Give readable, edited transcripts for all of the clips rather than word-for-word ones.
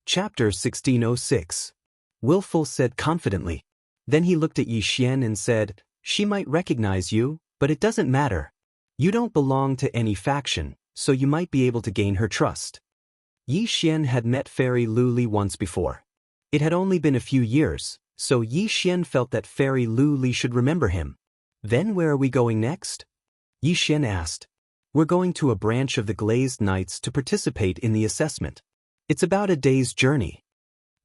Chapter 1606. Willful said confidently. Then he looked at Yi Xian and said, "She might recognize you, but it doesn't matter. You don't belong to any faction, so you might be able to gain her trust." Yi Xian had met Fairy Lu Li once before. It had only been a few years, so Yi Xian felt that Fairy Lu Li should remember him. "Then where are we going next?" Yi Xian asked. "We're going to a branch of the Glazed Knights to participate in the assessment. It's about a day's journey."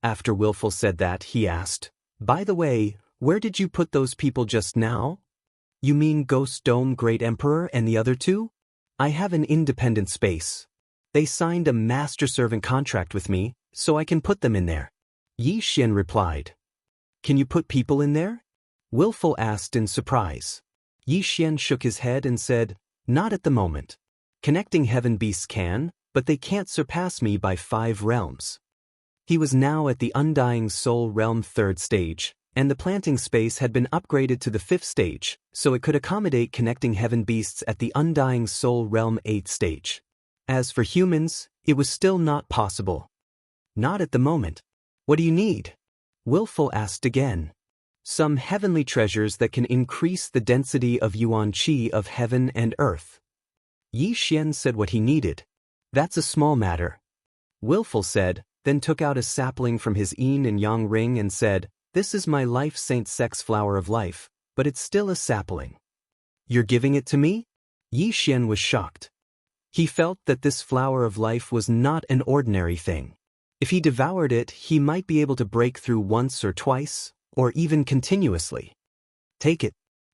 After Willful said that, he asked, "By the way, where did you put those people just now?" "You mean Ghost Dome Great Emperor and the other two? I have an independent space. They signed a master-servant contract with me, so I can put them in there." Yi Xian replied. "Can you put people in there?" Willful asked in surprise. Yi Xian shook his head and said, "Not at the moment. Connecting heaven beasts can, but they can't surpass me by 5 realms." He was now at the Undying Soul Realm 3rd stage, and the planting space had been upgraded to the 5th stage, so it could accommodate connecting heaven beasts at the Undying Soul Realm 8th stage. As for humans, it was still not possible. "Not at the moment. What do you need?" Willful asked again. "Some heavenly treasures that can increase the density of yuan qi of heaven and earth." Yi Xian said what he needed. "That's a small matter." Willful said, then took out a sapling from his yin and yang ring and said, "This is my life Saint Sex flower of life, but it's still a sapling." "You're giving it to me?" Yi Xian was shocked. He felt that this flower of life was not an ordinary thing. If he devoured it, he might be able to break through once or twice, or even continuously. "Take it.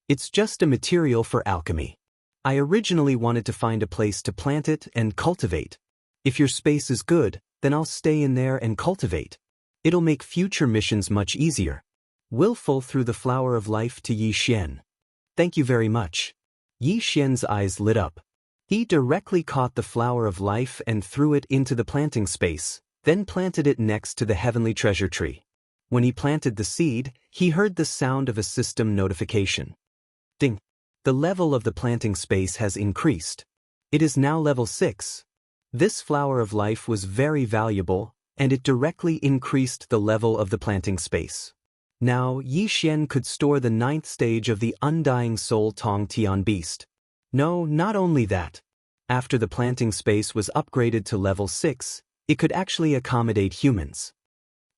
It's just a material for alchemy. I originally wanted to find a place to plant it and cultivate. If your space is good, then I'll stay in there and cultivate. It'll make future missions much easier." Willful threw the flower of life to Yi Xian. "Thank you very much." Yi Xian's eyes lit up. He directly caught the flower of life and threw it into the planting space, then planted it next to the heavenly treasure tree. When he planted the seed, he heard the sound of a system notification. Ding! The level of the planting space has increased. It is now level 6. This flower of life was very valuable, and it directly increased the level of the planting space. Now Yi Xian could store the 9th stage of the Undying Soul Tong Tian beast. No, not only that. After the planting space was upgraded to level 6, it could actually accommodate humans.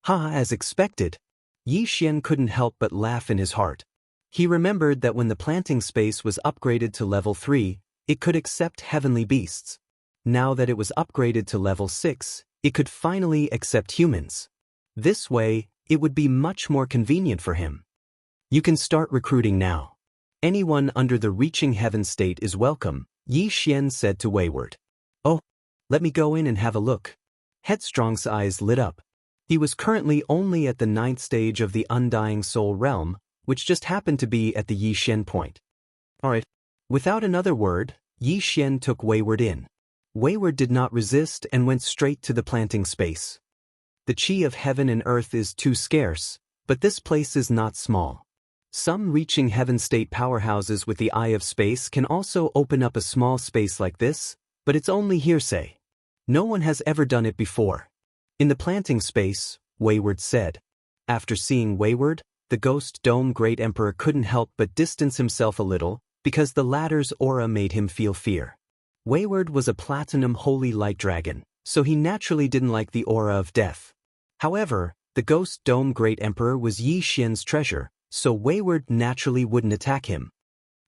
As expected. Yi Xian couldn't help but laugh in his heart. He remembered that when the planting space was upgraded to level 3, it could accept heavenly beasts. Now that it was upgraded to level 6, it could finally accept humans. This way, it would be much more convenient for him. "You can start recruiting now. Anyone under the Reaching Heaven state is welcome," Yi Xian said to Wayward. "Oh, let me go in and have a look." Headstrong's eyes lit up. He was currently only at the 9th stage of the Undying Soul Realm, which just happened to be at the Yi Xian point. Alright. Without another word, Yi Xian took Wayward in. Wayward did not resist and went straight to the planting space. The qi of heaven and earth is too scarce, but this place is not small. Some Reaching Heaven state powerhouses with the Eye of Space can also open up a small space like this, but it's only hearsay. No one has ever done it before. "In the planting space," Wayward said. After seeing Wayward, the Ghost Dome Great Emperor couldn't help but distance himself a little, because the latter's aura made him feel fear. Wayward was a Platinum Holy Light Dragon, so he naturally didn't like the aura of death. However, the Ghost Dome Great Emperor was Yi Xian's treasure, so Wayward naturally wouldn't attack him.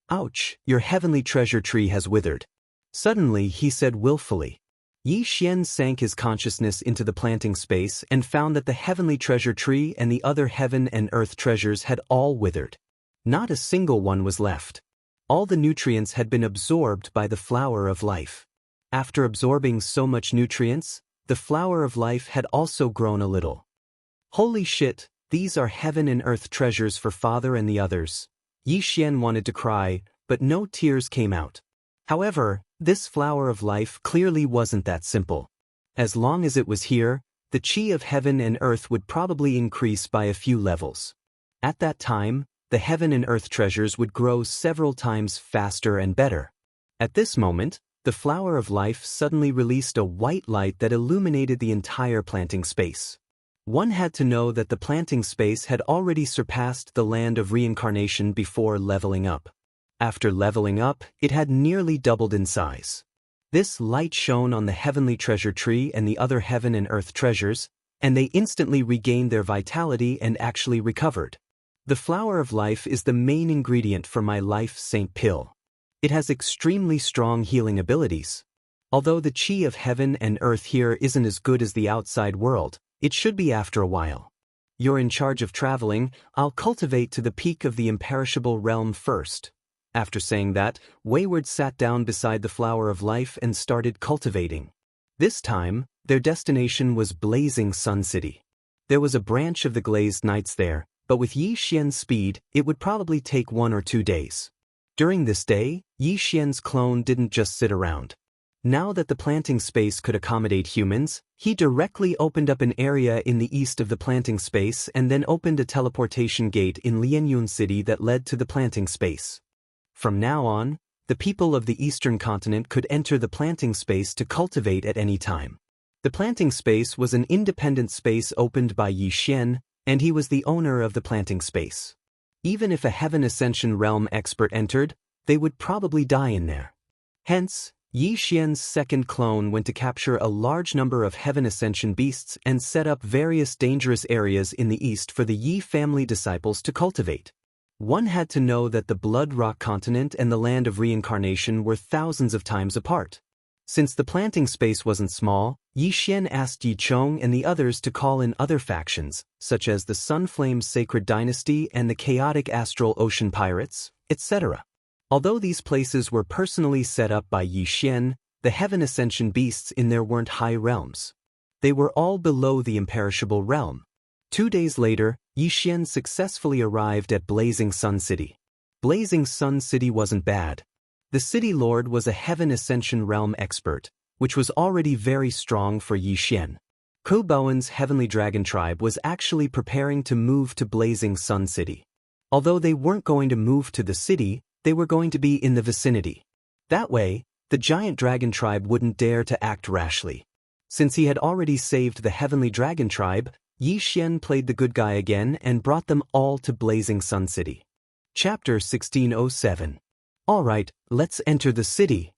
"Ouch, your heavenly treasure tree has withered." Suddenly he said willfully. Yi Xian sank his consciousness into the planting space and found that the heavenly treasure tree and the other heaven and earth treasures had all withered. Not a single one was left. All the nutrients had been absorbed by the flower of life. After absorbing so much nutrients, the flower of life had also grown a little. "Holy shit, these are heaven and earth treasures for father and the others." Yi Xian wanted to cry, but no tears came out. However, this flower of life clearly wasn't that simple. As long as it was here, the qi of heaven and earth would probably increase by a few levels. At that time, the heaven and earth treasures would grow several times faster and better. At this moment, The flower of life suddenly released a white light that illuminated the entire planting space. One had to know that the planting space had already surpassed the land of reincarnation before leveling up. After leveling up, it had nearly doubled in size. This light shone on the heavenly treasure tree and the other heaven and earth treasures, and they instantly regained their vitality and actually recovered. The flower of life is the main ingredient for my life Saint pill. It has extremely strong healing abilities. Although the chi of heaven and earth here isn't as good as the outside world, it should be after a while. You're in charge of traveling, I'll cultivate to the peak of the imperishable realm first. After saying that, Wayward sat down beside the flower of life and started cultivating. This time, their destination was Blazing Sun City. There was a branch of the Glazed Knights there, but with Yi Xian's speed, it would probably take 1 or 2 days. During this day, Yi Xian's clone didn't just sit around. Now that the planting space could accommodate humans, he directly opened up an area in the east of the planting space and then opened a teleportation gate in Lianyun City that led to the planting space. From now on, the people of the eastern continent could enter the planting space to cultivate at any time. The planting space was an independent space opened by Yi Xian, and he was the owner of the planting space. Even if a Heaven Ascension Realm expert entered, they would probably die in there. Hence, Yi Xian's second clone went to capture a large number of Heaven Ascension beasts and set up various dangerous areas in the east for the Yi family disciples to cultivate. One had to know that the Blood Rock continent and the land of reincarnation were thousands of times apart. Since the planting space wasn't small, Yi Xian asked Yi Chong and the others to call in other factions, such as the Sunflame Sacred Dynasty and the Chaotic Astral Ocean Pirates, etc. Although these places were personally set up by Yi Xian, the Heaven Ascension beasts in there weren't high realms. They were all below the imperishable realm. 2 days later, Yi Xian successfully arrived at Blazing Sun City. Blazing Sun City wasn't bad. The city lord was a Heaven Ascension Realm expert, which was already very strong for Yi Xian. Ku Baoen's Heavenly Dragon Tribe was actually preparing to move to Blazing Sun City. Although they weren't going to move to the city, they were going to be in the vicinity. That way, the giant dragon tribe wouldn't dare to act rashly. Since he had already saved the Heavenly Dragon Tribe, Yi Xian played the good guy again and brought them all to Blazing Sun City. Chapter 1607. All right, let's enter the city,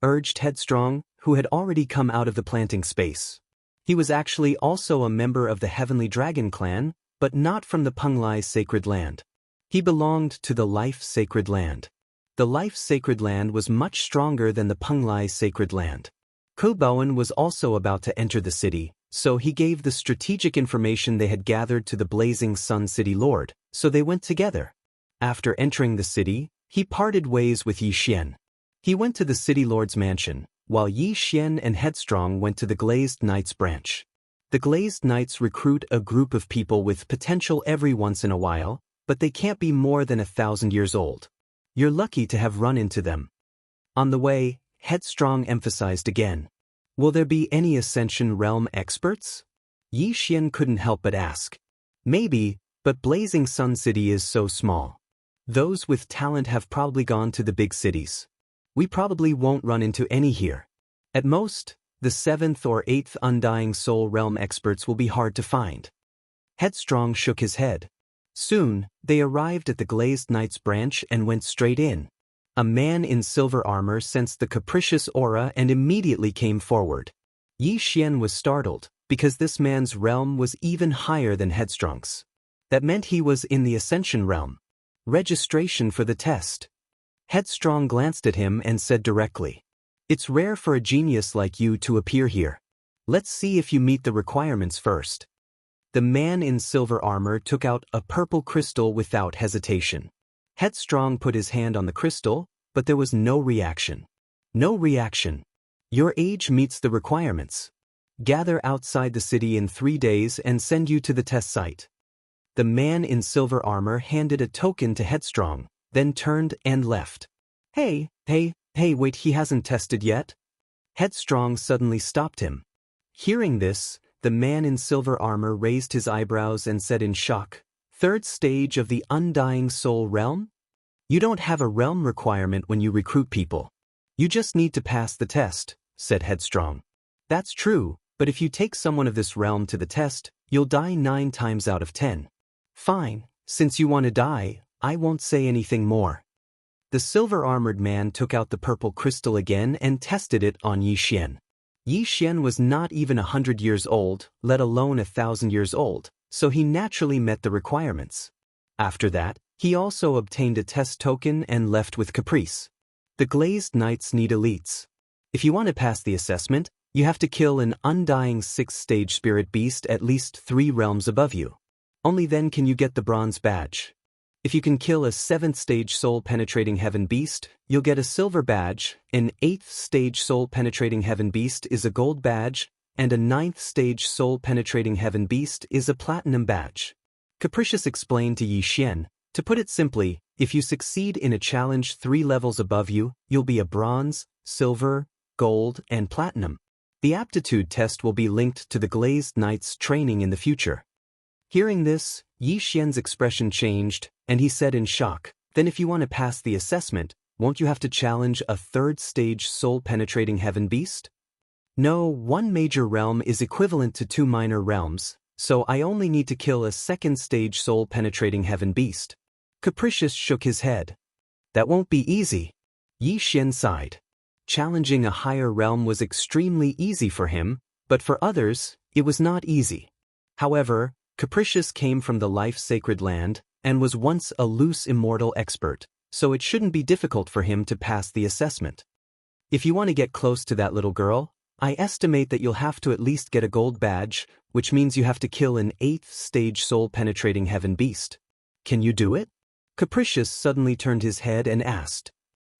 urged Headstrong, who had already come out of the planting space. He was actually also a member of the Heavenly Dragon clan, but not from the Penglai Sacred Land. He belonged to the Life Sacred Land. The Life Sacred Land was much stronger than the Penglai Sacred Land. Ku Baoen was also about to enter the city, so he gave the strategic information they had gathered to the Blazing Sun City Lord, so they went together. After entering the city, he parted ways with Yi Xian. He went to the city lord's mansion, while Yi Xian and Headstrong went to the Glazed Knights branch. The Glazed Knights recruit a group of people with potential every once in a while, but they can't be more than 1,000 years old. You're lucky to have run into them. On the way, Headstrong emphasized again. Will there be any Ascension Realm experts? Yi Xian couldn't help but ask. Maybe, but Blazing Sun City is so small. Those with talent have probably gone to the big cities. We probably won't run into any here. At most, the 7th or 8th Undying Soul Realm experts will be hard to find. Headstrong shook his head. Soon, they arrived at the Glazed Knights branch and went straight in. A man in silver armor sensed the capricious aura and immediately came forward. Yi Xian was startled, because this man's realm was even higher than Headstrong's. That meant he was in the Ascension realm. Registration for the test. Headstrong glanced at him and said directly, "It's rare for a genius like you to appear here. Let's see if you meet the requirements first." The man in silver armor took out a purple crystal without hesitation. Headstrong put his hand on the crystal, but there was no reaction. No reaction. Your age meets the requirements. Gather outside the city in 3 days and send you to the test site. The man in silver armor handed a token to Headstrong, then turned and left. Hey, wait, he hasn't tested yet? Headstrong suddenly stopped him. Hearing this, the man in silver armor raised his eyebrows and said in shock, "Third stage of the Undying Soul Realm? You don't have a realm requirement when you recruit people. You just need to pass the test, said Headstrong. That's true, but if you take someone of this realm to the test, you'll die 9 times out of 10. Fine, since you want to die, I won't say anything more. The silver-armored man took out the purple crystal again and tested it on Yi Xian. Yi Xian was not even 100 years old, let alone 1,000 years old, so he naturally met the requirements. After that, he also obtained a test token and left with Caprice. The Glazed Knights need elites. If you want to pass the assessment, you have to kill an undying 6th-stage spirit beast at least 3 realms above you. Only then can you get the bronze badge. If you can kill a 7th-stage soul-penetrating heaven beast, you'll get a silver badge, an 8th-stage soul-penetrating heaven beast is a gold badge, and a 9th-stage soul-penetrating heaven beast is a platinum badge. Capricious explained to Yi Xian, to put it simply, if you succeed in a challenge 3 levels above you, you'll be a bronze, silver, gold, and platinum. The aptitude test will be linked to the Glazed Knights training in the future. Hearing this, Yi Xian's expression changed, and he said in shock, then if you want to pass the assessment, won't you have to challenge a 3rd-stage soul-penetrating heaven beast? No, 1 major realm is equivalent to 2 minor realms, so I only need to kill a 2nd-stage soul-penetrating heaven beast. Capricious shook his head. That won't be easy. Yi Xian sighed. Challenging a higher realm was extremely easy for him, but for others, it was not easy. However, Capricious came from the life-sacred land, and was once a loose immortal expert, so it shouldn't be difficult for him to pass the assessment. If you want to get close to that little girl, I estimate that you'll have to at least get a gold badge, which means you have to kill an 8th-stage soul-penetrating heaven beast. Can you do it? Capricious suddenly turned his head and asked.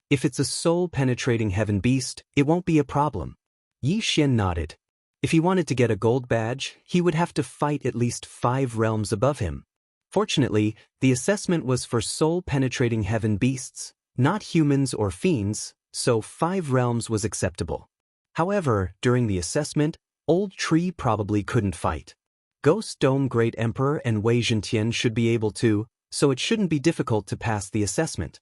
If it's a soul-penetrating heaven beast, it won't be a problem. Yi Xian nodded. If he wanted to get a gold badge, he would have to fight at least 5 realms above him. Fortunately, the assessment was for soul-penetrating heaven beasts, not humans or fiends, so 5 realms was acceptable. However, during the assessment, Old Tree probably couldn't fight. Ghost Dome Great Emperor and Wei Zhentian should be able to, so it shouldn't be difficult to pass the assessment.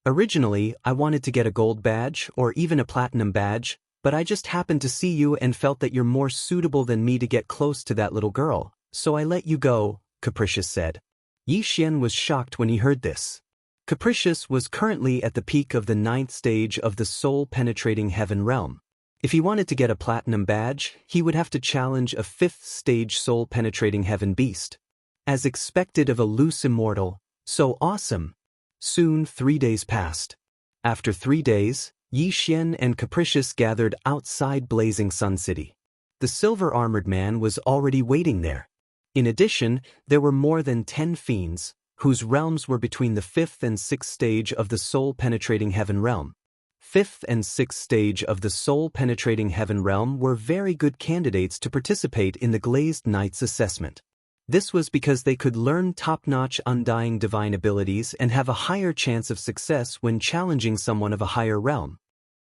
Originally, I wanted to get a gold badge or even a platinum badge, but I just happened to see you and felt that you're more suitable than me to get close to that little girl, so I let you go, Capricious said. Yi Xian was shocked when he heard this. Capricious was currently at the peak of the 9th stage of the soul-penetrating heaven realm. If he wanted to get a platinum badge, he would have to challenge a 5th-stage soul-penetrating heaven beast. As expected of a loose immortal, so awesome. Soon 3 days passed. After 3 days, Yi Xian and Capricious gathered outside Blazing Sun City. The silver-armored man was already waiting there. In addition, there were more than 10 fiends, whose realms were between the 5th and 6th stage of the soul-penetrating heaven realm. 5th and 6th stage of the soul-penetrating heaven realm were very good candidates to participate in the Glazed Knights assessment. This was because they could learn top-notch undying divine abilities and have a higher chance of success when challenging someone of a higher realm.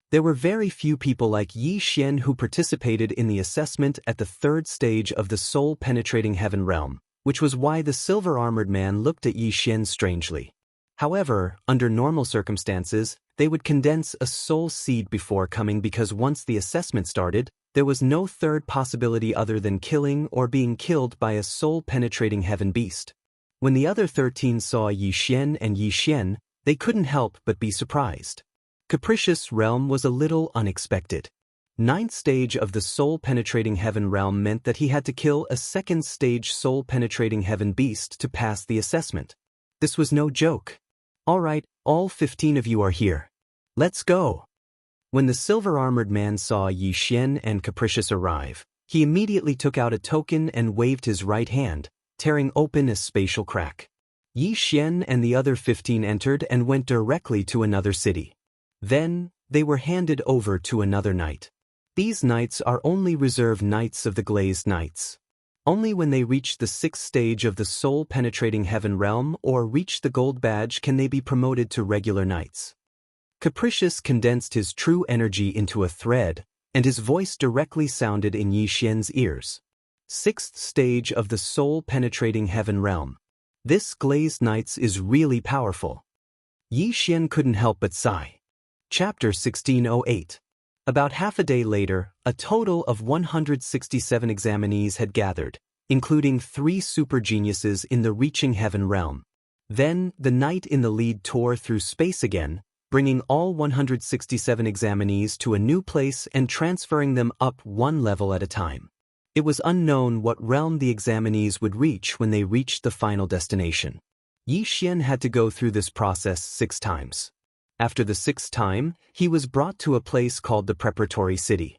There were very few people like Yi Xian who participated in the assessment at the 3rd stage of the soul-penetrating heaven realm, which was why the silver-armored man looked at Yi Xian strangely. However, under normal circumstances, they would condense a soul seed before coming because once the assessment started, there was no third possibility other than killing or being killed by a soul-penetrating heaven beast. When the other 13 saw Yi Xian and Yi Xian, they couldn't help but be surprised. Capricious realm was a little unexpected. 9th stage of the soul-penetrating heaven realm meant that he had to kill a 2nd stage soul-penetrating heaven beast to pass the assessment. This was no joke. All right, all 15 of you are here. Let's go. When the silver-armored man saw Yi Xian and Capricious arrive, he immediately took out a token and waved his right hand, tearing open a spatial crack. Yi Xian and the other 15 entered and went directly to another city. Then, they were handed over to another knight. These knights are only reserve knights of the Glazed Knights. Only when they reach the 6th stage of the soul-penetrating heaven realm or reach the gold badge can they be promoted to regular knights. Capricious condensed his true energy into a thread, and his voice directly sounded in Yi Xian's ears. 6th stage of the soul-penetrating heaven realm. This Glazed Knights is really powerful. Yi Xian couldn't help but sigh. Chapter 1608. About half a day later, a total of 167 examinees had gathered, including 3 super geniuses in the reaching heaven realm. Then, the knight in the lead tore through space again, bringing all 167 examinees to a new place and transferring them up one level at a time. It was unknown what realm the examinees would reach when they reached the final destination. Yi Xian had to go through this process 6 times. After the 6th time, he was brought to a place called the Preparatory City.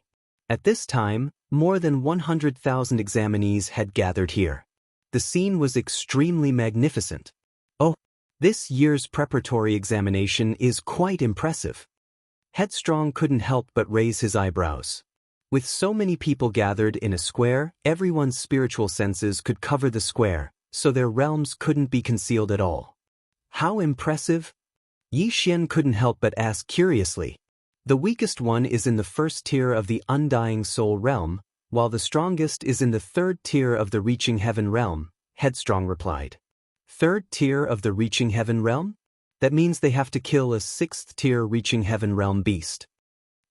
At this time, more than 100,000 examinees had gathered here. The scene was extremely magnificent. Oh, this year's preparatory examination is quite impressive. Headstrong couldn't help but raise his eyebrows. With so many people gathered in a square, everyone's spiritual senses could cover the square, so their realms couldn't be concealed at all. How impressive! Yi Xian couldn't help but ask curiously. The weakest one is in the 1st tier of the Undying Soul realm, while the strongest is in the 3rd tier of the Reaching Heaven realm, Headstrong replied. 3rd tier of the Reaching Heaven realm? That means they have to kill a 6th tier Reaching Heaven realm beast.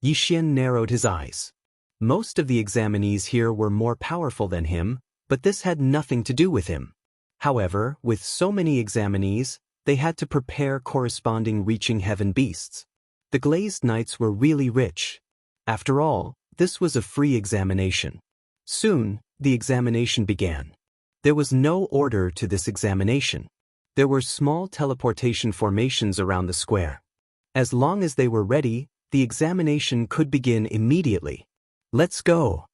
Yi Xian narrowed his eyes. Most of the examinees here were more powerful than him, but this had nothing to do with him. However, with so many examinees, they had to prepare corresponding Reaching Heaven beasts. The glazed knights were really rich. After all, this was a free examination. Soon, the examination began. There was no order to this examination. There were small teleportation formations around the square. As long as they were ready, the examination could begin immediately. Let's go.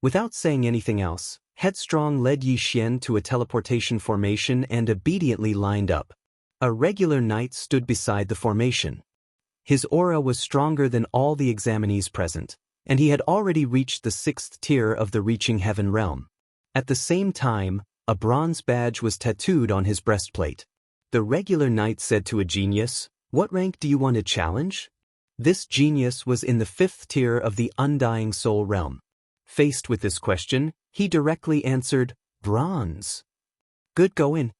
Without saying anything else, Headstrong led Yi Xian to a teleportation formation and obediently lined up. A regular knight stood beside the formation. His aura was stronger than all the examinees present, and he had already reached the 6th tier of the Reaching Heaven realm. At the same time, a bronze badge was tattooed on his breastplate. The regular knight said to a genius, "What rank do you want to challenge?" This genius was in the 5th tier of the Undying Soul realm. Faced with this question, he directly answered, "Bronze." Good going.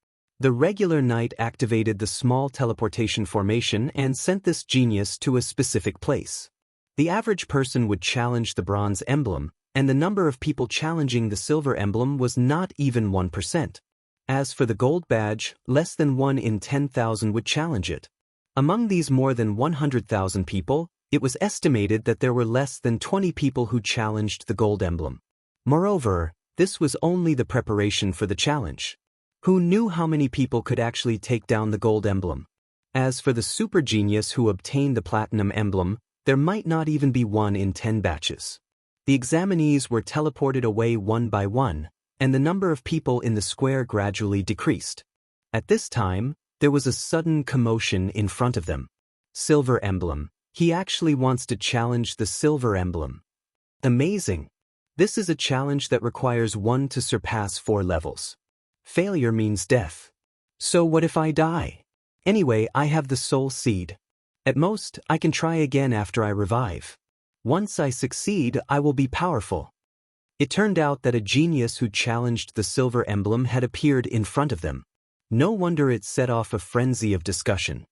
The regular knight activated the small teleportation formation and sent this genius to a specific place. The average person would challenge the bronze emblem, and the number of people challenging the silver emblem was not even 1%. As for the gold badge, less than 1 in 10,000 would challenge it. Among these more than 100,000 people, it was estimated that there were less than 20 people who challenged the gold emblem. Moreover, this was only the preparation for the challenge. Who knew how many people could actually take down the gold emblem? As for the super genius who obtained the platinum emblem, there might not even be 1 in 10 batches. The examinees were teleported away one by one, and the number of people in the square gradually decreased. At this time, there was a sudden commotion in front of them. Silver emblem. He actually wants to challenge the silver emblem. Amazing. This is a challenge that requires one to surpass 4 levels. Failure means death. So what if I die? Anyway, I have the soul seed. At most, I can try again after I revive. Once I succeed, I will be powerful. It turned out that a genius who challenged the silver emblem had appeared in front of them. No wonder it set off a frenzy of discussion.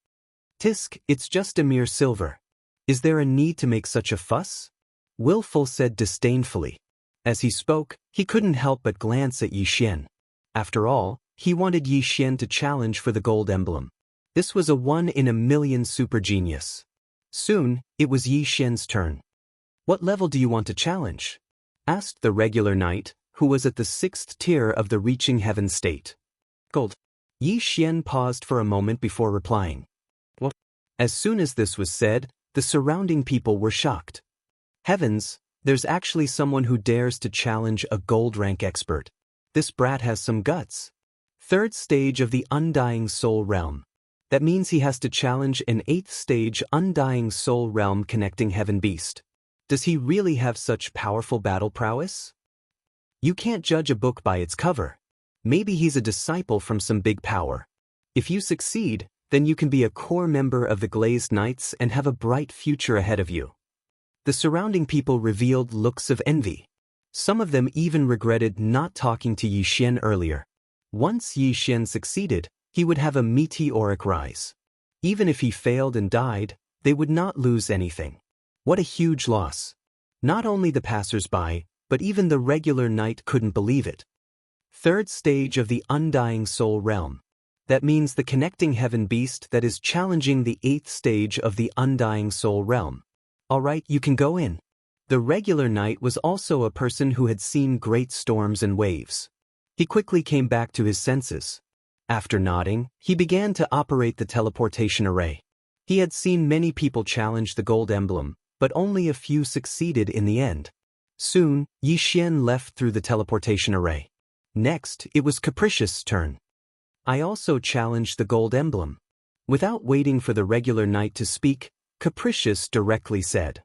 Tisk, it's just a mere silver. Is there a need to make such a fuss? Willful said disdainfully. As he spoke, he couldn't help but glance at Yi Xian. After all, he wanted Yi Xian to challenge for the gold emblem. This was a 1 in a million super genius. Soon, it was Yi Xian's turn. What level do you want to challenge? Asked the regular knight, who was at the 6th tier of the Reaching Heaven state. Gold. Yi Xian paused for a moment before replying. What? As soon as this was said, the surrounding people were shocked. Heavens, there's actually someone who dares to challenge a gold rank expert. This brat has some guts. 3rd stage of the Undying Soul realm. That means he has to challenge an 8th stage Undying Soul realm connecting heaven beast. Does he really have such powerful battle prowess? You can't judge a book by its cover. Maybe he's a disciple from some big power. If you succeed, then you can be a core member of the Glazed Knights and have a bright future ahead of you. The surrounding people revealed looks of envy. Some of them even regretted not talking to Yi Xian earlier. Once Yi Xian succeeded, he would have a meteoric rise. Even if he failed and died, they would not lose anything. What a huge loss. Not only the passers-by, but even the regular knight couldn't believe it. Third stage of the undying soul realm. That means the connecting heaven beast that is challenging the 8th stage of the undying soul realm. Alright, you can go in. The regular knight was also a person who had seen great storms and waves. He quickly came back to his senses. After nodding, he began to operate the teleportation array. He had seen many people challenge the gold emblem, but only a few succeeded in the end. Soon, Yi Xian left through the teleportation array. Next, it was Capricious' turn. I also challenged the gold emblem. Without waiting for the regular knight to speak, Capricious directly said,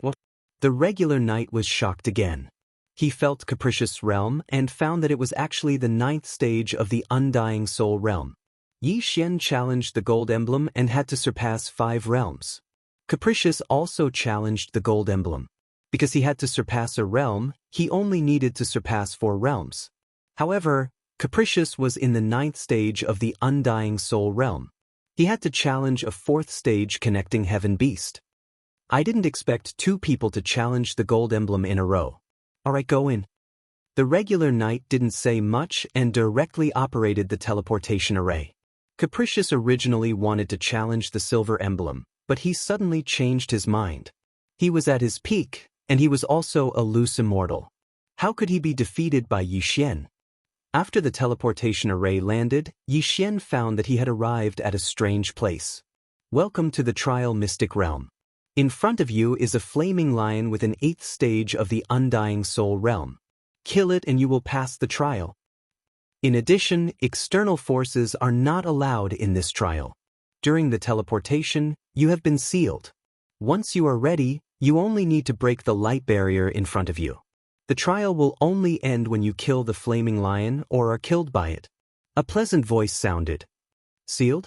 "What?" The regular knight was shocked again. He felt Capricious' realm and found that it was actually the 9th stage of the undying soul realm. Yi Xian challenged the gold emblem and had to surpass 5 realms. Capricious also challenged the gold emblem. Because he had to surpass a realm, he only needed to surpass 4 realms. However, Capricious was in the 9th stage of the undying soul realm. He had to challenge a 4th stage connecting heaven beast. I didn't expect 2 people to challenge the gold emblem in a row. Alright, go in. The regular knight didn't say much and directly operated the teleportation array. Capricious originally wanted to challenge the silver emblem, but he suddenly changed his mind. He was at his peak, and he was also a loose immortal. How could he be defeated by Yi Xian? After the teleportation array landed, Yi Xian found that he had arrived at a strange place. Welcome to the Trial Mystic Realm. In front of you is a flaming lion with an 8th stage of the undying soul realm. Kill it and you will pass the trial. In addition, external forces are not allowed in this trial. During the teleportation, you have been sealed. Once you are ready, you only need to break the light barrier in front of you. The trial will only end when you kill the flaming lion or are killed by it. A pleasant voice sounded. Sealed?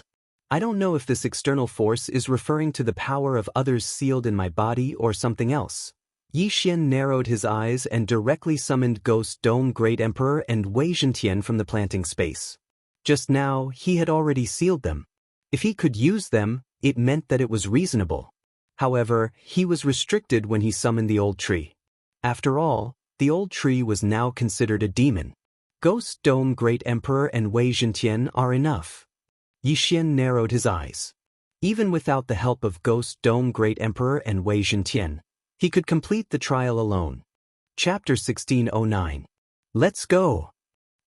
I don't know if this external force is referring to the power of others sealed in my body or something else. Yi Xian narrowed his eyes and directly summoned Ghost Dome Great Emperor and Wei Zhentian from the planting space. Just now, he had already sealed them. If he could use them, it meant that it was reasonable. However, he was restricted when he summoned the old tree. After all, the old tree was now considered a demon. Ghost Dome Great Emperor and Wei Zhentian are enough. Yi Xian narrowed his eyes. Even without the help of Ghost Dome Great Emperor and Wei Zhentian, he could complete the trial alone. Chapter 1609. Let's go!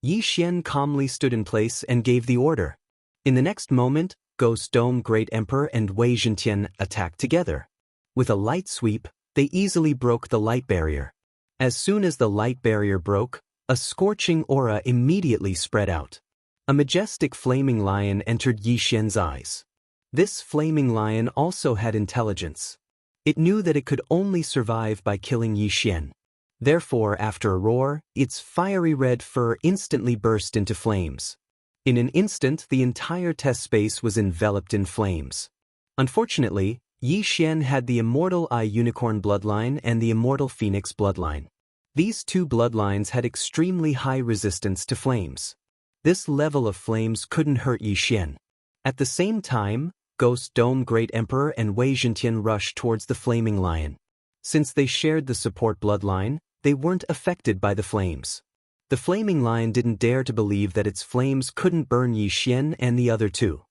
Yi Xian calmly stood in place and gave the order. In the next moment, Ghost Dome Great Emperor and Wei Zhentian attacked together. With a light sweep, they easily broke the light barrier. As soon as the light barrier broke, a scorching aura immediately spread out. A majestic flaming lion entered Yi Xian's eyes. This flaming lion also had intelligence. It knew that it could only survive by killing Yi Xian. Therefore, after a roar, its fiery red fur instantly burst into flames. In an instant, the entire test space was enveloped in flames. Unfortunately, Yi Xian had the Immortal Eye Unicorn bloodline and the Immortal Phoenix bloodline. These 2 bloodlines had extremely high resistance to flames. This level of flames couldn't hurt Yi Xian. At the same time, Ghost Dome Great Emperor and Wei Zhentian rushed towards the flaming lion. Since they shared the support bloodline, they weren't affected by the flames. The flaming lion didn't dare to believe that its flames couldn't burn Yi Xian and the other 2.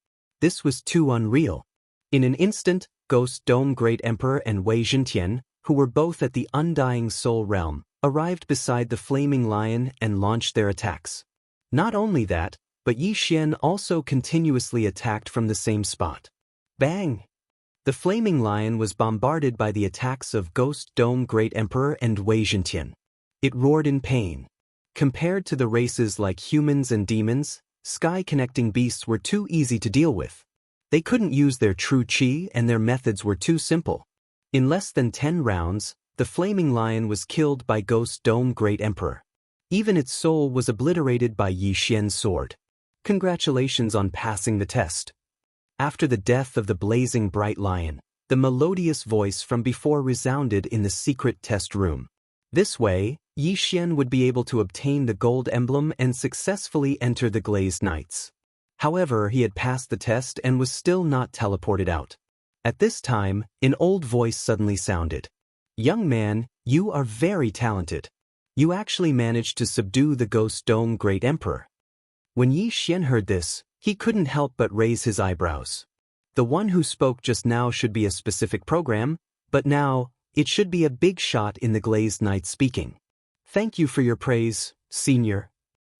This was too unreal. In an instant, Ghost Dome Great Emperor and Wei Zhentian, who were both at the undying soul realm, arrived beside the flaming lion and launched their attacks. Not only that, but Yi Xian also continuously attacked from the same spot. Bang! The flaming lion was bombarded by the attacks of Ghost Dome Great Emperor and Wei Zhentian. It roared in pain. Compared to the races like humans and demons, sky-connecting beasts were too easy to deal with. They couldn't use their true chi and their methods were too simple. In less than 10 rounds, the flaming lion was killed by Ghost Dome Great Emperor. Even its soul was obliterated by Yi Xian's sword. Congratulations on passing the test. After the death of the blazing bright lion, the melodious voice from before resounded in the secret test room. This way, Yi Xian would be able to obtain the gold emblem and successfully enter the Glazed Knights. However, he had passed the test and was still not teleported out. At this time, an old voice suddenly sounded. "Young man, you are very talented. You actually managed to subdue the Ghost Dome Great Emperor." When Yi Xian heard this, he couldn't help but raise his eyebrows. The one who spoke just now should be a specific program, but now, it should be a big shot in the glazed knight speaking. "Thank you for your praise, senior,"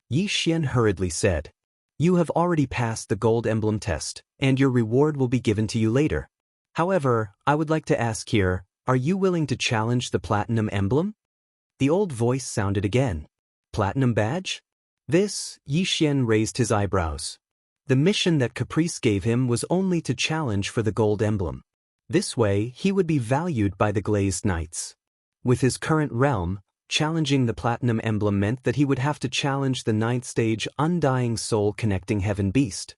Yi Xian hurriedly said. "You have already passed the gold emblem test, and your reward will be given to you later. However, I would like to ask here, are you willing to challenge the platinum emblem?" The old voice sounded again. "Platinum badge?" This, Yi Xian raised his eyebrows. The mission that Caprice gave him was only to challenge for the gold emblem. This way, he would be valued by the glazed knights. With his current realm, challenging the platinum emblem meant that he would have to challenge the 9th stage Undying Soul Connecting Heaven beast.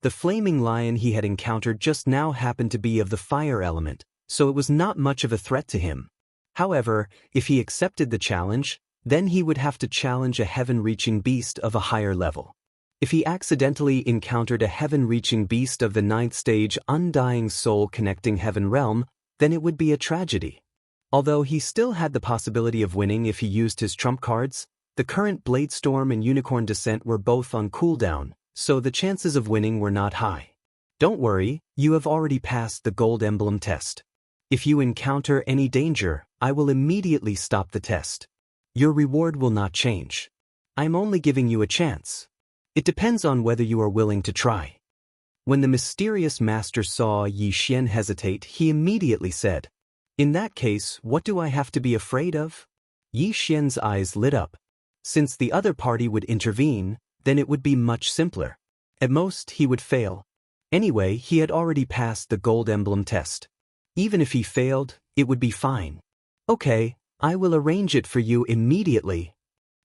The flaming lion he had encountered just now happened to be of the fire element, so it was not much of a threat to him. However, if he accepted the challenge, then he would have to challenge a heaven-reaching beast of a higher level. If he accidentally encountered a heaven-reaching beast of the 9th stage Undying Soul Connecting Heaven realm, then it would be a tragedy. Although he still had the possibility of winning if he used his trump cards, the current Bladestorm and Unicorn Descent were both on cooldown, so the chances of winning were not high. Don't worry, you have already passed the gold emblem test. If you encounter any danger, I will immediately stop the test. Your reward will not change. I'm only giving you a chance. It depends on whether you are willing to try. When the mysterious master saw Yi Xian hesitate, he immediately said, "In that case, what do I have to be afraid of?" Yi Xian's eyes lit up. Since the other party would intervene, then it would be much simpler. At most, he would fail. Anyway, he had already passed the gold emblem test. Even if he failed, it would be fine. "Okay, I will arrange it for you immediately."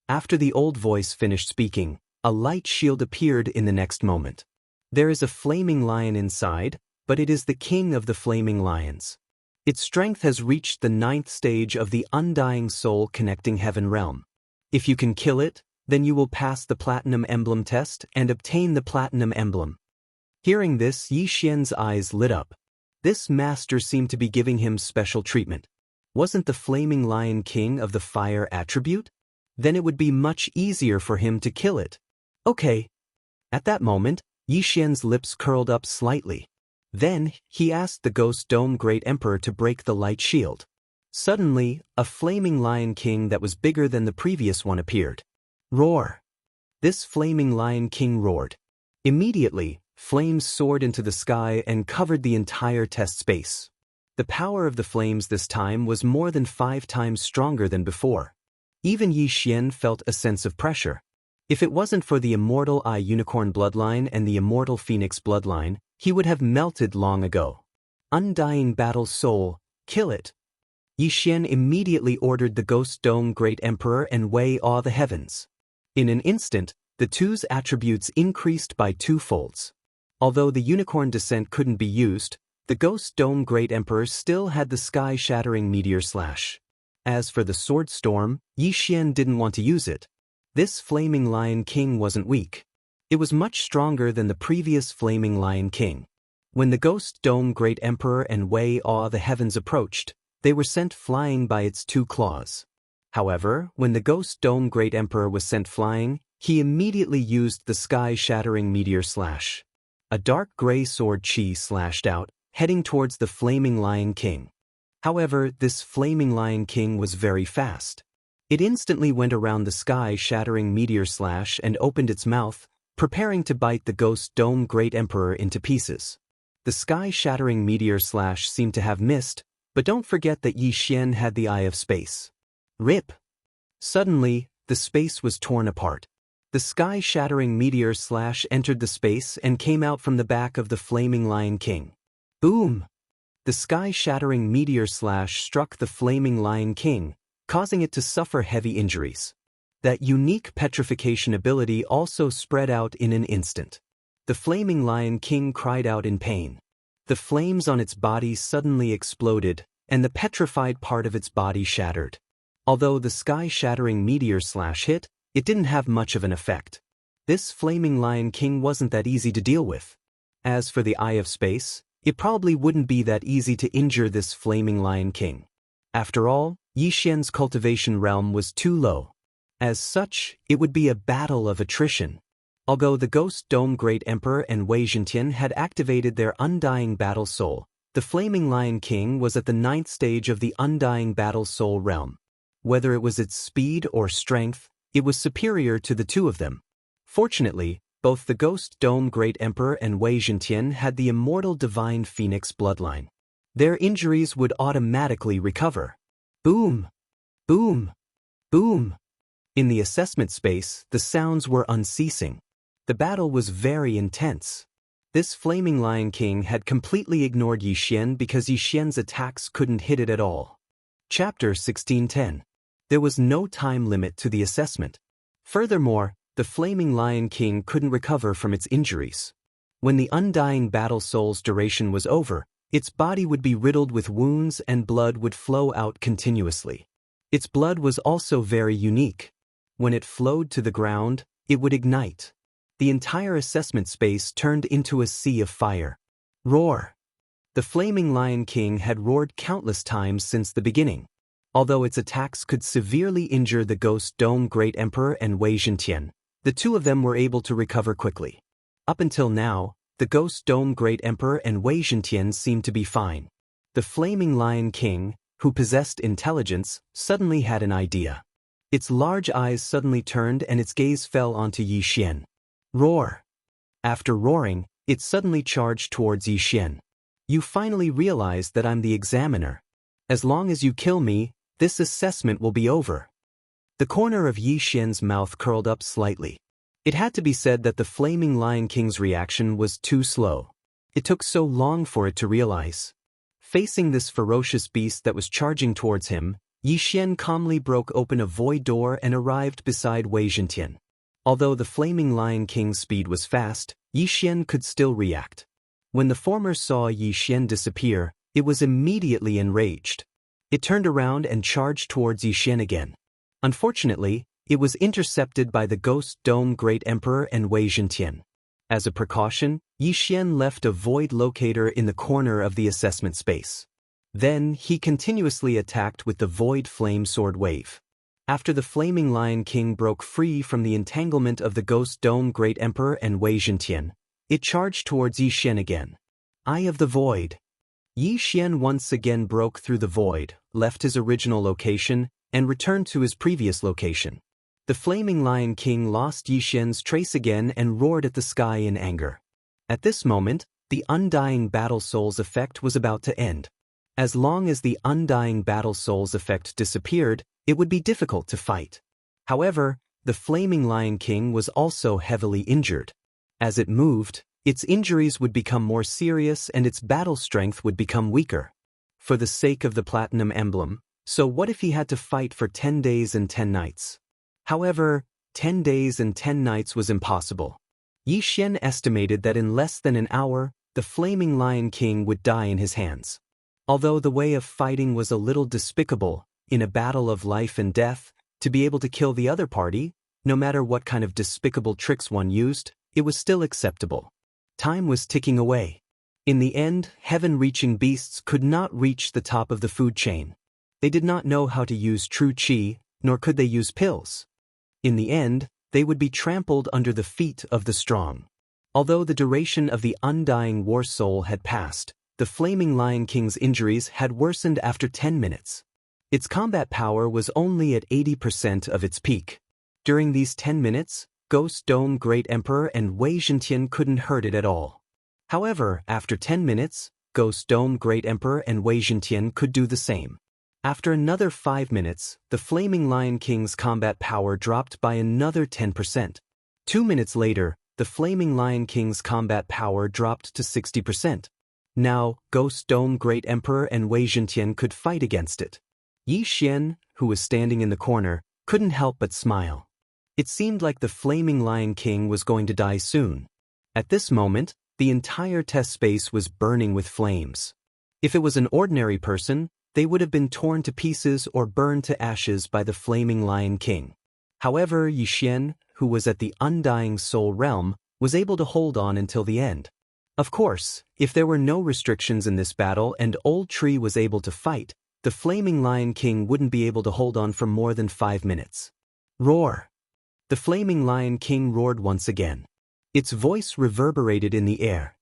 After the old voice finished speaking, a light shield appeared in the next moment. There is a flaming lion inside, but it is the king of the flaming lions. Its strength has reached the 9th stage of the Undying Soul Connecting Heaven realm. If you can kill it, then you will pass the Platinum Emblem test and obtain the Platinum Emblem. Hearing this, Yi Xian's eyes lit up. This master seemed to be giving him special treatment. Wasn't the Flaming Lion king of the fire attribute? Then it would be much easier for him to kill it. Okay. At that moment, Yi Xian's lips curled up slightly. Then, he asked the Ghost Dome Great Emperor to break the light shield. Suddenly, a Flaming Lion King that was bigger than the previous one appeared. Roar! This Flaming Lion King roared. Immediately, flames soared into the sky and covered the entire test space. The power of the flames this time was more than 5 times stronger than before. Even Yi Xian felt a sense of pressure. If it wasn't for the Immortal Eye Unicorn bloodline and the Immortal Phoenix bloodline, he would have melted long ago. Undying Battle Soul, kill it! Yi Xian immediately ordered the Ghost Dome Great Emperor and Wei awe the heavens. In an instant, the two's attributes increased by 2 folds. Although the Unicorn Descent couldn't be used, the Ghost Dome Great Emperor still had the sky-shattering meteor slash. As for the Sword Storm, Yi Xian didn't want to use it. This Flaming Lion King wasn't weak. It was much stronger than the previous Flaming Lion King. When the Ghost Dome Great Emperor and Wei awe the heavens approached, they were sent flying by its 2 claws. However, when the Ghost Dome Great Emperor was sent flying, he immediately used the sky-shattering meteor slash. A dark gray sword chi slashed out, heading towards the Flaming Lion King. However, this Flaming Lion King was very fast. It instantly went around the sky-shattering meteor slash and opened its mouth, preparing to bite the Ghost Dome Great Emperor into pieces. The sky-shattering meteor slash seemed to have missed, but don't forget that Yi Xian had the Eye of Space. Rip! Suddenly, the space was torn apart. The sky-shattering meteor slash entered the space and came out from the back of the Flaming Lion King. Boom! The sky-shattering meteor slash struck the Flaming Lion King, causing it to suffer heavy injuries. That unique petrification ability also spread out in an instant. The Flaming Lion King cried out in pain. The flames on its body suddenly exploded, and the petrified part of its body shattered. Although the sky-shattering meteor slash hit, it didn't have much of an effect. This Flaming Lion King wasn't that easy to deal with. As for the Eye of Space, it probably wouldn't be that easy to injure this flaming Lion King. After all, Yi Xian's cultivation realm was too low. As such, it would be a battle of attrition. Although the Ghost Dome Great Emperor and Wei Zhentian had activated their undying battle soul, the flaming Lion King was at the 9th stage of the undying battle soul realm. Whether it was its speed or strength, it was superior to the two of them. Fortunately, both the Ghost Dome Great Emperor and Wei Zhentian had the immortal Divine Phoenix bloodline. Their injuries would automatically recover. Boom! Boom! Boom! In the assessment space, the sounds were unceasing. The battle was very intense. This flaming Lion King had completely ignored Yi Xian because Yi Xian's attacks couldn't hit it at all. Chapter 1610. There was no time limit to the assessment. Furthermore, the flaming Lion King couldn't recover from its injuries. When the undying battle soul's duration was over, its body would be riddled with wounds and blood would flow out continuously. Its blood was also very unique. When it flowed to the ground, it would ignite. The entire assessment space turned into a sea of fire. Roar! The flaming Lion King had roared countless times since the beginning. Although its attacks could severely injure the Ghost Dome Great Emperor and Wei Zhentian, the two of them were able to recover quickly. Up until now, the Ghost Dome Great Emperor and Wei Zhentian seemed to be fine. The flaming Lion King, who possessed intelligence, suddenly had an idea. Its large eyes suddenly turned and its gaze fell onto Yi Xian. Roar! After roaring, it suddenly charged towards Yi Xian. You finally realize that I'm the examiner. As long as you kill me, this assessment will be over. The corner of Yi Xian's mouth curled up slightly. It had to be said that the flaming Lion King's reaction was too slow. It took so long for it to realize. Facing this ferocious beast that was charging towards him, Yi Xian calmly broke open a void door and arrived beside Wei Zhentian. Although the flaming Lion King's speed was fast, Yi Xian could still react. When the former saw Yi Xian disappear, it was immediately enraged. It turned around and charged towards Yi Xian again. Unfortunately, it was intercepted by the Ghost Dome Great Emperor and Wei Zhentian. As a precaution, Yi Xian left a void locator in the corner of the assessment space. Then, he continuously attacked with the Void Flame Sword Wave. After the flaming Lion King broke free from the entanglement of the Ghost Dome Great Emperor and Wei Zhentian, it charged towards Yi Xian again. Eye of the Void. Yi Xian once again broke through the void, left his original location, and returned to his previous location. The flaming Lion King lost Yi Xian's trace again and roared at the sky in anger. At this moment, the undying battle soul's effect was about to end. As long as the undying battle soul's effect disappeared, it would be difficult to fight. However, the flaming Lion King was also heavily injured. As it moved, its injuries would become more serious and its battle strength would become weaker. For the sake of the Platinum Emblem, so what if he had to fight for 10 days and 10 nights? However, 10 days and 10 nights was impossible. Yi Xian estimated that in less than an hour, the flaming Lion King would die in his hands. Although the way of fighting was a little despicable, in a battle of life and death, to be able to kill the other party, no matter what kind of despicable tricks one used, it was still acceptable. Time was ticking away. In the end, heaven-reaching beasts could not reach the top of the food chain. They did not know how to use true qi, nor could they use pills. In the end, they would be trampled under the feet of the strong. Although the duration of the undying war soul had passed, the flaming Lion King's injuries had worsened after 10 minutes. Its combat power was only at 80% of its peak. During these 10 minutes, Ghost Dome Great Emperor and Wei Zhentian couldn't hurt it at all. However, after 10 minutes, Ghost Dome Great Emperor and Wei Zhentian could do the same. After another 5 minutes, the flaming Lion King's combat power dropped by another 10%. 2 minutes later, the flaming Lion King's combat power dropped to 60%. Now, Ghost Dome Great Emperor and Wei Zhentian could fight against it. Yi Xian, who was standing in the corner, couldn't help but smile. It seemed like the flaming Lion King was going to die soon. At this moment, the entire test space was burning with flames. If it was an ordinary person, they would have been torn to pieces or burned to ashes by the flaming Lion King. However, Yi Xian, who was at the undying soul realm, was able to hold on until the end. Of course, if there were no restrictions in this battle and Old Tree was able to fight, the Flaming Lion King wouldn't be able to hold on for more than 5 minutes. Roar! The Flaming Lion King roared once again. Its voice reverberated in the air.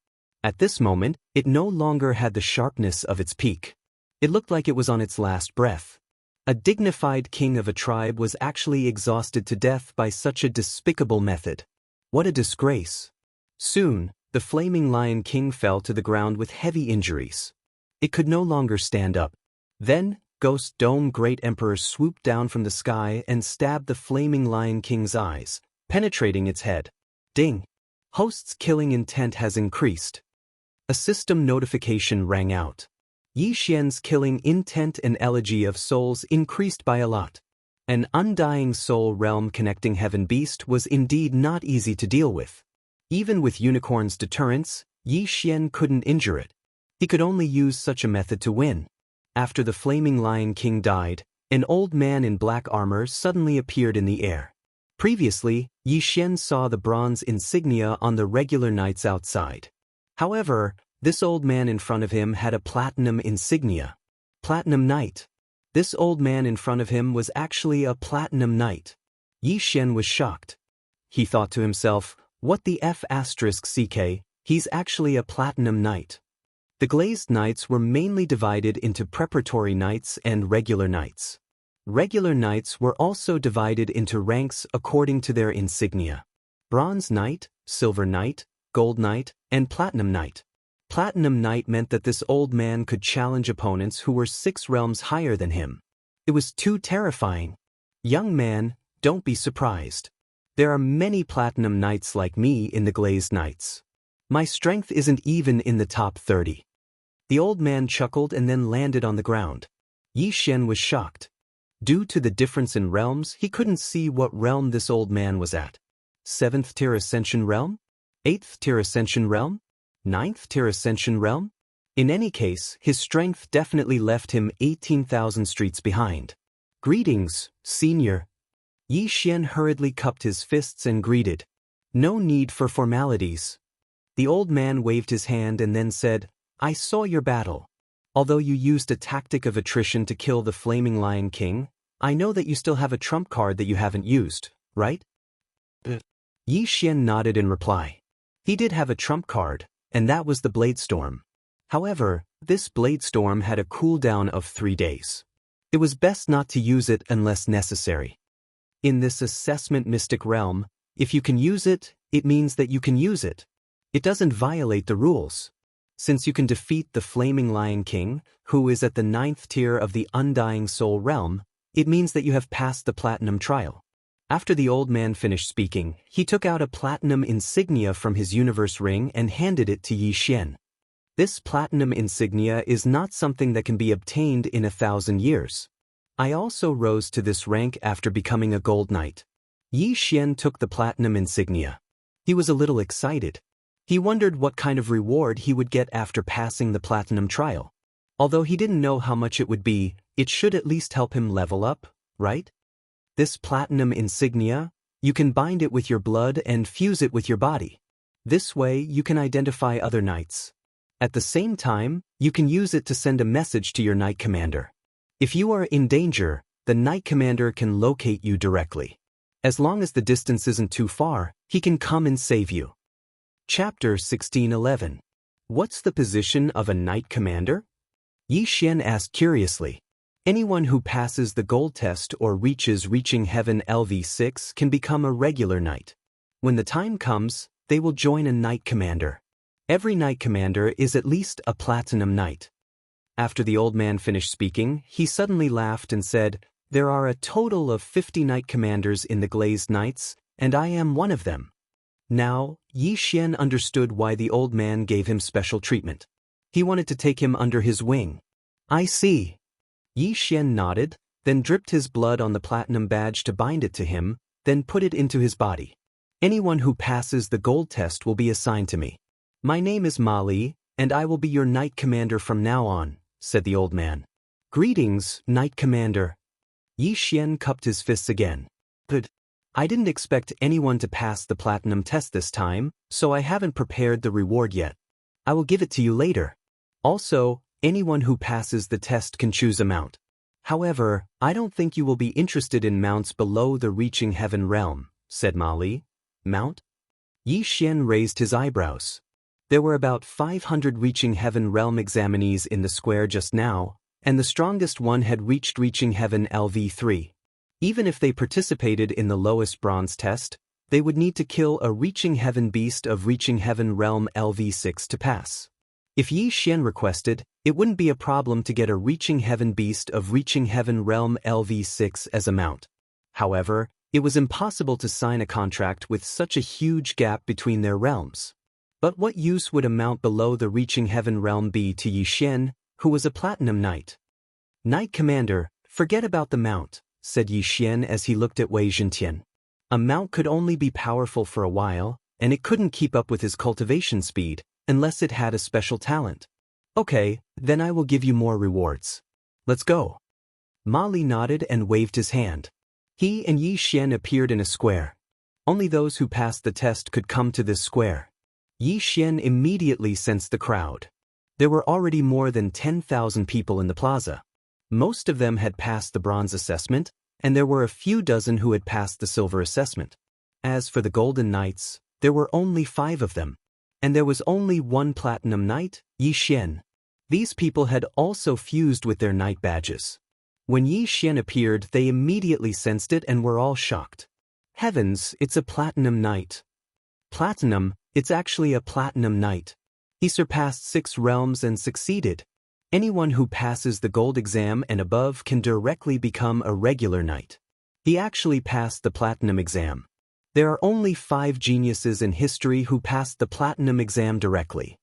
At this moment, it no longer had the sharpness of its peak. It looked like it was on its last breath. A dignified king of a tribe was actually exhausted to death by such a despicable method. What a disgrace! Soon, the Flaming Lion King fell to the ground with heavy injuries. It could no longer stand up. Then, Ghost Dome Great Emperor swooped down from the sky and stabbed the Flaming Lion King's eyes, penetrating its head. Ding! Host's killing intent has increased. A system notification rang out. Yi Xian's killing intent and elegy of souls increased by a lot. An undying soul realm connecting heaven beast was indeed not easy to deal with. Even with Unicorn's deterrence, Yi Xian couldn't injure it. He could only use such a method to win. After the Flaming Lion King died, an old man in black armor suddenly appeared in the air. Previously, Yi Xian saw the bronze insignia on the regular knights outside. However, this old man in front of him had a platinum insignia. Platinum Knight. This old man in front of him was actually a platinum knight. Yi Xian was shocked. He thought to himself, what the F***ck, he's actually a platinum knight. The glazed knights were mainly divided into preparatory knights and regular knights. Regular knights were also divided into ranks according to their insignia. Bronze Knight, Silver Knight, Gold Knight, and Platinum Knight. Platinum Knight meant that this old man could challenge opponents who were 6 realms higher than him. It was too terrifying. Young man, don't be surprised. There are many Platinum Knights like me in the Glazed Knights. My strength isn't even in the top 30. The old man chuckled and then landed on the ground. Yi Xian was shocked. Due to the difference in realms, he couldn't see what realm this old man was at. 7th tier Ascension Realm? 8th tier Ascension Realm? 9th tier Ascension Realm? In any case, his strength definitely left him 18,000 streets behind. Greetings, senior. Yi Xian hurriedly cupped his fists and greeted. No need for formalities. The old man waved his hand and then said, I saw your battle. Although you used a tactic of attrition to kill the Flaming Lion King, I know that you still have a trump card that you haven't used, right? Yi Xian nodded in reply. He did have a trump card, and that was the Blade Storm. However, this Blade Storm had a cooldown of 3 days. It was best not to use it unless necessary. In this assessment mystic realm, if you can use it, it means that you can use it. It doesn't violate the rules. Since you can defeat the Flaming Lion King, who is at the 9th tier of the Undying Soul realm, it means that you have passed the Platinum trial. After the old man finished speaking, he took out a platinum insignia from his universe ring and handed it to Yi Xian. This platinum insignia is not something that can be obtained in 1,000 years. I also rose to this rank after becoming a gold knight. Yi Xian took the platinum insignia. He was a little excited. He wondered what kind of reward he would get after passing the platinum trial. Although he didn't know how much it would be, it should at least help him level up, right? This platinum insignia, you can bind it with your blood and fuse it with your body. This way you can identify other knights. At the same time, you can use it to send a message to your knight commander. If you are in danger, the knight commander can locate you directly. As long as the distance isn't too far, he can come and save you. Chapter 1611. What's the position of a knight commander? Yi Xian asked curiously. Anyone who passes the gold test or reaching heaven LV6 can become a regular knight. When the time comes, they will join a knight commander. Every knight commander is at least a platinum knight. After the old man finished speaking, he suddenly laughed and said, There are a total of 50 knight commanders in the Glazed Knights, and I am one of them. Now, Yi Xian understood why the old man gave him special treatment. He wanted to take him under his wing. I see. Yi Xian nodded, then dripped his blood on the platinum badge to bind it to him, then put it into his body. Anyone who passes the gold test will be assigned to me. My name is Ma Li, and I will be your knight commander from now on, said the old man. Greetings, knight commander. Yi Xian cupped his fists again. But I didn't expect anyone to pass the platinum test this time, so I haven't prepared the reward yet. I will give it to you later. Also, anyone who passes the test can choose a mount. However, I don't think you will be interested in mounts below the reaching heaven realm, said Ma Li. Mount? Yi Xian raised his eyebrows. There were about 500 reaching heaven realm examinees in the square just now, and the strongest one had reached reaching heaven LV3. Even if they participated in the lowest bronze test, they would need to kill a reaching heaven beast of reaching heaven realm LV6 to pass. If Yi Xian requested, it wouldn't be a problem to get a reaching heaven beast of reaching heaven realm LV6 as a mount. However, it was impossible to sign a contract with such a huge gap between their realms. But what use would a mount below the reaching heaven realm be to Yi Xian, who was a platinum knight? Knight Commander, forget about the mount, said Yi Xian as he looked at Wei Zhentian. A mount could only be powerful for a while, and it couldn't keep up with his cultivation speed, unless it had a special talent. Okay, then I will give you more rewards. Let's go. Ma Li nodded and waved his hand. He and Yi Xian appeared in a square. Only those who passed the test could come to this square. Yi Xian immediately sensed the crowd. There were already more than 10,000 people in the plaza. Most of them had passed the bronze assessment, and there were a few dozen who had passed the silver assessment. As for the golden knights, there were only 5 of them. And there was only one platinum knight, Yi Xian. These people had also fused with their knight badges. When Yi Xian appeared, they immediately sensed it and were all shocked. Heavens, it's a platinum knight. Platinum, it's actually a platinum knight. He surpassed 6 realms and succeeded. Anyone who passes the gold exam and above can directly become a regular knight. He actually passed the platinum exam. There are only 5 geniuses in history who passed the platinum exam directly.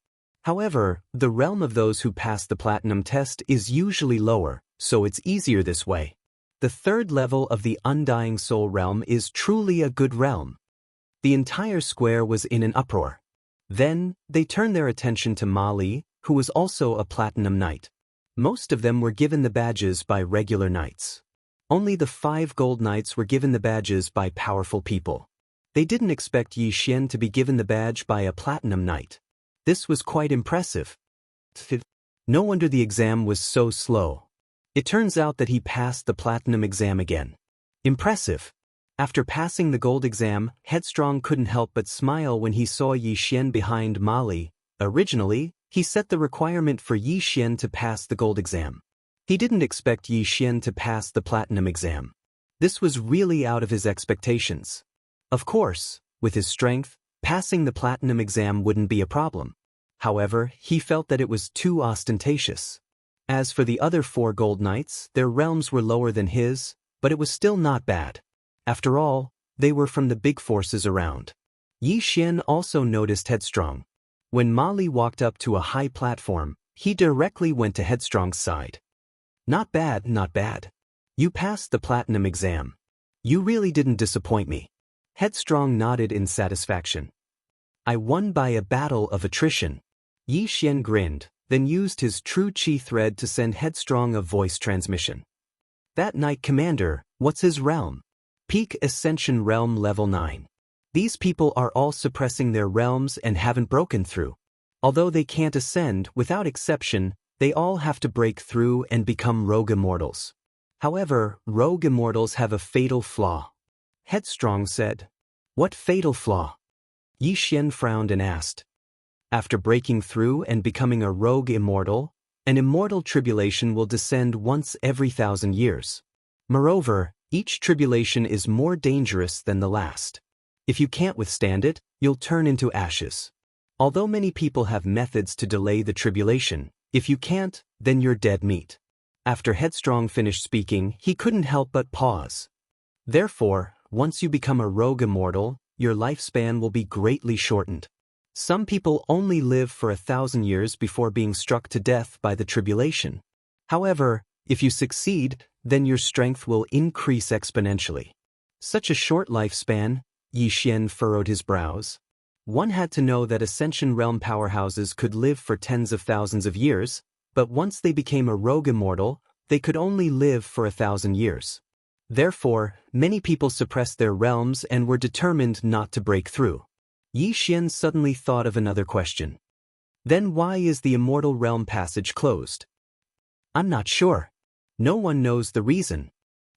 However, the realm of those who pass the platinum test is usually lower, so it's easier this way. The 3rd level of the Undying Soul realm is truly a good realm. The entire square was in an uproar. Then, they turned their attention to Ma Li, who was also a platinum knight. Most of them were given the badges by regular knights. Only the 5 gold knights were given the badges by powerful people. They didn't expect Yi Xian to be given the badge by a platinum knight. This was quite impressive. No wonder the exam was so slow. It turns out that he passed the platinum exam again. Impressive. After passing the gold exam, Headstrong couldn't help but smile when he saw Yi Xian behind Ma Li. Originally, he set the requirement for Yi Xian to pass the gold exam. He didn't expect Yi Xian to pass the platinum exam. This was really out of his expectations. Of course, with his strength, passing the platinum exam wouldn't be a problem. However, he felt that it was too ostentatious. As for the other 4 gold knights, their realms were lower than his, but it was still not bad. After all, they were from the big forces around. Yi Xian also noticed Headstrong. When Ma Li walked up to a high platform, he directly went to Headstrong's side. Not bad, not bad. You passed the platinum exam. You really didn't disappoint me. Headstrong nodded in satisfaction. I won by a battle of attrition. Yi Xian grinned, then used his true chi thread to send Headstrong a voice transmission. That Knight Commander, what's his realm? Peak Ascension Realm Level 9. These people are all suppressing their realms and haven't broken through. Although they can't ascend, without exception, they all have to break through and become rogue immortals. However, rogue immortals have a fatal flaw. Headstrong said. What fatal flaw? Yi Xian frowned and asked. After breaking through and becoming a rogue immortal, an immortal tribulation will descend once every 1,000 years. Moreover, each tribulation is more dangerous than the last. If you can't withstand it, you'll turn into ashes. Although many people have methods to delay the tribulation, if you can't, then you're dead meat. After Headstrong finished speaking, he couldn't help but pause. Therefore, once you become a rogue immortal, your lifespan will be greatly shortened. Some people only live for 1,000 years before being struck to death by the tribulation. However, if you succeed, then your strength will increase exponentially. Such a short lifespan, Yi Xian furrowed his brows. One had to know that Ascension Realm powerhouses could live for tens of thousands of years, but once they became a rogue immortal, they could only live for 1,000 years. Therefore, many people suppressed their realms and were determined not to break through. Yi Xian suddenly thought of another question. Then why is the immortal realm passage closed? I'm not sure. No one knows the reason.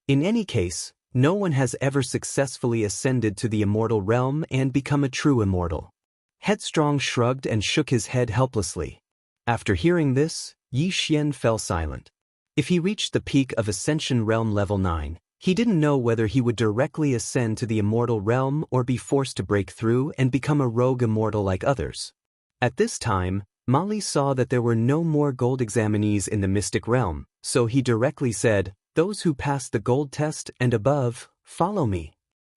In any case, no one has ever successfully ascended to the immortal realm and become a true immortal. Headstrong shrugged and shook his head helplessly. After hearing this, Yi Xian fell silent. If he reached the peak of Ascension Realm level 9, he didn't know whether he would directly ascend to the immortal realm or be forced to break through and become a rogue immortal like others. At this time, Mali saw that there were no more gold examinees in the mystic realm, so he directly said, "Those who pass the gold test and above, follow me."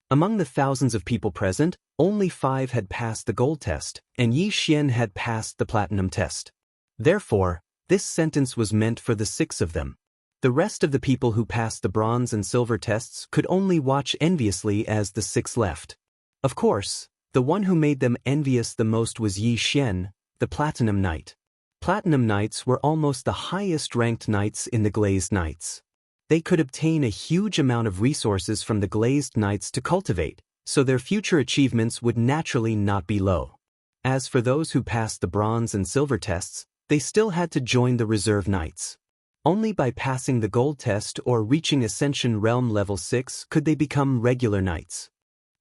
Among the thousands of people present, only 5 had passed the gold test, and Yi Xian had passed the platinum test. Therefore, this sentence was meant for the 6 of them. The rest of the people who passed the bronze and silver tests could only watch enviously as the 6 left. Of course, the one who made them envious the most was Yi Xian, the Platinum Knight. Platinum Knights were almost the highest-ranked knights in the Glazed Knights. They could obtain a huge amount of resources from the Glazed Knights to cultivate, so their future achievements would naturally not be low. As for those who passed the bronze and silver tests, they still had to join the Reserve Knights. Only by passing the gold test or reaching Ascension Realm level 6 could they become regular knights.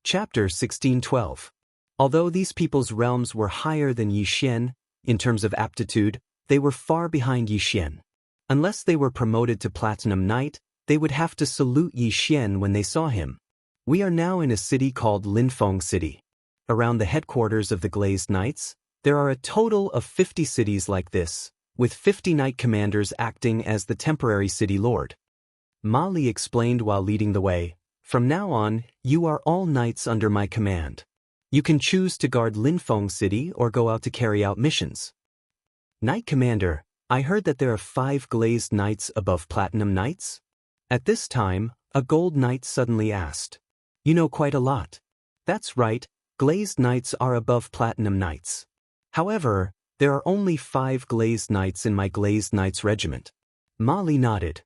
Chapter 1612. Although these people's realms were higher than Yi Xian, in terms of aptitude, they were far behind Yi Xian. Unless they were promoted to Platinum Knight, they would have to salute Yi Xian when they saw him. We are now in a city called Linfeng City. Around the headquarters of the Glazed Knights, there are a total of 50 cities like this, with 50 knight commanders acting as the temporary city lord. Mali explained while leading the way, "From now on, you are all knights under my command. You can choose to guard Linfeng City or go out to carry out missions." "Knight Commander, I heard that there are 5 Glazed Knights above Platinum Knights?" At this time, a Gold Knight suddenly asked. "You know quite a lot." "That's right, Glazed Knights are above Platinum Knights. However, there are only 5 Glazed Knights in my Glazed Knights regiment." Mali nodded.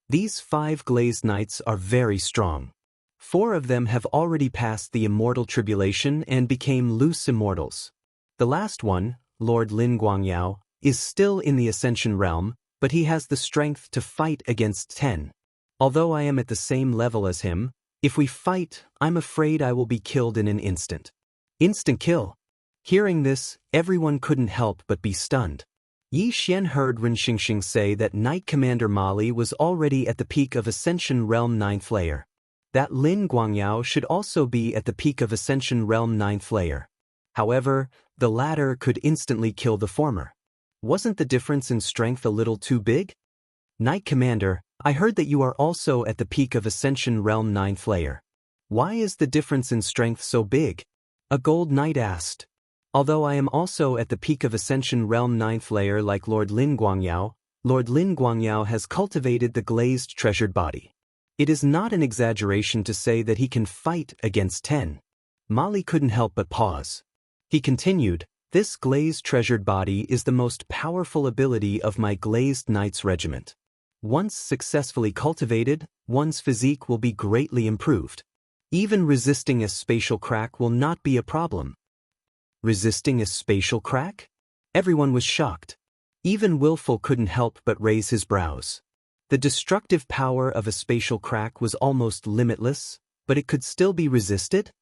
"These 5 Glazed Knights are very strong. 4 of them have already passed the immortal tribulation and became loose immortals. The last one, Lord Lin Guangyao, is still in the Ascension Realm, but he has the strength to fight against 10. Although I am at the same level as him, if we fight, I'm afraid I will be killed in an instant." "Instant kill?" Hearing this, everyone couldn't help but be stunned. Yi Xian heard Ren Xingxing say that Knight Commander Mali was already at the peak of Ascension Realm 9th layer. That Lin Guangyao should also be at the peak of Ascension Realm 9th layer. However, the latter could instantly kill the former. Wasn't the difference in strength a little too big? "Knight Commander, I heard that you are also at the peak of Ascension Realm 9th layer. Why is the difference in strength so big?" a Gold Knight asked. "Although I am also at the peak of Ascension Realm 9th layer like Lord Lin Guangyao has cultivated the glazed treasured body. It is not an exaggeration to say that he can fight against 10. Mali couldn't help but pause. He continued, "This glazed treasured body is the most powerful ability of my Glazed Knights regiment. Once successfully cultivated, one's physique will be greatly improved. Even resisting a spatial crack will not be a problem." Resisting a spatial crack? Everyone was shocked. Even Willful couldn't help but raise his brows. The destructive power of a spatial crack was almost limitless, but it could still be resisted?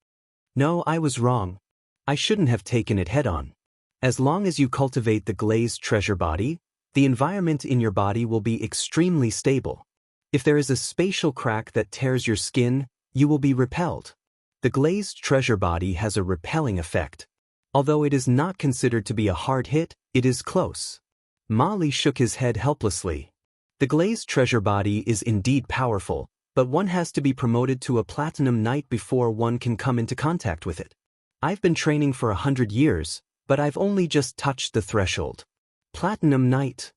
"No, I was wrong. I shouldn't have taken it head-on. As long as you cultivate the glazed treasure body, the environment in your body will be extremely stable. If there is a spatial crack that tears your skin, you will be repelled. The glazed treasure body has a repelling effect. Although it is not considered to be a hard hit, it is close." Mali shook his head helplessly. The glazed treasure body is indeed powerful, but one has to be promoted to a Platinum Knight before one can come into contact with it. I've been training for 100 years, but I've only just touched the threshold. Platinum Knight.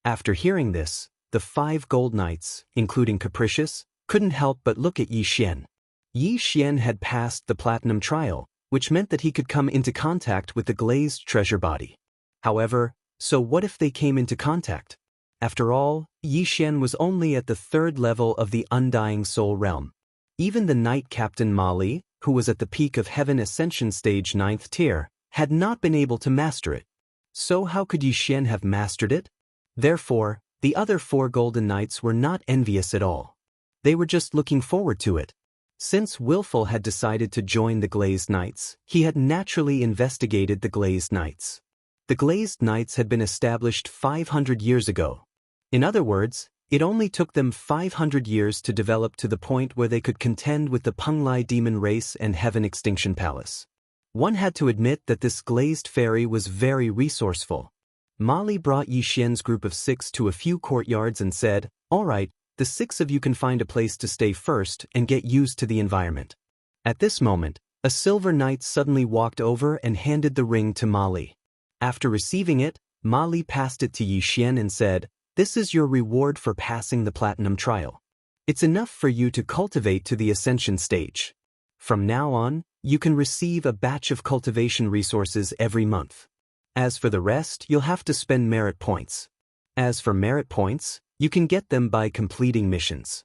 After hearing this, the 5 Gold Knights, including Capricious, couldn't help but look at Yi Xian. Yi Xian had passed the Platinum Trial, which meant that he could come into contact with the glazed treasure body. However, so what if they came into contact? After all, Yi Xian was only at the 3rd level of the Undying Soul Realm. Even the Knight Captain Mali, who was at the peak of Heaven Ascension Stage 9th tier, had not been able to master it. So how could Yi Xian have mastered it? Therefore, the other 4 golden knights were not envious at all. They were just looking forward to it. Since Willful had decided to join the Glazed Knights, he had naturally investigated the Glazed Knights. The Glazed Knights had been established 500 years ago. In other words, it only took them 500 years to develop to the point where they could contend with the Penglai demon race and Heaven Extinction Palace. One had to admit that this glazed fairy was very resourceful. Molly brought Yi Xian's group of 6 to a few courtyards and said, "All right, the 6 of you can find a place to stay first and get used to the environment." At this moment, a silver knight suddenly walked over and handed the ring to Molly. After receiving it, Molly passed it to Yi Xian and said, "This is your reward for passing the platinum trial. It's enough for you to cultivate to the ascension stage. From now on, you can receive a batch of cultivation resources every month. As for the rest, you'll have to spend merit points. As for merit points, you can get them by completing missions."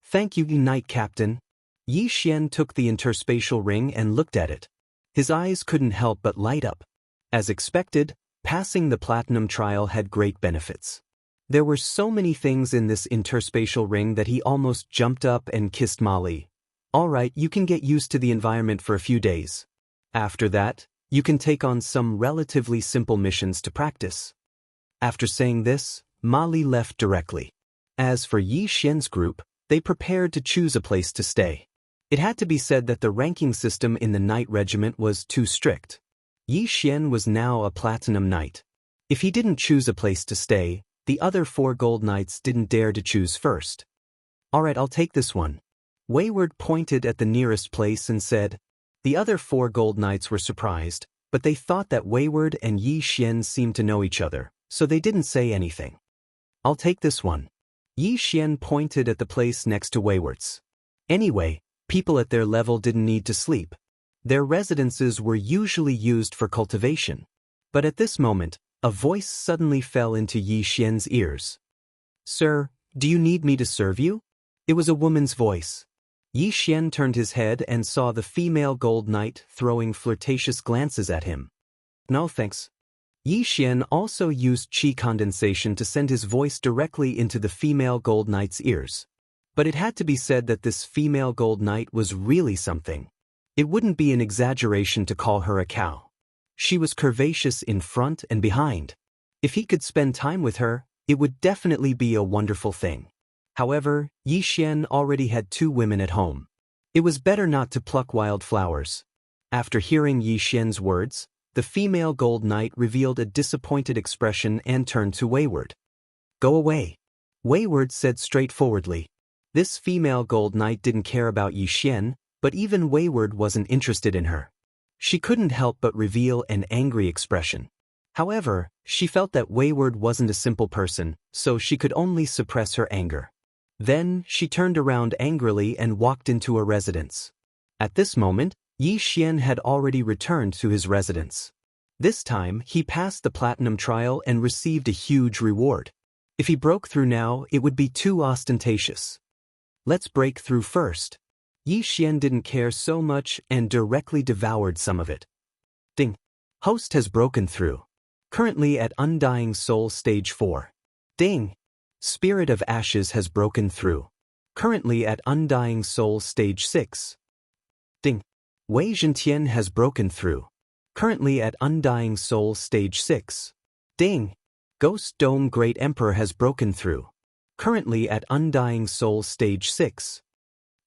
"Thank you, Knight Captain." Yi Xian took the interspatial ring and looked at it. His eyes couldn't help but light up. As expected, passing the platinum trial had great benefits. There were so many things in this interspatial ring that he almost jumped up and kissed Molly. "All right, you can get used to the environment for a few days. After that, you can take on some relatively simple missions to practice." After saying this, Molly left directly. As for Yi Xian's group, they prepared to choose a place to stay. It had to be said that the ranking system in the Knight Regiment was too strict. Yi Xian was now a Platinum Knight. If he didn't choose a place to stay, the other 4 Gold Knights didn't dare to choose first. "All right, I'll take this one." Wayward pointed at the nearest place and said. The other 4 Gold Knights were surprised, but they thought that Wayward and Yi Xian seemed to know each other, so they didn't say anything. "I'll take this one." Yi Xian pointed at the place next to Wayward's. Anyway, people at their level didn't need to sleep. Their residences were usually used for cultivation. But at this moment, a voice suddenly fell into Yi Xian's ears. "Sir, do you need me to serve you?" It was a woman's voice. Yi Xian turned his head and saw the female Gold Knight throwing flirtatious glances at him. "No thanks." Yi Xian also used qi condensation to send his voice directly into the female Gold Knight's ears. But it had to be said that this female Gold Knight was really something. It wouldn't be an exaggeration to call her a cow. She was curvaceous in front and behind. If he could spend time with her, it would definitely be a wonderful thing. However, Yi Xian already had 2 women at home. It was better not to pluck wildflowers. After hearing Yi Xian's words, the female Gold Knight revealed a disappointed expression and turned to Wayward. "Go away," Wayward said straightforwardly. This female Gold Knight didn't care about Yi Xian, but even Wayward wasn't interested in her. She couldn't help but reveal an angry expression. However, she felt that Wayward wasn't a simple person, so she could only suppress her anger. Then, she turned around angrily and walked into a residence. At this moment, Yi Xian had already returned to his residence. This time, he passed the platinum trial and received a huge reward. If he broke through now, it would be too ostentatious. "Let's break through first." Yi Xian didn't care so much and directly devoured some of it. Ding! Host has broken through. Currently at Undying Soul Stage 4. Ding! Spirit of Ashes has broken through. Currently at Undying Soul Stage 6. Ding! Wei Zhentian has broken through. Currently at Undying Soul Stage 6. Ding! Ghost Dome Great Emperor has broken through. Currently at Undying Soul Stage 6.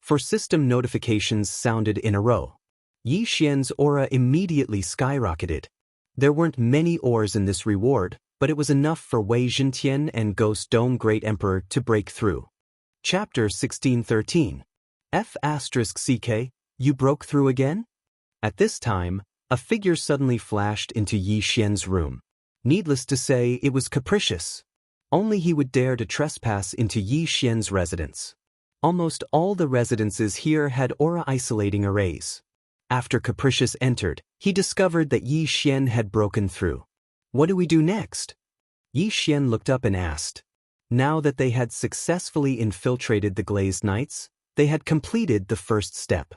4 system notifications sounded in a row. Yi Xian's aura immediately skyrocketed. There weren't many ores in this reward, but it was enough for Wei Zhentian and Ghost Dome Great Emperor to break through. Chapter 1613. F*CK, you broke through again? At this time, a figure suddenly flashed into Yi Xian's room. Needless to say, it was Capricious. Only he would dare to trespass into Yi Xian's residence. Almost all the residences here had aura-isolating arrays. After Capricious entered, he discovered that Yi Xian had broken through. "What do we do next?" Yi Xian looked up and asked. Now that they had successfully infiltrated the Glazed Knights, they had completed the first step.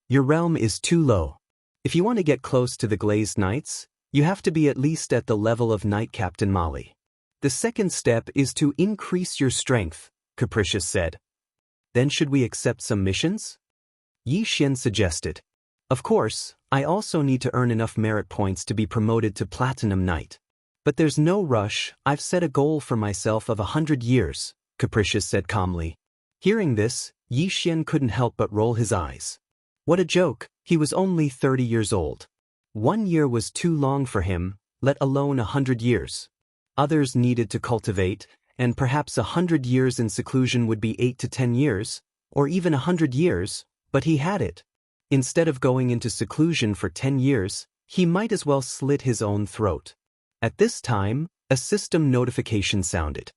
Your realm is too low. If you want to get close to the Glazed Knights, You have to be at least at the level of Knight Captain Molly. The second step is to increase your strength, Capricious said. Then should we accept some missions? Yi Xian suggested. Of course, I also need to earn enough merit points to be promoted to Platinum Knight. But there's no rush, I've set a goal for myself of 100 years, Capricious said calmly. Hearing this, Yi Xian couldn't help but roll his eyes. What a joke, he was only 30 years old. 1 year was too long for him, let alone 100 years. Others needed to cultivate, and perhaps 100 years in seclusion would be 8 to 10 years, or even 100 years, but he had it. Instead of going into seclusion for 10 years, he might as well slit his own throat. At this time, a system notification sounded.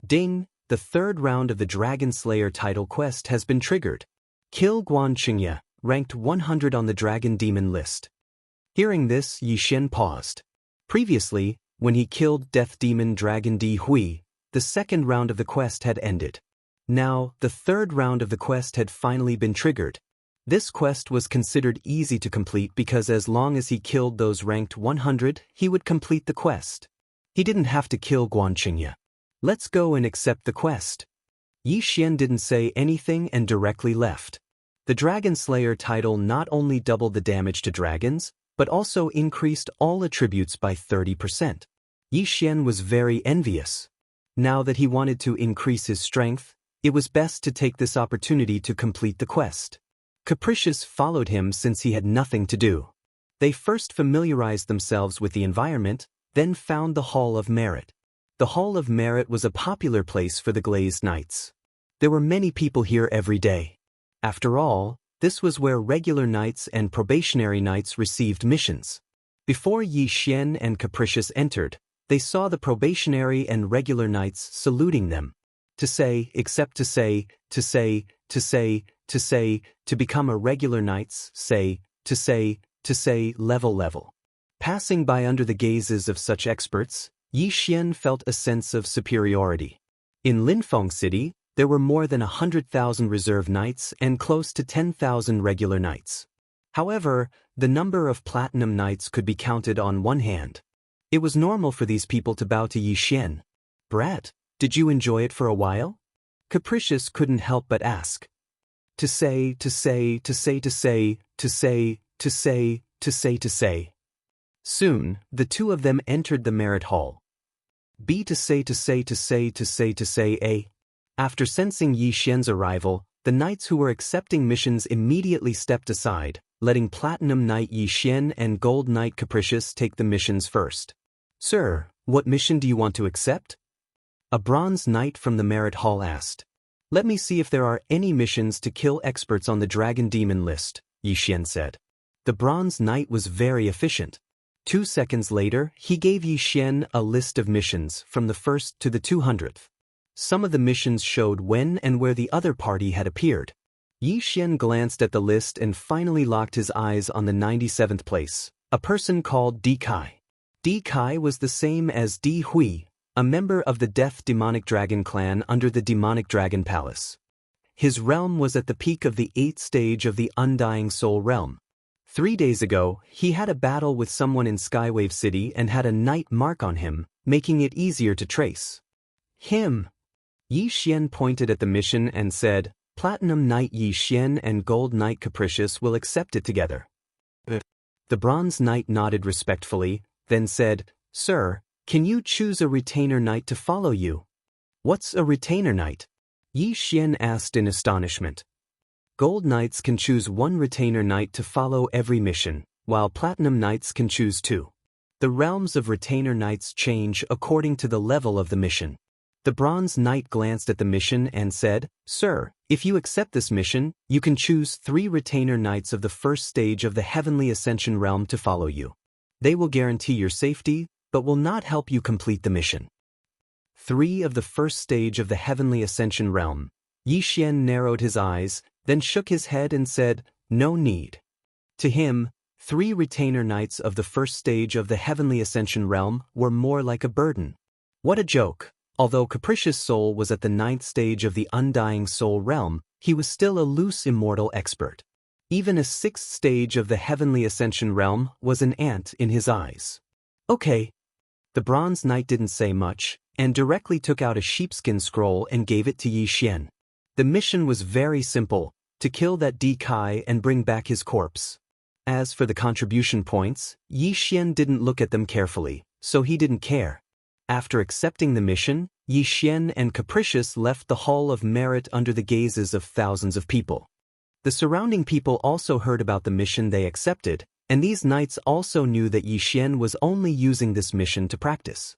Ding, the third round of the Dragon Slayer title quest has been triggered. Kill Guan Qingya, ranked 100 on the Dragon Demon list. Hearing this, Yi Xian paused. Previously, when he killed Death Demon Dragon Di Hui, the second round of the quest had ended. Now, the third round of the quest had finally been triggered. This quest was considered easy to complete because as long as he killed those ranked 100, he would complete the quest. He didn't have to kill Guan Qingya. Let's go and accept the quest. Yi Xian didn't say anything and directly left. The Dragon Slayer title not only doubled the damage to dragons, but also increased all attributes by 30%. Yi Xian was very envious. Now that he wanted to increase his strength, it was best to take this opportunity to complete the quest. Capricious followed him since he had nothing to do. They first familiarized themselves with the environment, then found the Hall of Merit. The Hall of Merit was a popular place for the Glazed Knights. There were many people here every day. After all, this was where regular knights and probationary knights received missions. Before Yi Xian and Capricious entered, they saw the probationary and regular knights saluting them. To become a regular knights, level. Passing by under the gazes of such experts, Yi Xian felt a sense of superiority. In Linfeng City, there were more than 100,000 reserve knights and close to 10,000 regular knights. However, the number of platinum knights could be counted on one hand. It was normal for these people to bow to Yi Xian. Brat, did you enjoy it for a while? Capricious couldn't help but ask. To say. Soon, the two of them entered the merit hall. A. After sensing Yi Xian's arrival, the knights who were accepting missions immediately stepped aside, letting Platinum Knight Yi Xian and Gold Knight Capricious take the missions first. Sir, what mission do you want to accept? A Bronze Knight from the merit hall asked. Let me see if there are any missions to kill experts on the Dragon Demon list, Yi Xian said. The Bronze Knight was very efficient. 2 seconds later, he gave Yi Xian a list of missions from the 1st to the 200th. Some of the missions showed when and where the other party had appeared. Yi Xian glanced at the list and finally locked his eyes on the 97th place, a person called Di Kai. Di Kai was the same as Di Hui, a member of the Death Demonic Dragon clan under the Demonic Dragon Palace. His realm was at the peak of the 8th stage of the Undying Soul realm. 3 days ago, he had a battle with someone in Skywave City and had a night mark on him, making it easier to trace. Him. Yi Xian pointed at the mission and said, Platinum Knight Yi Xian and Gold Knight Capricious will accept it together. The Bronze Knight nodded respectfully, then said, Sir, can you choose a retainer knight to follow you? What's a retainer knight? Yi Xian asked in astonishment. Gold Knights can choose 1 retainer knight to follow every mission, while Platinum Knights can choose 2. The realms of retainer knights change according to the level of the mission. The Bronze Knight glanced at the mission and said, Sir, if you accept this mission, you can choose 3 retainer knights of the 1st stage of the Heavenly Ascension realm to follow you. They will guarantee your safety, but will not help you complete the mission. 3 of the 1st stage of the Heavenly Ascension realm. Yi Xian narrowed his eyes, then shook his head and said, No need. To him, 3 retainer knights of the 1st stage of the Heavenly Ascension realm were more like a burden. What a joke! Although Capricious Soul was at the 9th stage of the Undying Soul realm, he was still a loose immortal expert. Even a 6th stage of the Heavenly Ascension realm was an ant in his eyes. Okay. The bronze knight didn't say much, and directly took out a sheepskin scroll and gave it to Yi Xian. The mission was very simple, to kill that Di Kai and bring back his corpse. As for the contribution points, Yi Xian didn't look at them carefully, so he didn't care. After accepting the mission, Yi Xian and Capricious left the Hall of Merit under the gazes of thousands of people. The surrounding people also heard about the mission they accepted, and these knights also knew that Yi Xian was only using this mission to practice.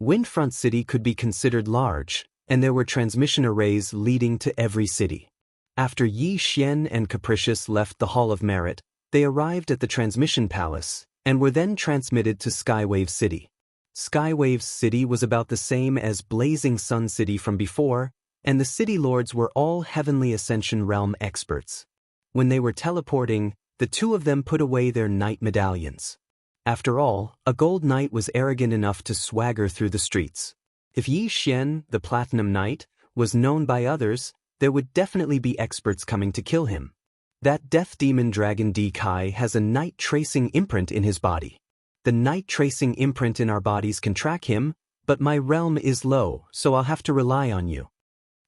Windfront City could be considered large, and there were transmission arrays leading to every city. After Yi Xian and Capricious left the Hall of Merit, they arrived at the Transmission Palace, and were then transmitted to Skywave City. Skywave City was about the same as Blazing Sun City from before, and the city lords were all Heavenly Ascension Realm experts. When they were teleporting, the two of them put away their knight medallions. After all, a gold knight was arrogant enough to swagger through the streets. If Yi Xian, the Platinum Knight, was known by others, there would definitely be experts coming to kill him. That Death Demon Dragon Di Kai has a night tracing imprint in his body. The night tracing imprint in our bodies can track him, but my realm is low, so I'll have to rely on you.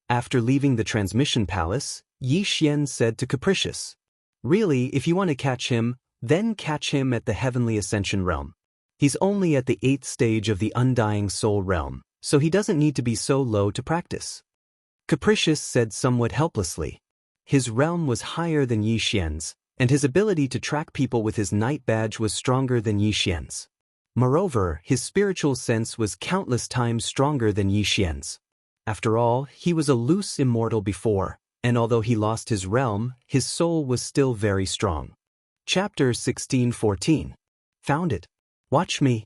After leaving the Transmission Palace, Yi Xian said to Capricious, "Really, if you want to catch him, then catch him at the Heavenly Ascension Realm. He's only at the 8th stage of the Undying Soul Realm, so he doesn't need to be so low to practice." Capricious said somewhat helplessly. His realm was higher than Yi Xian's, and his ability to track people with his knight badge was stronger than Yi Xian's. Moreover, his spiritual sense was countless times stronger than Yi Xian's. After all, he was a loose immortal before, and although he lost his realm, his soul was still very strong. Chapter 16:14. Found it. Watch me.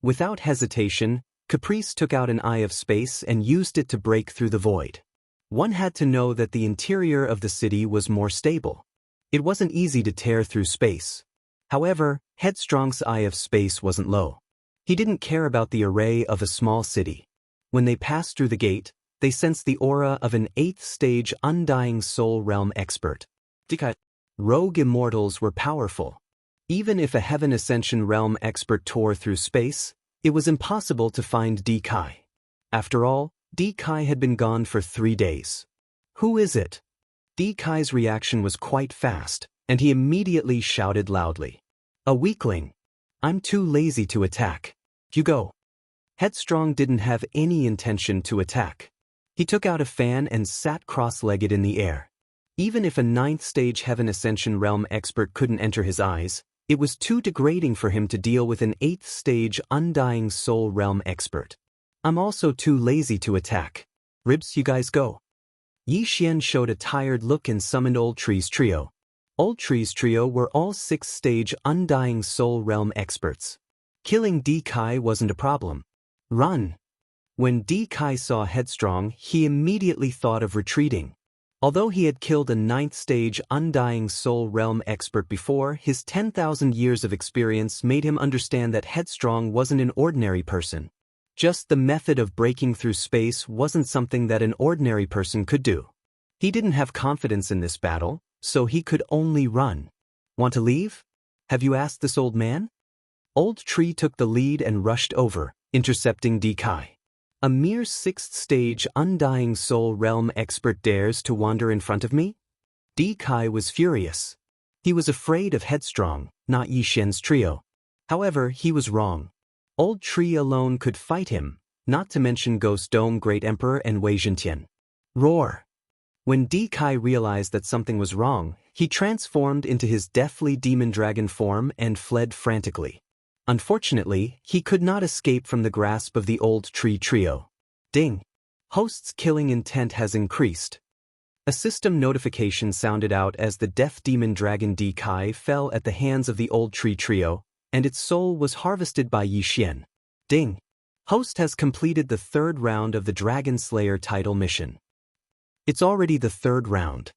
Without hesitation, Caprice took out an eye of space and used it to break through the void. One had to know that the interior of the city was more stable. It wasn't easy to tear through space. However, Headstrong's eye of space wasn't low. He didn't care about the array of a small city. When they passed through the gate, they sensed the aura of an 8th stage Undying Soul Realm expert. Rogue immortals were powerful. Even if a Heaven Ascension Realm expert tore through space, it was impossible to find Di Kai. After all, Di Kai had been gone for 3 days. "Who is it?" Di Kai's reaction was quite fast, and he immediately shouted loudly. "A weakling. I'm too lazy to attack. You go." Headstrong didn't have any intention to attack. He took out a fan and sat cross-legged in the air. Even if a 9th stage Heaven Ascension Realm expert couldn't enter his eyes, it was too degrading for him to deal with an 8th stage Undying Soul Realm expert. "I'm also too lazy to attack. Ribs, you guys go." Yi Xian showed a tired look and summoned Old Tree's trio. Old Tree's trio were all 6th stage Undying Soul Realm experts. Killing Di Kai wasn't a problem. Run! When Di Kai saw Headstrong, he immediately thought of retreating. Although he had killed a 9th stage Undying Soul Realm expert before, his 10,000 years of experience made him understand that Headstrong wasn't an ordinary person. Just the method of breaking through space wasn't something that an ordinary person could do. He didn't have confidence in this battle, so he could only run. "Want to leave? Have you asked this old man?" Old Tree took the lead and rushed over, intercepting Di Kai. "A mere 6th stage Undying Soul Realm expert dares to wander in front of me?" Di Kai was furious. He was afraid of Headstrong, not Yi Xian's trio. However, he was wrong. Old Tree alone could fight him, not to mention Ghost Dome Great Emperor and Wei Zhentian. Roar! When Di Kai realized that something was wrong, he transformed into his deathly demon dragon form and fled frantically. Unfortunately, he could not escape from the grasp of the Old Tree trio. Ding! Host's killing intent has increased. A system notification sounded out as the Death Demon Dragon Di Kai fell at the hands of the Old Tree trio, and its soul was harvested by Yi Xian. Ding! Host has completed the 3rd round of the Dragon Slayer title mission. It's already the 3rd round.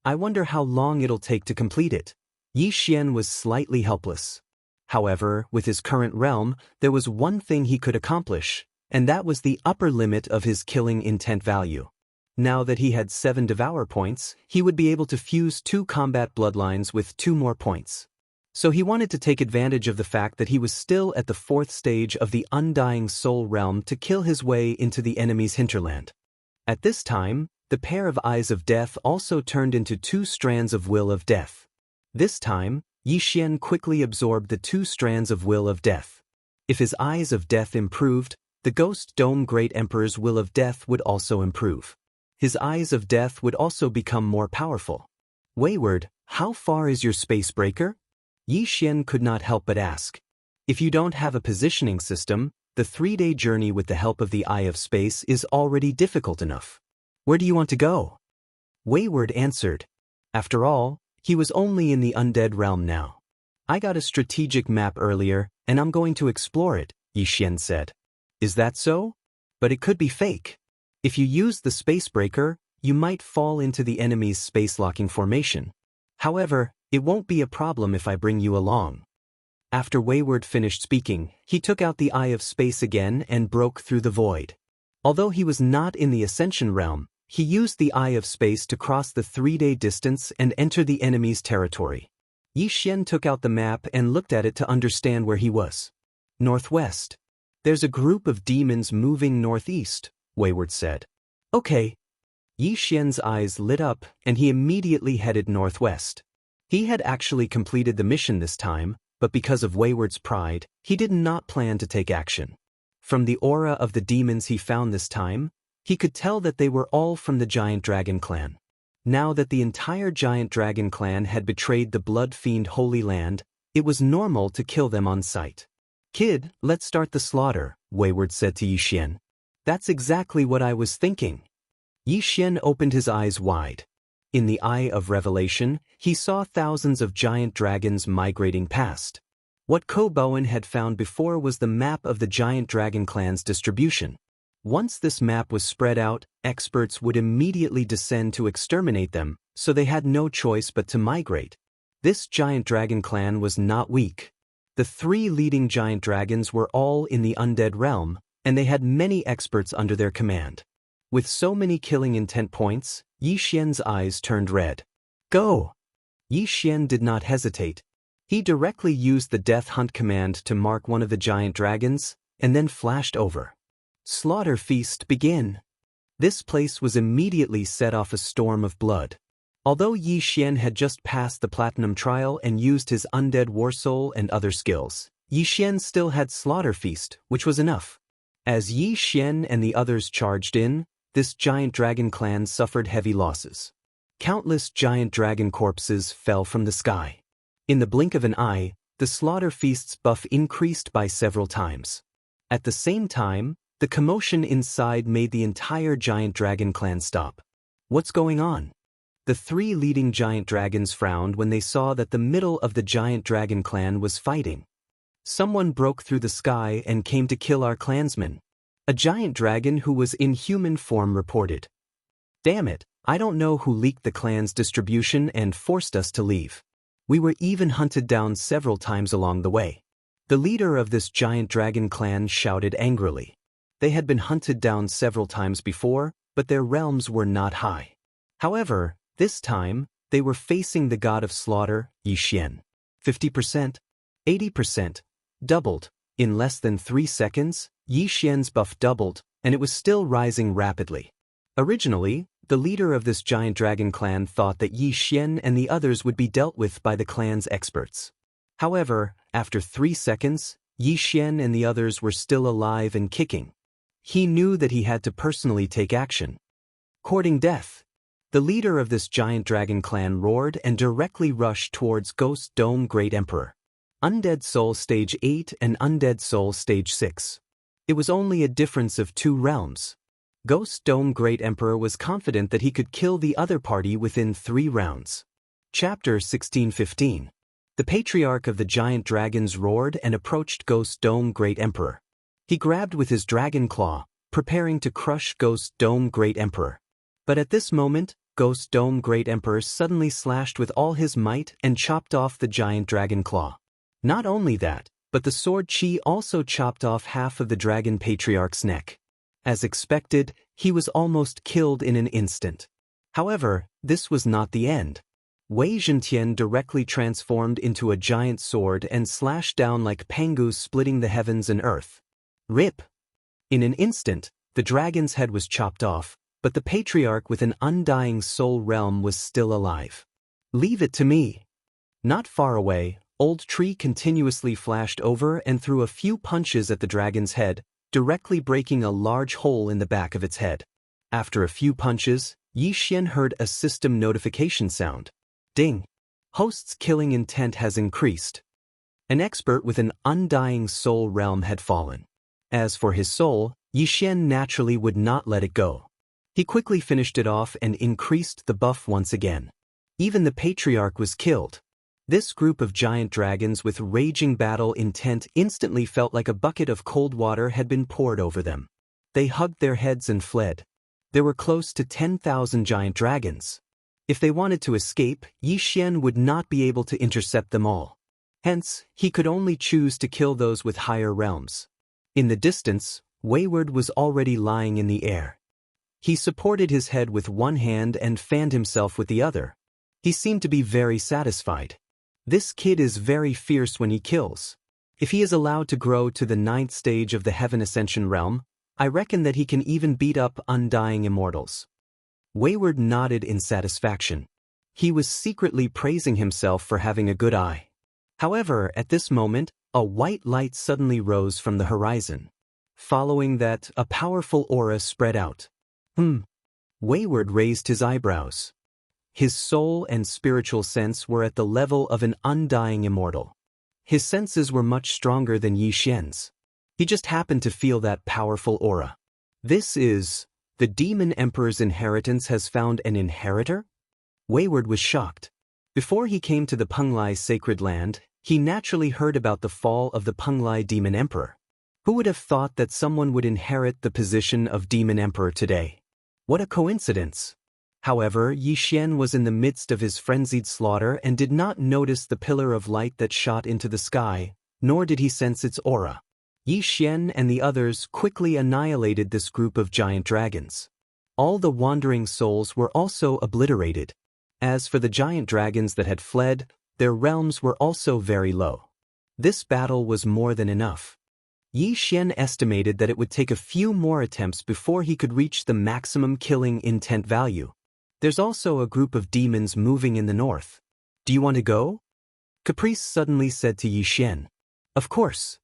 I wonder how long it'll take to complete it. Yi Xian was slightly helpless. However, with his current realm, there was one thing he could accomplish, and that was the upper limit of his killing intent value. Now that he had 7 Devour points, he would be able to fuse 2 combat bloodlines with 2 more points. So he wanted to take advantage of the fact that he was still at the 4th stage of the Undying Soul realm to kill his way into the enemy's hinterland. At this time, the pair of Eyes of Death also turned into 2 strands of Will of Death. This time, Yi Xian quickly absorbed the 2 strands of Will of Death. If his Eyes of Death improved, the Ghost Dome Great Emperor's Will of Death would also improve. His Eyes of Death would also become more powerful. Wayward, how far is your space breaker? Yi Xian could not help but ask. If you don't have a positioning system, the 3-day journey with the help of the Eye of Space is already difficult enough. Where do you want to go? Wayward answered. After all, he was only in the undead realm now. I got a strategic map earlier, and I'm going to explore it, Yi Xian said. Is that so? But it could be fake. If you use the space breaker, you might fall into the enemy's space-locking formation. However, it won't be a problem if I bring you along. After Wayward finished speaking, he took out the Eye of Space again and broke through the void. Although he was not in the Ascension realm, he used the Eye of Space to cross the 3-day distance and enter the enemy's territory. Yi Xian took out the map and looked at it to understand where he was. Northwest. There's a group of demons moving northeast, Wayward said. Okay. Yi Xian's eyes lit up and he immediately headed northwest. He had actually completed the mission this time, but because of Wayward's pride, he did not plan to take action. From the aura of the demons he found this time, he could tell that they were all from the Giant Dragon clan. Now that the entire Giant Dragon clan had betrayed the Blood Fiend Holy Land, it was normal to kill them on sight. Kid, let's start the slaughter, Wayward said to Yi Xian. That's exactly what I was thinking. Yi Xian opened his eyes wide. In the Eye of Revelation, he saw thousands of giant dragons migrating past. What Ko Bowen had found before was the map of the Giant Dragon clan's distribution. Once this map was spread out, experts would immediately descend to exterminate them, so they had no choice but to migrate. This Giant Dragon clan was not weak. The 3 leading giant dragons were all in the undead realm, and they had many experts under their command. With so many killing intent points, Yi Xian's eyes turned red. Go! Yi Xian did not hesitate. He directly used the Death Hunt command to mark one of the giant dragons, and then flashed over. Slaughter feast begin. This place was immediately set off a storm of blood. Although Yi Xian had just passed the Platinum Trial and used his Undead War Soul and other skills, Yi Xian still had Slaughter Feast, which was enough. As Yi Xian and the others charged in, this giant dragon clan suffered heavy losses. Countless giant dragon corpses fell from the sky. In the blink of an eye, the Slaughter Feast's buff increased by several times. At the same time, the commotion inside made the entire giant dragon clan stop. What's going on? The 3 leading giant dragons frowned when they saw that the middle of the giant dragon clan was fighting. Someone broke through the sky and came to kill our clansmen. A giant dragon who was in human form reported. Damn it, I don't know who leaked the clan's distribution and forced us to leave. We were even hunted down several times along the way. The leader of this giant dragon clan shouted angrily. They had been hunted down several times before, but their realms were not high. However, this time, they were facing the god of slaughter, Yi Xian. 50%, 80%, doubled. In less than 3 seconds, Yi Xian's buff doubled, and it was still rising rapidly. Originally, the leader of this giant dragon clan thought that Yi Xian and the others would be dealt with by the clan's experts. However, after 3 seconds, Yi Xian and the others were still alive and kicking. He knew that he had to personally take action. Courting death. The leader of this giant dragon clan roared and directly rushed towards Ghost Dome Great Emperor. Undead Soul Stage 8 and Undead Soul Stage 6. It was only a difference of 2 realms. Ghost Dome Great Emperor was confident that he could kill the other party within 3 rounds. Chapter 1615. The Patriarch of the Giant Dragons roared and approached Ghost Dome Great Emperor. He grabbed with his dragon claw, preparing to crush Ghost Dome Great Emperor. But at this moment, Ghost Dome Great Emperor suddenly slashed with all his might and chopped off the giant dragon claw. Not only that, but the sword Qi also chopped off half of the Dragon Patriarch's neck. As expected, he was almost killed in an instant. However, this was not the end. Wei Zhentian directly transformed into a giant sword and slashed down like Pangus, splitting the heavens and earth. Rip! In an instant, the dragon's head was chopped off, but the patriarch with an undying soul realm was still alive. Leave it to me. Not far away, Old Tree continuously flashed over and threw a few punches at the dragon's head, directly breaking a large hole in the back of its head. After a few punches, Yi Xian heard a system notification sound. Ding! Host's killing intent has increased. An expert with an undying soul realm had fallen. As for his soul, Yi Xian naturally would not let it go. He quickly finished it off and increased the buff once again. Even the patriarch was killed. This group of giant dragons with raging battle intent instantly felt like a bucket of cold water had been poured over them. They hugged their heads and fled. There were close to 10,000 giant dragons. If they wanted to escape, Yi Xian would not be able to intercept them all. Hence, he could only choose to kill those with higher realms. In the distance, Wayward was already lying in the air. He supported his head with one hand and fanned himself with the other. He seemed to be very satisfied. This kid is very fierce when he kills. If he is allowed to grow to the 9th stage of the Heaven Ascension realm, I reckon that he can even beat up undying immortals. Wayward nodded in satisfaction. He was secretly praising himself for having a good eye. However, at this moment, a white light suddenly rose from the horizon. Following that, a powerful aura spread out. Wayward raised his eyebrows. His soul and spiritual sense were at the level of an undying immortal. His senses were much stronger than Yi Xian's. He just happened to feel that powerful aura. This is... the Demon Emperor's inheritance has found an inheritor? Wayward was shocked. Before he came to the Penglai sacred land, he naturally heard about the fall of the Penglai Demon Emperor. Who would have thought that someone would inherit the position of Demon Emperor today? What a coincidence! However, Yi Xian was in the midst of his frenzied slaughter and did not notice the pillar of light that shot into the sky, nor did he sense its aura. Yi Xian and the others quickly annihilated this group of giant dragons. All the wandering souls were also obliterated. As for the giant dragons that had fled, their realms were also very low. This battle was more than enough. Yi Xian estimated that it would take a few more attempts before he could reach the maximum killing intent value. There's also a group of demons moving in the north. Do you want to go? Caprice suddenly said to Yi Xian. Of course.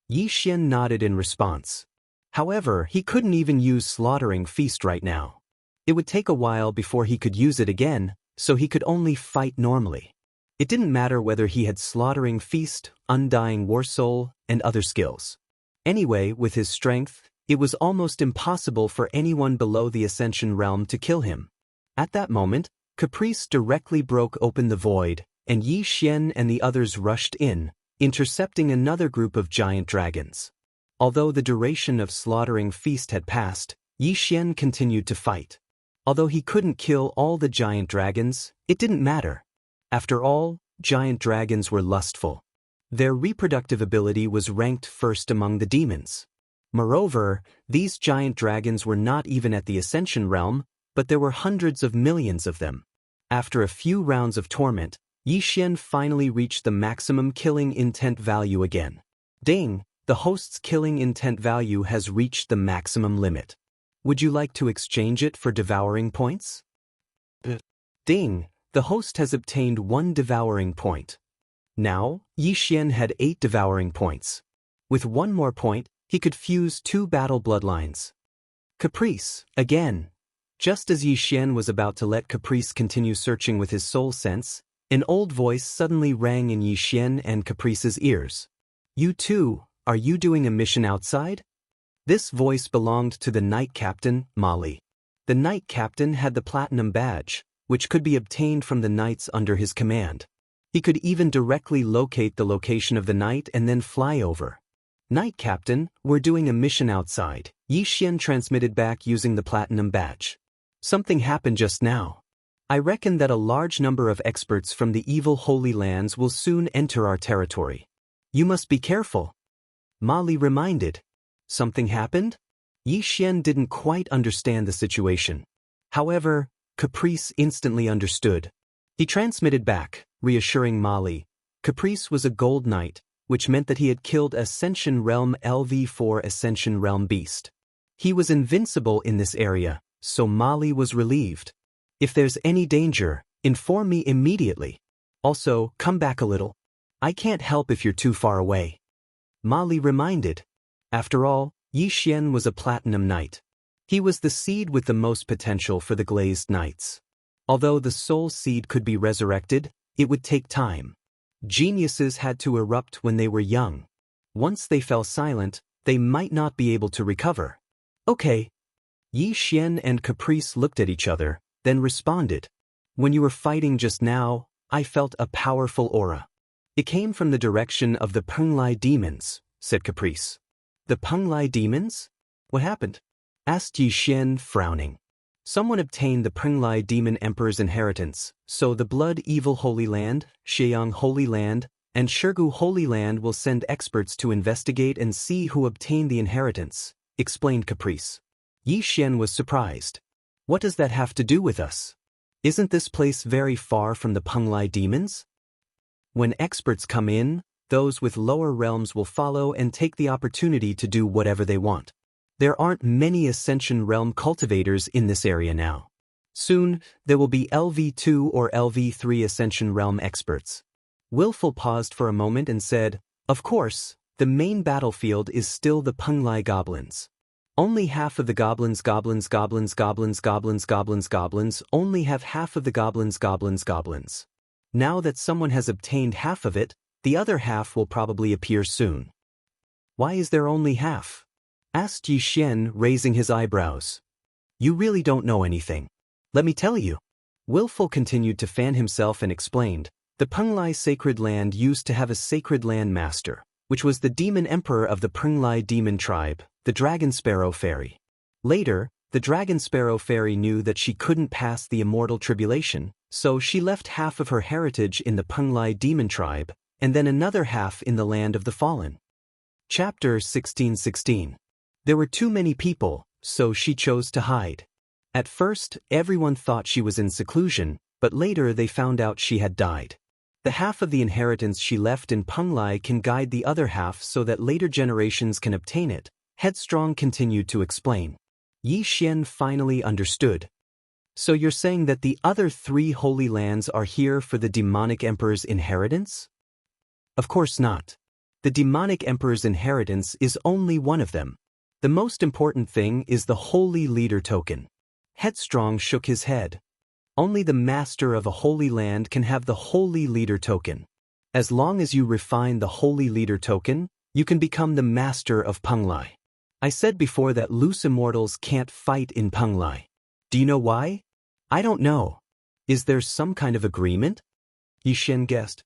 Yi Xian nodded in response. However, he couldn't even use Slaughtering Feast right now. It would take a while before he could use it again, so he could only fight normally. It didn't matter whether he had Slaughtering Feast, Undying War Soul, and other skills. Anyway, with his strength, it was almost impossible for anyone below the Ascension realm to kill him. At that moment, Caprice directly broke open the void, and Yi Xian and the others rushed in, intercepting another group of giant dragons. Although the duration of Slaughtering Feast had passed, Yi Xian continued to fight. Although he couldn't kill all the giant dragons, it didn't matter. After all, giant dragons were lustful. Their reproductive ability was ranked first among the demons. Moreover, these giant dragons were not even at the Ascension realm, but there were hundreds of millions of them. After a few rounds of torment, Yi Xian finally reached the maximum killing intent value again. Ding! The host's killing intent value has reached the maximum limit. Would you like to exchange it for devouring points? Ding! The host has obtained 1 devouring point. Now, Yi Xian had 8 devouring points. With 1 more point, he could fuse 2 battle bloodlines. Caprice, again. Just as Yi Xian was about to let Caprice continue searching with his soul sense, an old voice suddenly rang in Yi Xian and Caprice's ears. You too, are you doing a mission outside? This voice belonged to the Knight Captain, Mali. The Knight Captain had the Platinum Badge, which could be obtained from the knights under his command. He could even directly locate the location of the knight and then fly over. Knight Captain, we're doing a mission outside, Yi Xian transmitted back using the Platinum Badge. Something happened just now. I reckon that a large number of experts from the evil Holy Lands will soon enter our territory. You must be careful. Mali reminded. Something happened? Yi Xian didn't quite understand the situation. However, Caprice instantly understood. He transmitted back, reassuring Mali. Caprice was a gold knight, which meant that he had killed Ascension Realm LV4 Ascension Realm Beast. He was invincible in this area, so Mali was relieved. If there's any danger, inform me immediately. Also, come back a little. I can't help if you're too far away. Mali reminded. After all, Yi Xian was a platinum knight. He was the seed with the most potential for the glazed knights. Although the soul seed could be resurrected, it would take time. Geniuses had to erupt when they were young. Once they fell silent, they might not be able to recover. Okay. Yi Xian and Caprice looked at each other, then responded. When you were fighting just now, I felt a powerful aura. It came from the direction of the Penglai demons, said Caprice. The Penglai demons? What happened? Asked Yi Xian, frowning. Someone obtained the Penglai demon emperor's inheritance, so the Blood Evil Holy Land, Sheiyang Holy Land, and Shirgu Holy Land will send experts to investigate and see who obtained the inheritance, explained Caprice. Yi Xian was surprised. What does that have to do with us? Isn't this place very far from the Penglai demons? When experts come in, those with lower realms will follow and take the opportunity to do whatever they want. There aren't many Ascension Realm cultivators in this area now. Soon, there will be LV2 or LV3 Ascension Realm experts. Willful paused for a moment and said, of course, the main battlefield is still the Penglai goblins. Only half of the goblins only have half of the goblins. Now that someone has obtained half of it, the other half will probably appear soon. Why is there only half? Asked Yi Xian, raising his eyebrows. You really don't know anything. Let me tell you. Willful continued to fan himself and explained, the Penglai sacred land used to have a sacred land master, which was the demon emperor of the Penglai demon tribe, the Dragon Sparrow Fairy. Later, the Dragon Sparrow Fairy knew that she couldn't pass the immortal tribulation, so she left half of her heritage in the Penglai demon tribe, and then another half in the land of the fallen. Chapter 16:16. There were too many people, so she chose to hide. At first, everyone thought she was in seclusion, but later they found out she had died. The half of the inheritance she left in Penglai can guide the other half so that later generations can obtain it, Headstrong continued to explain. Yi Xian finally understood. So you're saying that the other 3 holy lands are here for the demonic emperor's inheritance? Of course not. The demonic emperor's inheritance is only one of them. The most important thing is the Holy Leader token. Headstrong shook his head. Only the master of a holy land can have the Holy Leader token. As long as you refine the Holy Leader token, you can become the master of Penglai. I said before that loose immortals can't fight in Penglai. Do you know why? I don't know. Is there some kind of agreement? Yi Xian guessed.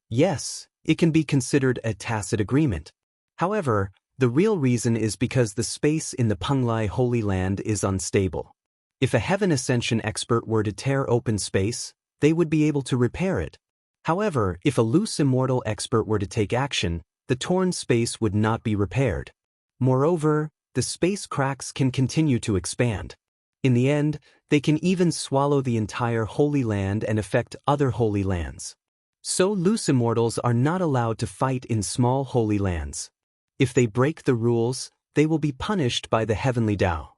Yes, it can be considered a tacit agreement. However, the real reason is because the space in the Penglai Holy Land is unstable. If a Heaven Ascension expert were to tear open space, they would be able to repair it. However, if a loose immortal expert were to take action, the torn space would not be repaired. Moreover, the space cracks can continue to expand. In the end, they can even swallow the entire Holy Land and affect other Holy Lands. So loose immortals are not allowed to fight in small Holy Lands. If they break the rules, they will be punished by the Heavenly Tao.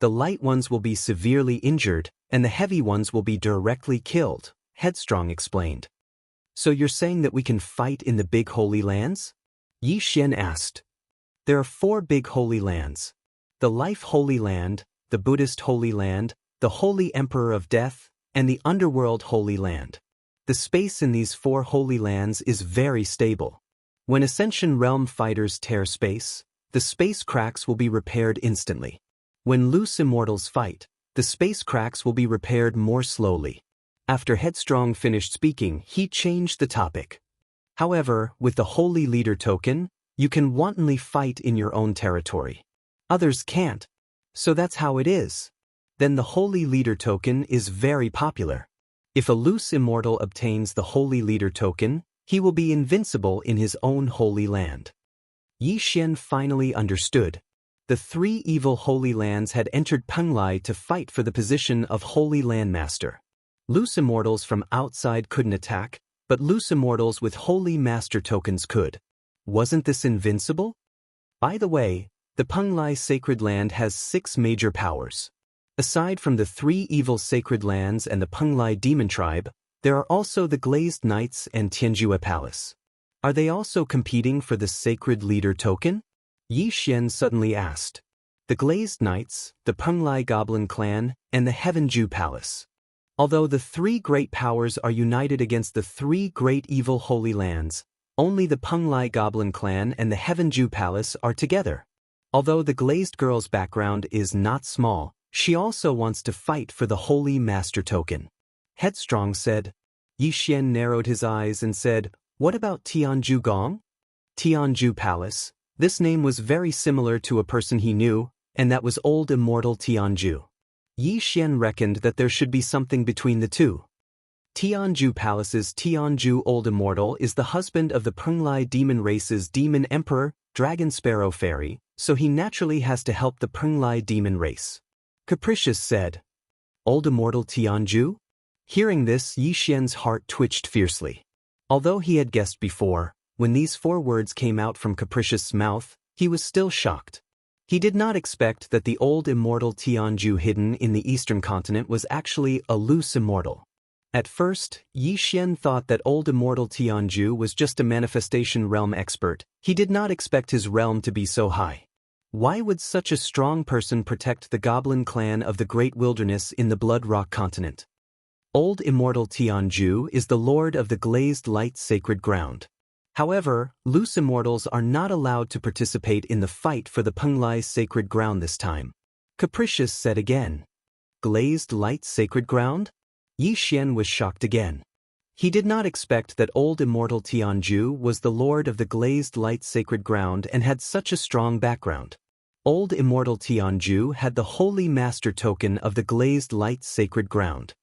The light ones will be severely injured, and the heavy ones will be directly killed, Headstrong explained. So you're saying that we can fight in the big Holy Lands? Yi Xian asked. There are 4 big Holy Lands. The Life Holy Land, the Buddhist Holy Land, the Holy Emperor of Death, and the Underworld Holy Land. The space in these 4 Holy Lands is very stable. When Ascension Realm fighters tear space, the space cracks will be repaired instantly. When loose immortals fight, the space cracks will be repaired more slowly. After Headstrong finished speaking, he changed the topic. However, with the Holy Leader token, you can wantonly fight in your own territory. Others can't. So that's how it is. Then the Holy Leader token is very popular. If a loose immortal obtains the Holy Leader token, he will be invincible in his own holy land. Yi Xian finally understood. The 3 evil holy lands had entered Penglai to fight for the position of Holy Landmaster. Loose immortals from outside couldn't attack, but loose immortals with holy master tokens could. Wasn't this invincible? By the way, the Penglai sacred land has 6 major powers. Aside from the 3 evil sacred lands and the Penglai demon tribe, there are also the Glazed Knights and Tianjue Palace. Are they also competing for the sacred leader token? Yi Xian suddenly asked. The Glazed Knights, the Penglai Goblin Clan, and the Heavenju Palace. Although the 3 great powers are united against the 3 great evil holy lands, only the Penglai Goblin Clan and the Heavenju Palace are together. Although the Glazed Girl's background is not small, she also wants to fight for the Holy Master Token. Headstrong said. Yi Xian narrowed his eyes and said, "What about Tianju Gong?" Tianju Palace. This name was very similar to a person he knew, and that was old immortal Tianju. Yi Xian reckoned that there should be something between the two. Tianju Palace's Tianju Old Immortal is the husband of the Penglai demon race's demon emperor, Dragon Sparrow Fairy, so he naturally has to help the Penglai demon race. Capricious said. Old Immortal Tianju? Hearing this, Yi Xian's heart twitched fiercely. Although he had guessed before, when these 4 words came out from Capricious's mouth, he was still shocked. He did not expect that the old immortal Tianju hidden in the eastern continent was actually a loose immortal. At first, Yi Xian thought that old immortal Tianju was just a manifestation realm expert. He did not expect his realm to be so high. Why would such a strong person protect the goblin clan of the Great Wilderness in the Blood Rock continent? Old immortal Tianju is the lord of the Glazed Light Sacred Ground. However, loose immortals are not allowed to participate in the fight for the Penglai sacred ground this time. Capricious said again. Glazed Light Sacred Ground? Yi Xian was shocked again. He did not expect that old immortal Tianju was the lord of the Glazed Light Sacred Ground and had such a strong background. Old immortal Tianju had the Holy Master Token of the Glazed Light Sacred Ground.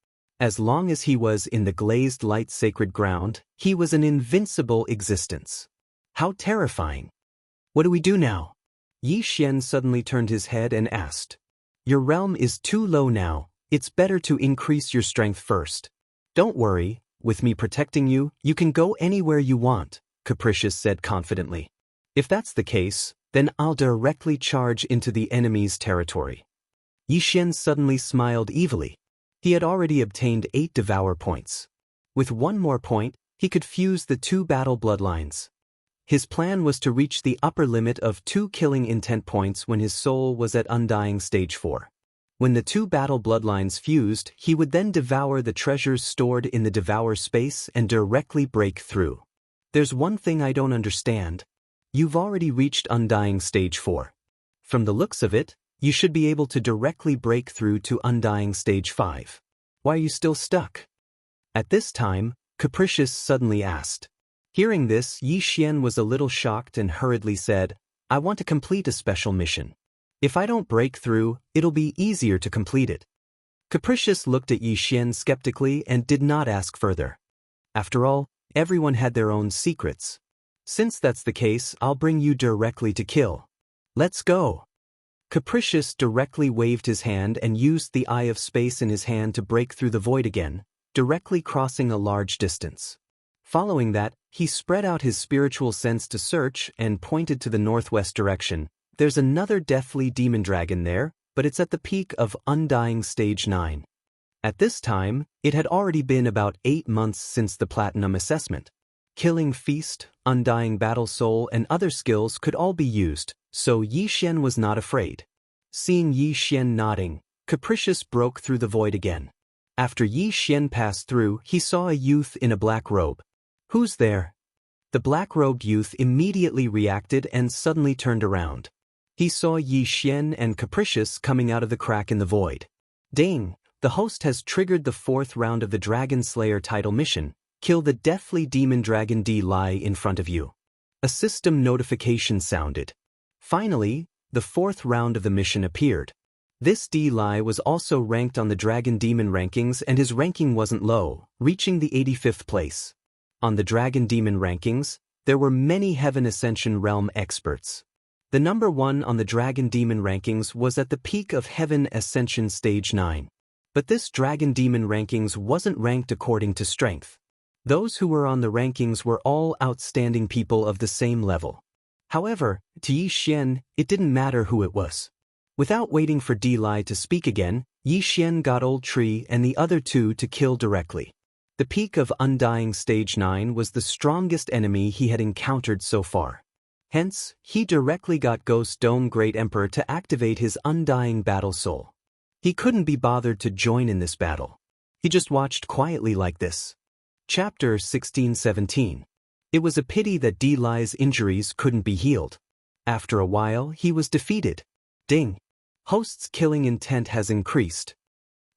As long as he was in the Glazed Light Sacred Ground, he was an invincible existence. How terrifying. What do we do now? Yi Xian suddenly turned his head and asked. Your realm is too low now, it's better to increase your strength first. Don't worry, with me protecting you, you can go anywhere you want, Capricious said confidently. If that's the case, then I'll directly charge into the enemy's territory. Yi Xian suddenly smiled evilly. He had already obtained 8 Devour points. With 1 more point, he could fuse the 2 battle bloodlines. His plan was to reach the upper limit of 2 killing intent points when his soul was at Undying Stage 4. When the 2 battle bloodlines fused, he would then devour the treasures stored in the Devour space and directly break through. There's one thing I don't understand. You've already reached Undying Stage 4. From the looks of it, you should be able to directly break through to Undying Stage 5. Why are you still stuck? At this time, Capricious suddenly asked. Hearing this, Yi Xian was a little shocked and hurriedly said, I want to complete a special mission. If I don't break through, it'll be easier to complete it. Capricious looked at Yi Xian skeptically and did not ask further. After all, everyone had their own secrets. Since that's the case, I'll bring you directly to kill. Let's go. Capricious directly waved his hand and used the Eye of Space in his hand to break through the void again, directly crossing a large distance. Following that, he spread out his spiritual sense to search and pointed to the northwest direction. There's another deathly demon dragon there, but it's at the peak of Undying Stage 9. At this time, it had already been about 8 months since the Platinum assessment. Killing Feast, Undying Battle Soul and other skills could all be used, so Yi Xian was not afraid. Seeing Yi Xian nodding, Capricious broke through the void again. After Yi Xian passed through, he saw a youth in a black robe. Who's there? The black-robed youth immediately reacted and suddenly turned around. He saw Yi Xian and Capricious coming out of the crack in the void. Ding! The host has triggered the 4th round of the Dragon Slayer title mission. Kill the deathly demon dragon D lie in front of you. A system notification sounded. Finally, the 4th round of the mission appeared. This D lie was also ranked on the Dragon Demon rankings and his ranking wasn't low, reaching the 85th place. On the Dragon Demon rankings, there were many Heaven Ascension Realm experts. The number 1 on the Dragon Demon rankings was at the peak of Heaven Ascension Stage 9. But this Dragon Demon rankings wasn't ranked according to strength. Those who were on the rankings were all outstanding people of the same level. However, to Yi Xian, it didn't matter who it was. Without waiting for Di Lai to speak again, Yi Xian got Old Tree and the other two to kill directly. The peak of Undying Stage 9 was the strongest enemy he had encountered so far. Hence, he directly got Ghost Dome Great Emperor to activate his Undying Battle Soul. He couldn't be bothered to join in this battle. He just watched quietly like this. Chapter 16-17. It was a pity that Di Lai's injuries couldn't be healed. After a while, he was defeated. Ding. Host's killing intent has increased.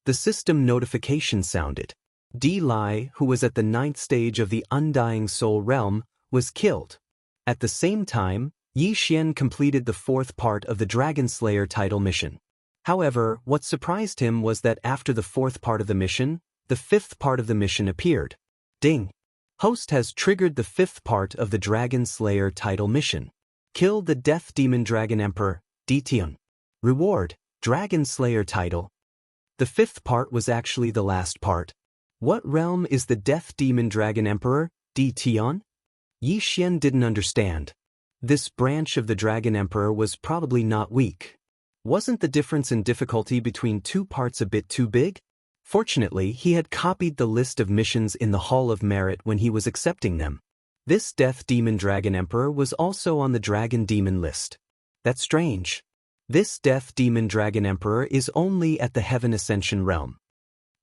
The system notification sounded. Di Lai, who was at the 9th stage of the Undying Soul Realm, was killed. At the same time, Yi Xian completed the 4th part of the Dragon Slayer title mission. However, what surprised him was that after the 4th part of the mission, the 5th part of the mission appeared. Ding. Host has triggered the 5th part of the Dragon Slayer title mission. Kill the Death Demon Dragon Emperor, Ditian. Reward, Dragon Slayer title. The 5th part was actually the last part. What realm is the Death Demon Dragon Emperor, Ditian? Yi Xian didn't understand. This branch of the Dragon Emperor was probably not weak. Wasn't the difference in difficulty between two parts a bit too big? Fortunately, he had copied the list of missions in the Hall of Merit when he was accepting them. This Death Demon Dragon Emperor was also on the Dragon Demon list. That's strange. This Death Demon Dragon Emperor is only at the Heaven Ascension realm.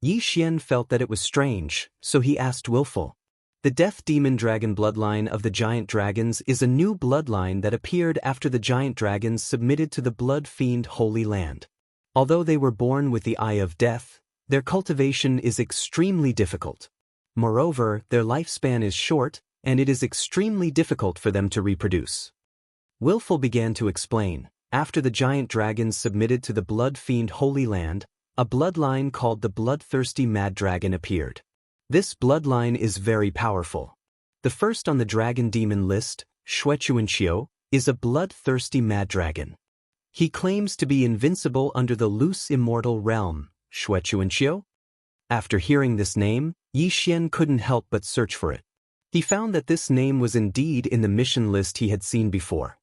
Yi Xian felt that it was strange, so he asked Willful. The Death Demon Dragon bloodline of the Giant Dragons is a new bloodline that appeared after the Giant Dragons submitted to the Blood Fiend Holy Land. Although they were born with the Eye of Death, their cultivation is extremely difficult. Moreover, their lifespan is short, and it is extremely difficult for them to reproduce. Willful began to explain. After the Giant Dragons submitted to the Blood Fiend Holy Land, a bloodline called the Bloodthirsty Mad Dragon appeared. This bloodline is very powerful. The first on the Dragon Demon list, Xuechuanqiu, is a bloodthirsty mad dragon. He claims to be invincible under the loose immortal realm, Xuechuanqiu. After hearing this name, Yi Xian couldn't help but search for it. He found that this name was indeed in the mission list he had seen before.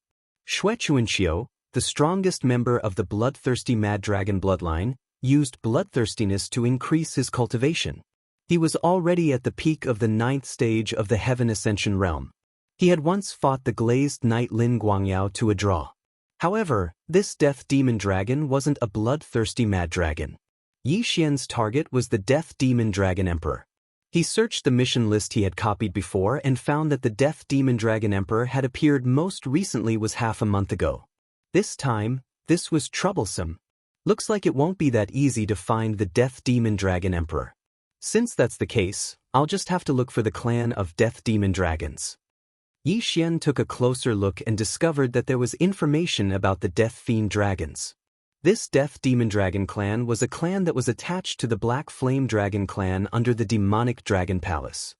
Xuechuanqiu, the strongest member of the bloodthirsty mad dragon bloodline, used bloodthirstiness to increase his cultivation. He was already at the peak of the 9th stage of the Heaven Ascension realm. He had once fought the glazed knight Lin Guangyao to a draw. However, this Death Demon Dragon wasn't a bloodthirsty mad dragon. Yi Xian's target was the Death Demon Dragon Emperor. He searched the mission list he had copied before and found that the Death Demon Dragon Emperor had appeared most recently was half a month ago. This time, this was troublesome. Looks like it won't be that easy to find the Death Demon Dragon Emperor. Since that's the case, I'll just have to look for the clan of Death Demon Dragons. Yi Xian took a closer look and discovered that there was information about the Death Fiend Dragons. This Death Demon Dragon clan was a clan that was attached to the Black Flame Dragon clan under the Demonic Dragon Palace.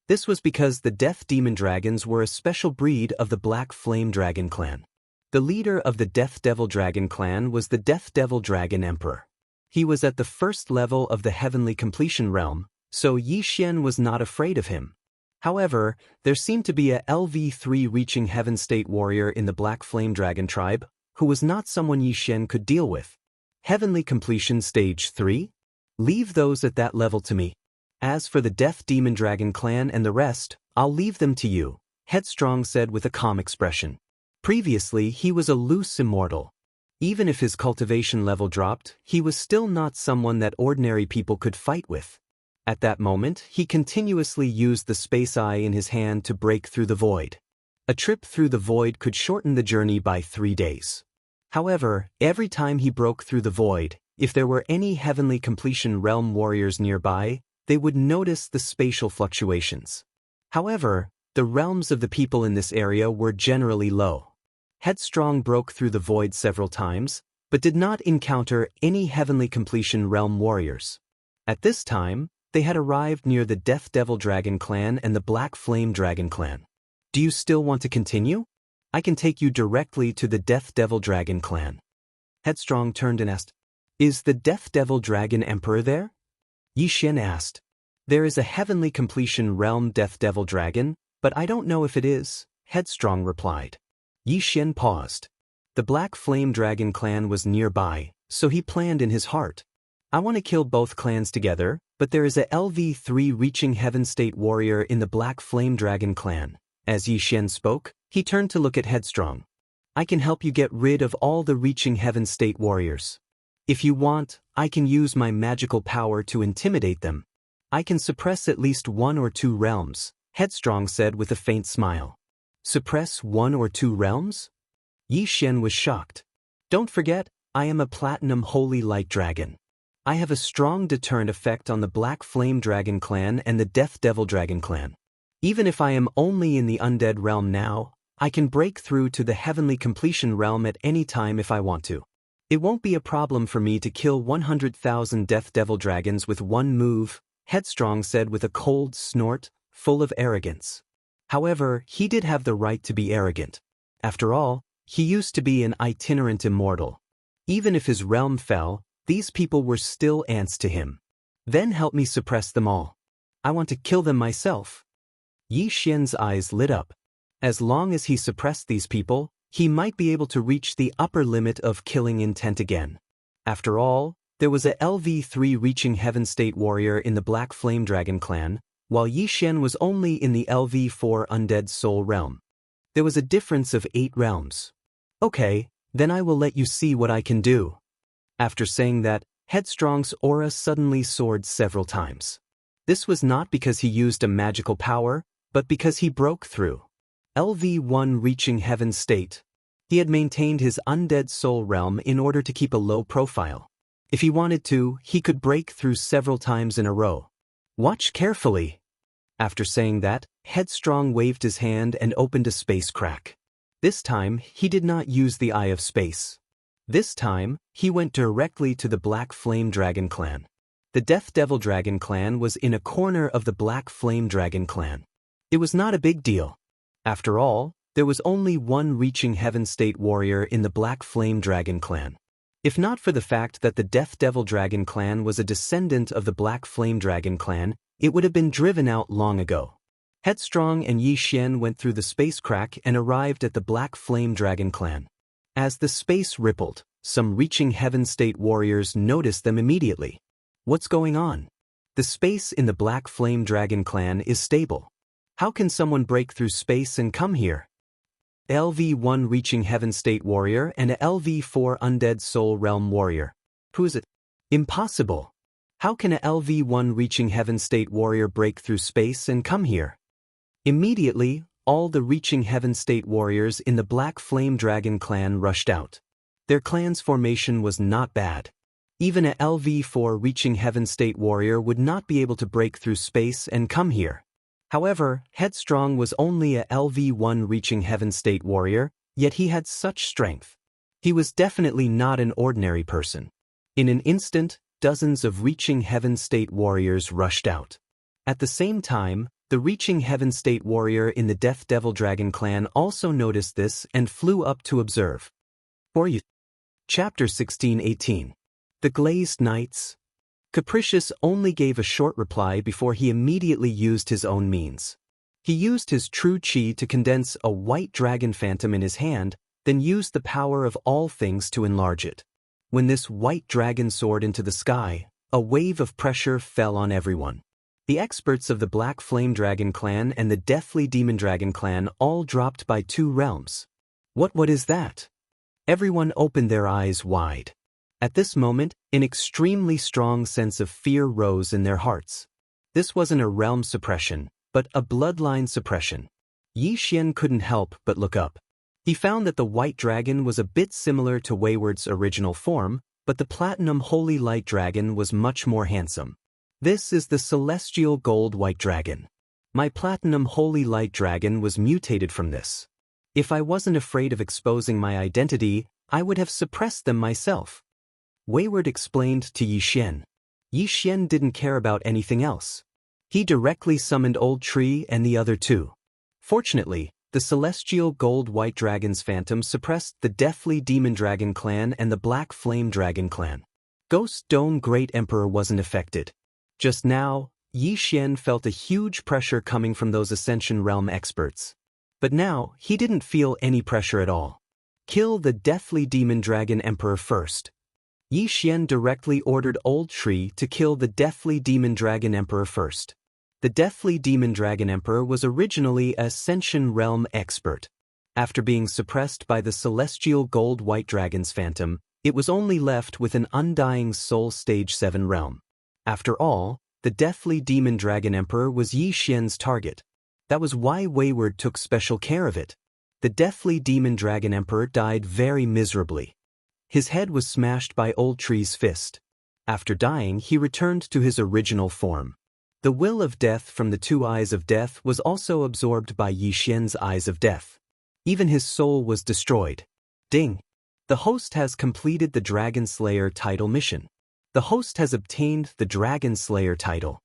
This was because the Death Demon Dragons were a special breed of the Black Flame Dragon clan. The leader of the Death Devil Dragon clan was the Death Devil Dragon Emperor. He was at the first level of the Heavenly Completion realm, so Yi Xian was not afraid of him. However, there seemed to be a LV3 reaching Heaven State warrior in the Black Flame Dragon tribe, who was not someone Yi Xian could deal with. Heavenly Completion Stage 3? Leave those at that level to me. As for the Death Demon Dragon clan and the rest, I'll leave them to you, Headstrong said with a calm expression. Previously, he was a loose immortal. Even if his cultivation level dropped, he was still not someone that ordinary people could fight with. At that moment, he continuously used the space eye in his hand to break through the void. A trip through the void could shorten the journey by 3 days. However, every time he broke through the void, if there were any Heavenly Completion Realm warriors nearby, they would notice the spatial fluctuations. However, the realms of the people in this area were generally low. Headstrong broke through the void several times, but did not encounter any Heavenly Completion Realm warriors. At this time, they had arrived near the Death Devil Dragon clan and the Black Flame Dragon clan. Do you still want to continue? I can take you directly to the Death Devil Dragon clan. Headstrong turned and asked, Is the Death Devil Dragon Emperor there? Yi Xian asked. There is a heavenly completion realm Death Devil Dragon, but I don't know if it is, Headstrong replied. Yi Xian paused. The Black Flame Dragon clan was nearby, so he planned in his heart. I want to kill both clans together, but there is a LV3 reaching Heaven State warrior in the Black Flame Dragon clan. As Yi Xian spoke, he turned to look at Headstrong. I can help you get rid of all the reaching Heaven State warriors. If you want, I can use my magical power to intimidate them. I can suppress at least 1 or 2 realms, Headstrong said with a faint smile. Suppress 1 or 2 realms? Yi Xian was shocked. Don't forget, I am a Platinum Holy Light Dragon. I have a strong deterrent effect on the Black Flame Dragon clan and the Death Devil Dragon clan. Even if I am only in the Undead realm now, I can break through to the Heavenly Completion realm at any time if I want to. It won't be a problem for me to kill 100,000 Death Devil Dragons with one move, Headstrong said with a cold snort, full of arrogance. However, he did have the right to be arrogant. After all, he used to be an itinerant immortal. Even if his realm fell, these people were still ants to him. Then help me suppress them all. I want to kill them myself. Yi Xian's eyes lit up. As long as he suppressed these people, he might be able to reach the upper limit of killing intent again. After all, there was a LV3 reaching Heaven State warrior in the Black Flame Dragon clan, while Yi Xian was only in the LV4 Undead Soul realm. There was a difference of 8 realms. Okay, then I will let you see what I can do. After saying that, Headstrong's aura suddenly soared several times. This was not because he used a magical power, but because he broke through. LV1 reaching Heaven State. He had maintained his Undead Soul realm in order to keep a low profile. If he wanted to, he could break through several times in a row. Watch carefully. After saying that, Headstrong waved his hand and opened a space crack. This time, he did not use the Eye of Space. This time, he went directly to the Black Flame Dragon clan. The Death Devil Dragon clan was in a corner of the Black Flame Dragon clan. It was not a big deal. After all, there was only one reaching Heaven State warrior in the Black Flame Dragon clan. If not for the fact that the Death Devil Dragon clan was a descendant of the Black Flame Dragon clan, it would have been driven out long ago. Headstrong and Yi Xian went through the space crack and arrived at the Black Flame Dragon clan. As the space rippled, some reaching Heaven State warriors noticed them immediately. What's going on? The space in the Black Flame Dragon clan is stable. How can someone break through space and come here? LV1 reaching Heaven State warrior and a LV4 Undead Soul Realm warrior. Who is it? Impossible. How can a LV1 reaching Heaven State warrior break through space and come here? Immediately, all the reaching Heaven State warriors in the Black Flame Dragon clan rushed out. Their clan's formation was not bad. Even a LV4 reaching Heaven State warrior would not be able to break through space and come here. However, Headstrong was only a LV1 reaching Heaven State warrior, yet he had such strength. He was definitely not an ordinary person. In an instant, dozens of reaching Heaven State warriors rushed out. At the same time, the reaching Heaven State warrior in the Death Devil Dragon clan also noticed this and flew up to observe. For you. Chapter 16-18. The Glazed Knights. Capricious only gave a short reply before he immediately used his own means. He used his true chi to condense a white dragon phantom in his hand, then used the power of all things to enlarge it. When this white dragon soared into the sky, a wave of pressure fell on everyone. The experts of the Black Flame Dragon clan and the Deathly Demon Dragon clan all dropped by 2 realms. What is that? Everyone opened their eyes wide. At this moment, an extremely strong sense of fear rose in their hearts. This wasn't a realm suppression, but a bloodline suppression. Yi Xian couldn't help but look up. He found that the white dragon was a bit similar to Wayward's original form, but the Platinum Holy Light Dragon was much more handsome. This is the Celestial Gold White Dragon. My Platinum Holy Light Dragon was mutated from this. If I wasn't afraid of exposing my identity, I would have suppressed them myself. Wayward explained to Yi Xian. Yi Xian didn't care about anything else. He directly summoned Old Tree and the other 2. Fortunately, the Celestial Gold White Dragon's phantom suppressed the Deathly Demon Dragon clan and the Black Flame Dragon clan. Ghost Dome Great Emperor wasn't affected. Just now, Yi Xian felt a huge pressure coming from those Ascension Realm experts. But now, he didn't feel any pressure at all. Kill the Deathly Demon Dragon Emperor first. Yi Xian directly ordered Old Tree to kill the Deathly Demon Dragon Emperor first. The Deathly Demon Dragon Emperor was originally an Ascension Realm expert. After being suppressed by the Celestial Gold White Dragon's Phantom, it was only left with an Undying Soul Stage 7 realm. After all, the Deathly Demon Dragon Emperor was Yi Xian's target. That was why Wayward took special care of it. The Deathly Demon Dragon Emperor died very miserably. His head was smashed by Old Tree's fist. After dying, he returned to his original form. The will of death from the two eyes of death was also absorbed by Yi Xian's eyes of death. Even his soul was destroyed. Ding! The host has completed the Dragon Slayer title mission. The host has obtained the Dragon Slayer title.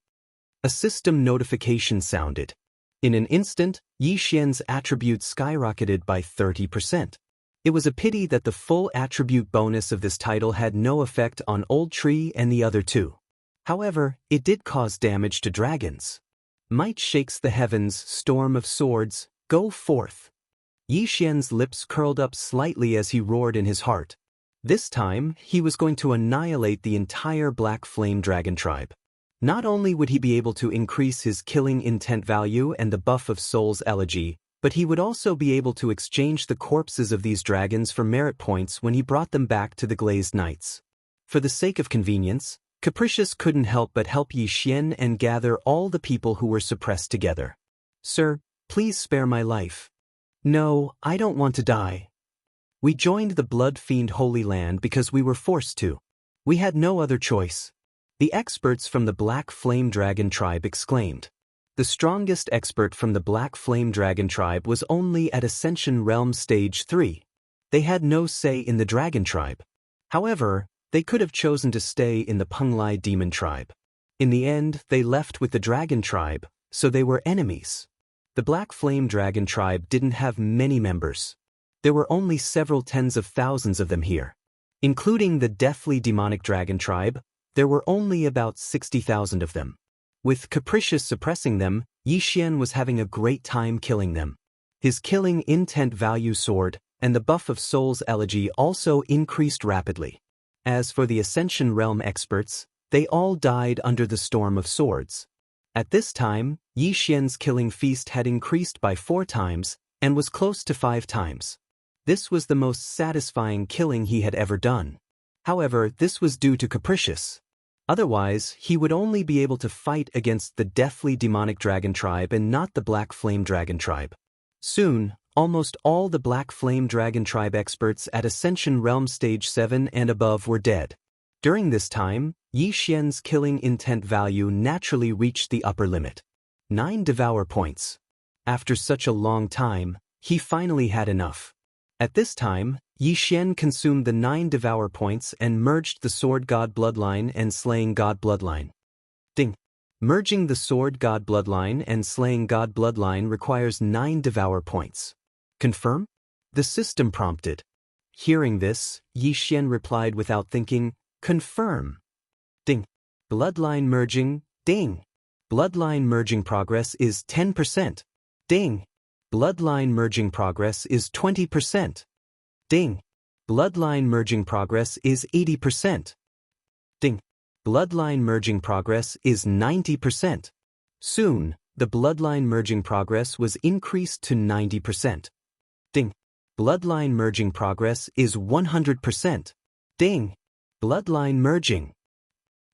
A system notification sounded. In an instant, Yi Xian's attribute skyrocketed by 30%. It was a pity that the full attribute bonus of this title had no effect on Old Tree and the other two. However, it did cause damage to dragons. Might shakes the heavens, storm of swords, go forth. Yi Xian's lips curled up slightly as he roared in his heart. This time, he was going to annihilate the entire Black Flame Dragon tribe. Not only would he be able to increase his killing intent value and the buff of Soul's Elegy, but he would also be able to exchange the corpses of these dragons for merit points when he brought them back to the Glazed Knights. For the sake of convenience, Capricious couldn't help but help Yi Xian and gather all the people who were suppressed together. "Sir, please spare my life." "No, I don't want to die. We joined the Blood Fiend Holy Land because we were forced to. We had no other choice," the experts from the Black Flame Dragon tribe exclaimed. The strongest expert from the Black Flame Dragon tribe was only at Ascension Realm Stage 3. They had no say in the Dragon tribe. However, they could have chosen to stay in the Penglai Demon tribe. In the end, they left with the Dragon tribe, so they were enemies. The Black Flame Dragon tribe didn't have many members. There were only several tens of thousands of them here. Including the Deathly Demonic Dragon tribe, there were only about 60,000 of them. With Capricious suppressing them, Yi Xian was having a great time killing them. His killing intent value soared, and the buff of Soul's Elegy also increased rapidly. As for the Ascension Realm experts, they all died under the storm of swords. At this time, Yi Xian's killing feast had increased by 4 times, and was close to 5 times. This was the most satisfying killing he had ever done. However, this was due to Capricious. Otherwise, he would only be able to fight against the Deathly Demonic Dragon tribe and not the Black Flame Dragon tribe. Soon, almost all the Black Flame Dragon tribe experts at Ascension Realm Stage 7 and above were dead. During this time, Yi Xian's killing intent value naturally reached the upper limit. 9 Devour points. After such a long time, he finally had enough. At this time, Yi Xian consumed the 9 Devour points and merged the Sword God Bloodline and Slaying God Bloodline. Ding! Merging the Sword God Bloodline and Slaying God Bloodline requires 9 Devour points. Confirm? The system prompted. Hearing this, Yi Xian replied without thinking, "Confirm." Ding! Bloodline merging, ding! Bloodline merging progress is 10%. Ding! Bloodline merging progress is 20%. Ding! Bloodline merging progress is 80%. Ding! Bloodline merging progress is 90%. Soon, the bloodline merging progress was increased to 90%. Ding! Bloodline merging progress is 100%. Ding! Bloodline merging.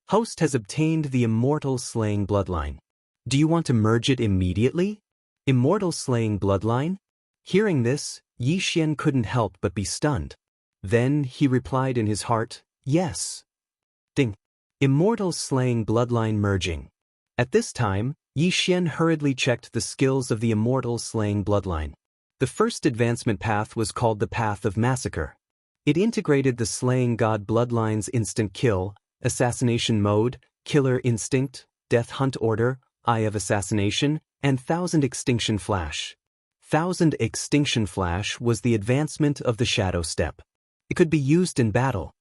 Host has obtained the Immortal Slaying Bloodline. Do you want to merge it immediately? Immortal Slaying Bloodline? Hearing this, Yi Xian couldn't help but be stunned. Then he replied in his heart, "Yes." Ding! Immortal Slaying Bloodline merging. At this time, Yi Xian hurriedly checked the skills of the Immortal Slaying Bloodline. The first advancement path was called the Path of Massacre. It integrated the Slaying God Bloodline's Instant Kill, Assassination Mode, Killer Instinct, Death Hunt Order, Eye of Assassination, and 1000 Extinction Flash. 1000 Extinction Flash was the advancement of the Shadow Step. It could be used in battle.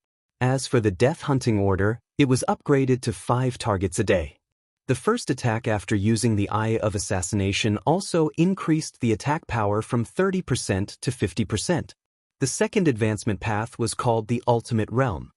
As for the death hunting order, it was upgraded to 5 targets a day. The first attack after using the Eye of Assassination also increased the attack power from 30% to 50%. The second advancement path was called the Ultimate Realm.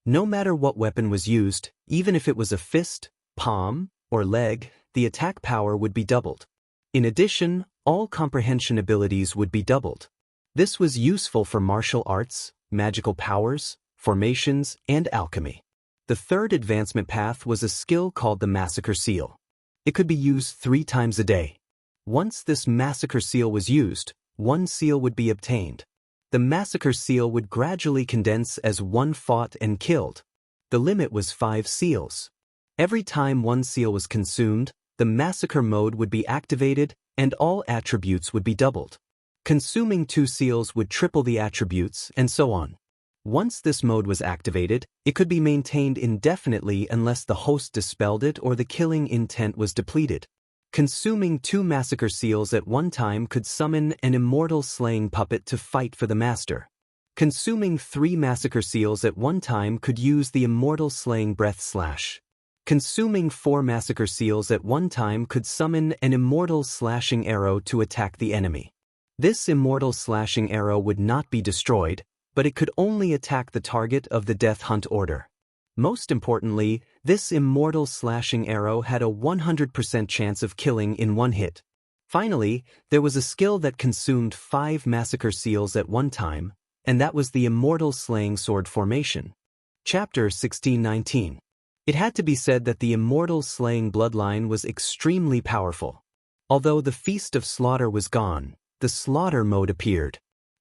No matter what weapon was used, even if it was a fist, palm, or leg, the attack power would be doubled. In addition, all comprehension abilities would be doubled. This was useful for martial arts, magical powers, formations, and alchemy. The third advancement path was a skill called the Massacre Seal. It could be used 3 times a day. Once this Massacre Seal was used, 1 seal would be obtained. The Massacre Seal would gradually condense as 1 fought and killed. The limit was 5 seals. Every time 1 seal was consumed, the Massacre mode would be activated and all attributes would be doubled. Consuming 2 seals would triple the attributes, and so on. Once this mode was activated, it could be maintained indefinitely unless the host dispelled it or the killing intent was depleted. Consuming 2 Massacre Seals at one time could summon an immortal slaying puppet to fight for the master. Consuming 3 Massacre Seals at one time could use the immortal slaying breath slash. Consuming 4 Massacre Seals at one time could summon an immortal slashing arrow to attack the enemy. This immortal slashing arrow would not be destroyed, but it could only attack the target of the Death Hunt order. Most importantly, this immortal slashing arrow had a 100% chance of killing in 1 hit. Finally, there was a skill that consumed 5 Massacre Seals at one time, and that was the immortal slaying sword formation. Chapter 1619. It had to be said that the immortal slaying bloodline was extremely powerful. Although the Feast of Slaughter was gone, the Slaughter mode appeared.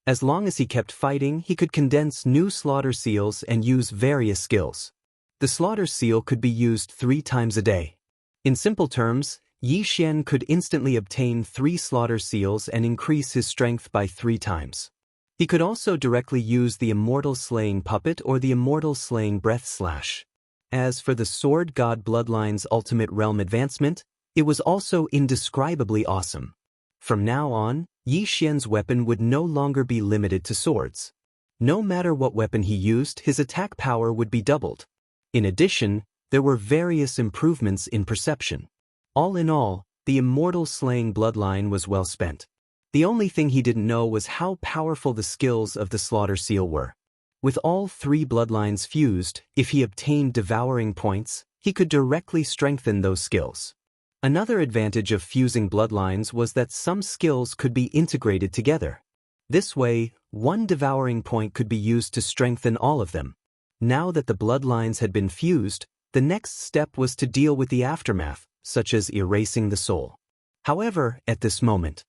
As long as he kept fighting, he could condense new Slaughter Seals and use various skills. The Slaughter Seal could be used 3 times a day. In simple terms, Yi Xian could instantly obtain 3 Slaughter Seals and increase his strength by 3 times. He could also directly use the Immortal Slaying Puppet or the Immortal Slaying Breath Slash. As for the Sword God Bloodline's Ultimate Realm advancement, it was also indescribably awesome. From now on, Yi Xian's weapon would no longer be limited to swords. No matter what weapon he used, his attack power would be doubled. In addition, there were various improvements in perception. All in all, the immortal slaying bloodline was well spent. The only thing he didn't know was how powerful the skills of the Slaughter Seal were. With all 3 bloodlines fused, if he obtained devouring points, he could directly strengthen those skills. Another advantage of fusing bloodlines was that some skills could be integrated together. This way, 1 devouring point could be used to strengthen all of them. Now that the bloodlines had been fused, the next step was to deal with the aftermath, such as erasing the soul. However, at this moment,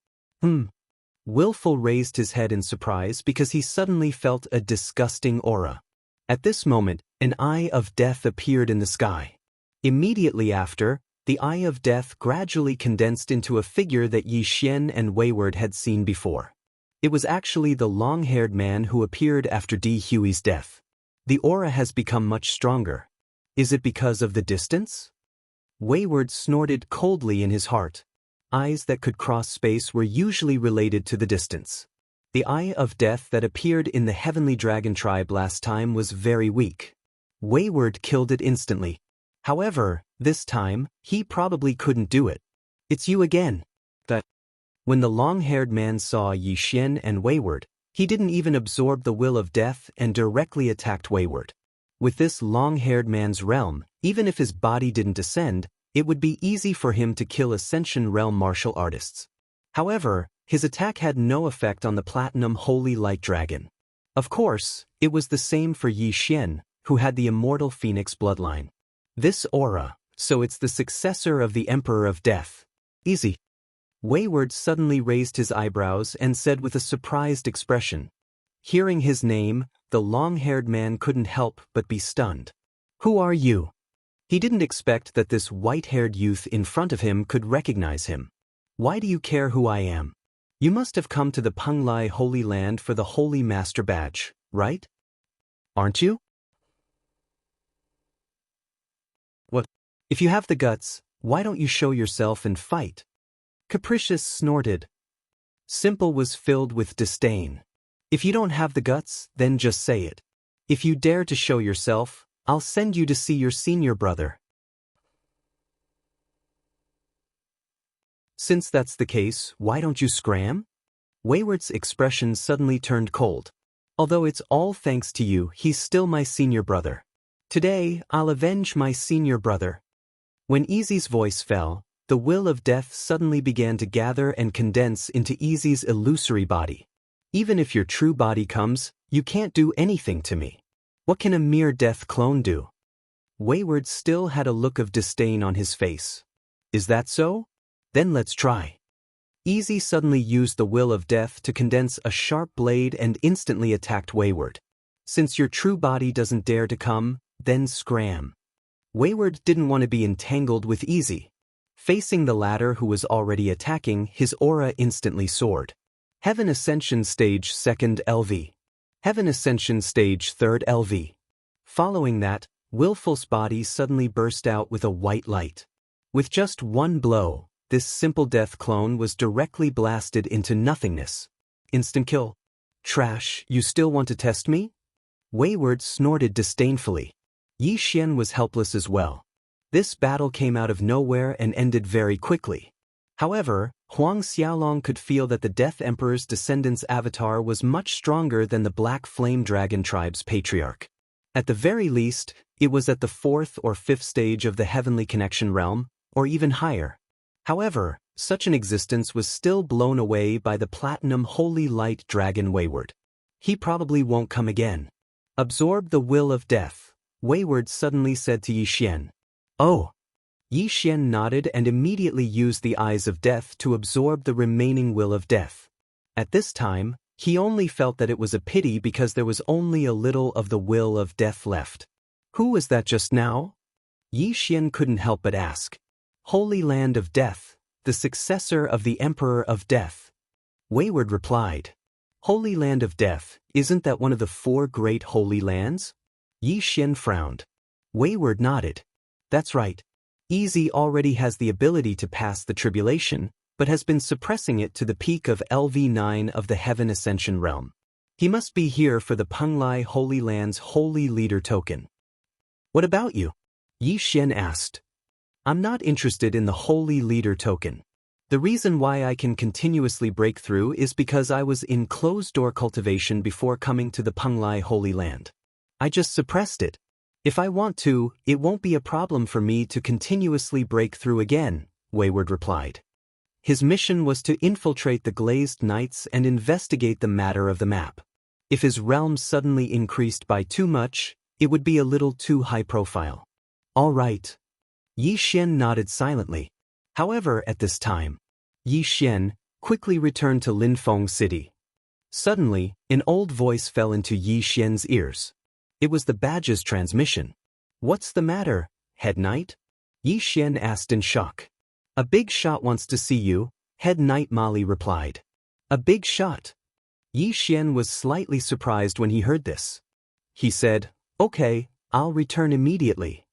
Willful raised his head in surprise because he suddenly felt a disgusting aura. At this moment, an Eye of Death appeared in the sky. Immediately after, the Eye of Death gradually condensed into a figure that Yi Xian and Wayward had seen before. It was actually the long-haired man who appeared after Di Hui's death. The aura has become much stronger. Is it because of the distance? Wayward snorted coldly in his heart. Eyes that could cross space were usually related to the distance. The Eye of Death that appeared in the Heavenly Dragon tribe last time was very weak. Wayward killed it instantly. However, this time, he probably couldn't do it. It's you again. When the long-haired man saw Yi Xian and Wayward, he didn't even absorb the will of death and directly attacked Wayward. With this long-haired man's realm, even if his body didn't descend, it would be easy for him to kill Ascension Realm martial artists. However, his attack had no effect on the Platinum Holy Light Dragon. Of course, it was the same for Yi Xian, who had the Immortal Phoenix bloodline. This aura, so it's the successor of the Emperor of Death. Easy. Wayward suddenly raised his eyebrows and said with a surprised expression. Hearing his name, the long-haired man couldn't help but be stunned. Who are you? He didn't expect that this white-haired youth in front of him could recognize him. Why do you care who I am? You must have come to the Penglai Holy Land for the Holy Master Badge, right? Aren't you? What? If you have the guts, why don't you show yourself and fight? Capricious snorted. Simple was filled with disdain. If you don't have the guts, then just say it. If you dare to show yourself, I'll send you to see your senior brother. Since that's the case, why don't you scram? Wayward's expression suddenly turned cold. Although it's all thanks to you, he's still my senior brother. Today, I'll avenge my senior brother. When Easy's voice fell, the will of death suddenly began to gather and condense into Easy's illusory body. Even if your true body comes, you can't do anything to me. What can a mere death clone do? Wayward still had a look of disdain on his face. Is that so? Then let's try. Easy suddenly used the will of death to condense a sharp blade and instantly attacked Wayward. Since your true body doesn't dare to come, then scram. Wayward didn't want to be entangled with Easy. Facing the latter who was already attacking, his aura instantly soared. Heaven Ascension Stage 2nd LV. Heaven Ascension Stage 3rd LV. Following that, Willful's body suddenly burst out with a white light. With just one blow, this simple death clone was directly blasted into nothingness. Instant kill. Trash, you still want to test me? Wayward snorted disdainfully. Yi Xian was helpless as well. This battle came out of nowhere and ended very quickly. However, Huang Xiaolong could feel that the Death Emperor's descendant's avatar was much stronger than the Black Flame Dragon tribe's patriarch. At the very least, it was at the 4th or 5th stage of the Heavenly Connection realm, or even higher. However, such an existence was still blown away by the Platinum Holy Light Dragon Wayward. He probably won't come again. Absorb the will of death, Wayward suddenly said to Yi Xian. Oh! Yi Xian nodded and immediately used the Eyes of Death to absorb the remaining will of death. At this time, he only felt that it was a pity because there was only a little of the will of death left. Who was that just now? Yi Xian couldn't help but ask. Holy Land of Death, the successor of the Emperor of Death. Wayward replied. Holy Land of Death, isn't that one of the 4 great holy lands? Yi Xian frowned. Wayward nodded. That's right. Easy already has the ability to pass the tribulation, but has been suppressing it to the peak of LV9 of the Heaven Ascension realm. He must be here for the Penglai Holy Land's Holy Leader token. What about you? Yi Xian asked. I'm not interested in the Holy Leader token. The reason why I can continuously break through is because I was in closed-door cultivation before coming to the Penglai Holy Land. I just suppressed it. If I want to, it won't be a problem for me to continuously break through again, Wayward replied. His mission was to infiltrate the Glazed Knights and investigate the matter of the map. If his realm suddenly increased by too much, it would be a little too high profile. All right. Yi Xian nodded silently. However, at this time, Yi Xian quickly returned to Linfeng City. Suddenly, an old voice fell into Yi Xian's ears. It was the badge's transmission. What's the matter, Head Knight? Yi Xian asked in shock. A big shot wants to see you, Head Knight Mali replied. A big shot? Yi Xian was slightly surprised when he heard this. He said, Okay, I'll return immediately.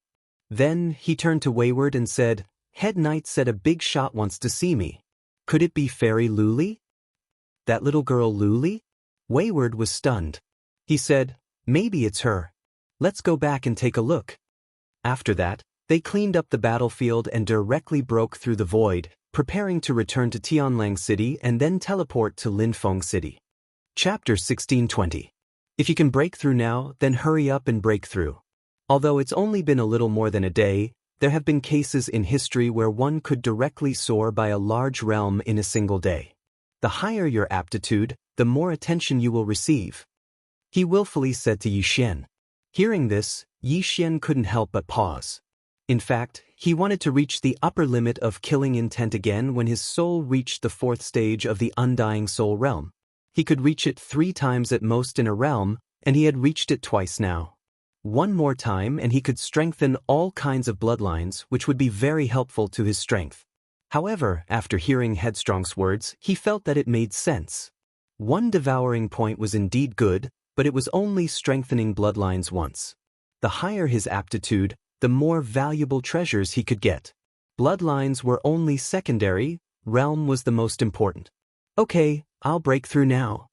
Then, he turned to Wayward and said, Head Knight said a big shot wants to see me. Could it be Fairy Luli? That little girl Luli? Wayward was stunned. He said, Maybe it's her. Let's go back and take a look. After that, they cleaned up the battlefield and directly broke through the void, preparing to return to Tianlang City and then teleport to Linfeng City. Chapter 1620. If you can break through now, then hurry up and break through. Although it's only been a little more than a day, there have been cases in history where one could directly soar by a large realm in a single day. The higher your aptitude, the more attention you will receive. He willfully said to Yi Xian. Hearing this, Yi Xian couldn't help but pause. In fact, he wanted to reach the upper limit of killing intent again when his soul reached the 4th stage of the Undying Soul realm. He could reach it 3 times at most in a realm, and he had reached it twice now. One more time and he could strengthen all kinds of bloodlines, which would be very helpful to his strength. However, after hearing Headstrong's words, he felt that it made sense. One devouring point was indeed good, but it was only strengthening bloodlines once. The higher his aptitude, the more valuable treasures he could get. Bloodlines were only secondary, realm was the most important. Okay, I'll break through now.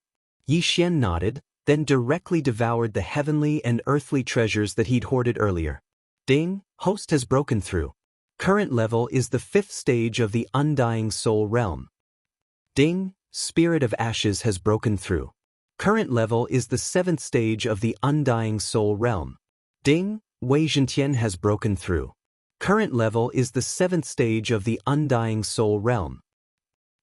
Yi Xian nodded, then directly devoured the heavenly and earthly treasures that he'd hoarded earlier. Ding, host has broken through. Current level is the 5th stage of the undying soul realm. Ding, spirit of ashes has broken through. Current level is the 7th stage of the undying soul realm. Ding, Wei Zhentian has broken through. Current level is the 7th stage of the undying soul realm.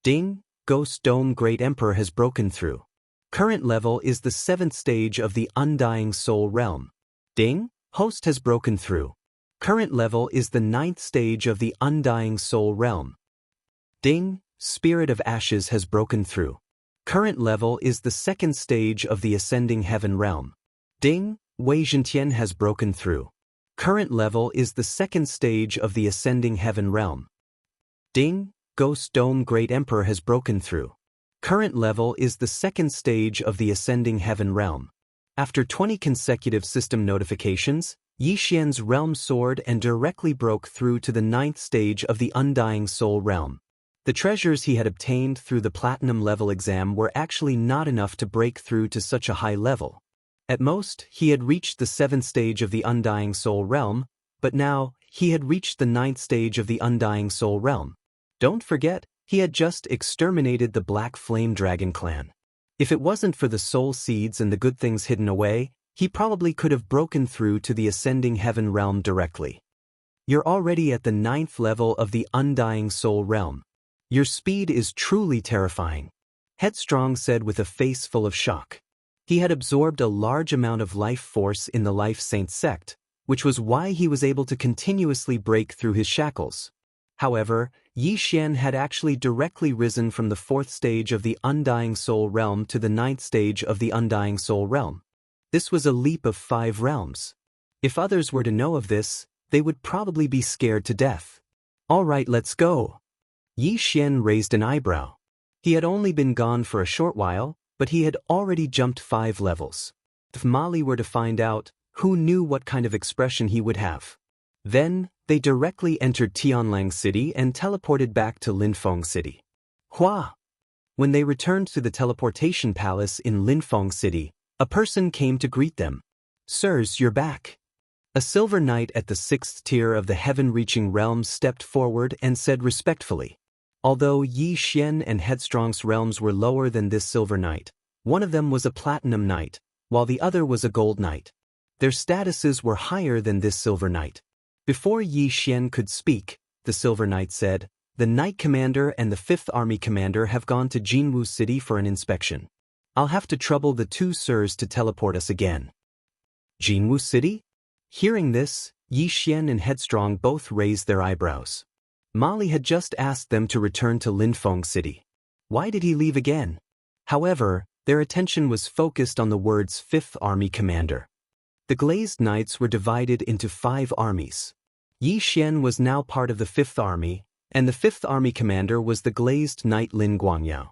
Ding, Ghost Dome Great Emperor has broken through. Current level is the 7th stage of the undying soul realm. Ding, host has broken through. Current level is the 9th stage of the undying soul realm. Ding, spirit of ashes has broken through. Current level is the 2nd stage of the ascending heaven realm. Ding, Wei Zhentian has broken through. Current level is the 2nd stage of the ascending heaven realm. Ding, Ghost Dome Great Emperor has broken through. Current level is the 2nd stage of the ascending heaven realm. After 20 consecutive system notifications, Yi Xian's realm soared and directly broke through to the 9th stage of the undying soul realm. The treasures he had obtained through the platinum level exam were actually not enough to break through to such a high level. At most, he had reached the 7th stage of the undying soul realm, but now, he had reached the 9th stage of the undying soul realm. Don't forget, he had just exterminated the Black Flame Dragon clan. If it wasn't for the soul seeds and the good things hidden away, he probably could have broken through to the ascending heaven realm directly. You're already at the 9th level of the undying soul realm. Your speed is truly terrifying. Headstrong said with a face full of shock. He had absorbed a large amount of life force in the Life Saint sect, which was why he was able to continuously break through his shackles. However, Yi Xian had actually directly risen from the 4th stage of the undying soul realm to the 9th stage of the undying soul realm. This was a leap of 5 realms. If others were to know of this, they would probably be scared to death. All right, let's go. Yi Xian raised an eyebrow. He had only been gone for a short while, but he had already jumped 5 levels. If Mali were to find out, who knew what kind of expression he would have? Then, they directly entered Tianlang City and teleported back to Linfeng City. Hua! When they returned to the teleportation palace in Linfeng City, a person came to greet them. Sirs, you're back. A silver knight at the 6th tier of the heaven-reaching realms stepped forward and said respectfully. Although Yi Xian and Headstrong's realms were lower than this silver knight, one of them was a platinum knight, while the other was a gold knight. Their statuses were higher than this silver knight. Before Yi Xian could speak, the silver knight said, "The Knight Commander and the 5th Army Commander have gone to Jinwu City for an inspection. I'll have to trouble the 2 sirs to teleport us again." Jinwu City? Hearing this, Yi Xian and Headstrong both raised their eyebrows. Mali had just asked them to return to Linfeng City. Why did he leave again? However, their attention was focused on the words 5th Army Commander. The Glazed Knights were divided into 5 armies. Yi Xian was now part of the 5th Army, and the 5th Army Commander was the Glazed Knight Lin Guangyao.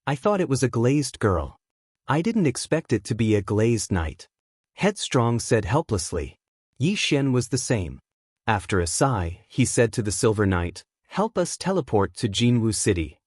I thought it was a glazed girl. I didn't expect it to be a glazed knight. Headstrong said helplessly. Yi Xian was the same. After a sigh, he said to the Silver Knight, "Help us teleport to Jinwu City."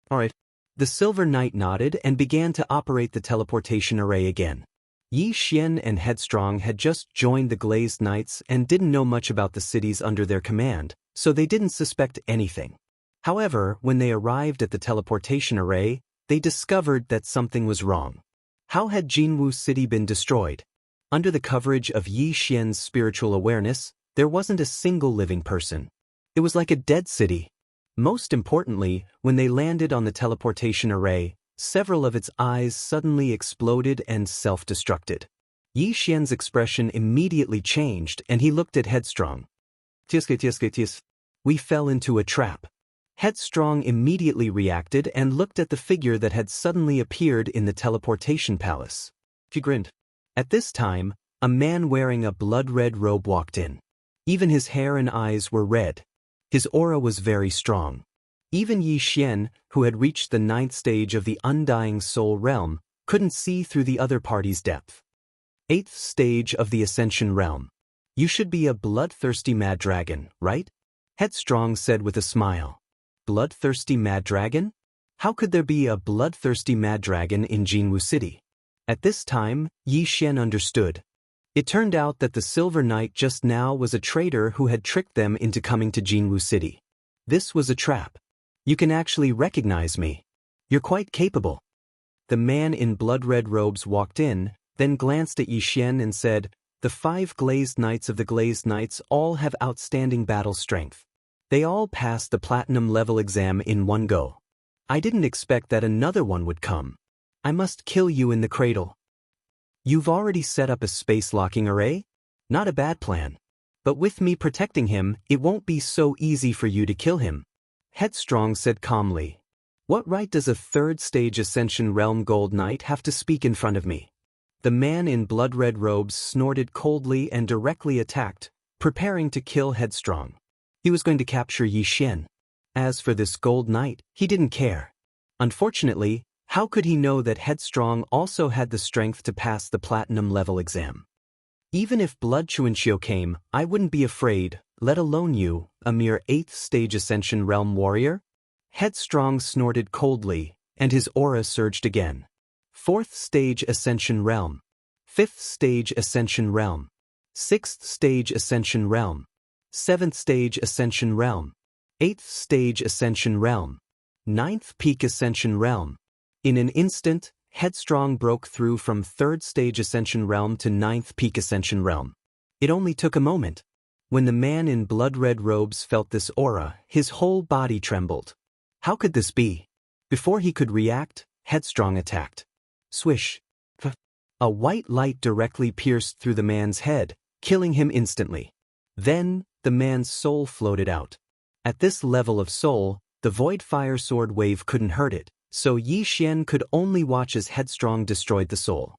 All right. The Silver Knight nodded and began to operate the teleportation array again. Yi Xian and Headstrong had just joined the Glazed Knights and didn't know much about the cities under their command, so they didn't suspect anything. However, when they arrived at the teleportation array, they discovered that something was wrong. How had Jinwu City been destroyed? Under the coverage of Yi Xian's spiritual awareness, there wasn't a single living person. It was like a dead city. Most importantly, when they landed on the teleportation array, several of its eyes suddenly exploded and self-destructed. Yi Xian's expression immediately changed and he looked at Headstrong. Tis. We fell into a trap. Headstrong immediately reacted and looked at the figure that had suddenly appeared in the teleportation palace. He grinned. At this time, a man wearing a blood-red robe walked in. Even his hair and eyes were red. His aura was very strong. Even Yi Xian, who had reached the 9th stage of the undying soul realm, couldn't see through the other party's depth. 8th stage of the ascension realm. You should be a bloodthirsty mad dragon, right? Headstrong said with a smile. Bloodthirsty mad dragon? How could there be a bloodthirsty mad dragon in Jinwu City? At this time, Yi Xian understood. It turned out that the Silver Knight just now was a traitor who had tricked them into coming to Jinwu City. This was a trap. You can actually recognize me. You're quite capable. The man in blood-red robes walked in, then glanced at Yi Xian and said, "The 5 glazed knights of the glazed knights all have outstanding battle strength. They all passed the platinum level exam in one go. I didn't expect that another one would come. I must kill you in the cradle." "You've already set up a space-locking array? Not a bad plan. But with me protecting him, it won't be so easy for you to kill him," Headstrong said calmly. "What right does a 3rd-stage Ascension Realm Gold Knight have to speak in front of me?" The man in blood-red robes snorted coldly and directly attacked, preparing to kill Headstrong. He was going to capture Yi Xian. As for this Gold Knight, he didn't care. Unfortunately, how could he know that Headstrong also had the strength to pass the platinum level exam? "Even if Blood Chuanxiu came, I wouldn't be afraid, let alone you, a mere 8th-stage Ascension Realm warrior?" Headstrong snorted coldly, and his aura surged again. 4th-stage Ascension Realm. 5th-stage Ascension Realm. 6th-stage Ascension Realm. 7th-stage Ascension Realm. 8th-stage Ascension Realm. 9th Peak Ascension Realm. In an instant, Headstrong broke through from 3rd-stage Ascension Realm to 9th Peak Ascension Realm. It only took a moment. When the man in blood-red robes felt this aura, his whole body trembled. How could this be? Before he could react, Headstrong attacked. Swish. A white light directly pierced through the man's head, killing him instantly. Then, the man's soul floated out. At this level of soul, the Void Fire Sword wave couldn't hurt it, so Yi Xian could only watch as Headstrong destroyed the soul.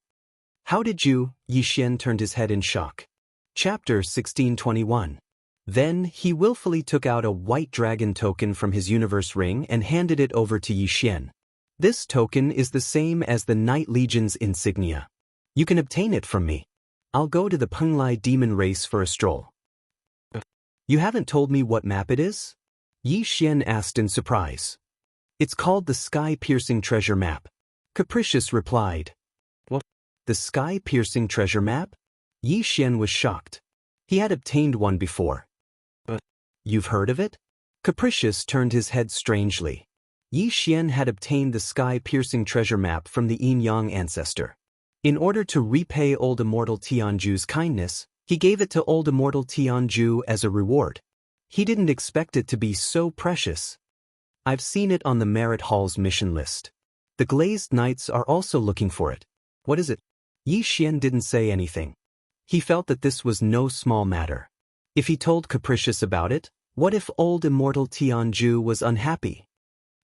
"How did you?" Yi Xian turned his head in shock. Chapter 1621. Then, he willfully took out a white dragon token from his universe ring and handed it over to Yi Xian. "This token is the same as the Night Legion's insignia. You can obtain it from me. I'll go to the Penglai demon race for a stroll." "You haven't told me what map it is?" Yi Xian asked in surprise. "It's called the Sky-Piercing Treasure Map," Capricious replied. "What? The Sky-Piercing Treasure Map?" Yi Xian was shocked. He had obtained one before. "But you've heard of it?" Capricious turned his head strangely. Yi Xian had obtained the Sky-Piercing Treasure Map from the Yin-Yang ancestor. In order to repay Old Immortal Tianju's kindness, he gave it to Old Immortal Tianju as a reward. He didn't expect it to be so precious. "I've seen it on the Merit Hall's mission list. The Glazed Knights are also looking for it." "What is it?" Yi Xian didn't say anything. He felt that this was no small matter. If he told Capricious about it, what if Old Immortal Tianju was unhappy?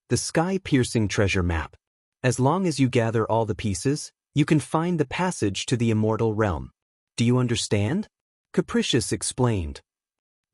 "The Sky-Piercing Treasure Map. As long as you gather all the pieces, you can find the passage to the Immortal Realm. Do you understand?" Capricious explained.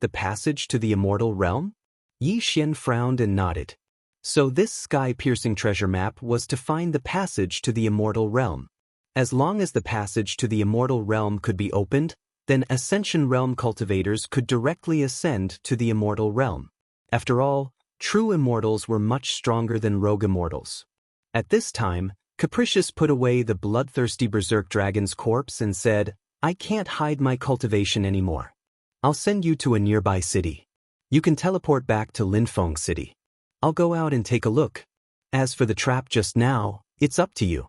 "The passage to the Immortal Realm?" Yi Xian frowned and nodded. So this Sky-Piercing Treasure Map was to find the passage to the Immortal Realm. As long as the passage to the Immortal Realm could be opened, then Ascension Realm cultivators could directly ascend to the Immortal Realm. After all, true immortals were much stronger than rogue immortals. At this time, Capricious put away the bloodthirsty berserk dragon's corpse and said, "I can't hide my cultivation anymore. I'll send you to a nearby city. You can teleport back to Linfeng City. I'll go out and take a look. As for the trap just now, it's up to you."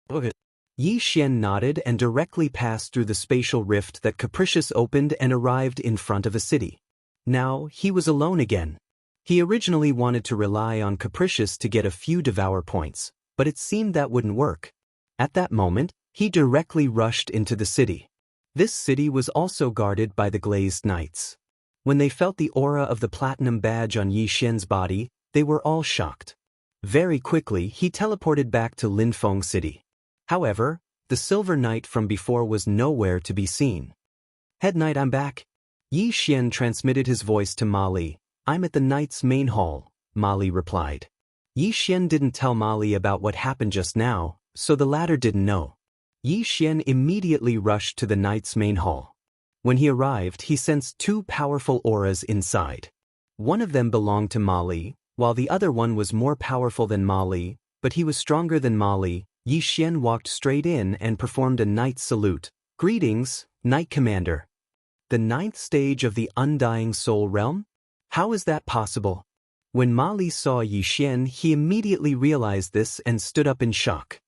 "Okay." Yi Xian nodded and directly passed through the spatial rift that Capricious opened and arrived in front of a city. Now, he was alone again. He originally wanted to rely on Capricious to get a few devour points, but it seemed that wouldn't work. At that moment, he directly rushed into the city. This city was also guarded by the Glazed Knights. When they felt the aura of the platinum badge on Yi Xian's body, they were all shocked. Very quickly, he teleported back to Linfeng City. However, the Silver Knight from before was nowhere to be seen. "Head Knight, I'm back." Yi Xian transmitted his voice to Mali. "I'm at the Knight's main hall," Mali replied. Yi Xian didn't tell Mali about what happened just now, so the latter didn't know. Yi Xian immediately rushed to the Knight's main hall. When he arrived, he sensed 2 powerful auras inside. One of them belonged to Mali, while the other one was more powerful than Mali, but he was stronger than Mali, Yi Xian walked straight in and performed a knight's salute. Greetings, Knight Commander. The 9th stage of the Undying Soul Realm? How is that possible? When Ma Li saw Yi Xian, he immediately realized this and stood up in shock.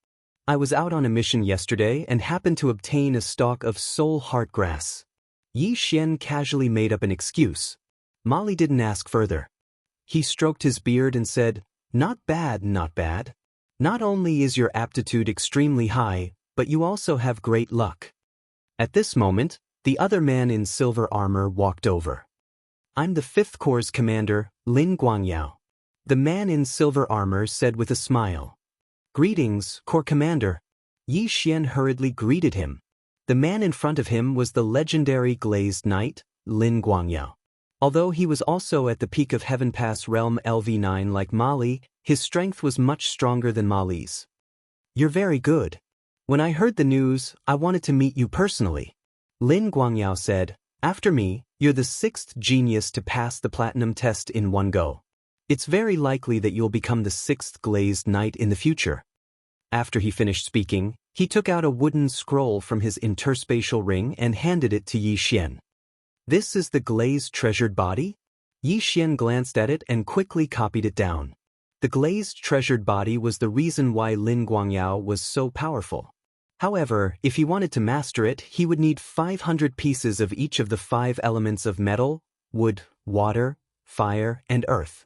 I was out on a mission yesterday and happened to obtain a stalk of soul heart grass. Yi Xian casually made up an excuse. Ma Li didn't ask further. He stroked his beard and said, "Not bad, not bad. Not only is your aptitude extremely high, but you also have great luck." At this moment, the other man in silver armor walked over. "I'm the 5th Corps commander, Lin Guangyao," the man in silver armor said with a smile. "Greetings, Corps commander." Yi Xian hurriedly greeted him. The man in front of him was the legendary glazed knight, Lin Guangyao. Although he was also at the peak of Heaven Pass Realm LV9 like Ma Li, his strength was much stronger than Ma Li's. "You're very good. When I heard the news, I wanted to meet you personally," Lin Guangyao said. "After me, you're the 6th genius to pass the platinum test in one go. It's very likely that you'll become the 6th glazed knight in the future." After he finished speaking, he took out a wooden scroll from his interspatial ring and handed it to Yi Xian. "This is the glazed treasured body?" Yi Xian glanced at it and quickly copied it down. The glazed treasured body was the reason why Lin Guangyao was so powerful. However, if he wanted to master it, he would need 500 pieces of each of the 5 elements of metal, wood, water, fire, and earth.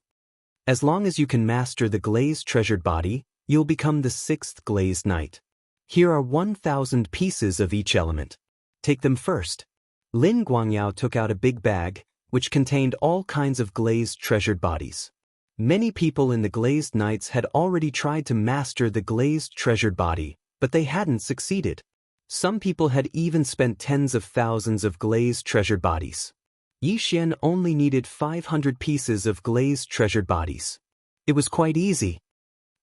As long as you can master the glazed treasured body, you'll become the 6th glazed knight. Here are 1,000 pieces of each element. Take them first. Lin Guangyao took out a big bag, which contained all kinds of glazed treasured bodies. Many people in the glazed knights had already tried to master the glazed treasured body, but they hadn't succeeded. Some people had even spent tens of thousands of glazed treasured bodies. Yi Xian only needed 500 pieces of glazed treasured bodies. It was quite easy.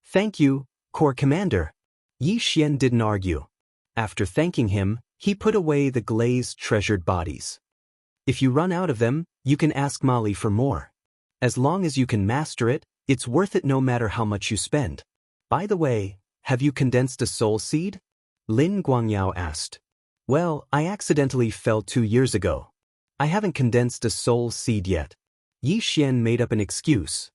"Thank you, Corps Commander." Yi Xian didn't argue. After thanking him, he put away the glazed treasured bodies. "If you run out of them, you can ask Ma Li for more. As long as you can master it, it's worth it no matter how much you spend. By the way, have you condensed a soul seed?" Lin Guangyao asked. "Well, I accidentally fell 2 years ago. I haven't condensed a soul seed yet." Yi Xian made up an excuse.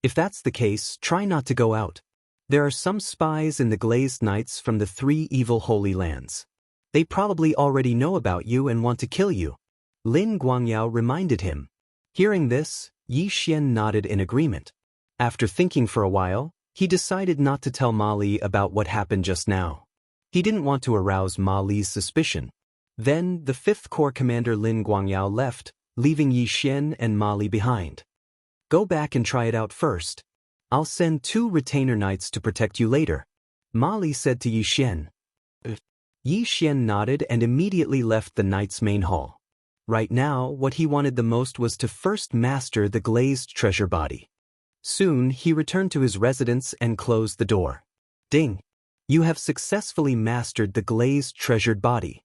"If that's the case, try not to go out. There are some spies in the glazed knights from the 3 evil holy lands. They probably already know about you and want to kill you," Lin Guangyao reminded him. Hearing this, Yi Xian nodded in agreement. After thinking for a while, he decided not to tell Ma Li about what happened just now. He didn't want to arouse Ma Li's suspicion. Then, the 5th Corps commander Lin Guangyao left, leaving Yi Xian and Ma Li behind. "Go back and try it out first. I'll send 2 retainer knights to protect you later," Ma Li said to Yi Xian. Yi Xian nodded and immediately left the knight's main hall. Right now, what he wanted the most was to first master the glazed treasure body. Soon, he returned to his residence and closed the door. Ding! You have successfully mastered the glazed treasured body.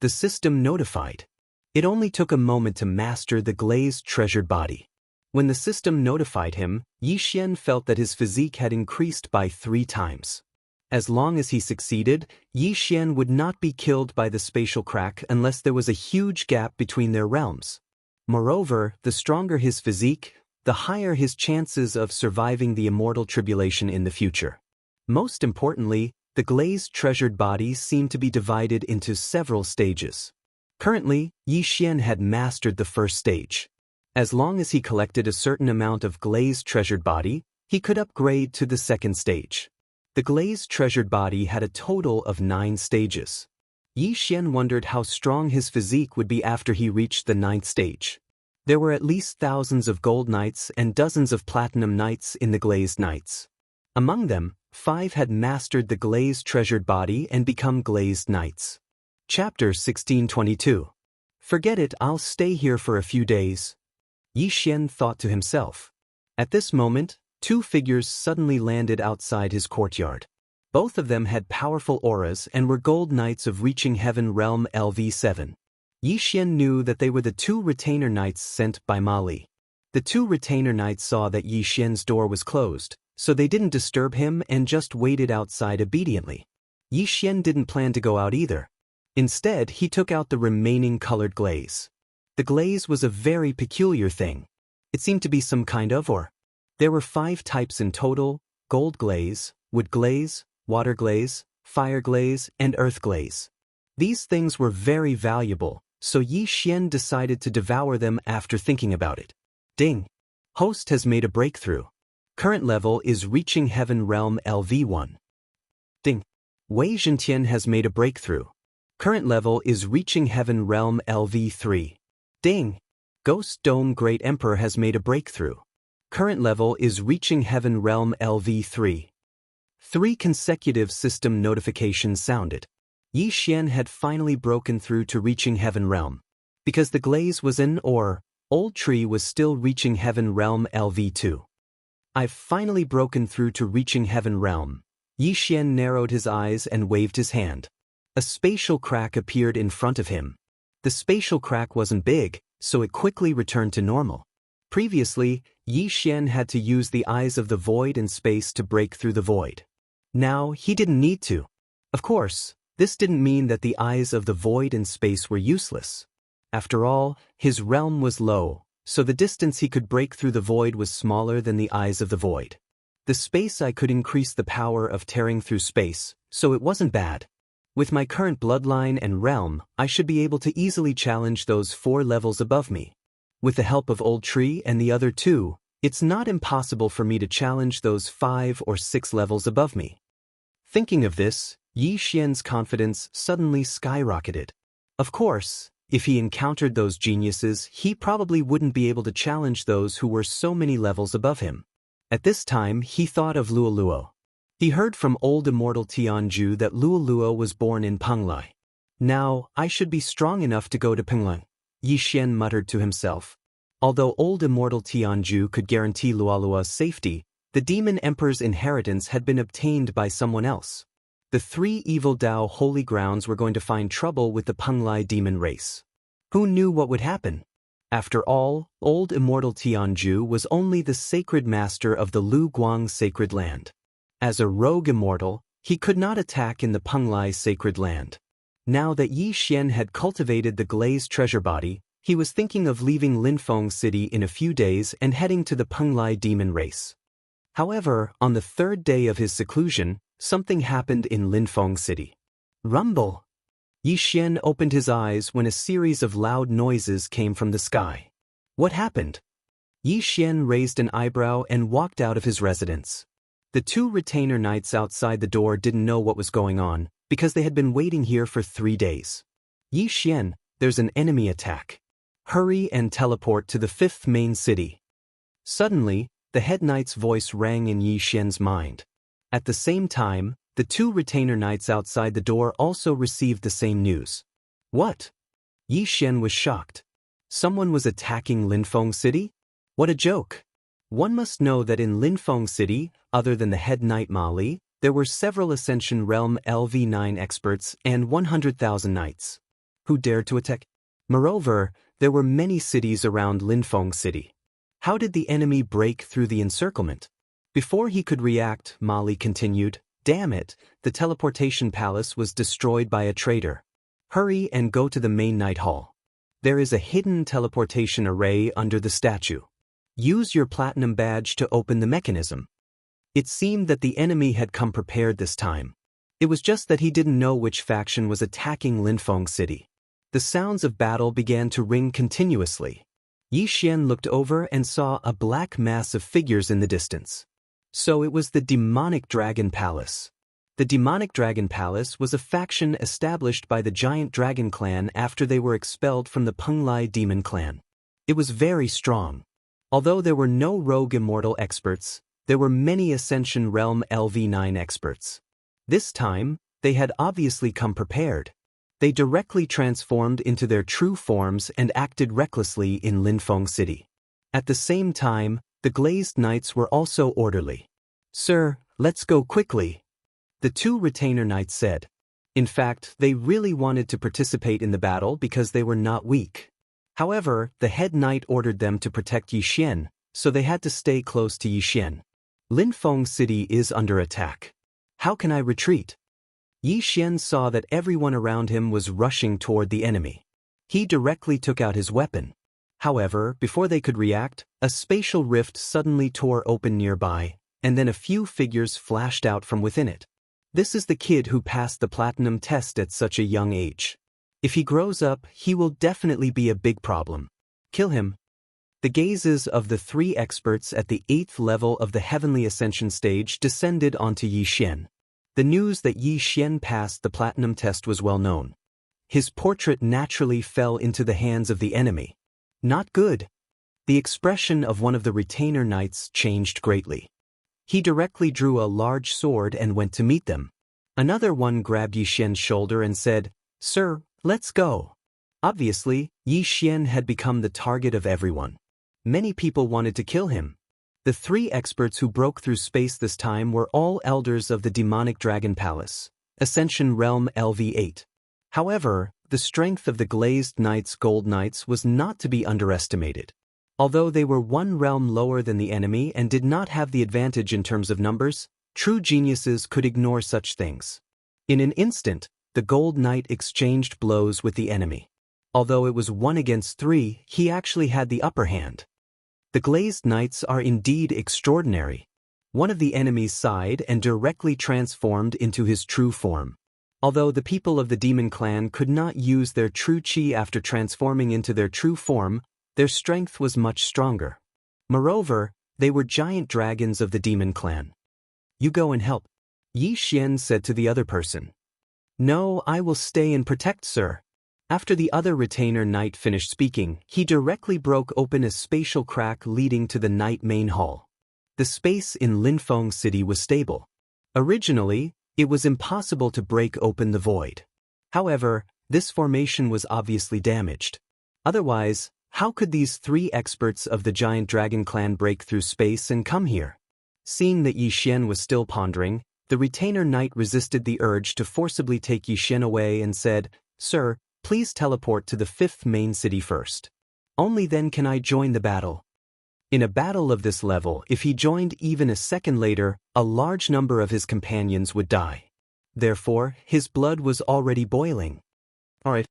The system notified. It only took a moment to master the glazed treasured body. When the system notified him, Yi Xian felt that his physique had increased by 3 times. As long as he succeeded, Yi Xian would not be killed by the spatial crack unless there was a huge gap between their realms. Moreover, the stronger his physique, the higher his chances of surviving the immortal tribulation in the future. Most importantly, the glazed treasured body seemed to be divided into several stages. Currently, Yi Xian had mastered the first stage. As long as he collected a certain amount of glazed treasured body, he could upgrade to the second stage. The glazed treasured body had a total of 9 stages. Yi Xian wondered how strong his physique would be after he reached the 9th stage. There were at least thousands of gold knights and dozens of platinum knights in the glazed knights. Among them, 5 had mastered the glazed treasured body and become glazed knights. Chapter 1622. Forget it, I'll stay here for a few days. Yi Xian thought to himself. At this moment, 2 figures suddenly landed outside his courtyard. Both of them had powerful auras and were gold knights of reaching heaven realm LV7. Yi Xian knew that they were the 2 retainer knights sent by Ma Li. The 2 retainer knights saw that Yi Xian's door was closed, so they didn't disturb him and just waited outside obediently. Yi Xian didn't plan to go out either. Instead, he took out the remaining colored glaze. The glaze was a very peculiar thing. It seemed to be some kind of ore. There were 5 types in total: gold glaze, wood glaze, water glaze, fire glaze, and earth glaze. These things were very valuable, so Yi Xian decided to devour them after thinking about it. Ding! Host has made a breakthrough. Current level is reaching Heaven Realm LV1. Ding! Wei Zhentian has made a breakthrough. Current level is reaching Heaven Realm LV3. Ding! Ghost Dome Great Emperor has made a breakthrough. Current level is reaching Heaven Realm LV3. 3 consecutive system notifications sounded. Yi Xian had finally broken through to reaching Heaven Realm. Because the glaze was in ore, Old Tree was still reaching Heaven Realm LV2. I've finally broken through to reaching Heaven Realm. Yi Xian narrowed his eyes and waved his hand. A spatial crack appeared in front of him. The spatial crack wasn't big, so it quickly returned to normal. Previously, Yi Xian had to use the eyes of the void and space to break through the void. Now, he didn't need to. Of course, this didn't mean that the eyes of the void and space were useless. After all, his realm was low, so the distance he could break through the void was smaller than the eyes of the void. The space I could increase the power of tearing through space, so it wasn't bad. With my current bloodline and realm, I should be able to easily challenge those 4 levels above me. With the help of Old Tree and the other 2, it's not impossible for me to challenge those 5 or 6 levels above me. Thinking of this, Yi Xian's confidence suddenly skyrocketed. Of course, if he encountered those geniuses, he probably wouldn't be able to challenge those who were so many levels above him. At this time, he thought of Luoluo. He heard from old immortal Tianju that Luoluo was born in Penglai. Now, I should be strong enough to go to Penglai, Yi Xian muttered to himself. Although old immortal Tianju could guarantee Luoluo's safety, the demon emperor's inheritance had been obtained by someone else. The 3 evil Dao holy grounds were going to find trouble with the Penglai demon race. Who knew what would happen? After all, old immortal Tianju was only the sacred master of the Lu Guang sacred land. As a rogue immortal, he could not attack in the Penglai sacred land. Now that Yi Xian had cultivated the glazed treasure body, he was thinking of leaving Linfeng City in a few days and heading to the Penglai demon race. However, on the 3rd day of his seclusion, something happened in Linfeng City. Rumble! Yi Xian opened his eyes when a series of loud noises came from the sky. What happened? Yi Xian raised an eyebrow and walked out of his residence. The 2 retainer knights outside the door didn't know what was going on, because they had been waiting here for 3 days. Yi Xian, there's an enemy attack. Hurry and teleport to the 5th main city. Suddenly, the head knight's voice rang in Yi Xian's mind. At the same time, the 2 retainer knights outside the door also received the same news. What? Yi Xian was shocked. Someone was attacking Linfeng City? What a joke! One must know that in Linfeng City, other than the head knight Ma Li, there were several Ascension Realm LV9 experts and 100,000 knights. Who dared to attack? Moreover, there were many cities around Linfeng City. How did the enemy break through the encirclement? Before he could react, Ma Li continued, "Damn it, the teleportation palace was destroyed by a traitor. Hurry and go to the main night hall. There is a hidden teleportation array under the statue. Use your platinum badge to open the mechanism." It seemed that the enemy had come prepared this time. It was just that he didn't know which faction was attacking Linfeng City. The sounds of battle began to ring continuously. Yi Xian looked over and saw a black mass of figures in the distance. So it was the Demonic Dragon Palace. The Demonic Dragon Palace was a faction established by the Giant Dragon Clan after they were expelled from the Penglai Demon Clan. It was very strong. Although there were no rogue immortal experts, there were many Ascension Realm LV9 experts. This time, they had obviously come prepared. They directly transformed into their true forms and acted recklessly in Linfeng City. At the same time, the glazed knights were also orderly. "Sir, let's go quickly," the 2 retainer knights said. In fact, they really wanted to participate in the battle because they were not weak. However, the head knight ordered them to protect Yi Xian, so they had to stay close to Yi Xian. Linfeng City is under attack. How can I retreat? Yi Xian saw that everyone around him was rushing toward the enemy. He directly took out his weapon. However, before they could react, a spatial rift suddenly tore open nearby, and then a few figures flashed out from within it. This is the kid who passed the platinum test at such a young age. If he grows up, he will definitely be a big problem. Kill him. The gazes of the 3 experts at the 8th level of the Heavenly Ascension stage descended onto Yi Xian. The news that Yi Xian passed the platinum test was well known. His portrait naturally fell into the hands of the enemy. Not good. The expression of one of the retainer knights changed greatly. He directly drew a large sword and went to meet them. Another one grabbed Yi Xian's shoulder and said, "Sir, let's go." Obviously, Yi Xian had become the target of everyone. Many people wanted to kill him. The 3 experts who broke through space this time were all elders of the demonic dragon palace, Ascension Realm LV8. However, the strength of the glazed knights gold knights was not to be underestimated. Although they were 1 realm lower than the enemy and did not have the advantage in terms of numbers, true geniuses could ignore such things. In an instant, the gold knight exchanged blows with the enemy. Although it was 1 against 3, he actually had the upper hand. The glazed knights are indeed extraordinary. One of the enemies sighed and directly transformed into his true form. Although the people of the demon clan could not use their true chi after transforming into their true form, their strength was much stronger. Moreover, they were giant dragons of the demon clan. "You go and help," Yi Xian said to the other person. "No, I will stay and protect, sir." After the other retainer knight finished speaking, he directly broke open a spatial crack leading to the knight main hall. The space in Linfeng City was stable. Originally, it was impossible to break open the void. However, this formation was obviously damaged. Otherwise, how could these 3 experts of the giant dragon clan break through space and come here? Seeing that Yi Xian was still pondering, the retainer knight resisted the urge to forcibly take Yi Xian away and said, "Sir, please teleport to the 5th main city first. Only then can I join the battle." In a battle of this level, if he joined even a second later, a large number of his companions would die. Therefore, his blood was already boiling. Alright.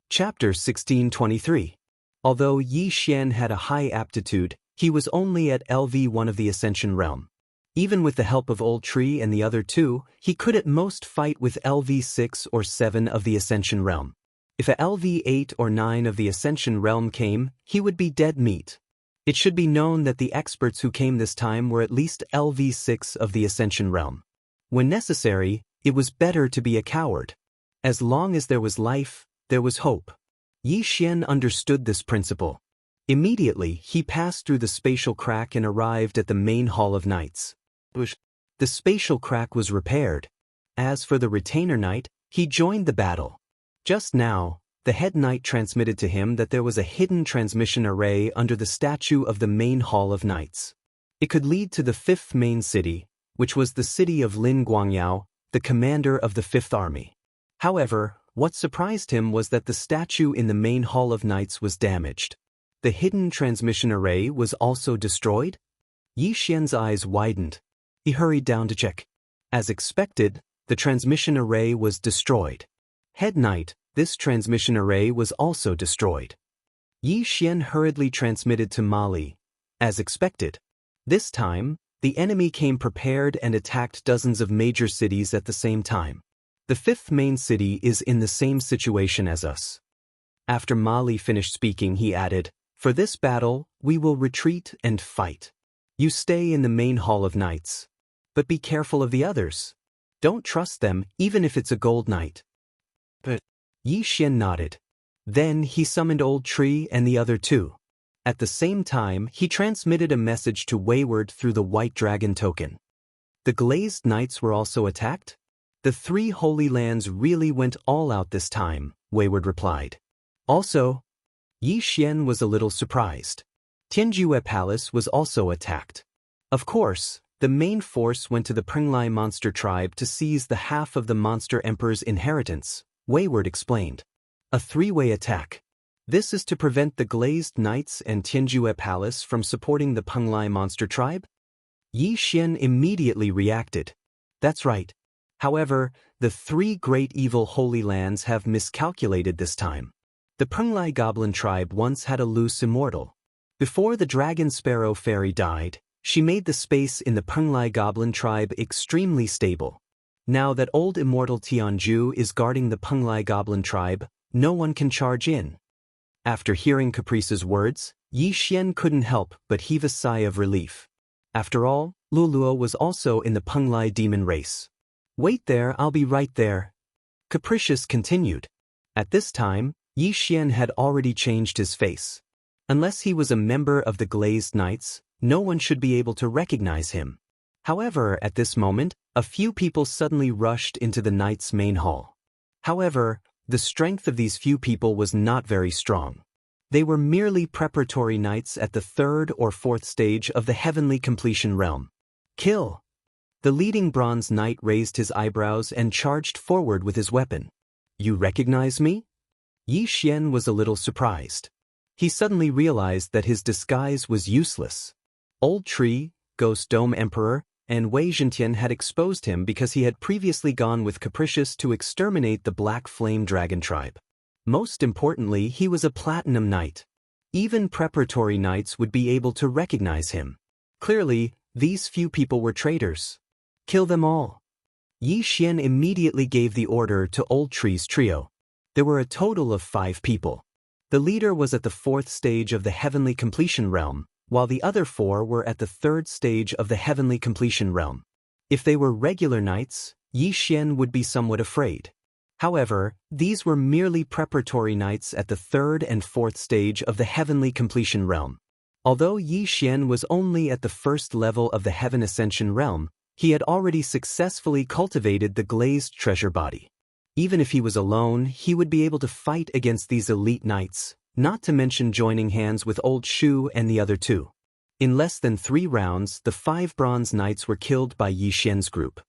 Chapter 1623. Although Yi Xian had a high aptitude, he was only at LV1 of the Ascension Realm. Even with the help of Old Tree and the other 2, he could at most fight with LV6 or 7 of the Ascension Realm. If a LV8 or 9 of the Ascension Realm came, he would be dead meat. It should be known that the experts who came this time were at least LV6 of the Ascension Realm. When necessary, it was better to be a coward. As long as there was life, there was hope. Yi Xian understood this principle. Immediately, he passed through the spatial crack and arrived at the main hall of knights. The spatial crack was repaired. As for the retainer knight, he joined the battle. Just now, the head knight transmitted to him that there was a hidden transmission array under the statue of the main hall of knights. It could lead to the 5th main city, which was the city of Lin Guangyao, the commander of the 5th army. However, what surprised him was that the statue in the main hall of knights was damaged. The hidden transmission array was also destroyed? Yi Xian's eyes widened. He hurried down to check. As expected, the transmission array was destroyed. Head knight, this transmission array was also destroyed. Yi Xian hurriedly transmitted to Mali. As expected. This time, the enemy came prepared and attacked dozens of major cities at the same time. The 5th main city is in the same situation as us. After Mali finished speaking, he added, "For this battle, we will retreat and fight. You stay in the main hall of knights. But be careful of the others. Don't trust them, even if it's a gold knight." But Yi Xian nodded. Then he summoned Old Tree and the other 2. At the same time, he transmitted a message to Wayward through the White Dragon token. The glazed knights were also attacked? The 3 Holy Lands really went all out this time, Wayward replied. Also, Yi Xian was a little surprised. Tianjue Palace was also attacked. Of course, the main force went to the Pringlai monster tribe to seize the half of the monster emperor's inheritance, Wayward explained. A 3-way attack. This is to prevent the glazed knights and Tianjue Palace from supporting the Pringlai monster tribe? Yi Xian immediately reacted. That's right. However, the three great evil holy lands have miscalculated this time. The Penglai Goblin tribe once had a loose immortal. Before the Dragon Sparrow Fairy died, she made the space in the Penglai Goblin tribe extremely stable. Now that old immortal Tianju is guarding the Penglai Goblin tribe, no one can charge in. After hearing Caprice's words, Yi Xian couldn't help but heave a sigh of relief. After all, Luluo was also in the Penglai demon race. Wait there, I'll be right there. Capricious continued. At this time, Yi Xian had already changed his face. Unless he was a member of the Glazed Knights, no one should be able to recognize him. However, at this moment, a few people suddenly rushed into the Knights' main hall. However, the strength of these few people was not very strong. They were merely preparatory knights at the third or fourth stage of the heavenly completion realm. Kill! The leading bronze knight raised his eyebrows and charged forward with his weapon. You recognize me? Yi Xian was a little surprised. He suddenly realized that his disguise was useless. Old Tree, Ghost Dome Emperor, and Wei Zhentian had exposed him because he had previously gone with Capricious to exterminate the Black Flame Dragon tribe. Most importantly, he was a Platinum Knight. Even preparatory knights would be able to recognize him. Clearly, these few people were traitors. Kill them all. Yi Xian immediately gave the order to Old Tree's trio. There were a total of 5 people. The leader was at the 4th stage of the heavenly completion realm, while the other 4 were at the 3rd stage of the heavenly completion realm. If they were regular knights, Yi Xian would be somewhat afraid. However, these were merely preparatory knights at the 3rd and 4th stage of the heavenly completion realm. Although Yi Xian was only at the 1st level of the Heaven Ascension realm, he had already successfully cultivated the glazed treasure body. Even if he was alone, he would be able to fight against these elite knights, not to mention joining hands with Old Shu and the other 2. In less than 3 rounds, the 5 bronze knights were killed by Yi Xian's group.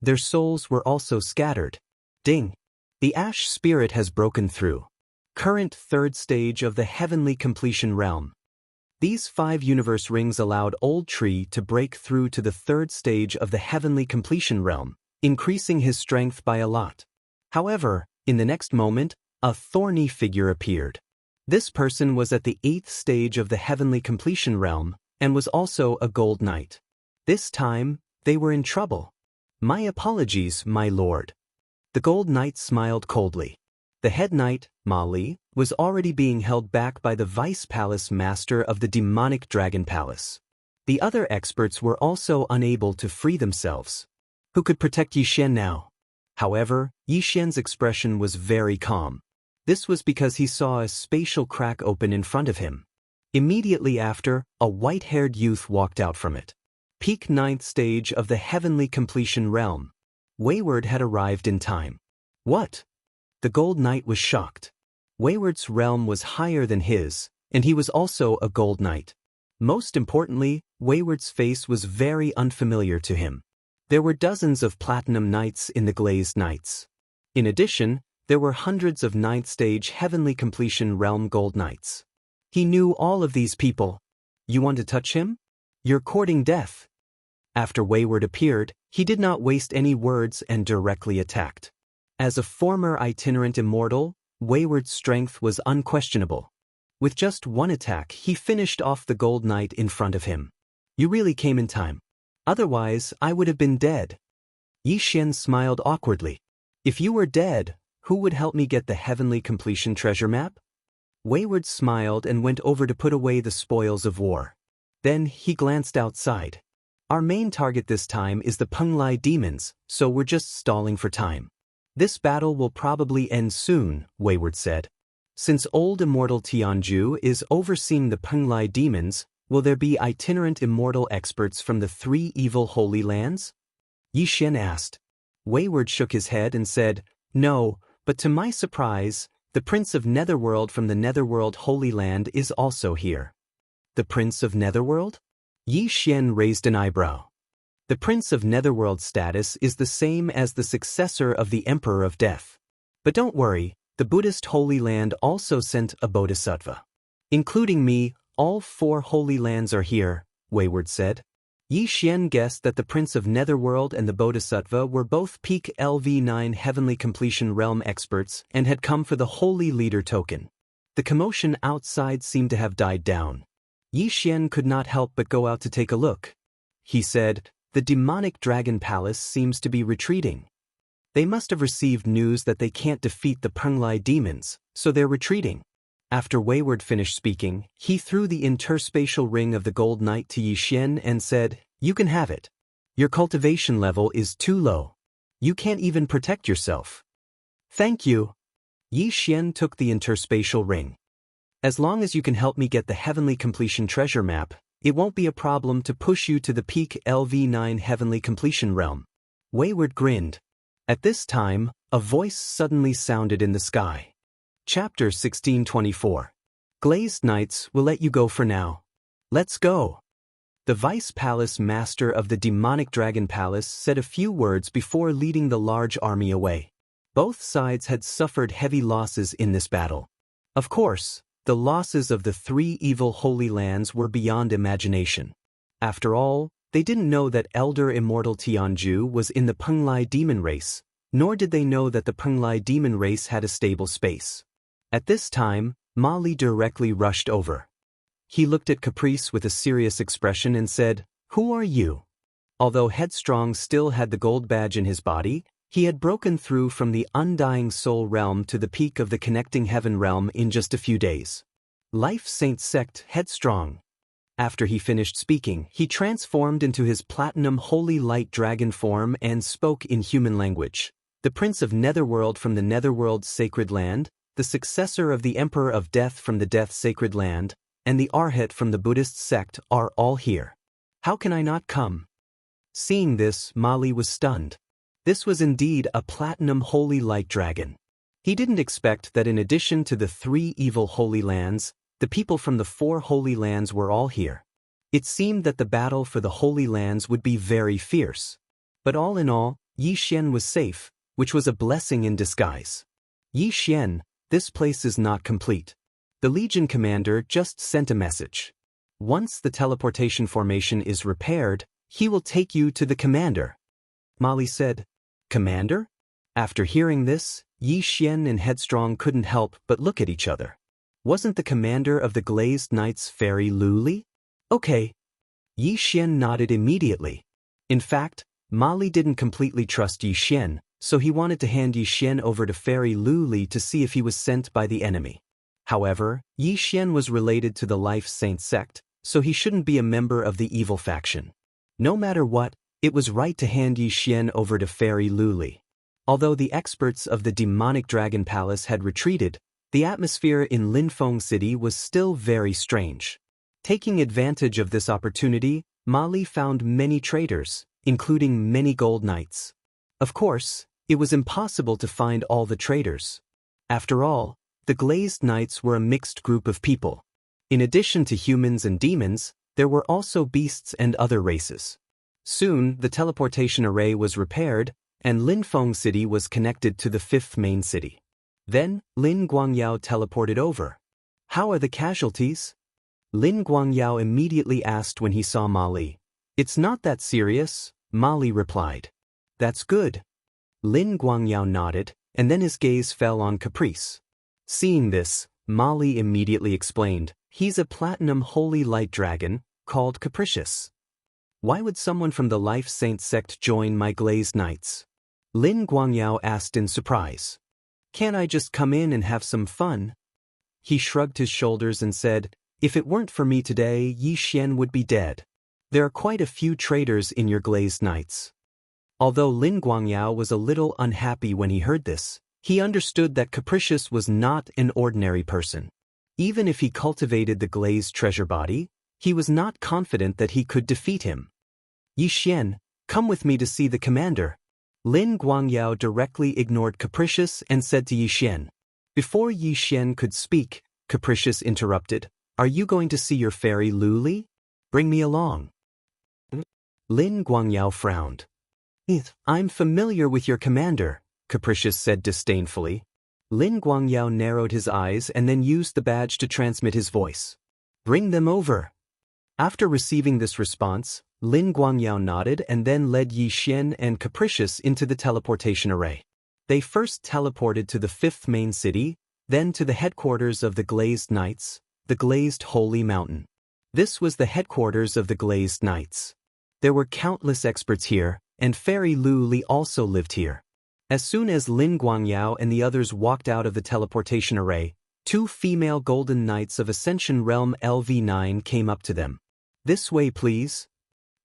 Their souls were also scattered. Ding! The Ash Spirit has broken through. Current 3rd stage of the heavenly completion realm. These 5 universe rings allowed Old Tree to break through to the 3rd stage of the heavenly completion realm, increasing his strength by a lot. However, in the next moment, a thorny figure appeared. This person was at the 8th stage of the heavenly completion realm, and was also a gold knight. This time, they were in trouble. My apologies, my lord. The gold knight smiled coldly. The head knight, Ma Li, was already being held back by the vice palace master of the demonic dragon palace. The other experts were also unable to free themselves. Who could protect Yi Xian now? However, Yi Xian's expression was very calm. This was because he saw a spatial crack open in front of him. Immediately after, a white-haired youth walked out from it. Peak 9th stage of the heavenly completion realm. Wayward had arrived in time. What? The gold knight was shocked. Wayward's realm was higher than his, and he was also a gold knight. Most importantly, Wayward's face was very unfamiliar to him. There were dozens of platinum knights in the Glazed Knights. In addition, there were hundreds of 9th stage heavenly completion realm gold knights. He knew all of these people. You want to touch him? You're courting death. After Wayward appeared, he did not waste any words and directly attacked. As a former itinerant immortal, Wayward's strength was unquestionable. With just one attack, he finished off the gold knight in front of him. You really came in time. Otherwise, I would have been dead. Yi Xian smiled awkwardly. If you were dead, who would help me get the heavenly completion treasure map? Wayward smiled and went over to put away the spoils of war. Then he glanced outside. Our main target this time is the Penglai demons, so we're just stalling for time. This battle will probably end soon, Wayward said. Since old immortal Tianju is overseeing the Penglai demons, will there be itinerant immortal experts from the 3 evil holy lands? Yi Xian asked. Wayward shook his head and said, No, but to my surprise, the Prince of Netherworld from the Netherworld Holy Land is also here. The Prince of Netherworld? Yi Xian raised an eyebrow. The Prince of Netherworld status is the same as the successor of the Emperor of Death. But don't worry, the Buddhist Holy Land also sent a bodhisattva. Including me, all 4 holy lands are here, Wayward said. Yi Xian guessed that the Prince of Netherworld and the Bodhisattva were both peak LV9 Heavenly Completion Realm experts and had come for the Holy Leader token. The commotion outside seemed to have died down. Yi Xian could not help but go out to take a look. He said, "The demonic dragon palace seems to be retreating. They must have received news that they can't defeat the Penglai demons, so they're retreating." After Wayward finished speaking, he threw the interspatial ring of the Gold Knight to Yi Xian and said, "You can have it. Your cultivation level is too low. You can't even protect yourself." "Thank you." Yi Xian took the interspatial ring. "As long as you can help me get the Heavenly Completion treasure map, it won't be a problem to push you to the peak LV9 Heavenly Completion realm." Wayward grinned. At this time, a voice suddenly sounded in the sky. Chapter 1624. Glazed Knights will let you go for now. Let's go. The Vice Palace Master of the Demonic Dragon Palace said a few words before leading the large army away. Both sides had suffered heavy losses in this battle. Of course, the losses of the three evil Holy Lands were beyond imagination. After all, they didn't know that Elder Immortal Tianju was in the Penglai demon race, nor did they know that the Penglai demon race had a stable space. At this time, Ma Li directly rushed over. He looked at Caprice with a serious expression and said, "Who are you?" Although Headstrong still had the gold badge in his body, he had broken through from the Undying Soul realm to the peak of the Connecting Heaven realm in just a few days. Life Saint Sect Headstrong. After he finished speaking, he transformed into his Platinum Holy Light Dragon form and spoke in human language. The Prince of Netherworld from the Netherworld's Sacred Land, the successor of the Emperor of Death from the Death Sacred Land, and the Arhat from the Buddhist sect are all here. How can I not come? Seeing this, Ma Li was stunned. This was indeed a Platinum Holy Light Dragon. He didn't expect that in addition to the three evil Holy Lands, the people from the four Holy Lands were all here. It seemed that the battle for the Holy Lands would be very fierce. But all in all, Yi Xian was safe, which was a blessing in disguise. "Yi Xian, this place is not complete. The Legion commander just sent a message. Once the teleportation formation is repaired, he will take you to the commander." Ma Li said, "Commander?" After hearing this, Yi Xian and Headstrong couldn't help but look at each other. Wasn't the commander of the Glazed Knights Fairy Lu Li? Okay. Yi Xian nodded immediately. In fact, Ma Li didn't completely trust Yi Xian, so he wanted to hand Yi Xian over to Fairy Lu Li to see if he was sent by the enemy. However, Yi Xian was related to the Life Saint sect, so he shouldn't be a member of the evil faction. No matter what, it was right to hand Yi Xian over to Fairy Lu Li. Although the experts of the Demonic Dragon Palace had retreated, the atmosphere in Linfeng City was still very strange. Taking advantage of this opportunity, Ma Li found many traders, including many gold knights. Of course, it was impossible to find all the traders. After all, the Glazed Knights were a mixed group of people. In addition to humans and demons, there were also beasts and other races. Soon, the teleportation array was repaired, and Linfeng City was connected to the fifth main city. Then, Lin Guangyao teleported over. "How are the casualties?" Lin Guangyao immediately asked when he saw Ma Li. "It's not that serious," Ma Li replied. "That's good." Lin Guangyao nodded, and then his gaze fell on Caprice. Seeing this, Ma Li immediately explained, "He's a Platinum Holy Light Dragon, called Capricious. Why would someone from the Life Saint sect join my Glazed Knights?" Lin Guangyao asked in surprise. "Can't I just come in and have some fun?" He shrugged his shoulders and said, "If it weren't for me today, Yi Xian would be dead. There are quite a few traitors in your Glazed Knights." Although Lin Guangyao was a little unhappy when he heard this, he understood that Capricious was not an ordinary person. Even if he cultivated the Glazed treasure body, he was not confident that he could defeat him. "Yi Xian, come with me to see the commander." Lin Guangyao directly ignored Capricious and said to Yi Xian. Before Yi Xian could speak, Capricious interrupted, "Are you going to see your Fairy Lu Li? Bring me along." Lin Guangyao frowned. "I'm familiar with your commander," Capricious said disdainfully. Lin Guangyao narrowed his eyes and then used the badge to transmit his voice. "Bring them over." After receiving this response, Lin Guangyao nodded and then led Yi Xian and Capricious into the teleportation array. They first teleported to the 5th main city, then to the headquarters of the Glazed Knights, the Glazed Holy Mountain. This was the headquarters of the Glazed Knights. There were countless experts here, and Fairy Lu Li also lived here. As soon as Lin Guangyao and the others walked out of the teleportation array, 2 female Golden Knights of Ascension Realm LV9 came up to them. "This way, please."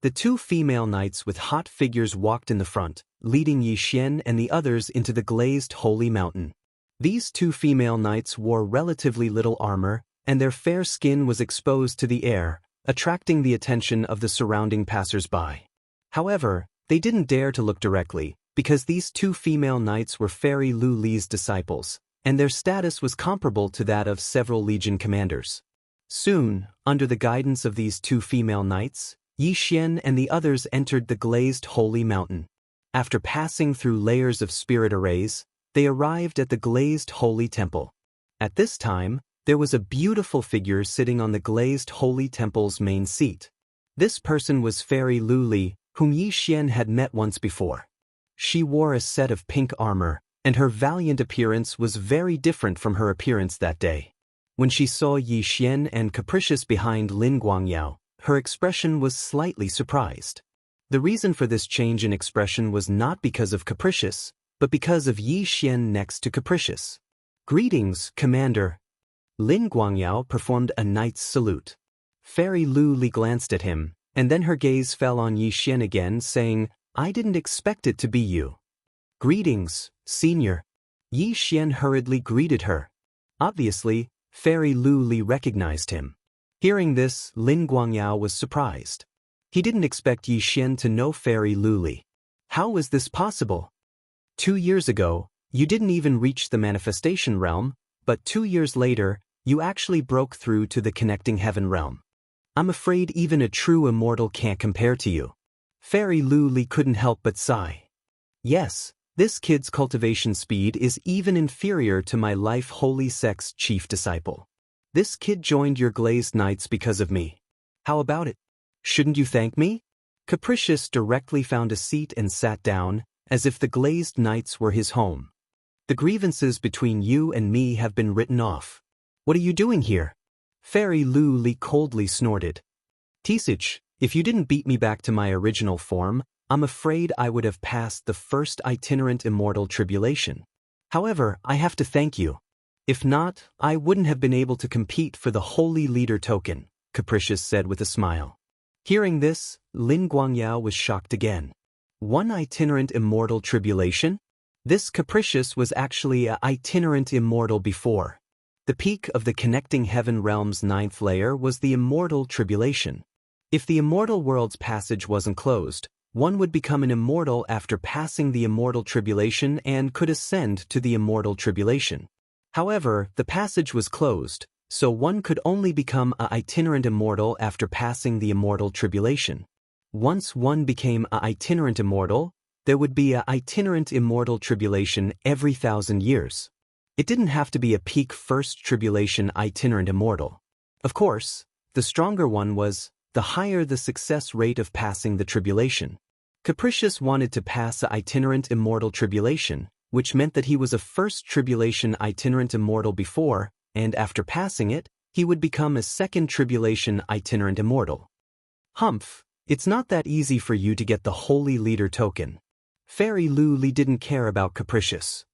The 2 female knights with hot figures walked in the front, leading Yi Xian and the others into the Glazed Holy Mountain. These 2 female knights wore relatively little armor, and their fair skin was exposed to the air, attracting the attention of the surrounding passers-by. However, they didn't dare to look directly, because these 2 female knights were Fairy Lu Li's disciples, and their status was comparable to that of several legion commanders. Soon, under the guidance of these 2 female knights, Yi Xian and the others entered the Glazed Holy Mountain. After passing through layers of spirit arrays, they arrived at the Glazed Holy Temple. At this time, there was a beautiful figure sitting on the Glazed Holy Temple's main seat. This person was Fairy Lu Li, whom Yi Xian had met once before. She wore a set of pink armor, and her valiant appearance was very different from her appearance that day. When she saw Yi Xian and Capricious behind Lin Guangyao, her expression was slightly surprised. The reason for this change in expression was not because of Capricious, but because of Yi Xian next to Capricious. "Greetings, Commander." Lin Guangyao performed a knight's salute. Fairy Lu Li glanced at him, and then her gaze fell on Yi Xian again, saying, "I didn't expect it to be you." "Greetings, Senior." Yi Xian hurriedly greeted her. Obviously, Fairy Lu Li recognized him. Hearing this, Lin Guangyao was surprised. He didn't expect Yi Xian to know Fairy Lu Li. How was this possible? 2 years ago, you didn't even reach the manifestation realm, but 2 years later, you actually broke through to the connecting heaven realm. I'm afraid even a true immortal can't compare to you. Fairy Lu Li couldn't help but sigh. Yes, this kid's cultivation speed is even inferior to my Life Holy Sect's chief disciple. This kid joined your Glazed Knights because of me. How about it? Shouldn't you thank me? Capricious directly found a seat and sat down, as if the Glazed Knights were his home. The grievances between you and me have been written off. What are you doing here? Fairy Lu Li coldly snorted. Tisich, if you didn't beat me back to my original form, I'm afraid I would have passed the first itinerant immortal tribulation. However, I have to thank you. If not, I wouldn't have been able to compete for the Holy Leader token, Capricious said with a smile. Hearing this, Lin Guangyao was shocked again. 1 itinerant immortal tribulation? This Capricious was actually a itinerant immortal before. The peak of the connecting heaven realm's 9th layer was the immortal tribulation. If the immortal world's passage wasn't closed, one would become an immortal after passing the immortal tribulation and could ascend to the immortal tribulation. However, the passage was closed, so one could only become a itinerant immortal after passing the immortal tribulation. Once one became a itinerant immortal, there would be a itinerant immortal tribulation every 1,000 years. It didn't have to be a peak first tribulation itinerant immortal. Of course, the stronger one was, the higher the success rate of passing the tribulation. Capricious wanted to pass a itinerant immortal tribulation, which meant that he was a first tribulation itinerant immortal before, and after passing it, he would become a second tribulation itinerant immortal. Humph, it's not that easy for you to get the Holy Leader token. Fairy Lu Li didn't care about Capricious.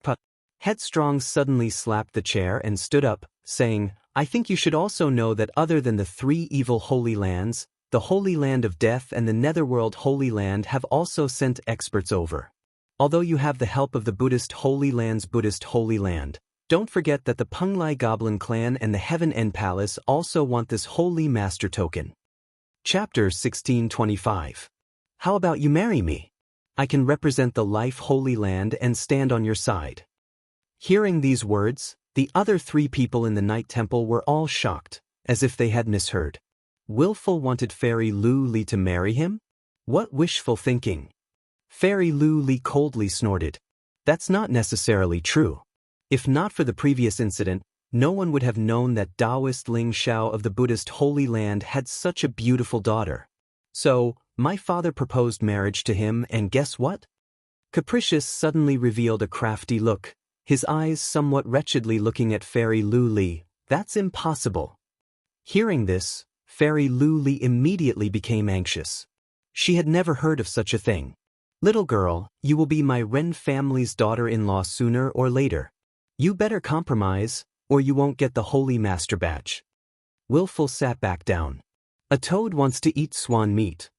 But Headstrong suddenly slapped the chair and stood up, saying, I think you should also know that other than the 3 evil Holy Lands, the Holy Land of Death and the Netherworld Holy Land have also sent experts over. Although you have the help of the Buddhist Holy Land's Buddhist Holy Land, don't forget that the Penglai Goblin Clan and the Heaven End Palace also want this Holy Master token. Chapter 1625. How about you marry me? I can represent the Life Holy Land and stand on your side. Hearing these words, the other 3 people in the Night Temple were all shocked, as if they had misheard. Willful wanted Fairy Lu Li to marry him? What wishful thinking! Fairy Lu Li coldly snorted. That's not necessarily true. If not for the previous incident, no one would have known that Taoist Ling Shao of the Buddhist Holy Land had such a beautiful daughter. So, my father proposed marriage to him, and guess what? Capricious suddenly revealed a crafty look, his eyes somewhat wretchedly looking at Fairy Lu Li. That's impossible. Hearing this, Fairy Lu Li immediately became anxious. She had never heard of such a thing. Little girl, you will be my Ren family's daughter-in-law sooner or later. You better compromise, or you won't get the Holy Master Badge. Willful sat back down. A toad wants to eat swan meat.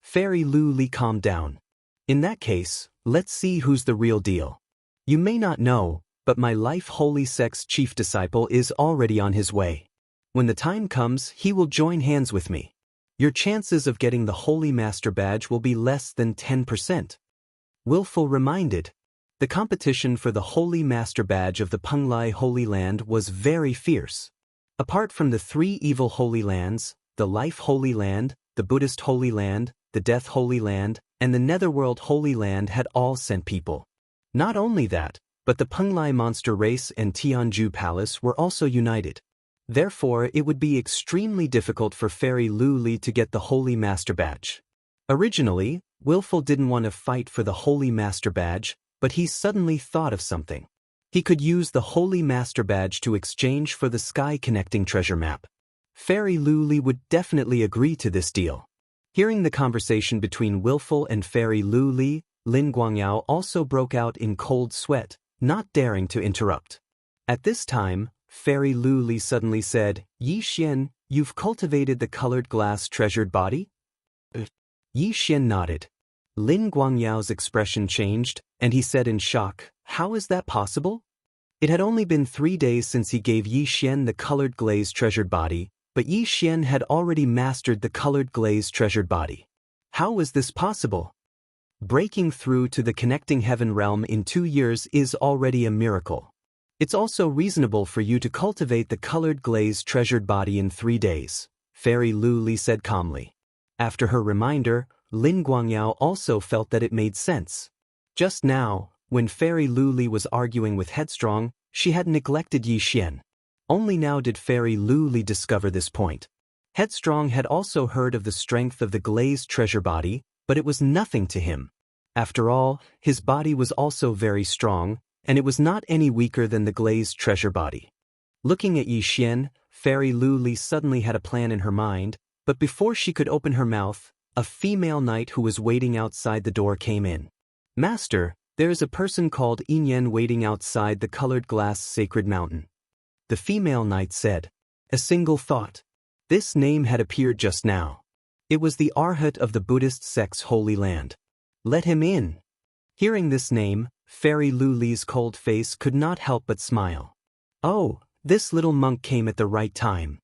Fairy Lu Li calmed down. In that case, let's see who's the real deal. You may not know, but my life holy sect's chief disciple is already on his way. When the time comes, he will join hands with me. Your chances of getting the Holy Master Badge will be less than 10%. Willful reminded. The competition for the Holy Master Badge of the Penglai Holy Land was very fierce. Apart from the three evil Holy Lands, the Life Holy Land, the Buddhist Holy Land, the Death Holy Land, and the Netherworld Holy Land had all sent people. Not only that, but the Penglai monster race and Tianju Palace were also united. Therefore, it would be extremely difficult for Fairy Lu Li to get the Holy Master Badge. Originally, Willful didn't want to fight for the Holy Master Badge, but he suddenly thought of something. He could use the Holy Master Badge to exchange for the Sky Connecting Treasure Map. Fairy Lu Li would definitely agree to this deal. Hearing the conversation between Willful and Fairy Lu Li, Lin Guangyao also broke out in cold sweat, not daring to interrupt. At this time, Fairy Lu Li suddenly said, Yi Xian, you've cultivated the colored glass treasured body? Yi Xian nodded. Lin Guangyao's expression changed, and he said in shock, how is that possible? It had only been 3 days since he gave Yi Xian the colored glaze treasured body, but Yi Xian had already mastered the colored glaze treasured body. How was this possible? Breaking through to the connecting heaven realm in 2 years is already a miracle. It's also reasonable for you to cultivate the colored glaze treasured body in 3 days, Fairy Lu Li said calmly. After her reminder, Lin Guangyao also felt that it made sense. Just now, when Fairy Lu Li was arguing with Headstrong, she had neglected Yi Xian. Only now did Fairy Lu Li discover this point. Headstrong had also heard of the strength of the glazed treasure body, but it was nothing to him. After all, his body was also very strong, and it was not any weaker than the glazed treasure body. Looking at Yi Xian, Fairy Lu Li suddenly had a plan in her mind, but before she could open her mouth, a female knight who was waiting outside the door came in. Master, there is a person called Yin waiting outside the colored glass sacred mountain. The female knight said. A single thought. This name had appeared just now. It was the Arhat of the Buddhist sect's holy land. Let him in. Hearing this name, Fairy Lu Li's cold face could not help but smile. Oh, this little monk came at the right time.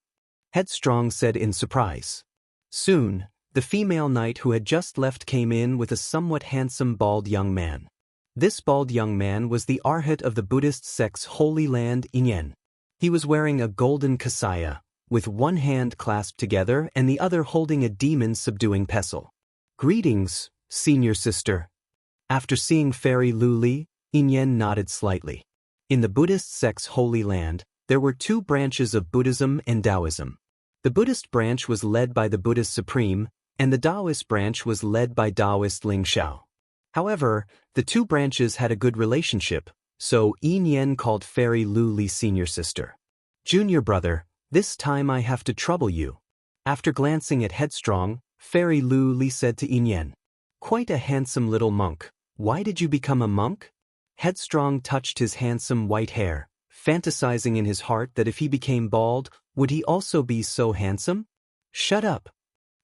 Headstrong said in surprise. Soon, the female knight who had just left came in with a somewhat handsome bald young man. This bald young man was the Arhat of the Buddhist sect's holy land, Yin. He was wearing a golden kasaya, with one hand clasped together and the other holding a demon-subduing pestle. Greetings, senior sister. After seeing Fairy Lu Li, Yin nodded slightly. In the Buddhist sect's holy land, there were 2 branches of Buddhism and Taoism. The Buddhist branch was led by the Buddhist Supreme, and the Taoist branch was led by Taoist Ling Shao. However, the 2 branches had a good relationship, so Yin called Fairy Lu Li senior sister. Junior brother, this time I have to trouble you. After glancing at Headstrong, Fairy Lu Li said to Yin, quite a handsome little monk. Why did you become a monk? Headstrong touched his handsome white hair, fantasizing in his heart that if he became bald, would he also be so handsome? Shut up.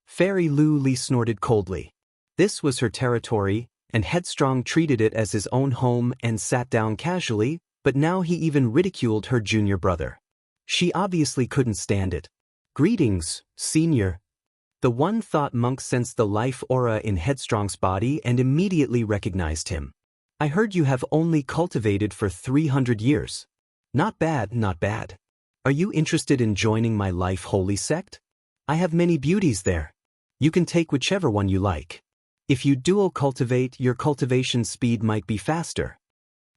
Fairy Lu Li snorted coldly. This was her territory, and Headstrong treated it as his own home and sat down casually, but now he even ridiculed her junior brother. She obviously couldn't stand it. Greetings, senior. The one-thought monk sensed the life aura in Headstrong's body and immediately recognized him. I heard you have only cultivated for 300 years. Not bad, not bad. Are you interested in joining my life holy sect? I have many beauties there. You can take whichever one you like. If you dual cultivate, your cultivation speed might be faster.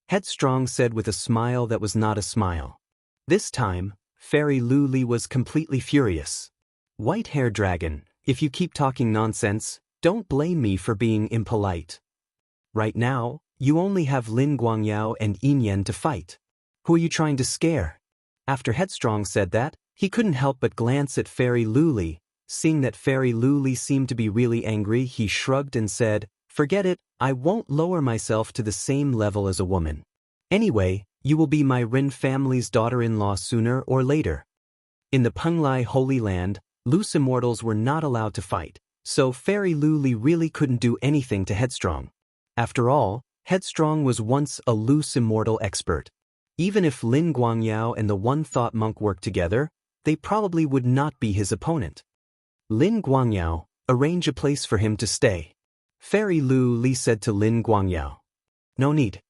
Headstrong said with a smile that was not a smile. This time, Fairy Lu Li was completely furious. White Hair Dragon, If you keep talking nonsense, don't blame me for being impolite. Right now, you only have Lin Guangyao and Yin Yan to fight. Who are you trying to scare? After Headstrong said that, he couldn't help but glance at Fairy Luli. Seeing that Fairy Luli seemed to be really angry, he shrugged and said, "Forget it, I won't lower myself to the same level as a woman. Anyway, you will be my Rin family's daughter-in-law sooner or later." In the Penglai Holy Land, loose immortals were not allowed to fight, so Fairy Luli really couldn't do anything to Headstrong. After all, Headstrong was once a loose immortal expert. Even if Lin Guangyao and the One-Thought Monk worked together, they probably would not be his opponent. Lin Guangyao, arrange a place for him to stay. Fairy Luli said to Lin Guangyao. No need.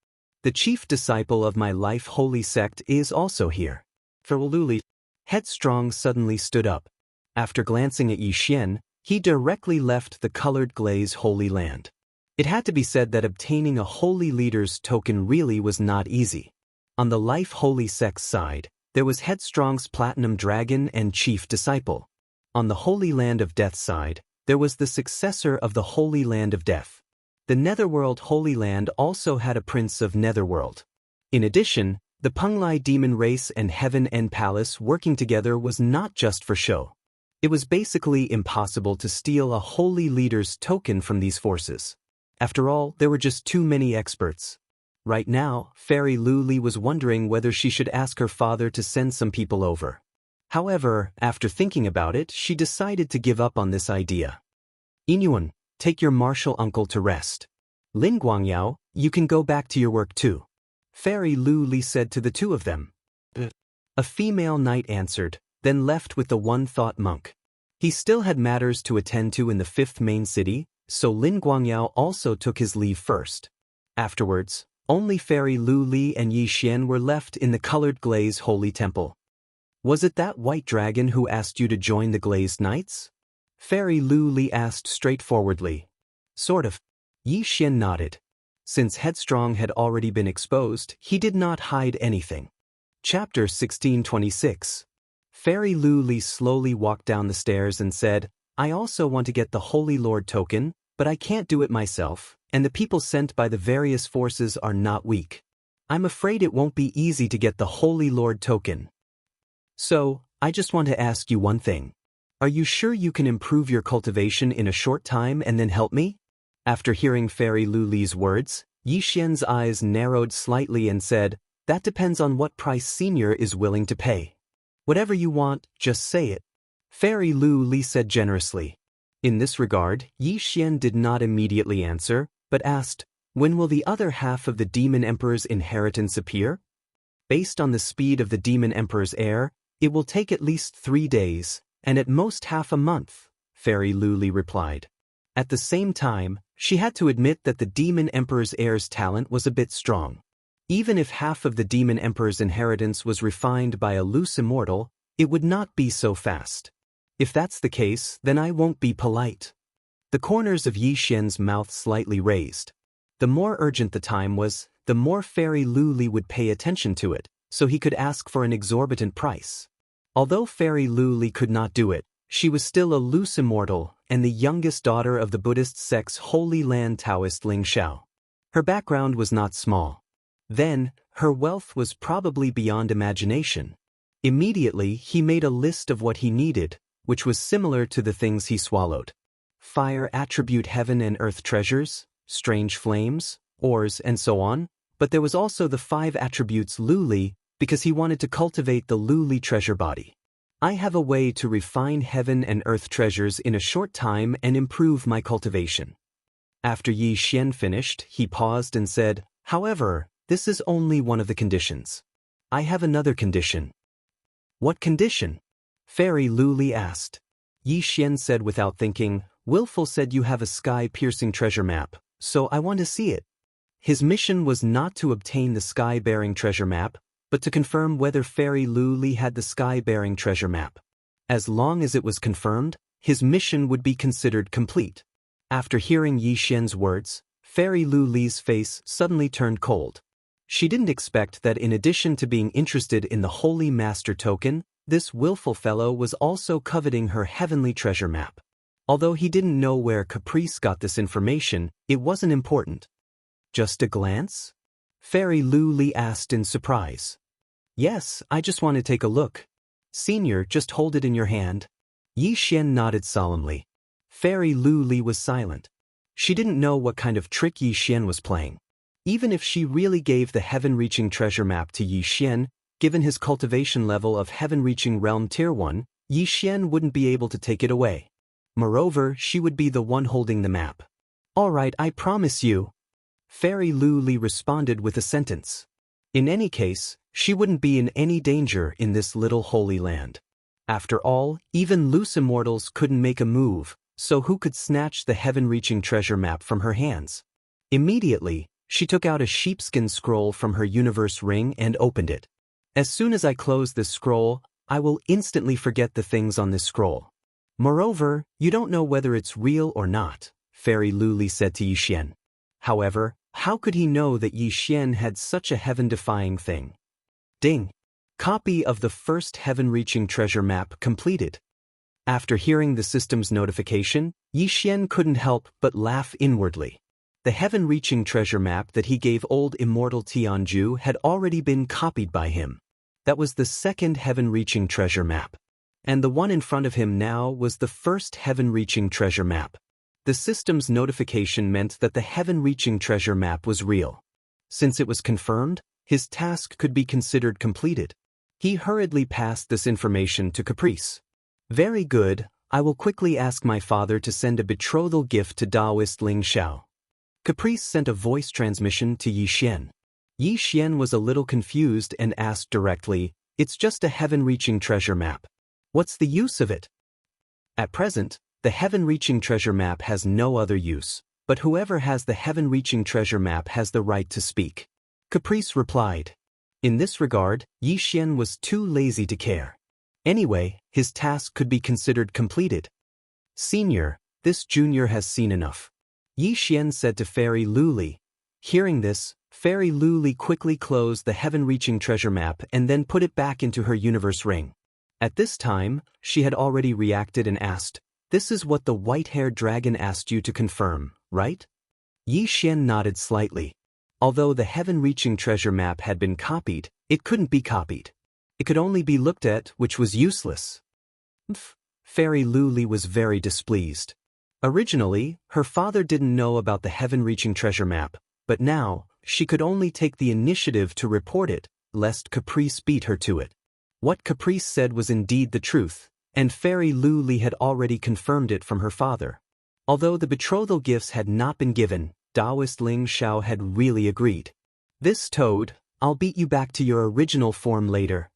The chief disciple of my life holy sect is also here. Fairy Luli. Headstrong suddenly stood up. After glancing at Yi Xian, he directly left the colored glaze Holy Land. It had to be said that obtaining a holy leader's token really was not easy. On the life holy sect's side, there was Headstrong's platinum dragon and chief disciple. On the Holy Land of Death side, there was the successor of the Holy Land of Death. The Netherworld Holy Land also had a prince of Netherworld. In addition, the Penglai demon race and Heaven End Palace working together was not just for show. It was basically impossible to steal a holy leader's token from these forces. After all, there were just too many experts. Right now, Fairy Luli was wondering whether she should ask her father to send some people over. However, after thinking about it, she decided to give up on this idea. Inyuan, take your martial uncle to rest. Lin Guangyao, you can go back to your work too. Fairy Luli said to the two of them. A female knight answered, then left with the One-Thought Monk. He still had matters to attend to in the 5th main city, so Lin Guangyao also took his leave first. Afterwards, only Fairy Luli and Yi Xian were left in the colored glaze holy temple. Was it that white dragon who asked you to join the glazed knights? Fairy Luli asked straightforwardly. Sort of. Yi Xian nodded. Since Headstrong had already been exposed, he did not hide anything. Chapter 1626. Fairy Luli slowly walked down the stairs and said, I also want to get the Holy Lord token, but I can't do it myself, and the people sent by the various forces are not weak. I'm afraid it won't be easy to get the Holy Lord token. So, I just want to ask you one thing. Are you sure you can improve your cultivation in a short time and then help me? After hearing Fairy Luli's words, Yi Xian's eyes narrowed slightly and said, That depends on what price Senior is willing to pay. Whatever you want, just say it. Fairy Luli said generously. In this regard, Yi Xian did not immediately answer, but asked, When will the other half of the Demon Emperor's inheritance appear? Based on the speed of the Demon Emperor's heir, it will take at least 3 days, and at most half a month, Fairy Luli replied. At the same time, she had to admit that the Demon Emperor's heir's talent was a bit strong. Even if half of the Demon Emperor's inheritance was refined by a loose immortal, it would not be so fast. If that's the case, then I won't be polite. The corners of Yi Xian's mouth slightly raised. The more urgent the time was, the more Fairy Luli would pay attention to it, so he could ask for an exorbitant price. Although Fairy Luli could not do it, she was still a loose immortal and the youngest daughter of the Buddhist sect's Holy Land Taoist Ling Xiao. Her background was not small. Then, her wealth was probably beyond imagination. Immediately, he made a list of what he needed, which was similar to the things he swallowed. Fire attribute heaven and earth treasures, strange flames, ores, and so on, but there was also the 5 attributes Luli, because he wanted to cultivate the Luli treasure body. I have a way to refine heaven and earth treasures in a short time and improve my cultivation. After Yi Xian finished, he paused and said, However, this is only one of the conditions. I have another condition. What condition? Fairy Luli asked. Yi Xian said without thinking, Willful said you have a sky-piercing treasure map, so I want to see it. His mission was not to obtain the sky-bearing treasure map, but to confirm whether Fairy Luli had the sky-bearing treasure map. As long as it was confirmed, his mission would be considered complete. After hearing Yi Xian's words, Fairy Luli's face suddenly turned cold. She didn't expect that in addition to being interested in the Holy Master token, this willful fellow was also coveting her heavenly treasure map. Although he didn't know where Caprice got this information, it wasn't important. Just a glance? Fairy Lu Li asked in surprise. Yes, I just want to take a look. Senior, just hold it in your hand. Yi Xian nodded solemnly. Fairy Lu Li was silent. She didn't know what kind of trick Yi Xian was playing. Even if she really gave the heaven-reaching treasure map to Yi Xian, given his cultivation level of heaven-reaching realm tier 1, Yi Xian wouldn't be able to take it away. Moreover, she would be the one holding the map. All right, I promise you. Fairy Lu Li responded with a sentence. In any case, she wouldn't be in any danger in this little holy land. After all, even loose immortals couldn't make a move, so who could snatch the heaven-reaching treasure map from her hands? Immediately, she took out a sheepskin scroll from her universe ring and opened it. As soon as I close this scroll, I will instantly forget the things on this scroll. Moreover, you don't know whether it's real or not, Fairy Lu Li said to Yi Xian. However, how could he know that Yi Xian had such a heaven-defying thing? Ding! Copy of the first heaven-reaching treasure map completed. After hearing the system's notification, Yi Xian couldn't help but laugh inwardly. The heaven-reaching treasure map that he gave old immortal Tianju had already been copied by him. That was the second heaven-reaching treasure map. And the one in front of him now was the first heaven-reaching treasure map. The system's notification meant that the heaven-reaching treasure map was real. Since it was confirmed, his task could be considered completed. He hurriedly passed this information to Caprice. Very good, I will quickly ask my father to send a betrothal gift to Taoist Ling Xiao. Caprice sent a voice transmission to Yi Xian. Yi Xian was a little confused and asked directly, it's just a heaven-reaching treasure map. What's the use of it? At present, the heaven-reaching treasure map has no other use, but whoever has the heaven-reaching treasure map has the right to speak. Caprice replied. In this regard, Yi Xian was too lazy to care. Anyway, his task could be considered completed. Senior, this junior has seen enough. Yi Xian said to Fairy Lu Li. Hearing this, Fairy Lu Li quickly closed the heaven-reaching treasure map and then put it back into her universe ring. At this time, she had already reacted and asked, this is what the white-haired dragon asked you to confirm, right? Yi Xian nodded slightly. Although the heaven-reaching treasure map had been copied, it couldn't be copied. It could only be looked at, which was useless. Fairy Lu Li was very displeased. Originally, her father didn't know about the heaven-reaching treasure map, but now, she could only take the initiative to report it, lest Caprice beat her to it. What Caprice said was indeed the truth, and Fairy Lu Li had already confirmed it from her father. Although the betrothal gifts had not been given, Taoist Ling Xiao had really agreed. This toad, I'll beat you back to your original form later.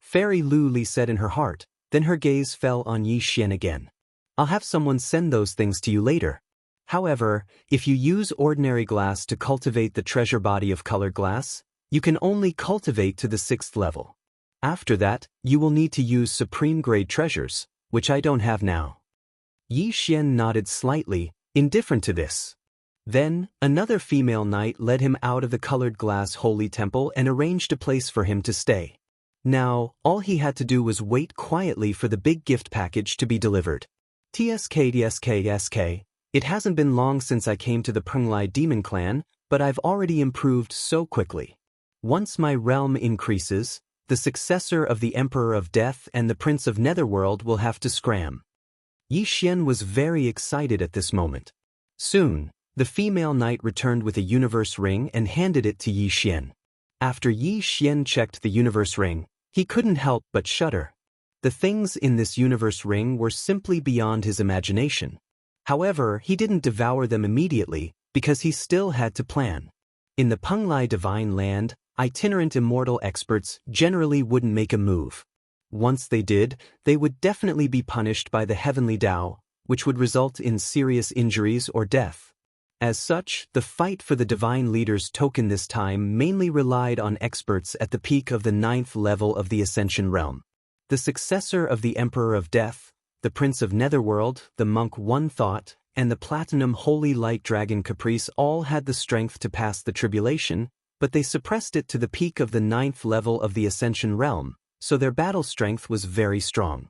Fairy Lu Li said in her heart, then her gaze fell on Yi Xian again. I'll have someone send those things to you later. However, if you use ordinary glass to cultivate the treasure body of colored glass, you can only cultivate to the 6th level. After that, you will need to use supreme-grade treasures, which I don't have now. Yi Xian nodded slightly, indifferent to this. Then, another female knight led him out of the colored glass holy temple and arranged a place for him to stay. Now, all he had to do was wait quietly for the big gift package to be delivered. TSK, it hasn't been long since I came to the Penglai Demon Clan, but I've already improved so quickly. Once my realm increases, the successor of the Emperor of Death and the Prince of Netherworld will have to scram. Yi Xian was very excited at this moment. Soon, the female knight returned with a universe ring and handed it to Yi Xian. After Yi Xian checked the universe ring, he couldn't help but shudder. The things in this universe ring were simply beyond his imagination. However, he didn't devour them immediately, because he still had to plan. In the Penglai Divine Land, itinerant immortal experts generally wouldn't make a move. Once they did, they would definitely be punished by the heavenly Tao, which would result in serious injuries or death. As such, the fight for the Divine Leader's token this time mainly relied on experts at the peak of the 9th level of the Ascension Realm. The successor of the Emperor of Death, the Prince of Netherworld, the Monk One Thought, and the Platinum Holy Light Dragon Caprice all had the strength to pass the tribulation, but they suppressed it to the peak of the 9th level of the Ascension Realm, so their battle strength was very strong.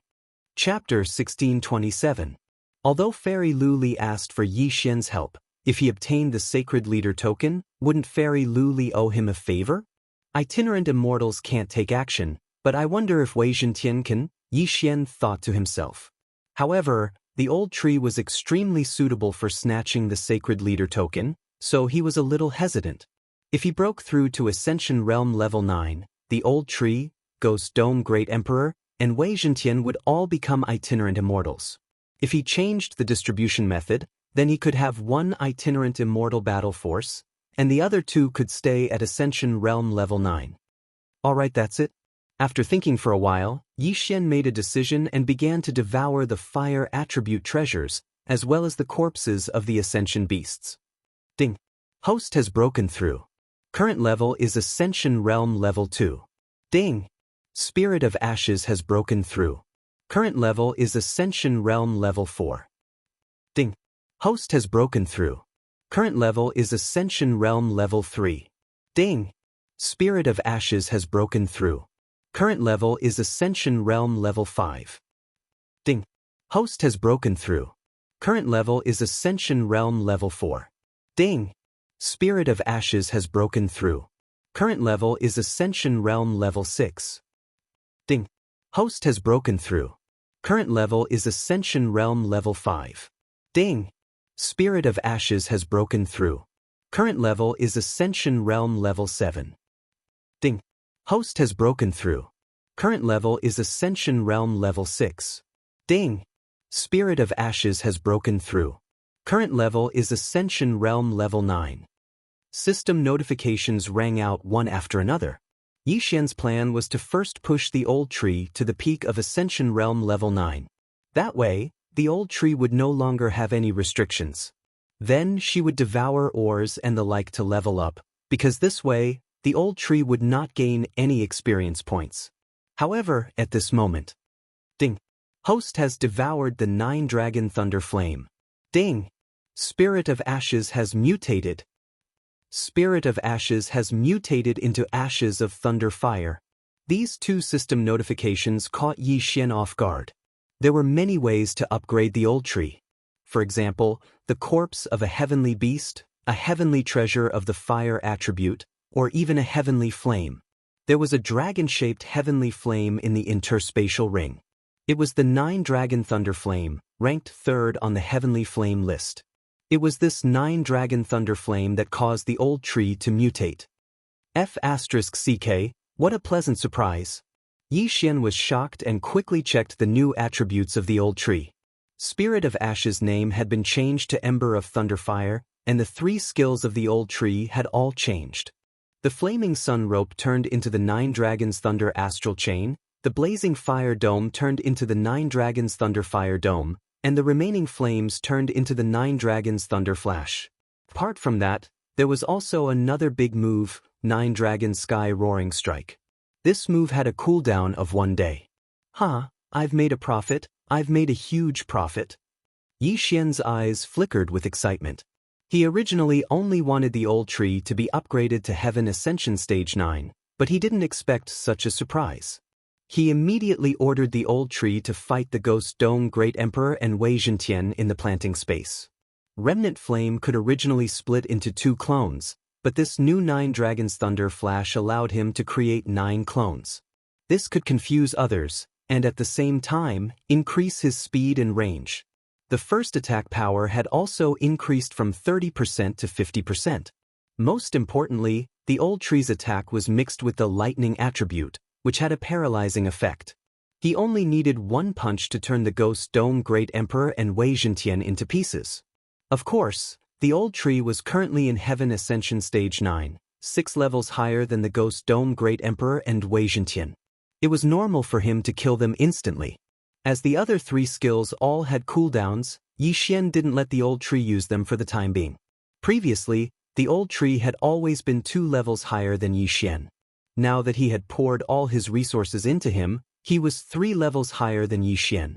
Chapter 1627. Although Fairy Luli asked for Yi Xian's help, if he obtained the Sacred Leader token, wouldn't Fairy Luli owe him a favor? Itinerant immortals can't take action, but I wonder if Wei Zhentian can, Yi Xian thought to himself. However, the old tree was extremely suitable for snatching the Sacred Leader token, so he was a little hesitant. If he broke through to Ascension Realm Level 9, the old tree, Ghost Dome Great Emperor, and Wei Zhentian would all become itinerant immortals. If he changed the distribution method, then he could have one itinerant immortal battle force, and the other two could stay at Ascension Realm Level 9. Alright, that's it. After thinking for a while, Yi Xian made a decision and began to devour the fire attribute treasures, as well as the corpses of the Ascension beasts. Ding. Host has broken through. Current level is Ascension Realm Level 2. Ding. Spirit of Ashes has broken through. Current level is Ascension Realm Level 4. Ding. Host has broken through. Current level is Ascension Realm Level 3. Ding. Spirit of Ashes has broken through. Current level is Ascension Realm Level 5. Ding. Host has broken through. Current level is Ascension Realm Level 4. Ding. Spirit of Ashes has broken through. Current level is Ascension Realm Level 6. Ding. Host has broken through. Current level is Ascension Realm Level 5. Ding. Spirit of Ashes has broken through. Current level is Ascension Realm Level 7. Ding. Host has broken through. Current level is Ascension Realm Level 6. Ding. Spirit of Ashes has broken through. Current level is Ascension Realm Level 9. System notifications rang out one after another. Yi Xian's plan was to first push the old tree to the peak of Ascension Realm Level 9. That way, the old tree would no longer have any restrictions. Then she would devour ores and the like to level up, because this way, the old tree would not gain any experience points. However, at this moment, ding. Host has devoured the 9-dragon thunder flame. Ding. Spirit of Ashes has mutated. Spirit of Ashes has mutated into Ashes of Thunder Fire. These two system notifications caught Yi Xian off guard. There were many ways to upgrade the old tree. For example, the corpse of a heavenly beast, a heavenly treasure of the fire attribute, or even a heavenly flame. There was a dragon-shaped heavenly flame in the interspatial ring. It was the 9-dragon thunder flame, ranked 3rd on the heavenly flame list. It was this 9-dragon thunder flame that caused the old tree to mutate. F***CK, what a pleasant surprise. Yi Xian was shocked and quickly checked the new attributes of the old tree. Spirit of Ashes' name had been changed to Ember of Thunderfire, and the 3 skills of the old tree had all changed. The Flaming Sun Rope turned into the 9 Dragons Thunder Astral Chain, the Blazing Fire Dome turned into the 9 Dragons Thunder Fire Dome, and the remaining flames turned into the 9 Dragons Thunder Flash. Apart from that, there was also another big move, 9 Dragons Sky Roaring Strike. This move had a cooldown of 1 day. I've made a profit, I've made a huge profit. Yi Xian's eyes flickered with excitement. He originally only wanted the old tree to be upgraded to Heaven Ascension Stage 9, but he didn't expect such a surprise. He immediately ordered the old tree to fight the Ghost Dome Great Emperor and Wei Zhentian in the planting space. Remnant Flame could originally split into 2 clones, but this new 9 Dragons Thunder Flash allowed him to create 9 clones. This could confuse others, and at the same time, increase his speed and range. The first attack power had also increased from 30% to 50%. Most importantly, the old tree's attack was mixed with the lightning attribute, which had a paralyzing effect. He only needed 1 punch to turn the Ghost Dome Great Emperor and Wei Zhentian into pieces. Of course, the old tree was currently in Heaven Ascension Stage 9, 6 levels higher than the Ghost Dome Great Emperor and Wei Zhentian. It was normal for him to kill them instantly. As the other 3 skills all had cooldowns, Yi Xian didn't let the old tree use them for the time being. Previously, the old tree had always been 2 levels higher than Yi Xian. Now that he had poured all his resources into him, he was 3 levels higher than Yi Xian.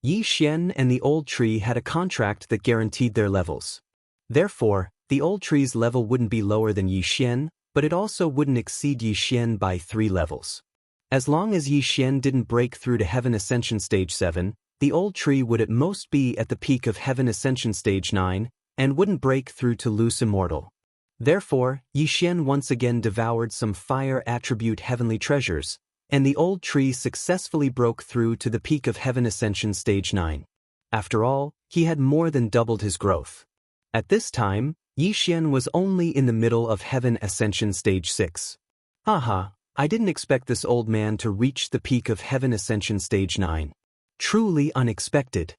Yi Xian and the old tree had a contract that guaranteed their levels. Therefore, the old tree's level wouldn't be lower than Yi Xian, but it also wouldn't exceed Yi Xian by 3 levels. As long as Yi Xian didn't break through to Heaven Ascension Stage 7, the old tree would at most be at the peak of Heaven Ascension Stage 9, and wouldn't break through to loose immortal. Therefore, Yi Xian once again devoured some fire attribute heavenly treasures, and the old tree successfully broke through to the peak of Heaven Ascension Stage 9. After all, he had more than doubled his growth. At this time, Yi Xian was only in the middle of Heaven Ascension Stage 6. Haha, I didn't expect this old man to reach the peak of Heaven Ascension Stage 9. Truly unexpected.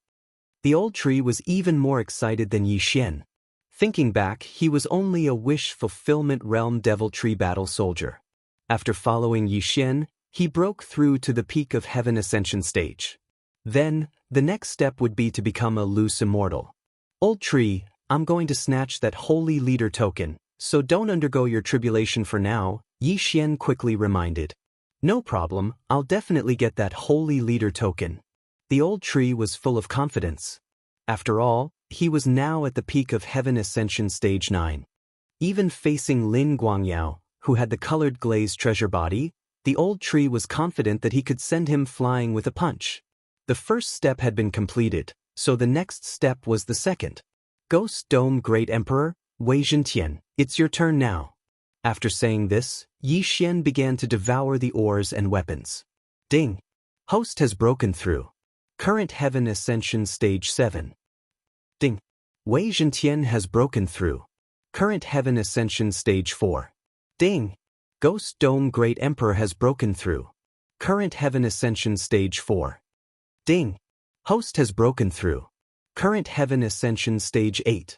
The old tree was even more excited than Yi Xian. Thinking back, he was only a wish-fulfillment realm devil tree battle soldier. After following Yi Xian, he broke through to the peak of Heaven Ascension Stage. Then, the next step would be to become a loose immortal. Old tree, I'm going to snatch that holy leader token, so don't undergo your tribulation for now, Yi Xian quickly reminded. No problem, I'll definitely get that holy leader token. The old tree was full of confidence. After all, he was now at the peak of Heaven Ascension Stage 9. Even facing Lin Guangyao, who had the colored glazed treasure body, the old tree was confident that he could send him flying with a punch. The first step had been completed, so the next step was the second. Ghost Dome Great Emperor, Wei Zhentian, it's your turn now. After saying this, Yi Xian began to devour the ores and weapons. Ding! Host has broken through. Current Heaven Ascension Stage 7. Ding! Wei Zhentian has broken through. Current Heaven Ascension Stage 4. Ding! Ghost Dome Great Emperor has broken through. Current Heaven Ascension Stage 4. Ding! Host has broken through. Current Heaven Ascension Stage 8.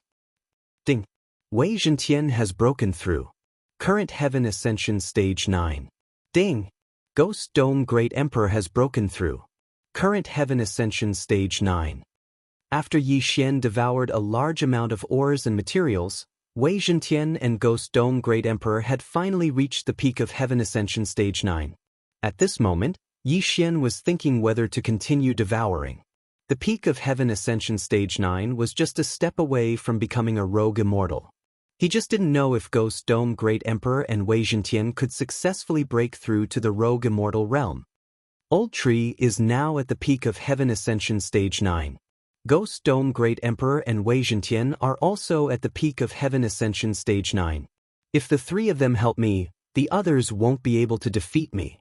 Ding! Wei Zhentian has broken through. Current Heaven Ascension Stage 9. Ding! Ghost Dome Great Emperor has broken through. Current Heaven Ascension Stage 9. After Yi Xian devoured a large amount of ores and materials, Wei Zhentian and Ghost Dome Great Emperor had finally reached the peak of Heaven Ascension Stage 9. At this moment, Yi Xian was thinking whether to continue devouring. The peak of Heaven Ascension Stage 9 was just a step away from becoming a rogue immortal. He just didn't know if Ghost Dome Great Emperor and Wei Zhentian could successfully break through to the rogue immortal realm. Old Tree is now at the peak of Heaven Ascension Stage 9. Ghost Dome Great Emperor and Wei Zhentian are also at the peak of Heaven Ascension Stage 9. If the three of them help me, the others won't be able to defeat me.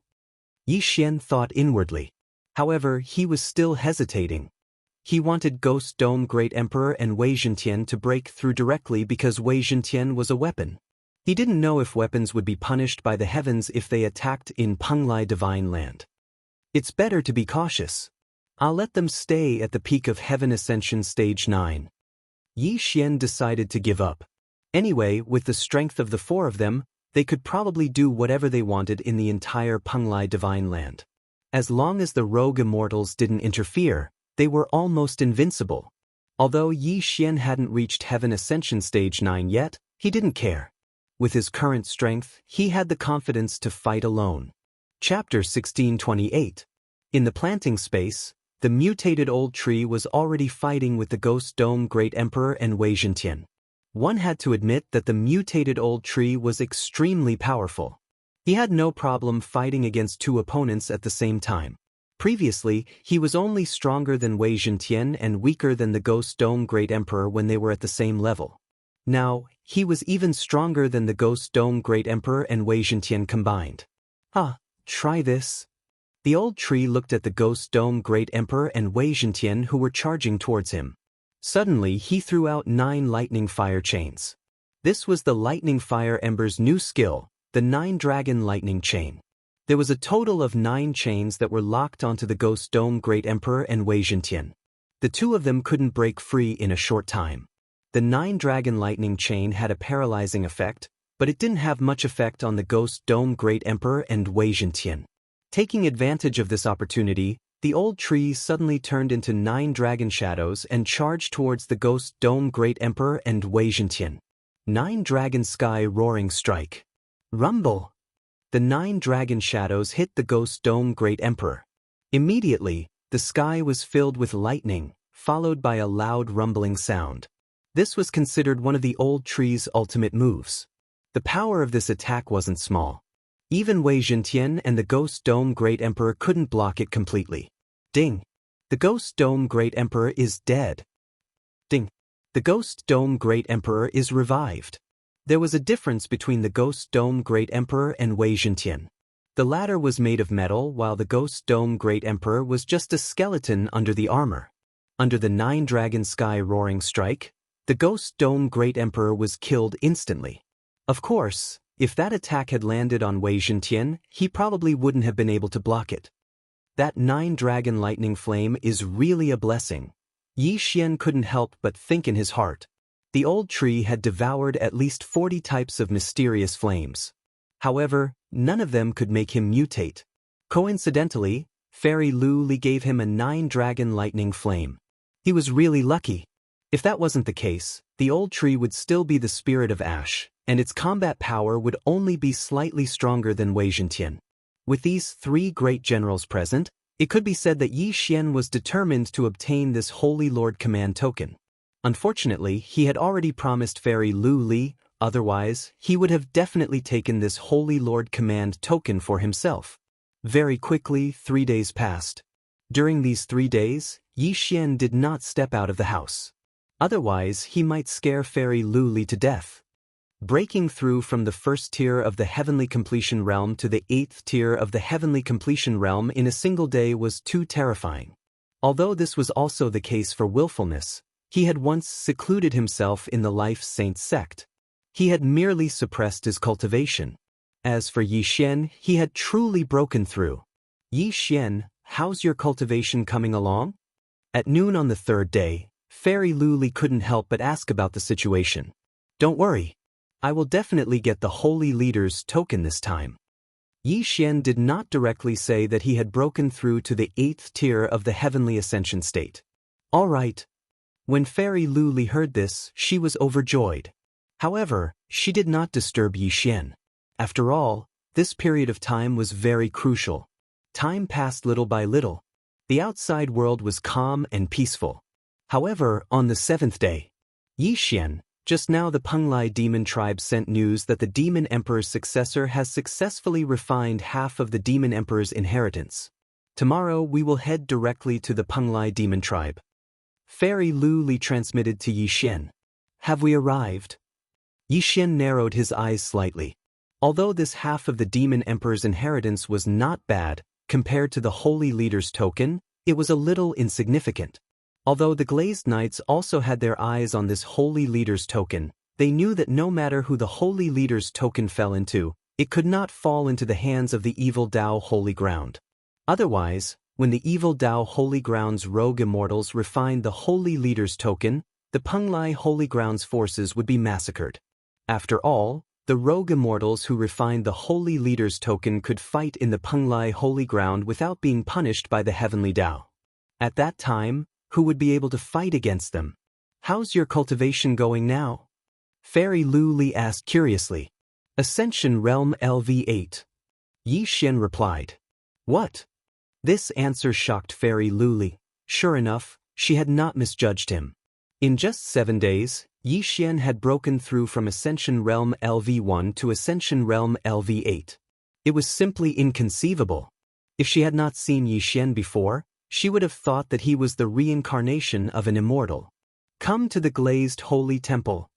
Yi Xian thought inwardly. However, he was still hesitating. He wanted Ghost Dome Great Emperor and Wei Zhentian to break through directly because Wei Zhentian was a weapon. He didn't know if weapons would be punished by the heavens if they attacked in Penglai Divine Land. It's better to be cautious. I'll let them stay at the peak of Heaven Ascension Stage 9. Yi Xian decided to give up. Anyway, with the strength of the four of them, they could probably do whatever they wanted in the entire Penglai Divine Land. As long as the rogue immortals didn't interfere, they were almost invincible. Although Yi Xian hadn't reached Heaven Ascension Stage 9 yet, he didn't care. With his current strength, he had the confidence to fight alone. Chapter 1628. In the planting space, the mutated old tree was already fighting with the Ghost Dome Great Emperor and Wei Zhentian. One had to admit that the mutated old tree was extremely powerful. He had no problem fighting against two opponents at the same time. Previously, he was only stronger than Wei Zhentian and weaker than the Ghost Dome Great Emperor when they were at the same level. Now, he was even stronger than the Ghost Dome Great Emperor and Wei Zhentian combined. Try this. The old tree looked at the Ghost Dome Great Emperor and Wei Zhentian who were charging towards him. Suddenly, he threw out 9 lightning fire chains. This was the Lightning Fire Ember's new skill, the 9-Dragon Lightning Chain. There was a total of 9 chains that were locked onto the Ghost Dome Great Emperor and Wei Zhentian. The two of them couldn't break free in a short time. The 9-Dragon Lightning Chain had a paralyzing effect, but it didn't have much effect on the Ghost Dome Great Emperor and Wei Zhentian. Taking advantage of this opportunity, the old tree suddenly turned into 9 dragon shadows and charged towards the Ghost Dome Great Emperor and Wei Zhentian. 9 Dragon Sky Roaring Strike. Rumble! The 9 dragon shadows hit the Ghost Dome Great Emperor. Immediately, the sky was filled with lightning, followed by a loud rumbling sound. This was considered one of the old tree's ultimate moves. The power of this attack wasn't small. Even Wei Zhentian and the Ghost Dome Great Emperor couldn't block it completely. Ding! The Ghost Dome Great Emperor is dead. Ding. The Ghost Dome Great Emperor is revived. There was a difference between the Ghost Dome Great Emperor and Wei Zhentian. The latter was made of metal while the Ghost Dome Great Emperor was just a skeleton under the armor. Under the 9-Dragon Sky Roaring Strike, the Ghost Dome Great Emperor was killed instantly. Of course, if that attack had landed on Wei Zhentian, he probably wouldn't have been able to block it. That 9-Dragon Lightning Flame is really a blessing. Yi Xian couldn't help but think in his heart. The old tree had devoured at least 40 types of mysterious flames. However, none of them could make him mutate. Coincidentally, Fairy Lu Li gave him a 9-Dragon Lightning Flame. He was really lucky. If that wasn't the case, the old tree would still be the Spirit of Ash, and its combat power would only be slightly stronger than Wei Zhentian. With these 3 great generals present, it could be said that Yi Xian was determined to obtain this Holy Lord Command token. Unfortunately, he had already promised Fairy Lu Li, otherwise, he would have definitely taken this Holy Lord Command token for himself. Very quickly, 3 days passed. During these 3 days, Yi Xian did not step out of the house. Otherwise, he might scare Fairy Lu Li to death. Breaking through from the 1st tier of the Heavenly Completion Realm to the 8th tier of the Heavenly Completion Realm in a single day was too terrifying. Although this was also the case for willfulness, he had once secluded himself in the Life Saint sect. He had merely suppressed his cultivation. As for Yi Xian, he had truly broken through. Yi Xian, how's your cultivation coming along? At noon on the 3rd day, Fairy Lu Li couldn't help but ask about the situation. Don't worry. I will definitely get the Holy Leader's token this time. Yi Xian did not directly say that he had broken through to the 8th tier of the Heavenly Ascension state. All right. When Fairy Lu Li heard this, she was overjoyed. However, she did not disturb Yi Xian. After all, this period of time was very crucial. Time passed little by little. The outside world was calm and peaceful. However, on the 7th day, Yi Xian, just now the Penglai demon tribe sent news that the Demon Emperor's successor has successfully refined half of the Demon Emperor's inheritance. Tomorrow we will head directly to the Penglai demon tribe. Fairy Lu Li transmitted to Yi Xian. Have we arrived? Yi Xian narrowed his eyes slightly. Although this half of the Demon Emperor's inheritance was not bad, compared to the Holy Leader's token, it was a little insignificant. Although the Glazed Knights also had their eyes on this Holy Leader's token, they knew that no matter who the Holy Leader's token fell into, it could not fall into the hands of the Evil Dao Holy Ground. Otherwise, when the Evil Dao Holy Ground's rogue immortals refined the Holy Leader's token, the Penglai Holy Ground's forces would be massacred. After all, the rogue immortals who refined the Holy Leader's token could fight in the Penglai Holy Ground without being punished by the Heavenly Dao. At that time, who would be able to fight against them? How's your cultivation going now? Fairy Lu Li asked curiously. Ascension Realm LV8. Yi Xian replied. What? This answer shocked Fairy Lu Li. Sure enough, she had not misjudged him. In just 7 days, Yi Xian had broken through from Ascension Realm LV1 to Ascension Realm LV8. It was simply inconceivable. If she had not seen Yi Xian before, she would have thought that he was the reincarnation of an immortal. Come to the Glazed Holy Temple.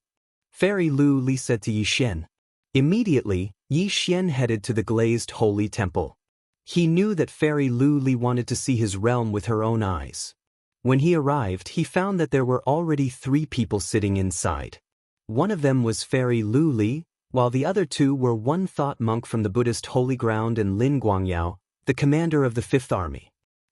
Fairy Lu Li said to Yi Xian. Immediately, Yi Xian headed to the Glazed Holy Temple. He knew that Fairy Lu Li wanted to see his realm with her own eyes. When he arrived, he found that there were already 3 people sitting inside. One of them was Fairy Lu Li, while the other 2 were one thought monk from the Buddhist Holy Ground and Lin Guangyao, the commander of the 5th Army.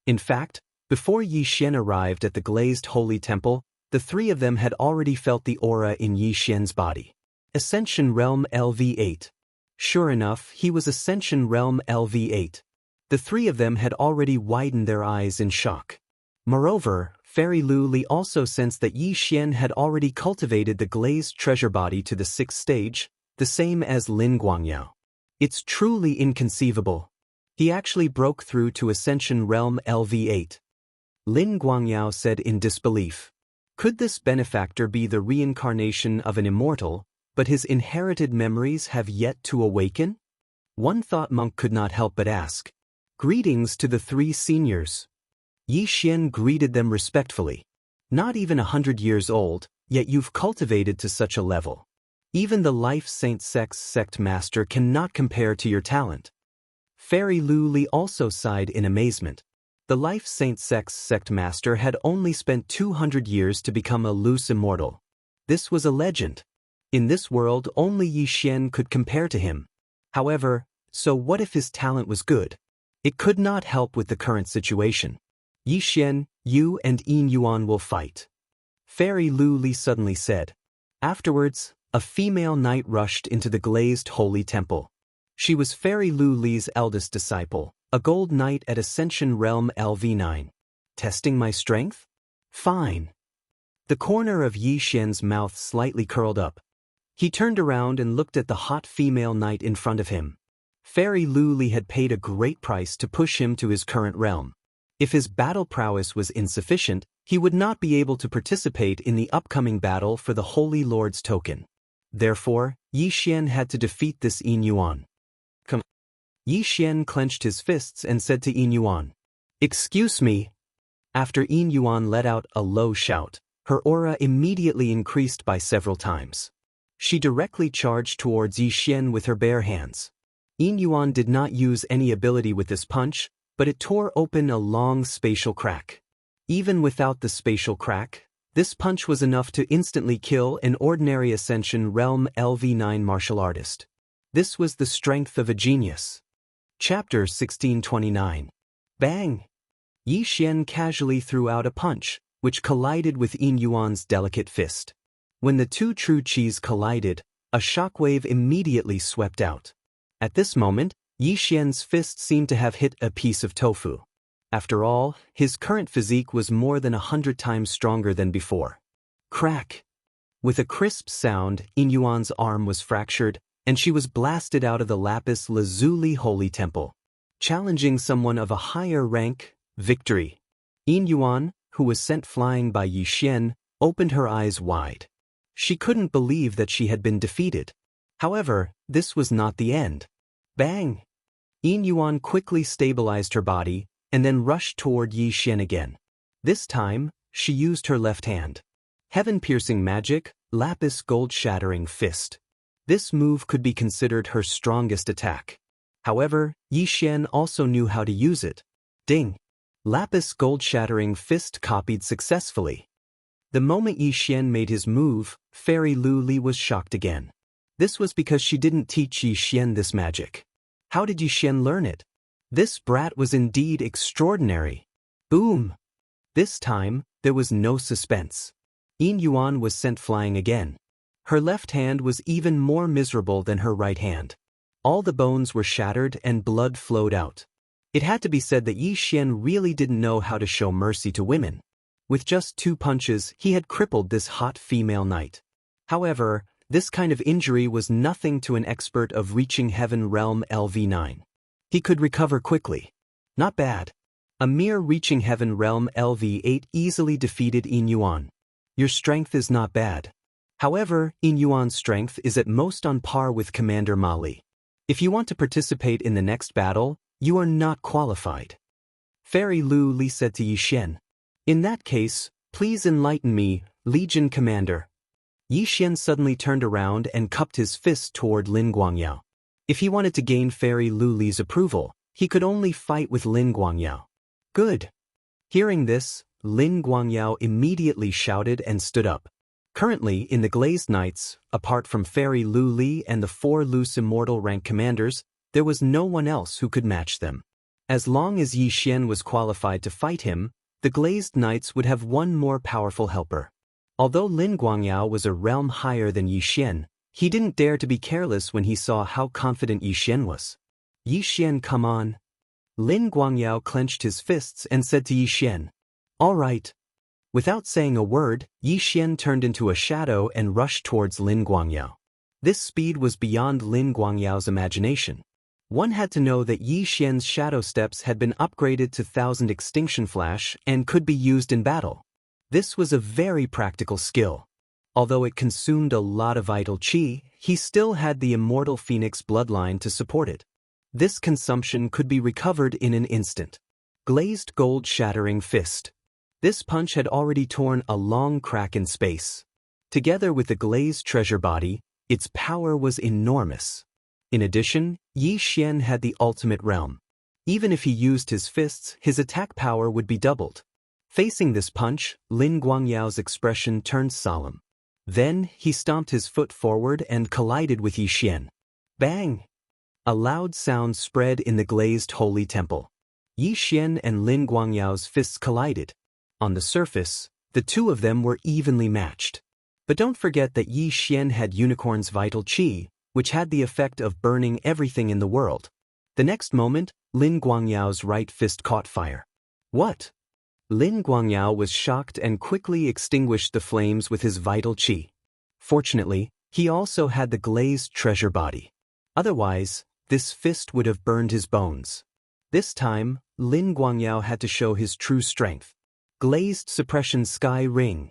In fact, before Yi Xian arrived at the Glazed Holy Temple, the 3 of them had already felt the aura in Yi Xian's body. Ascension Realm LV8. Sure enough, he was Ascension Realm LV8. The 3 of them had already widened their eyes in shock. Moreover, Fairy Lu Li also sensed that Yi Xian had already cultivated the glazed treasure body to the 6th stage, the same as Lin Guangyao. It's truly inconceivable. He actually broke through to Ascension Realm LV8. Lin Guangyao said in disbelief. Could this benefactor be the reincarnation of an immortal, but his inherited memories have yet to awaken? One thought monk could not help but ask. Greetings to the 3 seniors. Yi Xian greeted them respectfully. Not even 100 years old, yet you've cultivated to such a level. Even the Life Saint sect master cannot compare to your talent. Fairy Lu Li also sighed in amazement. The Life Saint sect master had only spent 200 years to become a loose immortal. This was a legend. In this world only Yi Xian could compare to him. However, so what if his talent was good? It could not help with the current situation. Yi Xian, you and Yin Yuan will fight. Fairy Lu Li suddenly said. Afterwards, a female knight rushed into the glazed holy temple. She was Fairy Lu Li's eldest disciple, a gold knight at Ascension Realm LV9. Testing my strength? Fine. The corner of Yi Xian's mouth slightly curled up. He turned around and looked at the hot female knight in front of him. Fairy Lu Li had paid a great price to push him to his current realm. If his battle prowess was insufficient, he would not be able to participate in the upcoming battle for the Holy Lord's token. Therefore, Yi Xian had to defeat this Yin Yuan. Come. Yi Xian clenched his fists and said to Yin Yuan, "Excuse me." After Yin Yuan let out a low shout, her aura immediately increased by several times. She directly charged towards Yi Xian with her bare hands. Yin Yuan did not use any ability with this punch, but it tore open a long spatial crack. Even without the spatial crack, this punch was enough to instantly kill an ordinary Ascension Realm LV9 martial artist. This was the strength of a genius. Chapter 1629. Bang! Yi Xian casually threw out a punch, which collided with Yin Yuan's delicate fist. When the two true chis collided, a shockwave immediately swept out. At this moment, Yi Xian's fist seemed to have hit a piece of tofu. After all, his current physique was more than 100 times stronger than before. Crack! With a crisp sound, Yin Yuan's arm was fractured, and she was blasted out of the lapis lazuli holy temple. Challenging someone of a higher rank, victory. Yin Yuan, who was sent flying by Yi Xian, opened her eyes wide. She couldn't believe that she had been defeated. However, this was not the end. Bang! Yin Yuan quickly stabilized her body, and then rushed toward Yi Xian again. This time, she used her left hand. Heaven-piercing magic, lapis gold-shattering fist. This move could be considered her strongest attack. However, Yi Xian also knew how to use it. Ding! Lapis gold-shattering fist copied successfully. The moment Yi Xian made his move, Fairy Lu Li was shocked again. This was because she didn't teach Yi Xian this magic. How did Yi Xian learn it? This brat was indeed extraordinary. Boom! This time, there was no suspense. Yin Yuan was sent flying again. Her left hand was even more miserable than her right hand. All the bones were shattered and blood flowed out. It had to be said that Yi Xian really didn't know how to show mercy to women. With just 2 punches, he had crippled this hot female knight. However, this kind of injury was nothing to an expert of reaching Heaven Realm LV9. He could recover quickly. Not bad. A mere reaching Heaven Realm LV8 easily defeated Yin Yuan. Your strength is not bad. However, Yin Yuan's strength is at most on par with Commander Mali. If you want to participate in the next battle, you are not qualified. Fairy Lu Li said to Yi Xian. In that case, please enlighten me, Legion Commander. Yi Xian suddenly turned around and cupped his fist toward Lin Guangyao. If he wanted to gain Fairy Lu Li's approval, he could only fight with Lin Guangyao. Good. Hearing this, Lin Guangyao immediately shouted and stood up. Currently, in the Glazed Knights, apart from Fairy Lu Li and the 4 loose immortal rank commanders, there was no one else who could match them. As long as Yi Xian was qualified to fight him, the Glazed Knights would have one more powerful helper. Although Lin Guangyao was a realm higher than Yi Xian, he didn't dare to be careless when he saw how confident Yi Xian was. Yi Xian, come on. Lin Guangyao clenched his fists and said to Yi Xian, all right. Without saying a word, Yi Xian turned into a shadow and rushed towards Lin Guangyao. This speed was beyond Lin Guangyao's imagination. One had to know that Yi Xian's shadow steps had been upgraded to 1000 Extinction Flash and could be used in battle. This was a very practical skill. Although it consumed a lot of vital chi, he still had the immortal Phoenix bloodline to support it. This consumption could be recovered in an instant. Glazed gold shattering fist. This punch had already torn a long crack in space. Together with the glazed treasure body, its power was enormous. In addition, Yi Xian had the ultimate realm. Even if he used his fists, his attack power would be doubled. Facing this punch, Lin Guangyao's expression turned solemn. Then, he stomped his foot forward and collided with Yi Xian. Bang! A loud sound spread in the glazed holy temple. Yi Xian and Lin Guangyao's fists collided. On the surface, the two of them were evenly matched. But don't forget that Yi Xian had Unicorn's vital qi, which had the effect of burning everything in the world. The next moment, Lin Guangyao's right fist caught fire. What? Lin Guangyao was shocked and quickly extinguished the flames with his vital qi. Fortunately, he also had the glazed treasure body. Otherwise, this fist would have burned his bones. This time, Lin Guangyao had to show his true strength. Glazed suppression sky ring.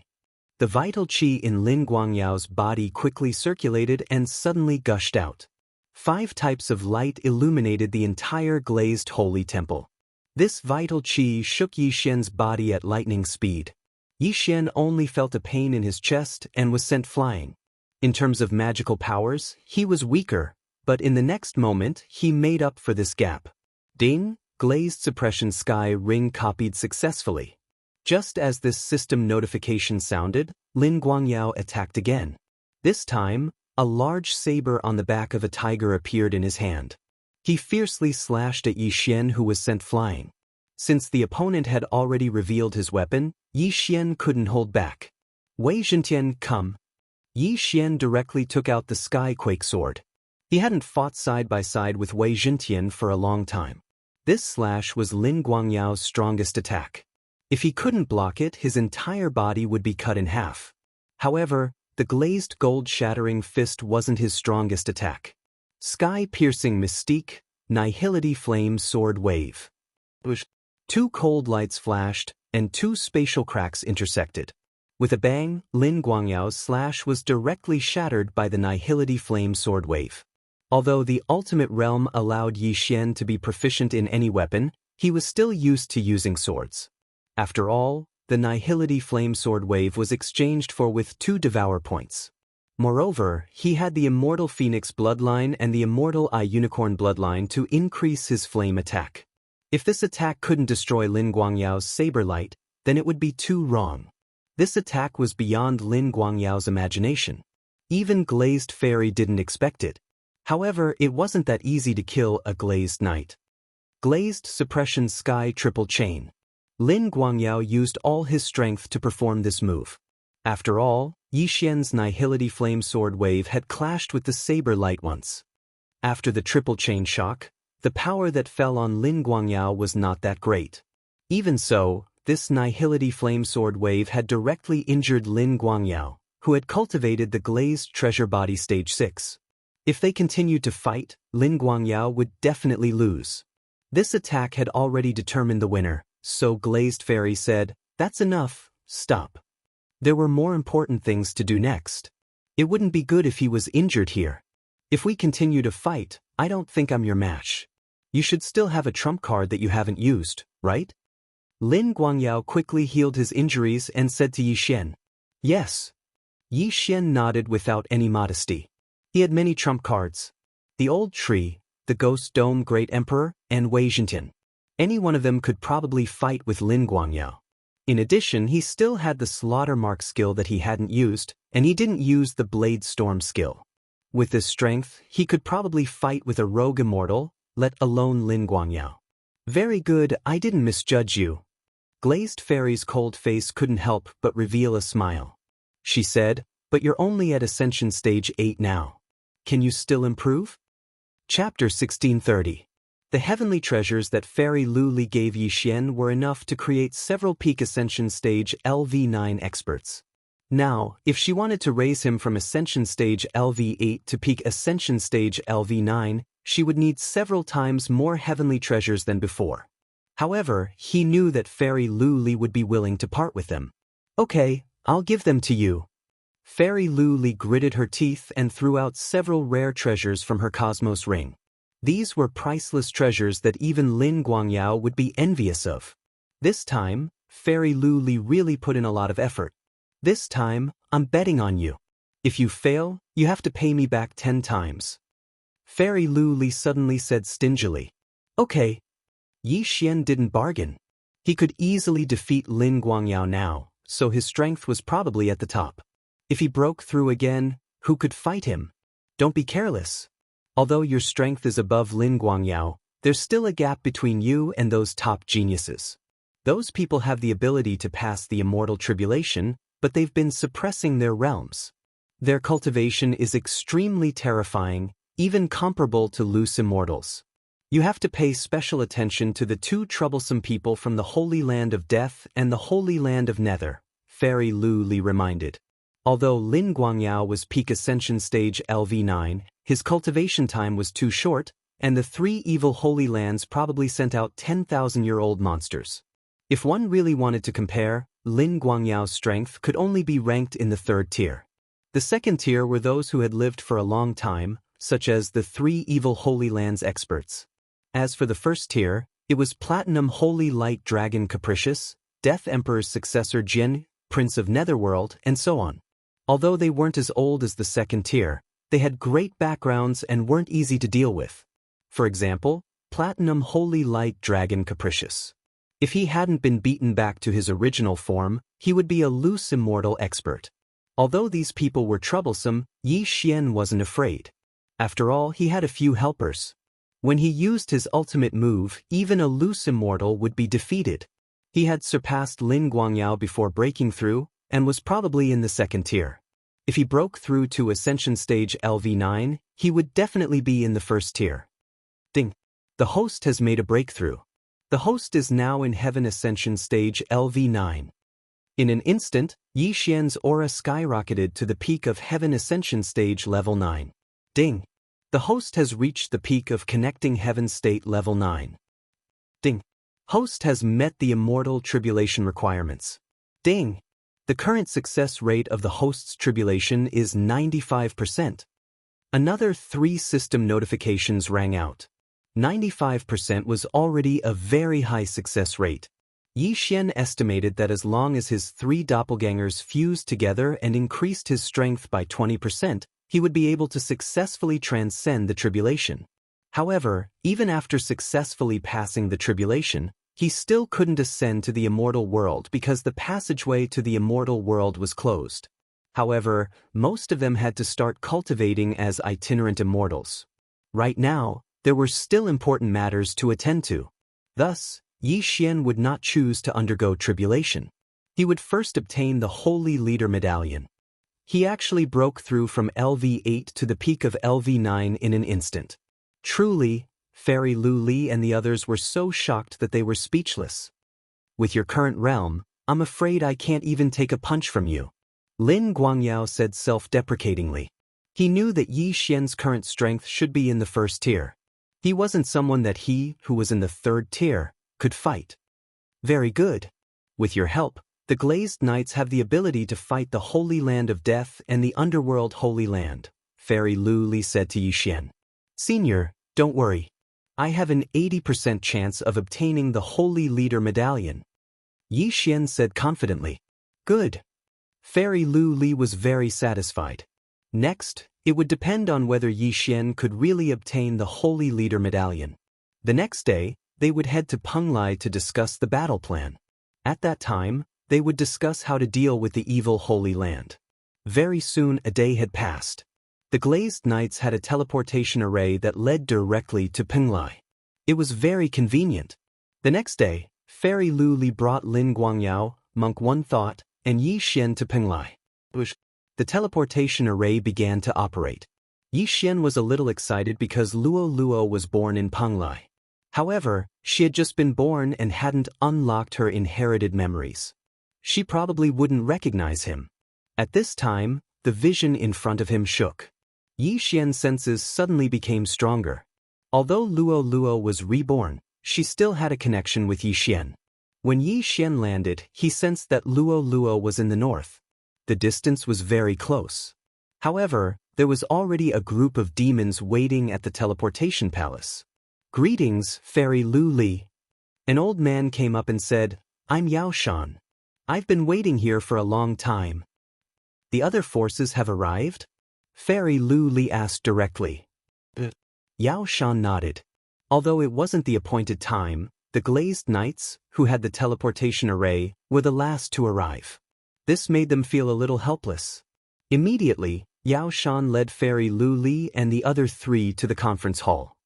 The vital qi in Lin Guangyao's body quickly circulated and suddenly gushed out. 5 types of light illuminated the entire glazed holy temple. This vital qi shook Yi Xian's body at lightning speed. Yi Xian only felt a pain in his chest and was sent flying. In terms of magical powers, he was weaker, but in the next moment, he made up for this gap. Ding! Glazed suppression sky ring copied successfully. Just as this system notification sounded, Lin Guangyao attacked again. This time, a large saber on the back of a tiger appeared in his hand. He fiercely slashed at Yi Xian, who was sent flying. Since the opponent had already revealed his weapon, Yi Xian couldn't hold back. Wei Zhentian, come. Yi Xian directly took out the Skyquake sword. He hadn't fought side by side with Wei Zhentian for a long time. This slash was Lin Guangyao's strongest attack. If he couldn't block it, his entire body would be cut in half. However, the glazed gold shattering fist wasn't his strongest attack. Sky-piercing mystique, nihility flame sword wave. 2 cold lights flashed, and 2 spatial cracks intersected. With a bang, Lin Guangyao's slash was directly shattered by the nihility flame sword wave. Although the ultimate realm allowed Yi Xian to be proficient in any weapon, he was still used to using swords. After all, the nihility flame sword wave was exchanged for with 2 devour points. Moreover, he had the immortal phoenix bloodline and the immortal eye unicorn bloodline to increase his flame attack. If this attack couldn't destroy Lin Guangyao's saber light, then it would be too wrong. This attack was beyond Lin Guangyao's imagination. Even Glazed Fairy didn't expect it. However, it wasn't that easy to kill a glazed knight. Glazed suppression sky triple chain. Lin Guangyao used all his strength to perform this move. After all, Yi Xian's nihility flame sword wave had clashed with the saber light once. After the triple chain shock, the power that fell on Lin Guangyao was not that great. Even so, this nihility flame sword wave had directly injured Lin Guangyao, who had cultivated the glazed treasure body stage 6. If they continued to fight, Lin Guangyao would definitely lose. This attack had already determined the winner, so Glazed Fairy said, "That's enough, stop." There were more important things to do next. It wouldn't be good if he was injured here. If we continue to fight, I don't think I'm your match. You should still have a trump card that you haven't used, right? Lin Guangyao quickly healed his injuries and said to Yi Xian, "Yes." Yi Xian nodded without any modesty. He had many trump cards. The old tree, the ghost dome great emperor, and Wei Zhentian. Any one of them could probably fight with Lin Guangyao. In addition, he still had the slaughter mark skill that he hadn't used, and he didn't use the blade storm skill. With this strength, he could probably fight with a rogue immortal, let alone Lin Guangyao. Very good, I didn't misjudge you. Glazed Fairy's cold face couldn't help but reveal a smile. She said, "But you're only at Ascension Stage 8 now. Can you still improve?" Chapter 1630. The heavenly treasures that Fairy Lu Li gave Yi Xian were enough to create several peak Ascension Stage LV9 experts. Now, if she wanted to raise him from Ascension Stage LV8 to peak Ascension Stage LV9, she would need several times more heavenly treasures than before. However, he knew that Fairy Lu Li would be willing to part with them. "Okay, I'll give them to you." Fairy Lu Li gritted her teeth and threw out several rare treasures from her Cosmos ring. These were priceless treasures that even Lin Guangyao would be envious of. This time, Fairy Lu Li really put in a lot of effort. This time, I'm betting on you. If you fail, you have to pay me back 10 times. Fairy Lu Li suddenly said stingily. Okay. Yi Xian didn't bargain. He could easily defeat Lin Guangyao now, so his strength was probably at the top. If he broke through again, who could fight him? Don't be careless. Although your strength is above Lin Guangyao, there's still a gap between you and those top geniuses. Those people have the ability to pass the immortal tribulation, but they've been suppressing their realms. Their cultivation is extremely terrifying, even comparable to loose immortals. You have to pay special attention to the two troublesome people from the Holy Land of Death and the Holy Land of Nether, Fairy Lu Li reminded. Although Lin Guangyao was peak ascension stage LV9, his cultivation time was too short, and the three evil Holy Lands probably sent out 10,000-year-old monsters. If one really wanted to compare, Lin Guangyao's strength could only be ranked in the third tier. The second tier were those who had lived for a long time, such as the three evil Holy Lands experts. As for the first tier, it was Platinum Holy Light Dragon Capricious, Death Emperor's successor Jin, Prince of Netherworld, and so on. Although they weren't as old as the second tier, they had great backgrounds and weren't easy to deal with. For example, Platinum Holy Light Dragon Capricious. If he hadn't been beaten back to his original form, he would be a loose immortal expert. Although these people were troublesome, Yi Xian wasn't afraid. After all, he had a few helpers. When he used his ultimate move, even a loose immortal would be defeated. He had surpassed Lin Guangyao before breaking through, and was probably in the second tier. If he broke through to Ascension Stage LV9, he would definitely be in the first tier. Ding! The host has made a breakthrough. The host is now in Heaven Ascension Stage LV9. In an instant, Yi Xian's aura skyrocketed to the peak of Heaven Ascension Stage Level 9. Ding! The host has reached the peak of Connecting Heaven State Level 9. Ding! Host has met the Immortal Tribulation requirements. Ding! The current success rate of the host's tribulation is 95%. Another 3 system notifications rang out. 95% was already a very high success rate. Yi Xian estimated that as long as his 3 doppelgangers fused together and increased his strength by 20%, he would be able to successfully transcend the tribulation. However, even after successfully passing the tribulation, he still couldn't ascend to the immortal world because the passageway to the immortal world was closed. However, most of them had to start cultivating as itinerant immortals. Right now, there were still important matters to attend to. Thus, Yi Xian would not choose to undergo tribulation. He would first obtain the Holy Leader Medallion. He actually broke through from LV8 to the peak of LV9 in an instant. Truly, Fairy Lu Li and the others were so shocked that they were speechless. With your current realm, I'm afraid I can't even take a punch from you. Lin Guangyao said self-deprecatingly. He knew that Yi Xian's current strength should be in the first tier. He wasn't someone that he, who was in the third tier, could fight. Very good. With your help, the Glazed Knights have the ability to fight the Holy Land of Death and the Underworld Holy Land, Fairy Lu Li said to Yi Xian. Senior, don't worry. I have an 80% chance of obtaining the Holy Leader Medallion. Yi Xian said confidently. Good. Fairy Lu Li was very satisfied. Next, it would depend on whether Yi Xian could really obtain the Holy Leader Medallion. The next day, they would head to Penglai to discuss the battle plan. At that time, they would discuss how to deal with the evil Holy Land. Very soon a day had passed. The Glazed Knights had a teleportation array that led directly to Penglai. It was very convenient. The next day, Fairy Lu Li brought Lin Guangyao, Monk One Thought, and Yi Xian to Penglai. The teleportation array began to operate. Yi Xian was a little excited because Luo Luo was born in Penglai. However, she had just been born and hadn't unlocked her inherited memories. She probably wouldn't recognize him. At this time, the vision in front of him shook. Yi Xian's senses suddenly became stronger. Although Luo Luo was reborn, she still had a connection with Yi Xian. When Yi Xian landed, he sensed that Luo Luo was in the north. The distance was very close. However, there was already a group of demons waiting at the teleportation palace. "Greetings, Fairy Lu Li." An old man came up and said, "I'm Yao Shan. I've been waiting here for a long time." "The other forces have arrived?" Fairy Lu Li asked directly. Yao Shan nodded. Although it wasn't the appointed time, the glazed knights, who had the teleportation array, were the last to arrive. This made them feel a little helpless. Immediately, Yao Shan led Fairy Lu Li and the other 3 to the conference hall.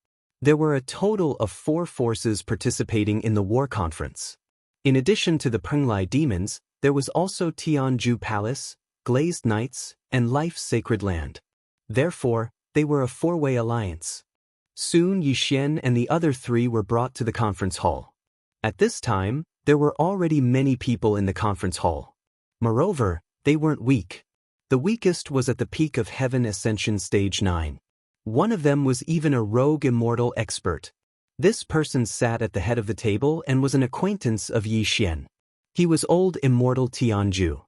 There were a total of 4 forces participating in the war conference. In addition to the Penglai demons, there was also Tianju Palace, Glazed Knights, and Life's Sacred Land. Therefore, they were a 4-way alliance. Soon Yi Xian and the other 3 were brought to the conference hall. At this time, there were already many people in the conference hall. Moreover, they weren't weak. The weakest was at the peak of Heaven Ascension Stage 9. One of them was even a rogue immortal expert. This person sat at the head of the table and was an acquaintance of Yi Xian. He was old immortal Tianju.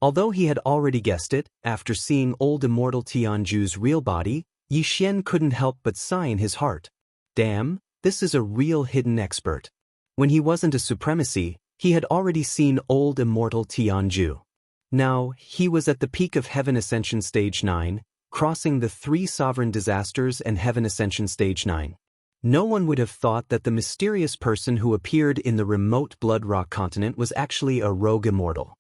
Although he had already guessed it, after seeing old immortal Tianju's real body, Yi Xian couldn't help but sigh in his heart. Damn, this is a real hidden expert. When he wasn't a supremacy, he had already seen old immortal Tianju. Now, he was at the peak of Heaven Ascension Stage 9, crossing the 3 sovereign disasters and Heaven Ascension Stage 9. No one would have thought that the mysterious person who appeared in the remote Blood Rock continent was actually a rogue immortal.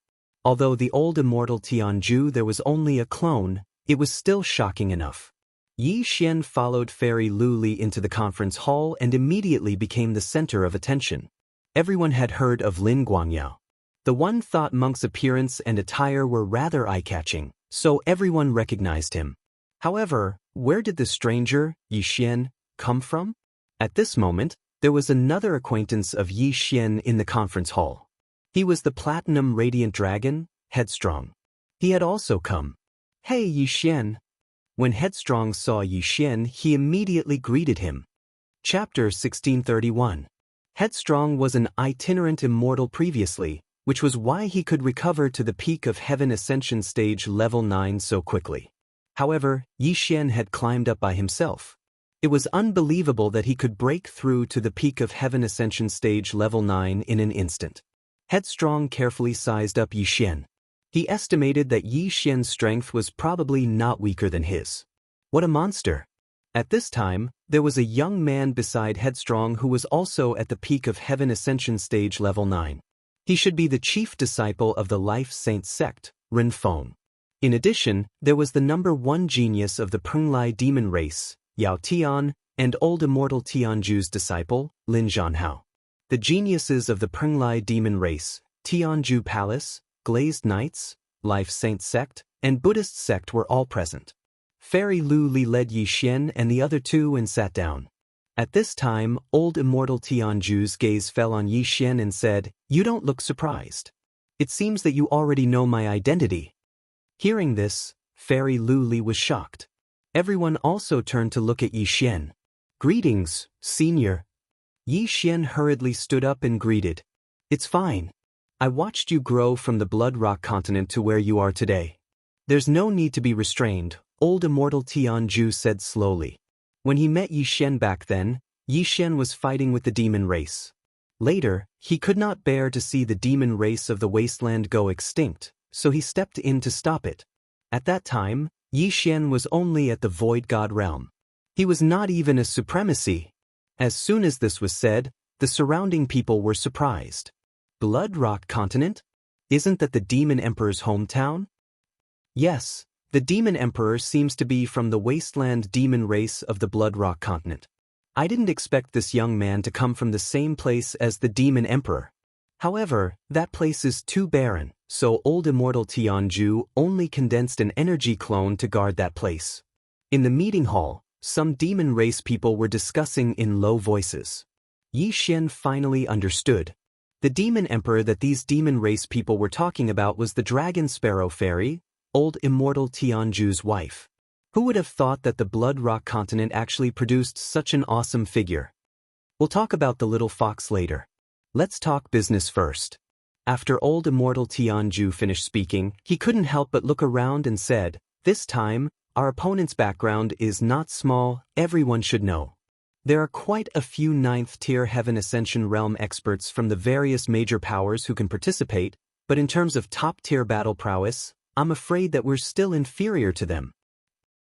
Although the old immortal Tianju there was only a clone, it was still shocking enough. Yi Xian followed Fairy Lu Li into the conference hall and immediately became the center of attention. Everyone had heard of Lin Guangyao. The one-thought monk's appearance and attire were rather eye-catching, so everyone recognized him. However, where did the stranger, Yi Xian, come from? At this moment, there was another acquaintance of Yi Xian in the conference hall. He was the Platinum Radiant Dragon, Headstrong. He had also come. "Hey, Yi Xian." When Headstrong saw Yi Xian, he immediately greeted him. Chapter 1631. Headstrong was an itinerant immortal previously, which was why he could recover to the peak of Heaven Ascension Stage Level 9 so quickly. However, Yi Xian had climbed up by himself. It was unbelievable that he could break through to the peak of Heaven Ascension Stage Level 9 in an instant. Headstrong carefully sized up Yi Xian. He estimated that Yi Xian's strength was probably not weaker than his. What a monster! At this time, there was a young man beside Headstrong who was also at the peak of Heaven Ascension Stage Level 9. He should be the chief disciple of the Life Saint sect, Ren Feng. In addition, there was the number 1 genius of the Penglai demon race, Yao Tian, and old immortal Tianju's disciple, Lin Zhanhao. The geniuses of the Penglai demon race, Tianju Palace, Glazed Knights, Life Saint sect, and Buddhist sect were all present. Fairy Lu Li led Yi Xian and the other 2 and sat down. At this time, old immortal Tianju's gaze fell on Yi Xian and said, "You don't look surprised. It seems that you already know my identity." Hearing this, Fairy Lu Li was shocked. Everyone also turned to look at Yi Xian. "Greetings, senior." Yi Xian hurriedly stood up and greeted. "It's fine. I watched you grow from the Blood Rock continent to where you are today. There's no need to be restrained," old immortal Tianju said slowly. When he met Yi Xian back then, Yi Xian was fighting with the demon race. Later, he could not bear to see the demon race of the wasteland go extinct, so he stepped in to stop it. At that time, Yi Xian was only at the Void God realm. He was not even a supremacy. As soon as this was said, the surrounding people were surprised. Blood Rock continent? Isn't that the Demon Emperor's hometown? Yes, the Demon Emperor seems to be from the wasteland demon race of the Blood Rock continent. I didn't expect this young man to come from the same place as the Demon Emperor. However, that place is too barren, so old immortal Tianju only condensed an energy clone to guard that place. In the meeting hall, some demon race people were discussing in low voices. Yi Xian finally understood. The demon emperor that these demon race people were talking about was the dragon sparrow fairy, old immortal Tianju's wife. Who would have thought that the Blood Rock continent actually produced such an awesome figure? We'll talk about the little fox later. Let's talk business first. After old immortal Tianju finished speaking, he couldn't help but look around and said, "This time, our opponent's background is not small, everyone should know. There are quite a few 9th-tier Heaven Ascension Realm experts from the various major powers who can participate, but in terms of top-tier battle prowess, I'm afraid that we're still inferior to them.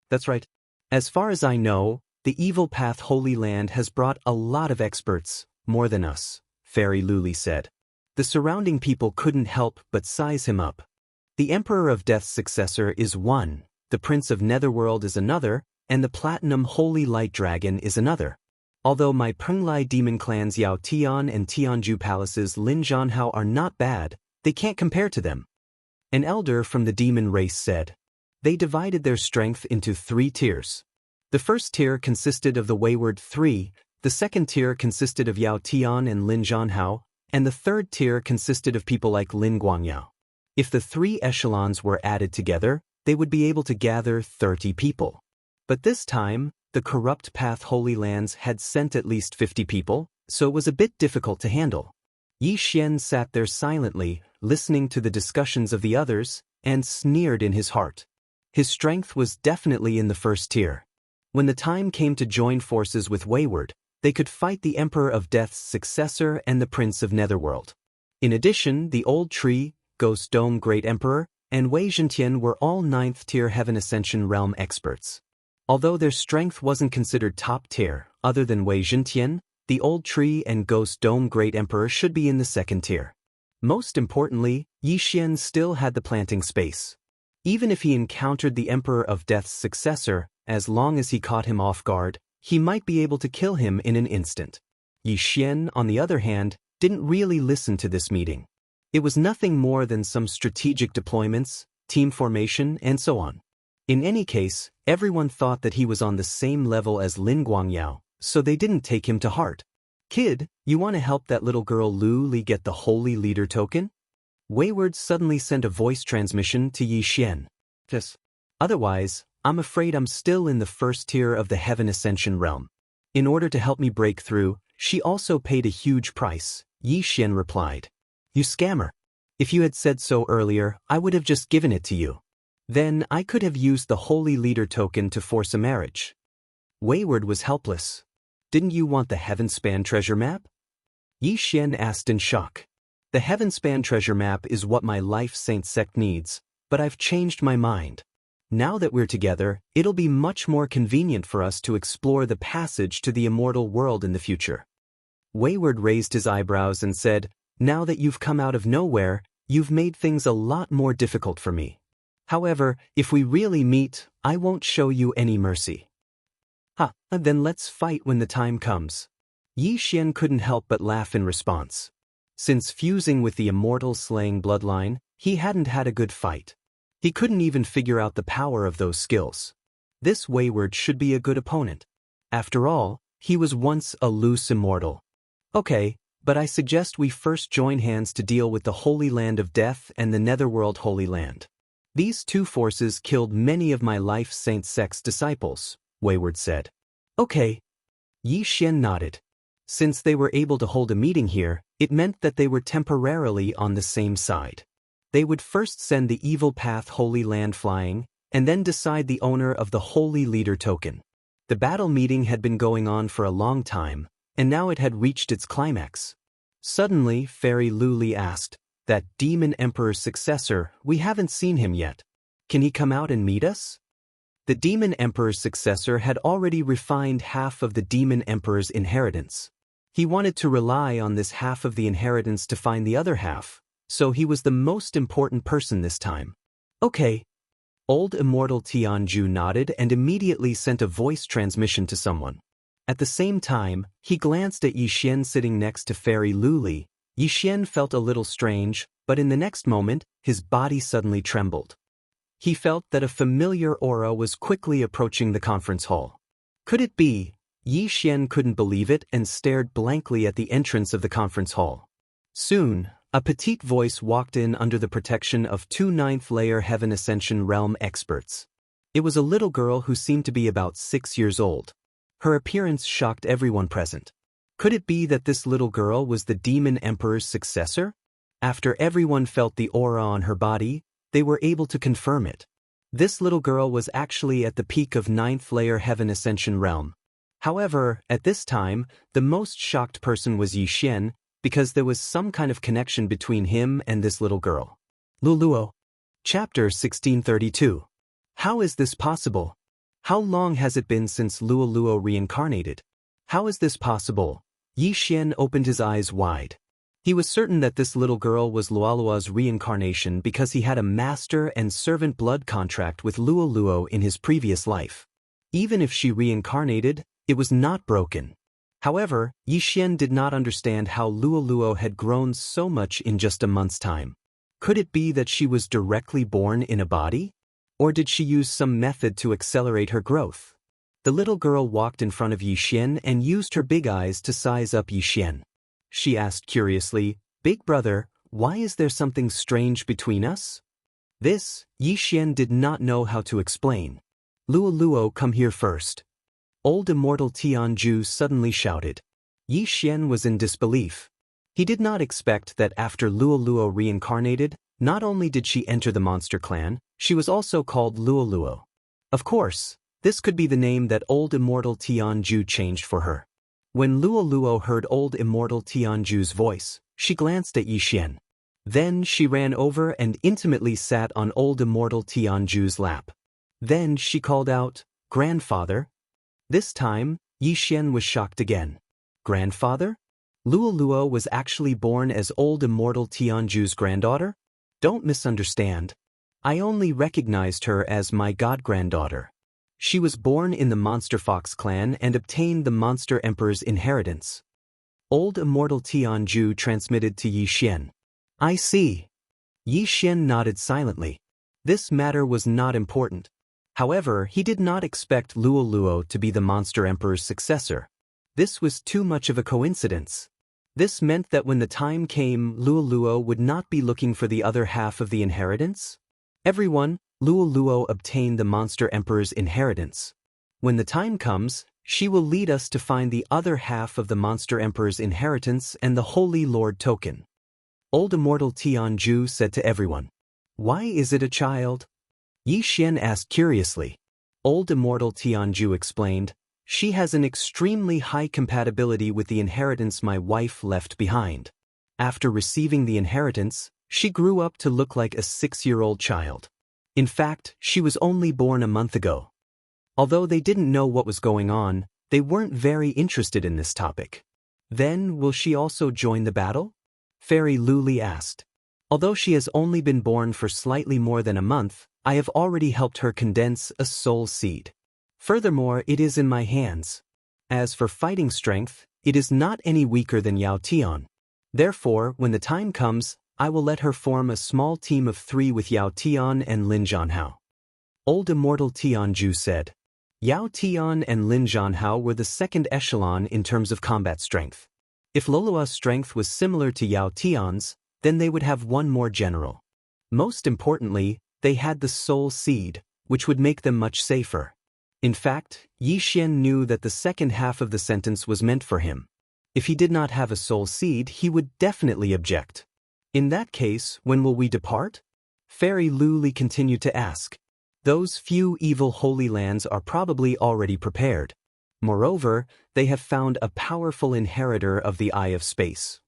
That's right. As far as I know, the Evil Path Holy Land has brought a lot of experts, more than us, Fairy Luli said. The surrounding people couldn't help but size him up. The Emperor of Death's successor is one, the Prince of Netherworld is another, and the Platinum Holy Light Dragon is another. Although my Penglai demon clans Yao Tian and Tianju Palace's Lin Zhanhao are not bad, they can't compare to them. An elder from the demon race said. They divided their strength into 3 tiers. The first tier consisted of the Wayward 3, the second tier consisted of Yao Tian and Lin Zhanhao, and the third tier consisted of people like Lin Guangyao. If the 3 echelons were added together, they would be able to gather 30 people. But this time, the Corrupt Path Holy Lands had sent at least 50 people, so it was a bit difficult to handle. Yi Xian sat there silently, listening to the discussions of the others, and sneered in his heart. His strength was definitely in the first tier. When the time came to join forces with Wayward, they could fight the Emperor of Death's successor and the Prince of Netherworld. In addition, the Old Tree, Ghost Dome Great Emperor, and Wei Zhentian were all 9th-tier Heaven Ascension Realm experts. Although their strength wasn't considered top tier, other than Wei Zhentian, the Old Tree and Ghost Dome Great Emperor should be in the second tier. Most importantly, Yi Xian still had the planting space. Even if he encountered the Emperor of Death's successor, as long as he caught him off guard, he might be able to kill him in an instant. Yi Xian, on the other hand, didn't really listen to this meeting. It was nothing more than some strategic deployments, team formation, and so on. In any case, everyone thought that he was on the same level as Lin Guangyao, so they didn't take him to heart. Kid, you want to help that little girl Lu Li get the Holy Leader token? Wayward suddenly sent a voice transmission to Yi Xian. Yes. Otherwise, I'm afraid I'm still in the first tier of the Heaven Ascension realm. In order to help me break through, she also paid a huge price, Yi Xian replied. You scammer. If you had said so earlier, I would have just given it to you. Then I could have used the Holy Leader token to force a marriage. Wayward was helpless. Didn't you want the Heavenspan treasure map? Yi Xian asked in shock. The Heavenspan treasure map is what my Life Saint sect needs, but I've changed my mind. Now that we're together, it'll be much more convenient for us to explore the passage to the immortal world in the future. Wayward raised his eyebrows and said, Now that you've come out of nowhere, you've made things a lot more difficult for me. However, if we really meet, I won't show you any mercy. Then let's fight when the time comes. Yi Xian couldn't help but laugh in response. Since fusing with the immortal slaying bloodline, he hadn't had a good fight. He couldn't even figure out the power of those skills. This Wayward should be a good opponent. After all, he was once a loose immortal. Okay, but I suggest we first join hands to deal with the Holy Land of Death and the Netherworld Holy Land. These 2 forces killed many of my Life Saint sect's disciples, Wayward said. Okay. Yi Xian nodded. Since they were able to hold a meeting here, it meant that they were temporarily on the same side. They would first send the Evil Path Holy Land flying, and then decide the owner of the Holy Leader token. The battle meeting had been going on for a long time, and now it had reached its climax. Suddenly, Fairy Luli asked, That Demon Emperor's successor, we haven't seen him yet. Can he come out and meet us? The Demon Emperor's successor had already refined half of the Demon Emperor's inheritance. He wanted to rely on this half of the inheritance to find the other half, so he was the most important person this time. Okay. Old Immortal Tianju nodded and immediately sent a voice transmission to someone. At the same time, he glanced at Yi Xian sitting next to Fairy Luli. Yi Xian felt a little strange, but in the next moment, his body suddenly trembled. He felt that a familiar aura was quickly approaching the conference hall. Could it be? Yi Xian couldn't believe it and stared blankly at the entrance of the conference hall. Soon, a petite voice walked in under the protection of 2 9th-layer Heaven Ascension Realm experts. It was a little girl who seemed to be about 6 years old. Her appearance shocked everyone present. Could it be that this little girl was the Demon Emperor's successor? After everyone felt the aura on her body, they were able to confirm it. This little girl was actually at the peak of 9th layer Heaven Ascension realm. However, at this time, the most shocked person was Yi Xian, because there was some kind of connection between him and this little girl. Luluo. Chapter 1632. How is this possible? How long has it been since Luoluo reincarnated? How is this possible? Yi Xian opened his eyes wide. He was certain that this little girl was Luoluo's reincarnation because he had a master and servant blood contract with Luoluo in his previous life. Even if she reincarnated, it was not broken. However, Yi Xian did not understand how Luoluo had grown so much in just a month's time. Could it be that she was directly born in a body? Or did she use some method to accelerate her growth? The little girl walked in front of Yi Xian and used her big eyes to size up Yi Xian. She asked curiously, "Big brother, why is there something strange between us?" This, Yi Xian did not know how to explain. "Luoluo, come here first." Old immortal Tianju suddenly shouted. Yi Xian was in disbelief. He did not expect that after Luoluo reincarnated, not only did she enter the monster clan, she was also called Luoluo. Of course, this could be the name that old immortal Tianju changed for her. When Luoluo heard old immortal Tianju's voice, she glanced at Yi Xian. Then she ran over and intimately sat on old immortal Tianju's lap. Then she called out, "Grandfather." This time, Yi Xian was shocked again. Grandfather? Luoluo was actually born as old immortal Tianju's granddaughter? Don't misunderstand. I only recognized her as my god-granddaughter. She was born in the Monster Fox clan and obtained the Monster Emperor's inheritance. Old immortal Tianju transmitted to Yi Xian. I see. Yi Xian nodded silently. This matter was not important. However, he did not expect Luoluo to be the Monster Emperor's successor. This was too much of a coincidence. This meant that when the time came, Luoluo would not be looking for the other half of the inheritance? Everyone, Luoluo obtained the Monster Emperor's inheritance. When the time comes, she will lead us to find the other half of the Monster Emperor's inheritance and the Holy Lord token. Old immortal Tianju said to everyone. Why is it a child? Yi Xian asked curiously. Old immortal Tianju explained. She has an extremely high compatibility with the inheritance my wife left behind. After receiving the inheritance, she grew up to look like a 6-year-old child. In fact, she was only born a month ago. Although they didn't know what was going on, they weren't very interested in this topic. Then, will she also join the battle? Fairy Luli asked. Although she has only been born for slightly more than a month, I have already helped her condense a soul seed. Furthermore, it is in my hands. As for fighting strength, it is not any weaker than Yao Tian. Therefore, when the time comes, I will let her form a small team of 3 with Yao Tian and Lin Zhanhao. Old immortal Tianju said. Yao Tian and Lin Zhanhao were the second echelon in terms of combat strength. If Luoluo's strength was similar to Yao Tian's, then they would have one more general. Most importantly, they had the soul seed, which would make them much safer. In fact, Yi Xian knew that the second half of the sentence was meant for him. If he did not have a soul seed, he would definitely object. In that case, when will we depart? Fairy Luli continued to ask. Those few evil holy lands are probably already prepared. Moreover, they have found a powerful inheritor of the Eye of Space.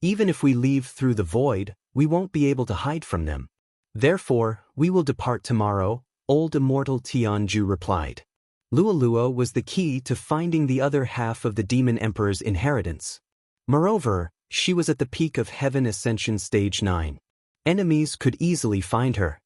Even if we leave through the void, we won't be able to hide from them. Therefore, we will depart tomorrow, old immortal Tianju replied. Luoluo was the key to finding the other half of the Demon Emperor's inheritance. Moreover, she was at the peak of Heaven Ascension Stage 9. Enemies could easily find her.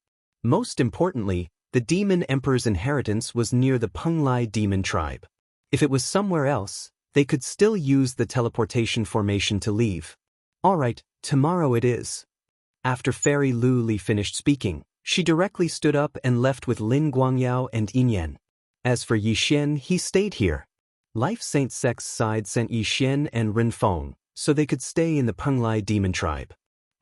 Most importantly, the Demon Emperor's inheritance was near the Penglai demon tribe. If it was somewhere else, they could still use the teleportation formation to leave. Alright, tomorrow it is. After Fairy Luli finished speaking, she directly stood up and left with Lin Guangyao and Yin. As for Yi Xian, he stayed here. Life Saint Sect's side sent Yi Xian and Ren Feng, so they could stay in the Penglai demon tribe.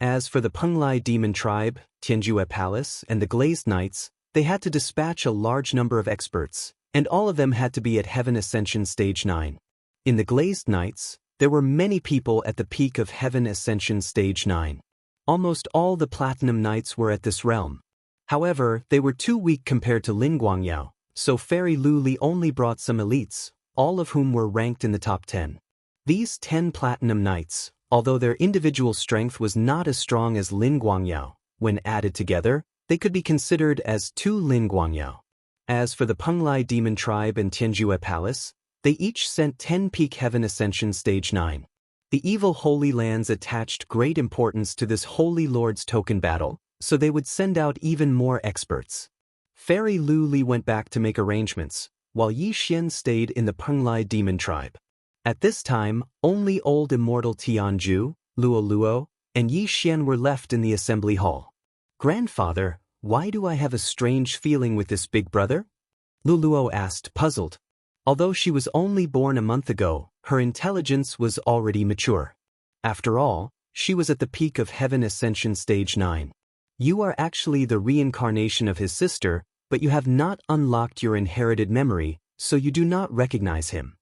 As for the Penglai demon tribe, Tianjue Palace, and the Glazed Knights, they had to dispatch a large number of experts, and all of them had to be at Heaven Ascension Stage 9. In the Glazed Knights, there were many people at the peak of Heaven Ascension Stage 9. Almost all the Platinum Knights were at this realm. However, they were too weak compared to Lin Guangyao, so Fairy Lu Li only brought some elites, all of whom were ranked in the top 10. These 10 Platinum Knights, although their individual strength was not as strong as Lin Guangyao, when added together, they could be considered as 2 Lin Guangyao. As for the Penglai Demon Tribe and Tianjue Palace, they each sent 10 Peak Heaven Ascension Stage 9. The evil Holy Lands attached great importance to this Holy Lord's token battle, so they would send out even more experts. Fairy Lu Li went back to make arrangements, while Yi Xian stayed in the Penglai Demon Tribe. At this time, only old immortal Tianju, Luo Luo, and Yi Xian were left in the assembly hall. "Grandfather, why do I have a strange feeling with this big brother?" Lu Luo asked, puzzled. Although she was only born a month ago, her intelligence was already mature. After all, she was at the peak of Heaven Ascension Stage 9. "You are actually the reincarnation of his sister, but you have not unlocked your inherited memory, so you do not recognize him."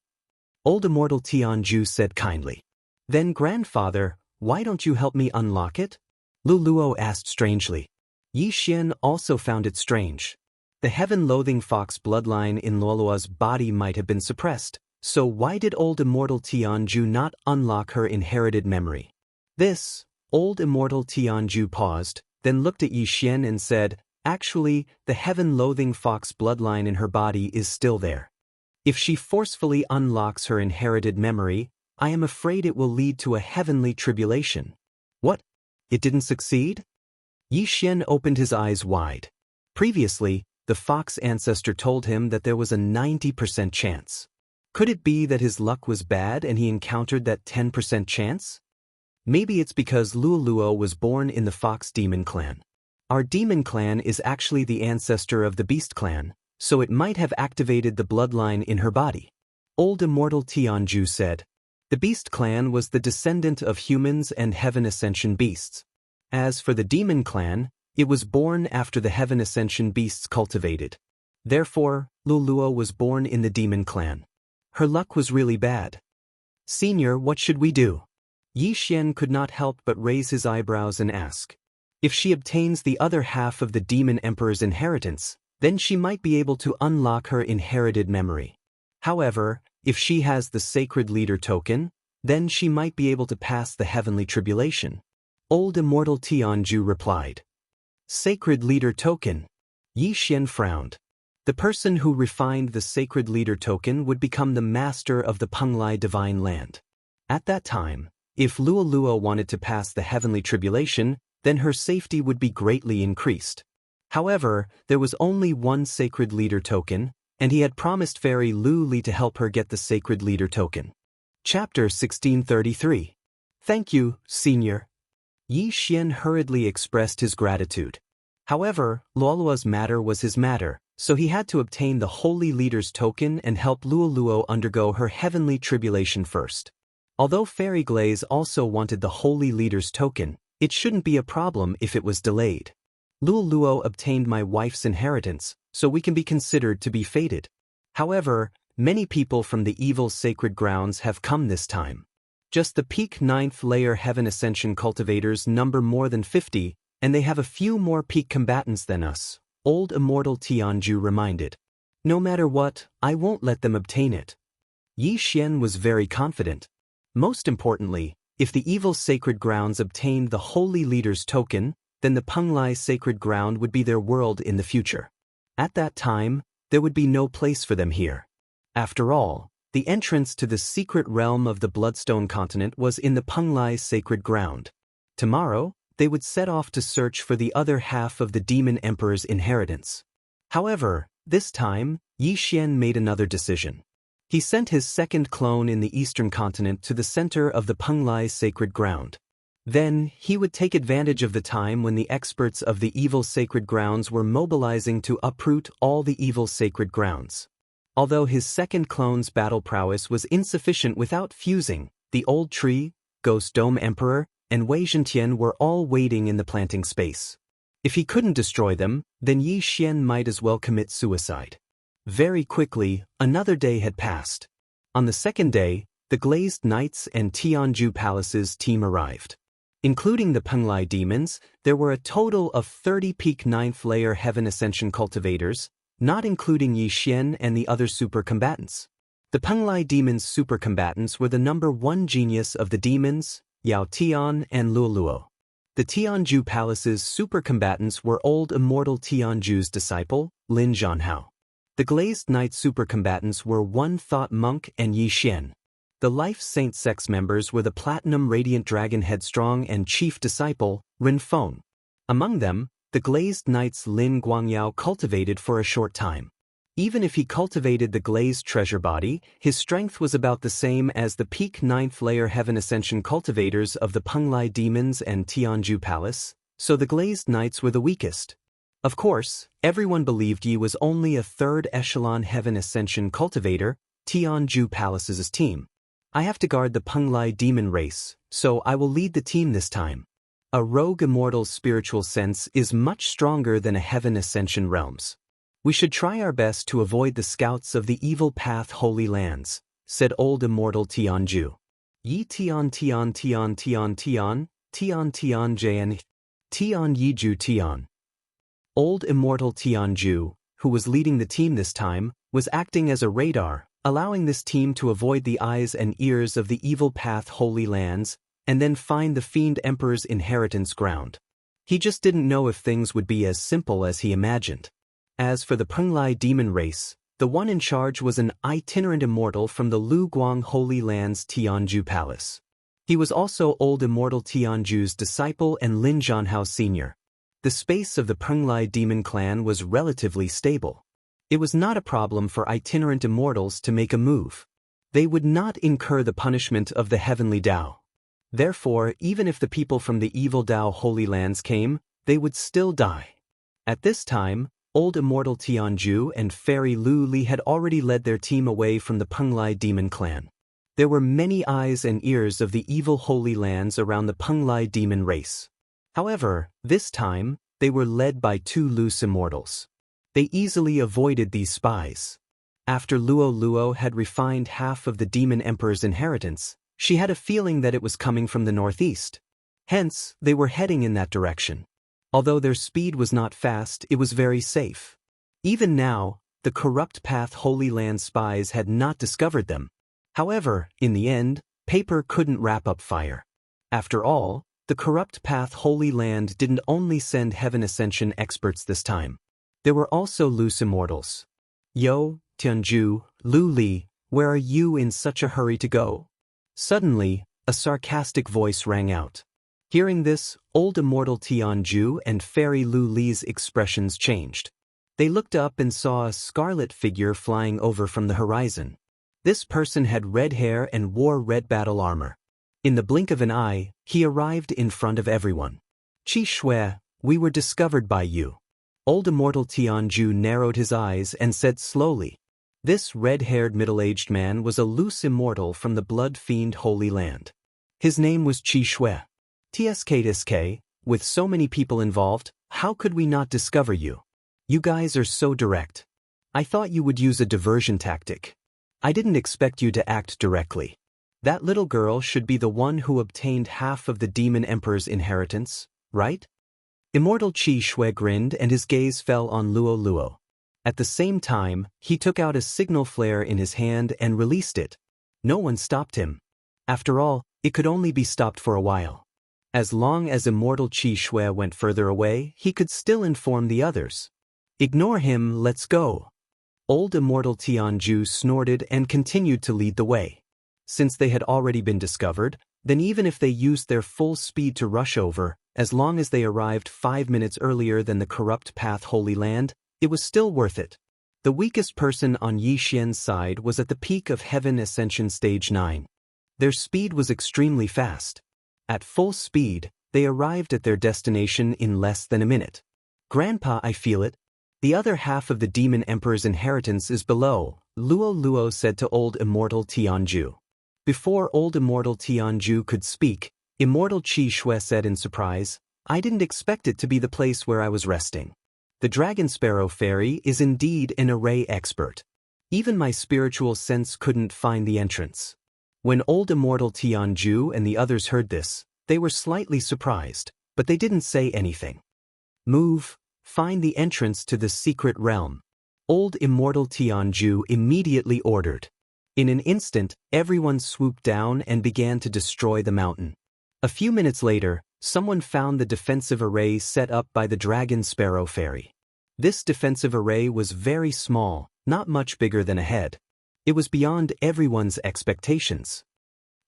Old immortal Tianju said kindly. "Then grandfather, why don't you help me unlock it?" Lu Luo asked strangely. Yi Xian also found it strange. The heaven-loathing fox bloodline in Luolua's body might have been suppressed, so why did old immortal Tianju not unlock her inherited memory? This, old immortal Tianju paused, then looked at Yi Xian and said, "Actually, the heaven-loathing fox bloodline in her body is still there. If she forcefully unlocks her inherited memory, I am afraid it will lead to a heavenly tribulation." "What? It didn't succeed?" Yi Xian opened his eyes wide. Previously, the fox ancestor told him that there was a 90% chance. Could it be that his luck was bad and he encountered that 10% chance? Maybe it's because Luoluo was born in the Fox Demon Clan. Our Demon Clan is actually the ancestor of the Beast Clan, so it might have activated the bloodline in her body. Old immortal Tianju said. The Beast Clan was the descendant of humans and Heaven Ascension beasts. As for the Demon Clan, it was born after the Heaven Ascension beasts cultivated. Therefore, Luoluo was born in the Demon Clan. Her luck was really bad. "Senior, what should we do?" Yi Xian could not help but raise his eyebrows and ask. If she obtains the other half of the Demon Emperor's inheritance, then she might be able to unlock her inherited memory. However, if she has the Sacred Leader token, then she might be able to pass the heavenly tribulation. Old immortal Tianju replied. Sacred Leader token. Yi Xian frowned. The person who refined the Sacred Leader token would become the master of the Penglai Divine Land. At that time, if Luoluo wanted to pass the heavenly tribulation, then her safety would be greatly increased. However, there was only one Sacred Leader token, and he had promised Fairy Lu Li to help her get the Sacred Leader token. Chapter 1633. Thank you, Senior. Yi Xian hurriedly expressed his gratitude. However, Luoluo's matter was his matter, so he had to obtain the Holy Leader's token and help Luoluo undergo her heavenly tribulation first. Although Fairy Glaze also wanted the Holy Leader's token, it shouldn't be a problem if it was delayed. Luoluo obtained my wife's inheritance, so we can be considered to be fated. However, many people from the evil sacred grounds have come this time. Just the peak 9th layer Heaven Ascension cultivators number more than 50, and they have a few more peak combatants than us, old immortal Tianju reminded. No matter what, I won't let them obtain it. Yi Xian was very confident. Most importantly, if the evil sacred grounds obtained the Holy Leader's token, then the Penglai sacred ground would be their world in the future. At that time, there would be no place for them here. After all, the entrance to the secret realm of the Bloodstone continent was in the Penglai sacred ground. Tomorrow, they would set off to search for the other half of the Demon Emperor's inheritance. However, this time, Yi Xian made another decision. He sent his second clone in the eastern continent to the center of the Penglai sacred ground. Then, he would take advantage of the time when the experts of the evil sacred grounds were mobilizing to uproot all the evil sacred grounds. Although his second clone's battle prowess was insufficient without fusing, the Old Tree, Ghost Dome Emperor, and Wei Zhentian were all waiting in the planting space. If he couldn't destroy them, then Yi Xian might as well commit suicide. Very quickly, another day had passed. On the second day, the Glazed Knights and Tianju Palace's team arrived. Including the Penglai demons, there were a total of 30 peak 9th layer heaven ascension cultivators, not including Yi Xian and the other super combatants. The Penglai demons' super combatants were the number 1 genius of the demons, Yao Tian and Luo Luo. The Tianju Palace's super combatants were old immortal Tianju's disciple, Lin Zhanhao. The Glazed Knight super combatants were One Thought Monk and Yi Xian. The Life Saint Sex members were the Platinum Radiant Dragon Headstrong and Chief Disciple, Rin Feng. Among them, the Glazed Knight's Lin Guangyao cultivated for a short time. Even if he cultivated the Glazed Treasure Body, his strength was about the same as the peak 9th layer Heaven Ascension cultivators of the Penglai Demons and Tianju Palace, so the Glazed Knights were the weakest. Of course, everyone believed Yi was only a 3rd echelon Heaven Ascension cultivator, Tianju Palace's team. I have to guard the Penglai demon race, so I will lead the team this time. A rogue immortal's spiritual sense is much stronger than a Heaven Ascension realm's. We should try our best to avoid the scouts of the evil path Holy Lands, said old immortal Tianju. Yi Tian Tian Tian Tian Tian, Tian Tian Jian, Tian Yiju Tian. Old immortal Tianju, who was leading the team this time, was acting as a radar, allowing this team to avoid the eyes and ears of the evil path Holy Lands, and then find the Fiend Emperor's inheritance ground. He just didn't know if things would be as simple as he imagined. As for the Penglai demon race, the one in charge was an itinerant immortal from the Lu Guang Holy Lands Tianju Palace. He was also old immortal Tianju's disciple and Lin Zhanhao Sr. The space of the Penglai demon clan was relatively stable. It was not a problem for itinerant immortals to make a move. They would not incur the punishment of the heavenly Tao. Therefore, even if the people from the evil Tao Holy Lands came, they would still die. At this time, old immortal Tianju and fairy Lu Li had already led their team away from the Penglai demon clan. There were many eyes and ears of the evil Holy Lands around the Penglai demon race. However, this time, they were led by 2 loose immortals. They easily avoided these spies. After Luo Luo had refined half of the Demon Emperor's inheritance, she had a feeling that it was coming from the northeast. Hence, they were heading in that direction. Although their speed was not fast, it was very safe. Even now, the corrupt path Holy Land spies had not discovered them. However, in the end, paper couldn't wrap up fire. After all, the corrupt path Holy Land didn't only send Heaven Ascension experts this time. There were also loose immortals. Yo, Tianju, Lu Li, where are you in such a hurry to go? Suddenly, a sarcastic voice rang out. Hearing this, old immortal Tianju and fairy Lu Li's expressions changed. They looked up and saw a scarlet figure flying over from the horizon. This person had red hair and wore red battle armor. In the blink of an eye, he arrived in front of everyone. Qi Shui, we were discovered by you. Old immortal Tianju narrowed his eyes and said slowly. This red-haired middle-aged man was a loose immortal from the Blood Fiend Holy Land. His name was Qi Shui. TSK, with so many people involved, how could we not discover you? You guys are so direct. I thought you would use a diversion tactic. I didn't expect you to act directly. That little girl should be the one who obtained half of the Demon Emperor's inheritance, right? Immortal Qi Shui grinned and his gaze fell on Luo Luo. At the same time, he took out a signal flare in his hand and released it. No one stopped him. After all, it could only be stopped for a while. As long as immortal Qi Shui went further away, he could still inform the others. Ignore him, let's go. Old immortal Tianju snorted and continued to lead the way. Since they had already been discovered, then even if they used their full speed to rush over, as long as they arrived 5 minutes earlier than the corrupt path Holy Land, it was still worth it. The weakest person on Yi Xian's side was at the peak of Heaven Ascension Stage 9. Their speed was extremely fast. At full speed, they arrived at their destination in less than a minute. Grandpa, I feel it. The other half of the Demon Emperor's inheritance is below, Luo Luo said to old immortal Tianju. Before old immortal Tianju could speak, immortal Qi Shui said in surprise, I didn't expect it to be the place where I was resting. The Dragon Sparrow Fairy is indeed an array expert. Even my spiritual sense couldn't find the entrance. When old immortal Tianju and the others heard this, They were slightly surprised, but they didn't say anything. Move, find the entrance to the secret realm. Old Immortal Tianju immediately ordered. In an instant, everyone swooped down and began to destroy the mountain. A few minutes later, someone found the defensive array set up by the Dragon Sparrow Fairy. This defensive array was very small, not much bigger than a head. It was beyond everyone's expectations.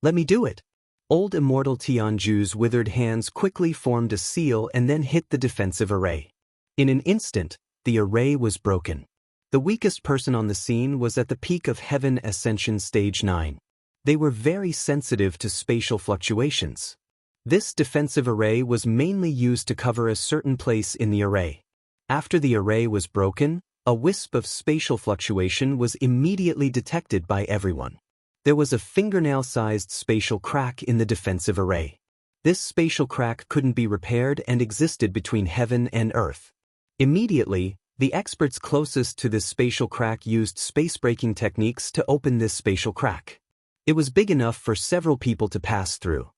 Let me do it. Old Immortal Tianju's withered hands quickly formed a seal and then hit the defensive array. In an instant, the array was broken. The weakest person on the scene was at the peak of Heaven Ascension Stage 9. They were very sensitive to spatial fluctuations. This defensive array was mainly used to cover a certain place in the array. After the array was broken, a wisp of spatial fluctuation was immediately detected by everyone. There was a fingernail-sized spatial crack in the defensive array. This spatial crack couldn't be repaired and existed between heaven and earth. Immediately, the experts closest to this spatial crack used space-breaking techniques to open this spatial crack. It was big enough for several people to pass through.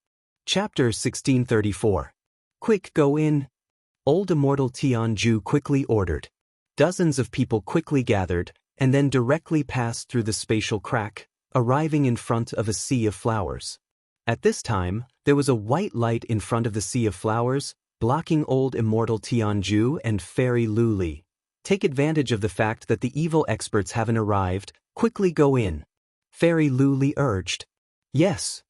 Chapter 1634. Quick, go in. Old Immortal Tianju quickly ordered. Dozens of people quickly gathered, and then directly passed through the spatial crack, arriving in front of a sea of flowers. At this time, there was a white light in front of the sea of flowers, blocking Old Immortal Tianju and Fairy Luli. Take advantage of the fact that the evil experts haven't arrived, quickly go in. Fairy Luli urged. Yes.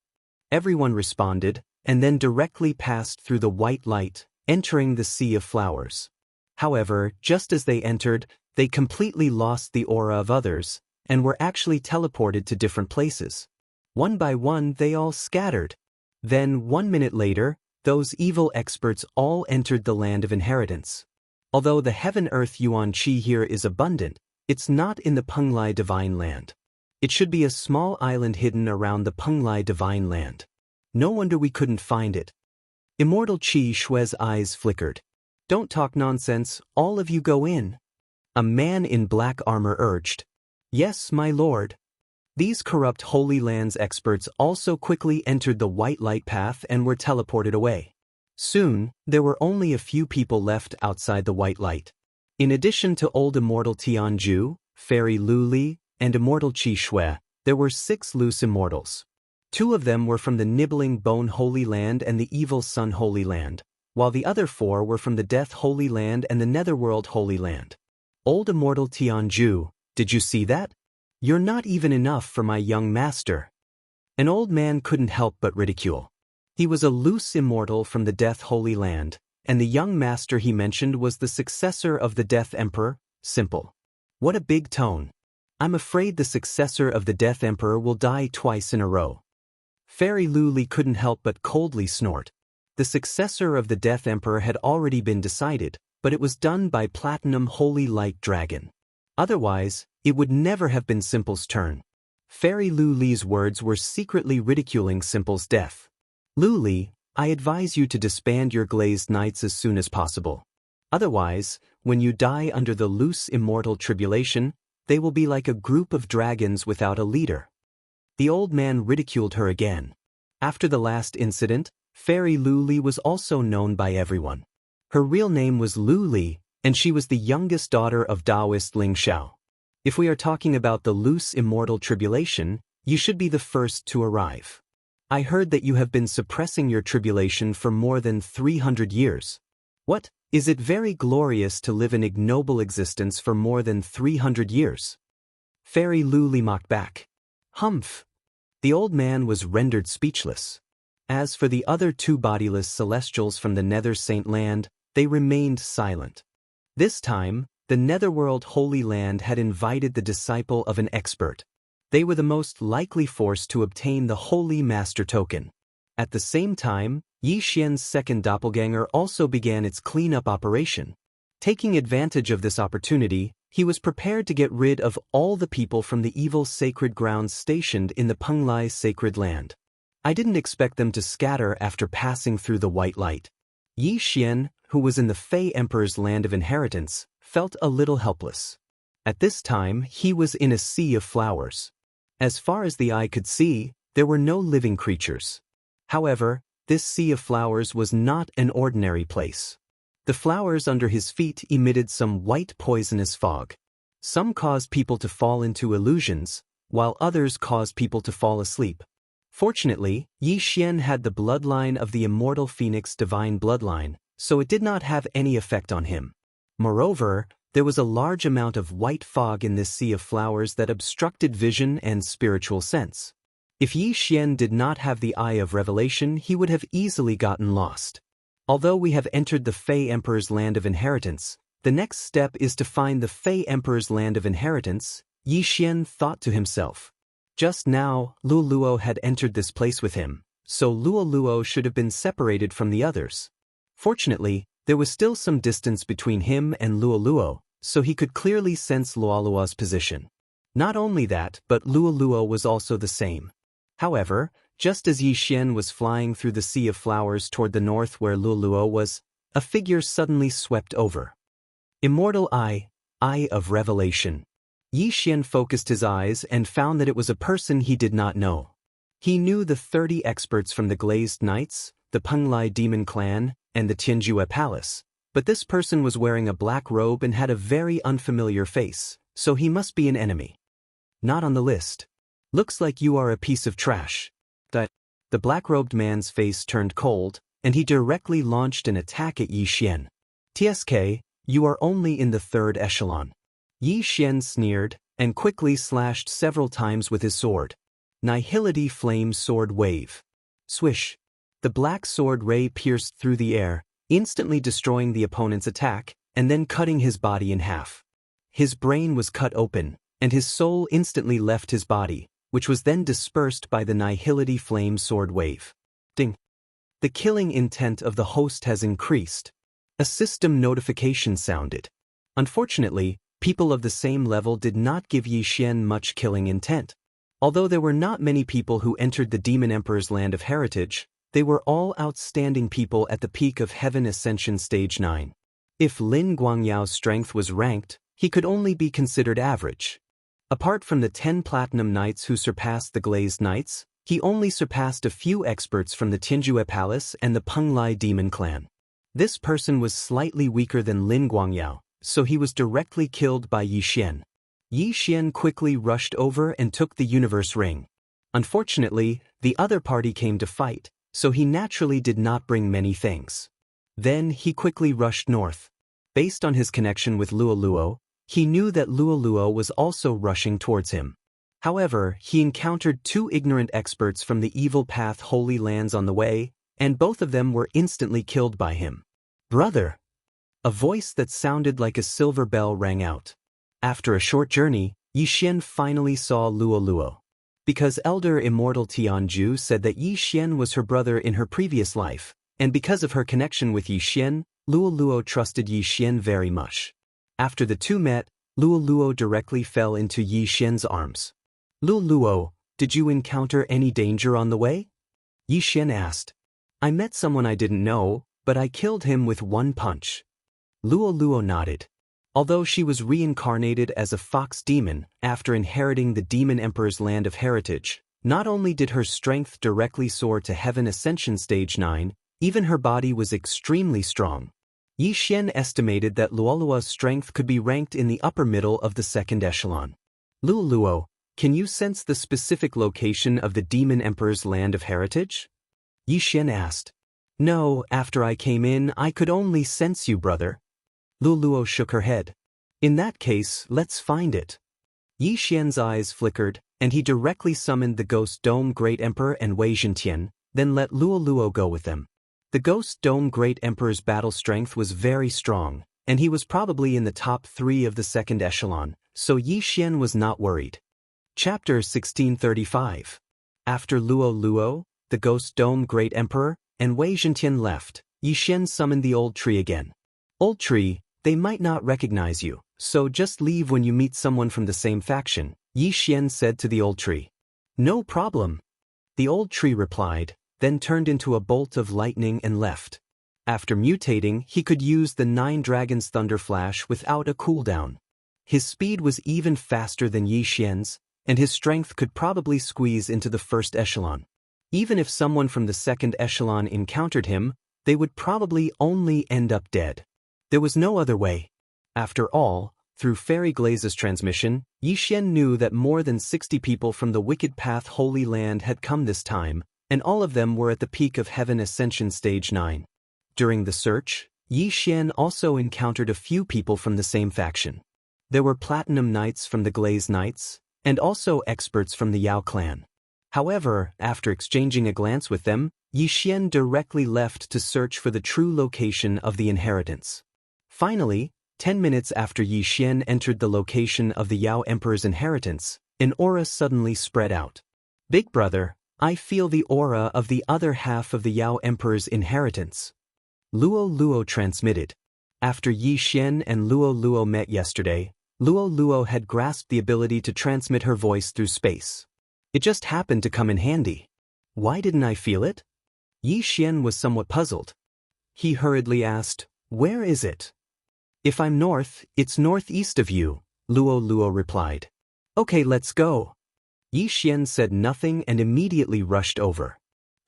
Everyone responded, and then directly passed through the white light, entering the sea of flowers. However, just as they entered, they completely lost the aura of others, and were actually teleported to different places. One by one they all scattered. Then 1 minute later, those evil experts all entered the land of inheritance. Although the heaven-earth yuan qi here is abundant, it's not in the Penglai Divine Land. It should be a small island hidden around the Penglai Divine Land. No wonder we couldn't find it. Immortal Qi Shui's eyes flickered. Don't talk nonsense, all of you go in. A man in black armor urged. Yes, my lord. These corrupt Holy Lands experts also quickly entered the white light path and were teleported away. Soon, there were only a few people left outside the white light. In addition to Old Immortal Tianju, Fairy Luli, and Immortal Qi Shui, there were 6 loose immortals. 2 of them were from the Nibbling Bone Holy Land and the Evil Sun Holy Land, while the other 4 were from the Death Holy Land and the Netherworld Holy Land. Old Immortal Tianju, did you see that? You're not even enough for my young master. An old man couldn't help but ridicule. He was a loose immortal from the Death Holy Land, and the young master he mentioned was the successor of the Death Emperor, Simple. What a big tone. I'm afraid the successor of the Death Emperor will die twice in a row. Fairy Luli couldn't help but coldly snort. The successor of the Death Emperor had already been decided, but it was done by Platinum Holy Light Dragon. Otherwise, it would never have been Simple's turn. Fairy Luli's words were secretly ridiculing Simple's death. Luli, I advise you to disband your glazed knights as soon as possible. Otherwise, when you die under the loose immortal tribulation, they will be like a group of dragons without a leader. The old man ridiculed her again. After the last incident, Fairy Luli was also known by everyone. Her real name was Luli, and she was the youngest daughter of Taoist Ling Xiao. If we are talking about the loose immortal tribulation, you should be the first to arrive. I heard that you have been suppressing your tribulation for more than 300 years. What, is it very glorious to live an ignoble existence for more than 300 years? Fairy Luli mocked back. Humph. The old man was rendered speechless. As for the other 2 bodiless celestials from the Nether Saint Land, they remained silent. This time, the Netherworld Holy Land had invited the disciple of an expert. They were the most likely force to obtain the Holy Master Token. At the same time, Yi Xian's second doppelganger also began its cleanup operation. Taking advantage of this opportunity, he was prepared to get rid of all the people from the evil sacred grounds stationed in the Penglai Sacred Land. I didn't expect them to scatter after passing through the white light. Yi Xian, who was in the Fey Emperor's land of inheritance, felt a little helpless. At this time, he was in a sea of flowers. As far as the eye could see, there were no living creatures. However, This sea of flowers was not an ordinary place. The flowers under his feet emitted some white poisonous fog. Some caused people to fall into illusions, while others caused people to fall asleep. Fortunately, Yi Xian had the bloodline of the immortal phoenix divine bloodline, so it did not have any effect on him. Moreover, there was a large amount of white fog in this sea of flowers that obstructed vision and spiritual sense. If Yi Xian did not have the Eye of Revelation, he would have easily gotten lost. Although we have entered the Fey Emperor's land of inheritance, the next step is to find the Fey Emperor's land of inheritance, Yi Xian thought to himself. Just now, Luo Luo had entered this place with him, so Luo Luo should have been separated from the others. Fortunately, there was still some distance between him and Luo Luo, so he could clearly sense Luo Luo's position. Not only that, but Luo Luo was also the same. However, just as Yi Xian was flying through the sea of flowers toward the north where Luo Luo was, a figure suddenly swept over. Immortal Eye, Eye of Revelation. Yi Xian focused his eyes and found that it was a person he did not know. He knew the 30 experts from the Glazed Knights, the Penglai Demon Clan, and the Tianjue Palace, but this person was wearing a black robe and had a very unfamiliar face, so he must be an enemy. Not on the list. Looks like you are a piece of trash. The black-robed man's face turned cold, and he directly launched an attack at Yi Xian. TSK, you are only in the 3rd echelon. Yi Xian sneered, and quickly slashed several times with his sword. Nihility Flame Sword Wave. Swish. The black sword ray pierced through the air, instantly destroying the opponent's attack, and then cutting his body in half. His brain was cut open, and his soul instantly left his body, which was then dispersed by the Nihility Flame Sword Wave. Ding. The killing intent of the host has increased. A system notification sounded. Unfortunately, people of the same level did not give Yi Xian much killing intent. Although there were not many people who entered the Demon Emperor's land of heritage, they were all outstanding people at the peak of Heaven Ascension Stage 9. If Lin Guangyao's strength was ranked, he could only be considered average. Apart from the 10 Platinum Knights who surpassed the Glazed Knights, he only surpassed a few experts from the Tianjue Palace and the Penglai Demon Clan. This person was slightly weaker than Lin Guangyao, so he was directly killed by Yi Xian. Yi Xian quickly rushed over and took the Universe Ring. Unfortunately, the other party came to fight, so he naturally did not bring many things. Then he quickly rushed north. Based on his connection with Luo Luo, he knew that Luo Luo was also rushing towards him. However, he encountered 2 ignorant experts from the Evil Path Holy Lands on the way, and both of them were instantly killed by him. Brother! A voice that sounded like a silver bell rang out. After a short journey, Yi Xian finally saw Luo Luo. Because Elder Immortal Tianju said that Yi Xian was her brother in her previous life, and because of her connection with Yi Xian, Luo Luo trusted Yi Xian very much. After the two met, Luo Luo directly fell into Yi Xian's arms. Luo Luo, did you encounter any danger on the way? Yi Xian asked. I met someone I didn't know, but I killed him with one punch. Luo Luo nodded. Although she was reincarnated as a fox demon after inheriting the Demon Emperor's land of heritage, not only did her strength directly soar to Heaven Ascension Stage 9, even her body was extremely strong. Yi Xian estimated that Luolua's strength could be ranked in the upper middle of the 2nd echelon. Luo Luo, can you sense the specific location of the Demon Emperor's land of heritage? Yi Xian asked. No, after I came in, I could only sense you, brother. Luo Luo shook her head. In that case, let's find it. Yi Xian's eyes flickered, and he directly summoned the Ghost Dome Great Emperor and Wei Zhentian, then let Luo Luo go with them. The Ghost Dome Great Emperor's battle strength was very strong, and he was probably in the top 3 of the 2nd echelon, so Yi Xian was not worried. Chapter 1635. After Luo Luo, the Ghost Dome Great Emperor, and Wei Zhentian left, Yi Xian summoned the Old Tree again. Old Tree, they might not recognize you, so just leave when you meet someone from the same faction, Yi Xian said to the Old Tree. No problem. The Old Tree replied, then turned into a bolt of lightning and left. After mutating, he could use the 9 Dragons Thunder Flash without a cooldown. His speed was even faster than Yi Xian's, and his strength could probably squeeze into the 1st echelon. Even if someone from the second echelon encountered him, they would probably only end up dead. There was no other way. After all, through Fairy Glaze's transmission, Yi Xian knew that more than 60 people from the Wicked Path Holy Land had come this time, and all of them were at the peak of Heaven Ascension Stage 9. During the search, Yi Xian also encountered a few people from the same faction. There were Platinum Knights from the Glaze Knights, and also experts from the Yao clan. However, after exchanging a glance with them, Yi Xian directly left to search for the true location of the inheritance. Finally, 10 minutes after Yi Xian entered the location of the Yao Emperor's inheritance, an aura suddenly spread out. Big brother, I feel the aura of the other half of the Yao Emperor's inheritance. Luo Luo transmitted. After Yi Xian and Luo Luo met yesterday, Luo Luo had grasped the ability to transmit her voice through space. It just happened to come in handy. Why didn't I feel it? Yi Xian was somewhat puzzled. He hurriedly asked, "Where is it?" "If I'm north, it's northeast of you," Luo Luo replied. "Okay, let's go." Yi Xian said nothing and immediately rushed over.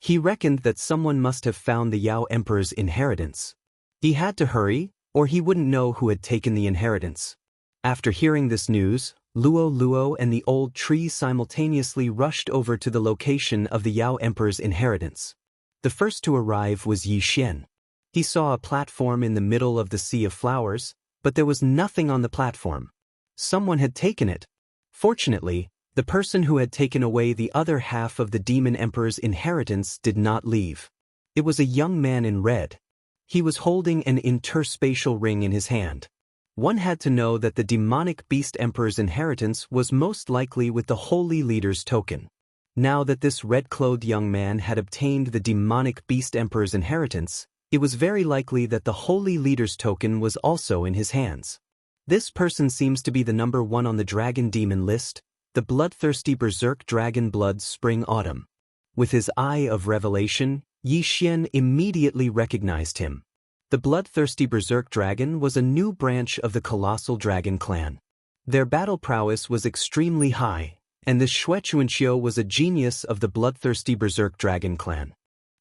He reckoned that someone must have found the Yao Emperor's inheritance. He had to hurry, or he wouldn't know who had taken the inheritance. After hearing this news, Luo Luo and the old tree simultaneously rushed over to the location of the Yao Emperor's inheritance. The first to arrive was Yi Xian. He saw a platform in the middle of the sea of flowers, but there was nothing on the platform. Someone had taken it. Fortunately, the person who had taken away the other half of the Demon Emperor's inheritance did not leave. It was a young man in red. He was holding an interspatial ring in his hand. One had to know that the Demonic Beast Emperor's inheritance was most likely with the Holy Leader's token. Now that this red-clothed young man had obtained the Demonic Beast Emperor's inheritance, it was very likely that the Holy Leader's token was also in his hands. This person seems to be the number 1 on the Dragon Demon list, the bloodthirsty Berserk Dragon Blood Spring Autumn. With his eye of revelation, Yi Xian immediately recognized him. The bloodthirsty Berserk Dragon was a new branch of the Colossal Dragon clan. Their battle prowess was extremely high, and this Xue Chuanqiu was a genius of the bloodthirsty Berserk Dragon clan.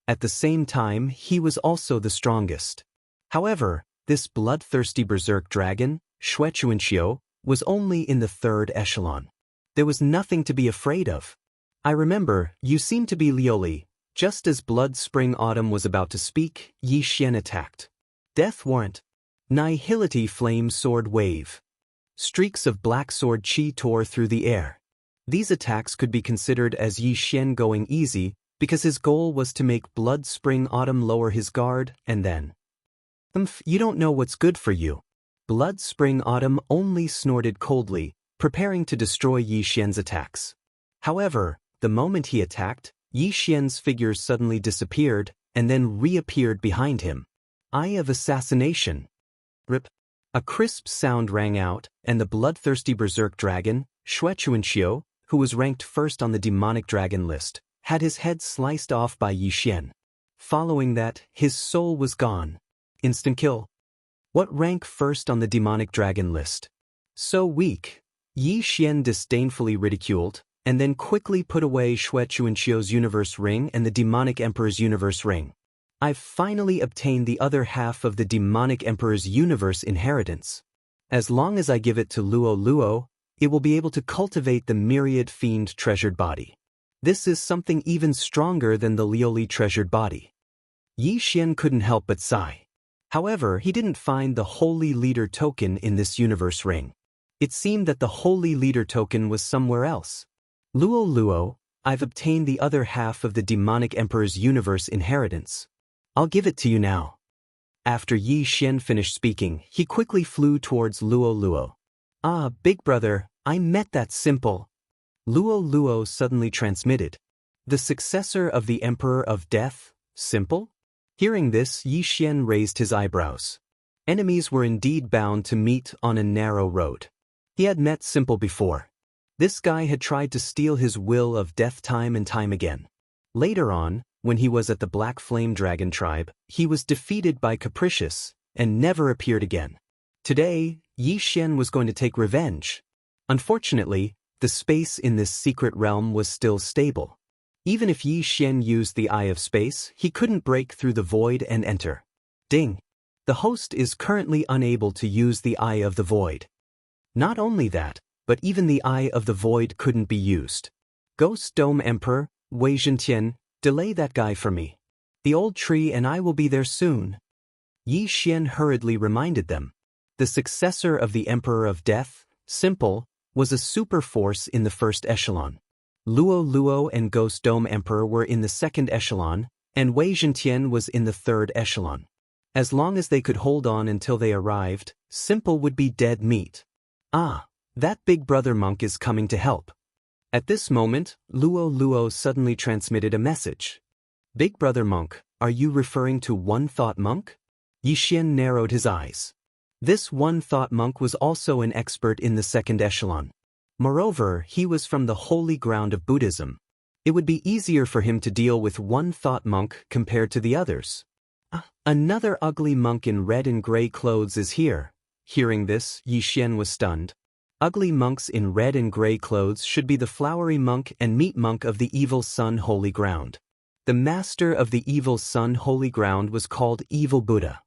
At the same time, he was also the strongest. However, this bloodthirsty Berserk Dragon, Xue Chuanqiu, was only in the 3rd echelon. There was nothing to be afraid of. "I remember, you seem to be Lioli." Just as Blood Spring Autumn was about to speak, Yi Xian attacked. Death Warrant. Nihility Flame Sword Wave. Streaks of black sword chi tore through the air. These attacks could be considered as Yi Xian going easy because his goal was to make Blood Spring Autumn lower his guard and then. You don't know what's good for you." Blood Spring Autumn only snorted coldly, preparing to destroy Yi Xian's attacks. However, the moment he attacked, Yi Xian's figure suddenly disappeared and then reappeared behind him. Eye of Assassination. Rip. A crisp sound rang out, and the bloodthirsty Berserk Dragon, Xue Chuanqiu, who was ranked first on the Demonic Dragon list, had his head sliced off by Yi Xian. Following that, his soul was gone. Instant kill. What rank first on the Demonic Dragon list? So weak. Yi Xian disdainfully ridiculed, and then quickly put away Xue Chuanqiu's Universe Ring and the Demonic Emperor's Universe Ring. "I've finally obtained the other half of the Demonic Emperor's Universe inheritance. As long as I give it to Luo Luo, it will be able to cultivate the Myriad Fiend treasured body. This is something even stronger than the Lioli treasured body." Yi Xian couldn't help but sigh. However, he didn't find the Holy Leader token in this Universe Ring. It seemed that the Holy Leader token was somewhere else. "Luo Luo, I've obtained the other half of the Demonic Emperor's Universe inheritance. I'll give it to you now." After Yi Xian finished speaking, he quickly flew towards Luo Luo. "Ah, big brother, I met that simple." Luo Luo suddenly transmitted. "The successor of the Emperor of Death, Simple?" Hearing this, Yi Xian raised his eyebrows. Enemies were indeed bound to meet on a narrow road. He had met Simple before. This guy had tried to steal his will of death time and time again. Later on, when he was at the Black Flame Dragon tribe, he was defeated by Capricious and never appeared again. Today, Yi Xian was going to take revenge. Unfortunately, the space in this secret realm was still stable. Even if Yi Xian used the Eye of Space, he couldn't break through the void and enter. Ding. The host is currently unable to use the Eye of the Void. Not only that, but even the Eye of the Void couldn't be used. Ghost Dome Emperor, Wei Zhentian, delay that guy for me. The old tree and I will be there soon. Yi Xian hurriedly reminded them. The successor of the Emperor of Death, Simple, was a super force in the first echelon. Luo Luo and Ghost Dome Emperor were in the second echelon, and Wei Zhentian was in the third echelon. As long as they could hold on until they arrived, Simple would be dead meat. Ah, that big brother monk is coming to help. At this moment, Luo Luo suddenly transmitted a message. Big brother monk, are you referring to One Thought Monk? Yi Xian narrowed his eyes. This One Thought Monk was also an expert in the second echelon. Moreover, he was from the holy ground of Buddhism. It would be easier for him to deal with One Thought Monk compared to the others. Another ugly monk in red and gray clothes is here. Hearing this, Yi Xian was stunned. Ugly monks in red and gray clothes should be the flowery monk and meat monk of the Evil Sun Holy Ground. The master of the Evil Sun Holy Ground was called Evil Buddha.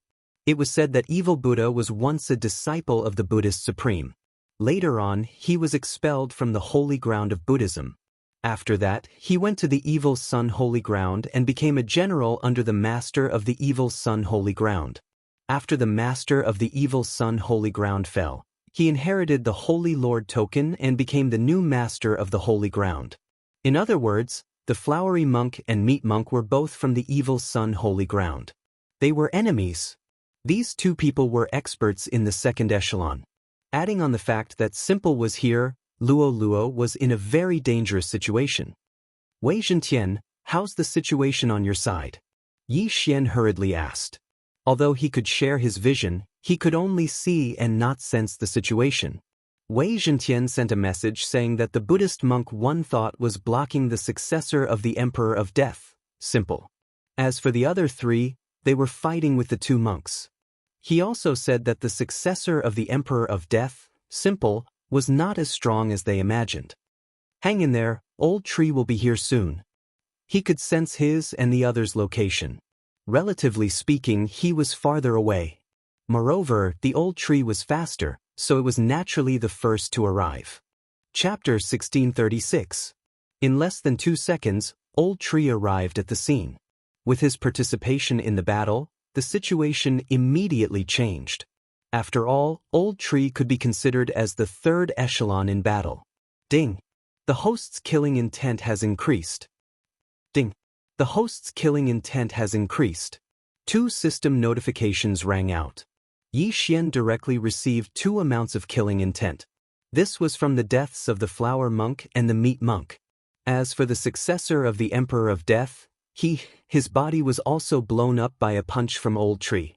It was said that Evil Buddha was once a disciple of the Buddhist Supreme. Later on, he was expelled from the holy ground of Buddhism. After that, he went to the Evil Sun Holy Ground and became a general under the master of the Evil Sun Holy Ground. After the master of the Evil Sun Holy Ground fell, he inherited the Holy Lord token and became the new master of the Holy Ground. In other words, the flowery monk and meat monk were both from the Evil Sun Holy Ground. They were enemies. These two people were experts in the second echelon. Adding on the fact that Simple was here, Luo Luo was in a very dangerous situation. Wei Zhentian, how's the situation on your side? Yi Xian hurriedly asked. Although he could share his vision, he could only see and not sense the situation. Wei Zhentian sent a message saying that the Buddhist monk One Thought was blocking the successor of the Emperor of Death, Simple. As for the other three, they were fighting with the two monks. He also said that the successor of the Emperor of Death, Simple, was not as strong as they imagined. Hang in there, old tree will be here soon. He could sense his and the others' location. Relatively speaking, he was farther away. Moreover, the old tree was faster, so it was naturally the first to arrive. Chapter 1636. In less than 2 seconds, Old Tree arrived at the scene. With his participation in the battle, the situation immediately changed. After all, Old Tree could be considered as the third echelon in battle. Ding. The host's killing intent has increased. Ding. The host's killing intent has increased. 2 system notifications rang out. Yi Xian directly received 2 amounts of killing intent. This was from the deaths of the flower monk and the meat monk. As for the successor of the Emperor of Death, his body was also blown up by a punch from Old Tree.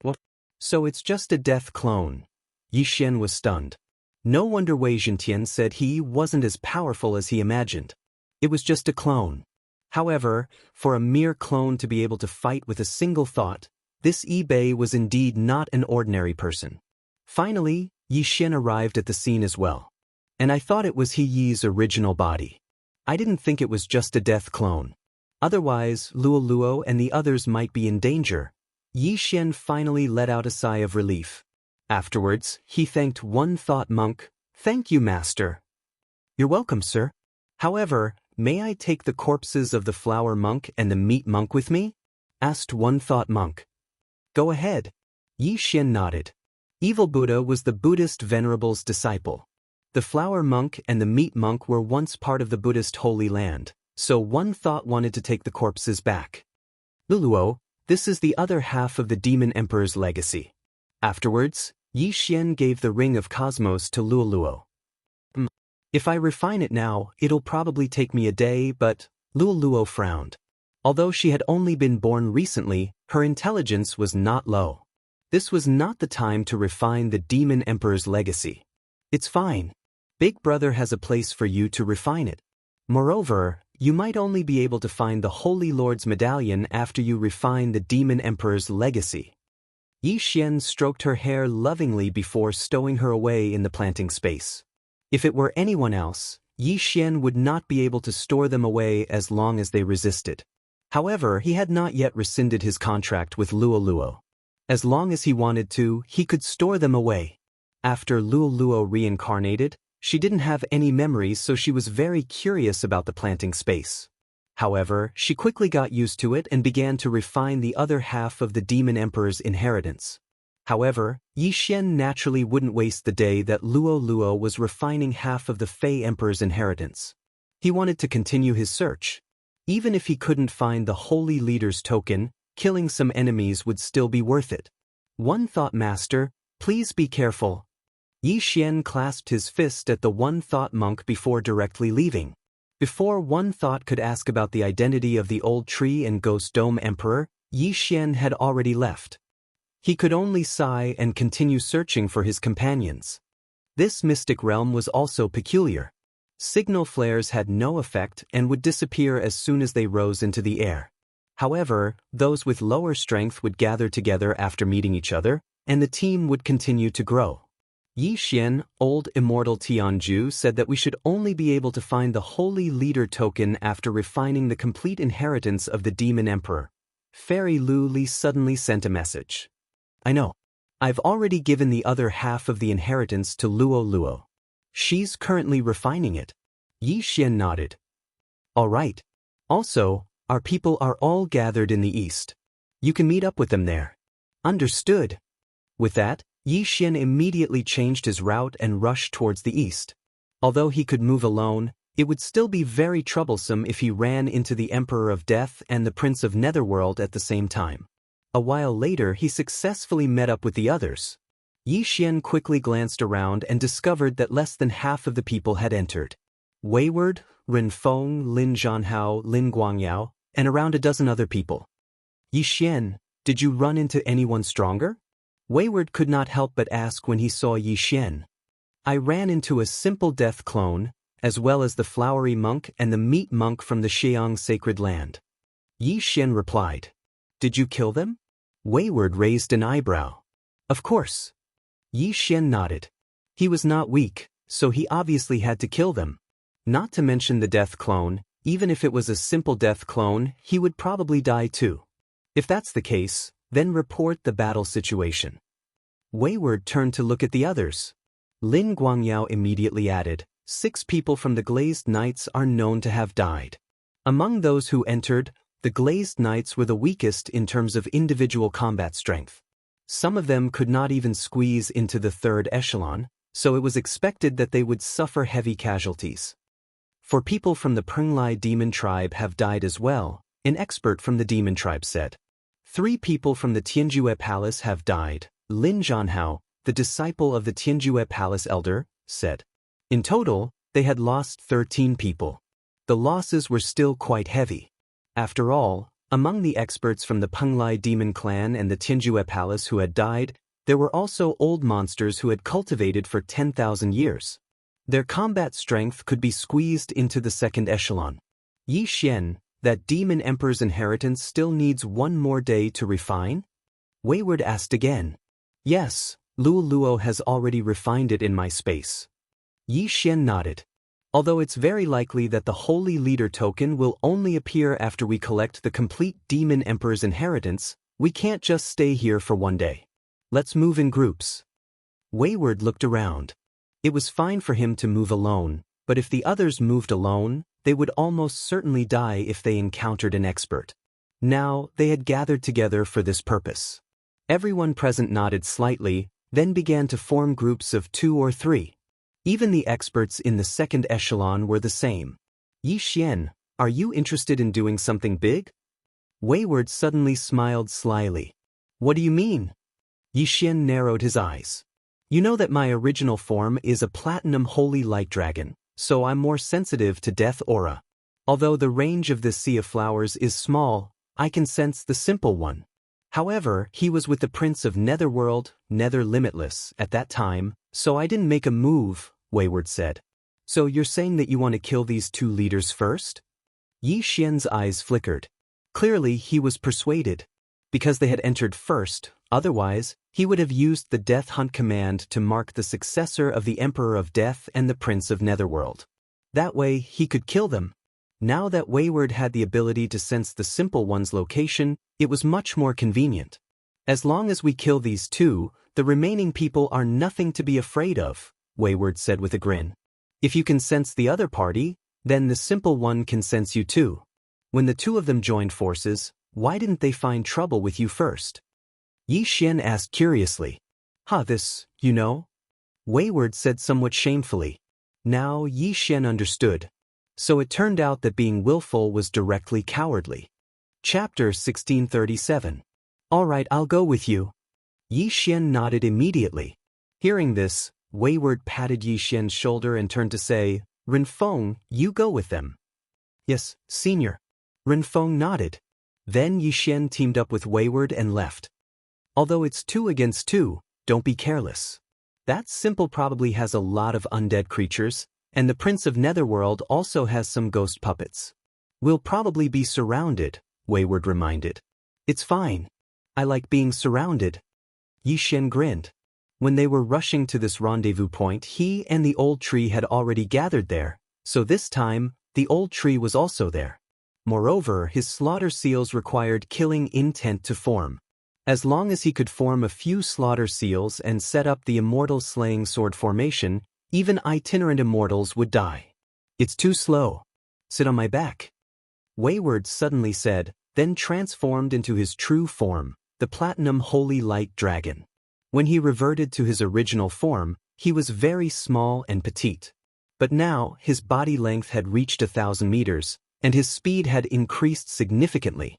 What? So it's just a death clone. Yi Xian was stunned. No wonder Wei Zhentian said he wasn't as powerful as he imagined. It was just a clone. However, for a mere clone to be able to fight with a single thought, this eBay was indeed not an ordinary person. Finally, Yi Xian arrived at the scene as well. And I thought it was Yi's original body. I didn't think it was just a death clone. Otherwise, Luo Luo and the others might be in danger. Yi Xian finally let out a sigh of relief. Afterwards, he thanked One Thought Monk. Thank you, Master. You're welcome, sir. However, may I take the corpses of the flower monk and the meat monk with me? Asked One Thought Monk. Go ahead. Yi Xian nodded. Evil Buddha was the Buddhist Venerable's disciple. The flower monk and the meat monk were once part of the Buddhist Holy Land, so One Thought wanted to take the corpses back. Luluo, this is the other half of the Demon Emperor's legacy. Afterwards, Yi Xian gave the Ring of Cosmos to Luoluo. If I refine it now, it'll probably take me a day, but Luoluo frowned. Although she had only been born recently, her intelligence was not low. This was not the time to refine the Demon Emperor's legacy. It's fine. Big Brother has a place for you to refine it. Moreover, you might only be able to find the Holy Lord's medallion after you refine the Demon Emperor's legacy. Yi Xian stroked her hair lovingly before stowing her away in the planting space. If it were anyone else, Yi Xian would not be able to store them away as long as they resisted. However, he had not yet rescinded his contract with Luo Luo. As long as he wanted to, he could store them away. After Luo Luo reincarnated, she didn't have any memories, so she was very curious about the planting space. However, she quickly got used to it and began to refine the other half of the Demon Emperor's inheritance. However, Yi Xian naturally wouldn't waste the day that Luo Luo was refining half of the Fei Emperor's inheritance. He wanted to continue his search. Even if he couldn't find the Holy Leader's token, killing some enemies would still be worth it. One Thought Master, please be careful. Yi Xian clasped his fist at the One Thought monk before directly leaving. Before One Thought could ask about the identity of the Old Tree and Ghost Dome Emperor, Yi Xian had already left. He could only sigh and continue searching for his companions. This mystic realm was also peculiar. Signal flares had no effect and would disappear as soon as they rose into the air. However, those with lower strength would gather together after meeting each other, and the team would continue to grow. Yi Xian, old immortal Tianju, said that we should only be able to find the Holy Leader token after refining the complete inheritance of the Demon Emperor. Fairy Lu Li suddenly sent a message. I know. I've already given the other half of the inheritance to Luo Luo. She's currently refining it. Yi Xian nodded. All right. Also, our people are all gathered in the east. You can meet up with them there. Understood. With that, Yi Xian immediately changed his route and rushed towards the east. Although he could move alone, it would still be very troublesome if he ran into the Emperor of Death and the Prince of Netherworld at the same time. A while later, he successfully met up with the others. Yi Xian quickly glanced around and discovered that less than half of the people had entered. Wayward, Ren Feng, Lin Zhanhao, Lin Guangyao, and around a dozen other people. Yi Xian, did you run into anyone stronger? Wayward could not help but ask when he saw Yi Xian. I ran into a simple death clone, as well as the flowery monk and the meat monk from the Xiang sacred land. Yi Xian replied. Did you kill them? Wayward raised an eyebrow. Of course. Yi Xian nodded. He was not weak, so he obviously had to kill them. Not to mention the death clone, even if it was a simple death clone, he would probably die too. If that's the case, then report the battle situation. Wayward turned to look at the others. Lin Guangyao immediately added, 6 people from the Glazed Knights are known to have died. Among those who entered, the Glazed Knights were the weakest in terms of individual combat strength. Some of them could not even squeeze into the 3rd echelon, so it was expected that they would suffer heavy casualties. 4 people from the Penglai demon tribe have died as well, an expert from the demon tribe said. 3 people from the Tianjue Palace have died, Lin Zhanhao, the disciple of the Tianjue Palace elder, said. In total, they had lost 13 people. The losses were still quite heavy. After all, among the experts from the Penglai demon clan and the Tianjue Palace who had died, there were also old monsters who had cultivated for 10,000 years. Their combat strength could be squeezed into the 2nd echelon. Yi Xian, that Demon Emperor's inheritance still needs 1 more day to refine? Wayward asked again. Yes, Luo Luo has already refined it in my space. Yi Xian nodded. Although it's very likely that the Holy Leader token will only appear after we collect the complete Demon Emperor's inheritance, we can't just stay here for 1 day. Let's move in groups. Wayward looked around. It was fine for him to move alone, but if the others moved alone, they would almost certainly die if they encountered an expert. Now, they had gathered together for this purpose. Everyone present nodded slightly, then began to form groups of 2 or 3. Even the experts in the 2nd echelon were the same. Yi Xian, are you interested in doing something big? Wayward suddenly smiled slyly. What do you mean? Yi Xian narrowed his eyes. You know that my original form is a platinum holy light dragon, so I'm more sensitive to death aura. Although the range of this sea of flowers is small, I can sense the simple one. However, he was with the Prince of Netherworld, Nether Limitless, at that time, so I didn't make a move, Wayward said. So you're saying that you want to kill these 2 leaders first? Yi Xian's eyes flickered. Clearly, he was persuaded. Because they had entered first, otherwise, he would have used the Death Hunt command to mark the successor of the Emperor of Death and the Prince of Netherworld. That way, he could kill them. Now that Wayward had the ability to sense the Simple One's location, it was much more convenient. As long as we kill these two, the remaining people are nothing to be afraid of, Wayward said with a grin. If you can sense the other party, then the Simple One can sense you too. When the two of them joined forces, why didn't they find trouble with you first? Yi Xian asked curiously. This, you know? Wayward said somewhat shamefully. Now Yi Xian understood. So it turned out that being willful was directly cowardly. Chapter 1637. All right, I'll go with you. Yi Xian nodded immediately. Hearing this, Wayward patted Yi Xian's shoulder and turned to say, Renfeng, you go with them. Yes, senior. Renfeng nodded. Then Yi Xian teamed up with Wayward and left. Although it's 2 against 2, don't be careless. That Simple probably has a lot of undead creatures, and the Prince of Netherworld also has some ghost puppets. We'll probably be surrounded, Wayward reminded. It's fine. I like being surrounded. Yi Xian grinned. When they were rushing to this rendezvous point, he and the old tree had already gathered there, so this time, the old tree was also there. Moreover, his slaughter seals required killing intent to form. As long as he could form a few slaughter seals and set up the immortal slaying sword formation, even itinerant immortals would die. It's too slow. Sit on my back. Wayward suddenly said, then transformed into his true form, the Platinum Holy Light Dragon. When he reverted to his original form, he was very small and petite. But now, his body length had reached 1,000 meters, and his speed had increased significantly.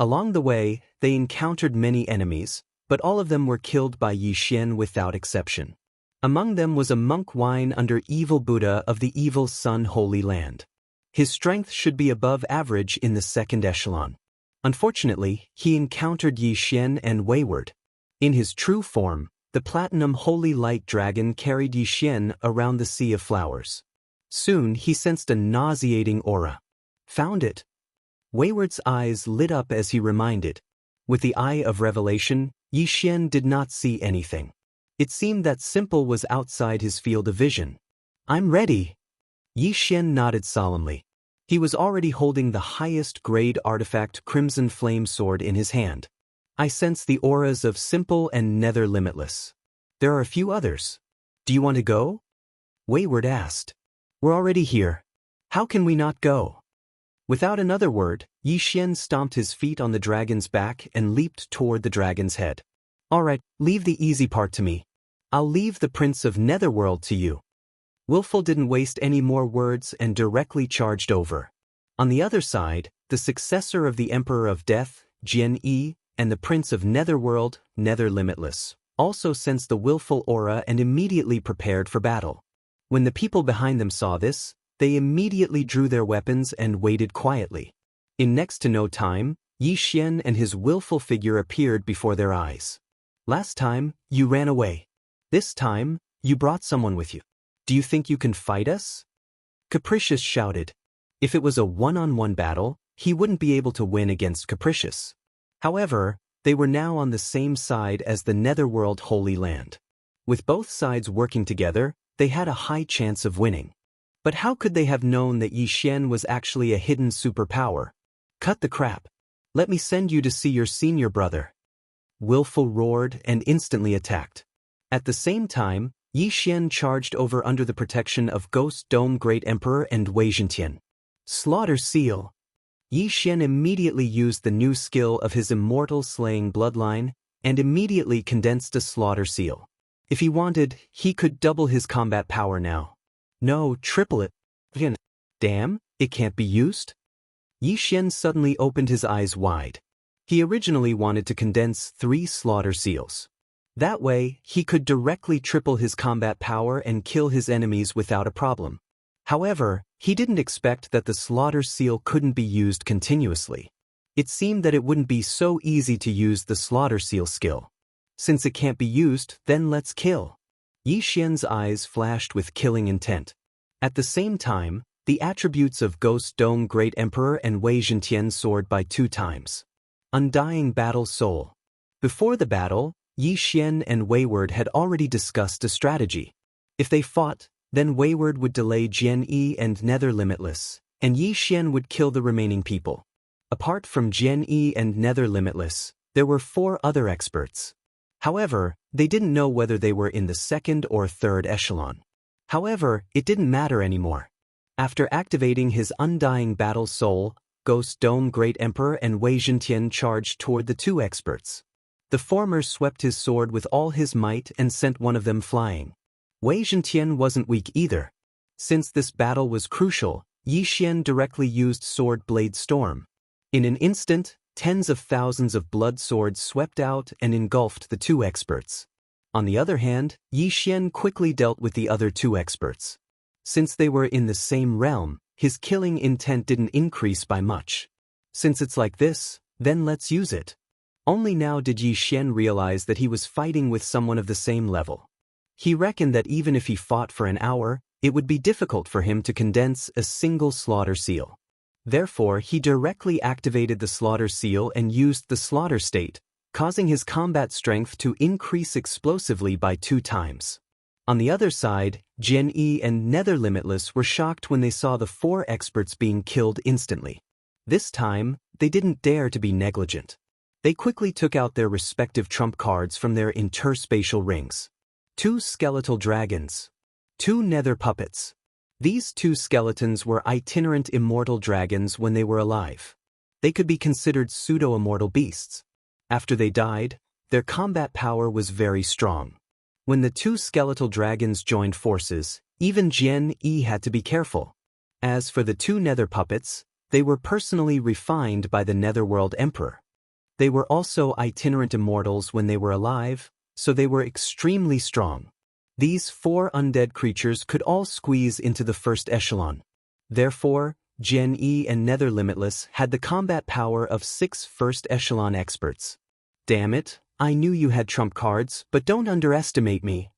Along the way, they encountered many enemies, but all of them were killed by Yi Xian without exception. Among them was a monk Wine under Evil Buddha of the Evil Sun Holy Land. His strength should be above average in the second echelon. Unfortunately, he encountered Yi Xian and Wayward. In his true form, the Platinum Holy Light Dragon carried Yi Xian around the Sea of Flowers. Soon he sensed a nauseating aura. Found it. Wayward's eyes lit up as he reminded. With the eye of revelation, Yi Xian did not see anything. It seemed that Simple was outside his field of vision. I'm ready. Yi Xian nodded solemnly. He was already holding the highest grade artifact Crimson Flame Sword in his hand. I sense the auras of Simple and Nether Limitless. There are a few others. Do you want to go? Wayward asked. We're already here. How can we not go? Without another word, Yi Xian stomped his feet on the dragon's back and leaped toward the dragon's head. All right, leave the easy part to me. I'll leave the Prince of Netherworld to you. Willful didn't waste any more words and directly charged over. On the other side, the successor of the Emperor of Death, Jian Yi, and the Prince of Netherworld, Nether Limitless, also sensed the willful aura and immediately prepared for battle. When the people behind them saw this, they immediately drew their weapons and waited quietly. In next to no time, Yi Xian and his willful figure appeared before their eyes. Last time, you ran away. This time, you brought someone with you. Do you think you can fight us? Capricious shouted. If it was a one-on-one battle, he wouldn't be able to win against Capricious. However, they were now on the same side as the Netherworld Holy Land. With both sides working together, they had a high chance of winning. But how could they have known that Yi Xian was actually a hidden superpower? Cut the crap. Let me send you to see your senior brother. Willful roared and instantly attacked. At the same time, Yi Xian charged over under the protection of Ghost Dome Great Emperor and Wei Zhentian. Slaughter Seal. Yi Xian immediately used the new skill of his immortal slaying bloodline, and immediately condensed a Slaughter Seal. If he wanted, he could double his combat power now. No, triple it. Damn, it can't be used? Yi Xian suddenly opened his eyes wide. He originally wanted to condense 3 Slaughter Seals. That way, he could directly triple his combat power and kill his enemies without a problem. However, he didn't expect that the Slaughter Seal couldn't be used continuously. It seemed that it wouldn't be so easy to use the Slaughter Seal skill. Since it can't be used, then let's kill. Yi Xian's eyes flashed with killing intent. At the same time, the attributes of Ghost Dome Great Emperor and Wei Zhentian soared by 2 times. Undying Battle Soul. Before the battle, Yi Xian and Wayward had already discussed a strategy. If they fought, Then Wayward would delay Jian Yi and Nether Limitless, and Yi Xian would kill the remaining people. Apart from Jian Yi and Nether Limitless, there were 4 other experts. However, they didn't know whether they were in the 2nd or 3rd echelon. However, it didn't matter anymore. After activating his undying battle soul, Ghost Dome Great Emperor and Wei Zhentian charged toward the 2 experts. The former swept his sword with all his might and sent one of them flying. Wei Zhentian wasn't weak either. Since this battle was crucial, Yi Xian directly used Sword Blade Storm. In an instant, tens of thousands of blood swords swept out and engulfed the 2 experts. On the other hand, Yi Xian quickly dealt with the other 2 experts. Since they were in the same realm, his killing intent didn't increase by much. Since it's like this, then let's use it. Only now did Yi Xian realize that he was fighting with someone of the same level. He reckoned that even if he fought for an hour, it would be difficult for him to condense a single slaughter seal. Therefore, he directly activated the slaughter seal and used the slaughter state, causing his combat strength to increase explosively by 2 times. On the other side, Jian Yi and Nether Limitless were shocked when they saw the 4 experts being killed instantly. This time, they didn't dare to be negligent. They quickly took out their respective trump cards from their interspatial rings. 2 skeletal dragons. 2 nether puppets. These 2 skeletons were itinerant immortal dragons when they were alive. They could be considered pseudo-immortal beasts. After they died, their combat power was very strong. When the 2 skeletal dragons joined forces, even Jian Yi had to be careful. As for the 2 nether puppets, they were personally refined by the Netherworld Emperor. They were also itinerant immortals when they were alive, so they were extremely strong. These 4 undead creatures could all squeeze into the 1st echelon. Therefore, Jian Yi and Nether Limitless had the combat power of 6 1st echelon experts. Damn it, I knew you had trump cards, but don't underestimate me.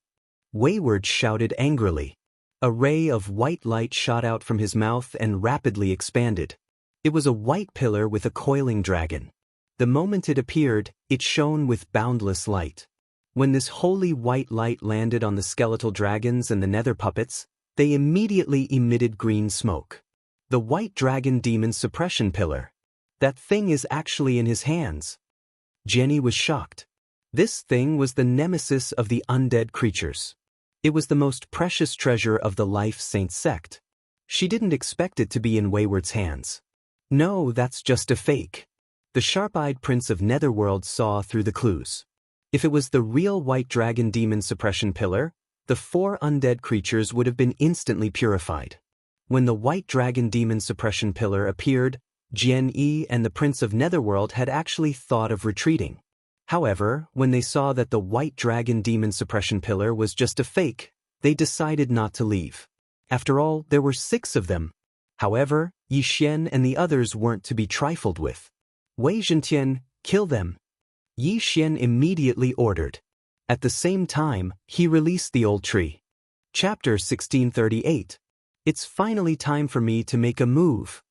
Wayward shouted angrily. A ray of white light shot out from his mouth and rapidly expanded. It was a white pillar with a coiling dragon. The moment it appeared, it shone with boundless light. When this holy white light landed on the skeletal dragons and the nether puppets, they immediately emitted green smoke. The white dragon demon suppression pillar. That thing is actually in his hands. Jenny was shocked. This thing was the nemesis of the undead creatures. It was the most precious treasure of the Life Saint sect. She didn't expect it to be in Wayward's hands. No, that's just a fake. The sharp-eyed prince of Netherworld saw through the clues. If it was the real white dragon demon suppression pillar, the 4 undead creatures would have been instantly purified. When the white dragon demon suppression pillar appeared, Jian Yi and the prince of Netherworld had actually thought of retreating. However, when they saw that the white dragon demon suppression pillar was just a fake, they decided not to leave. After all, there were 6 of them. However, Yi Xian and the others weren't to be trifled with. Wei Zhentian, kill them. Yi Xian immediately ordered. At the same time, he released the old tree. Chapter 1638. It's finally time for me to make a move.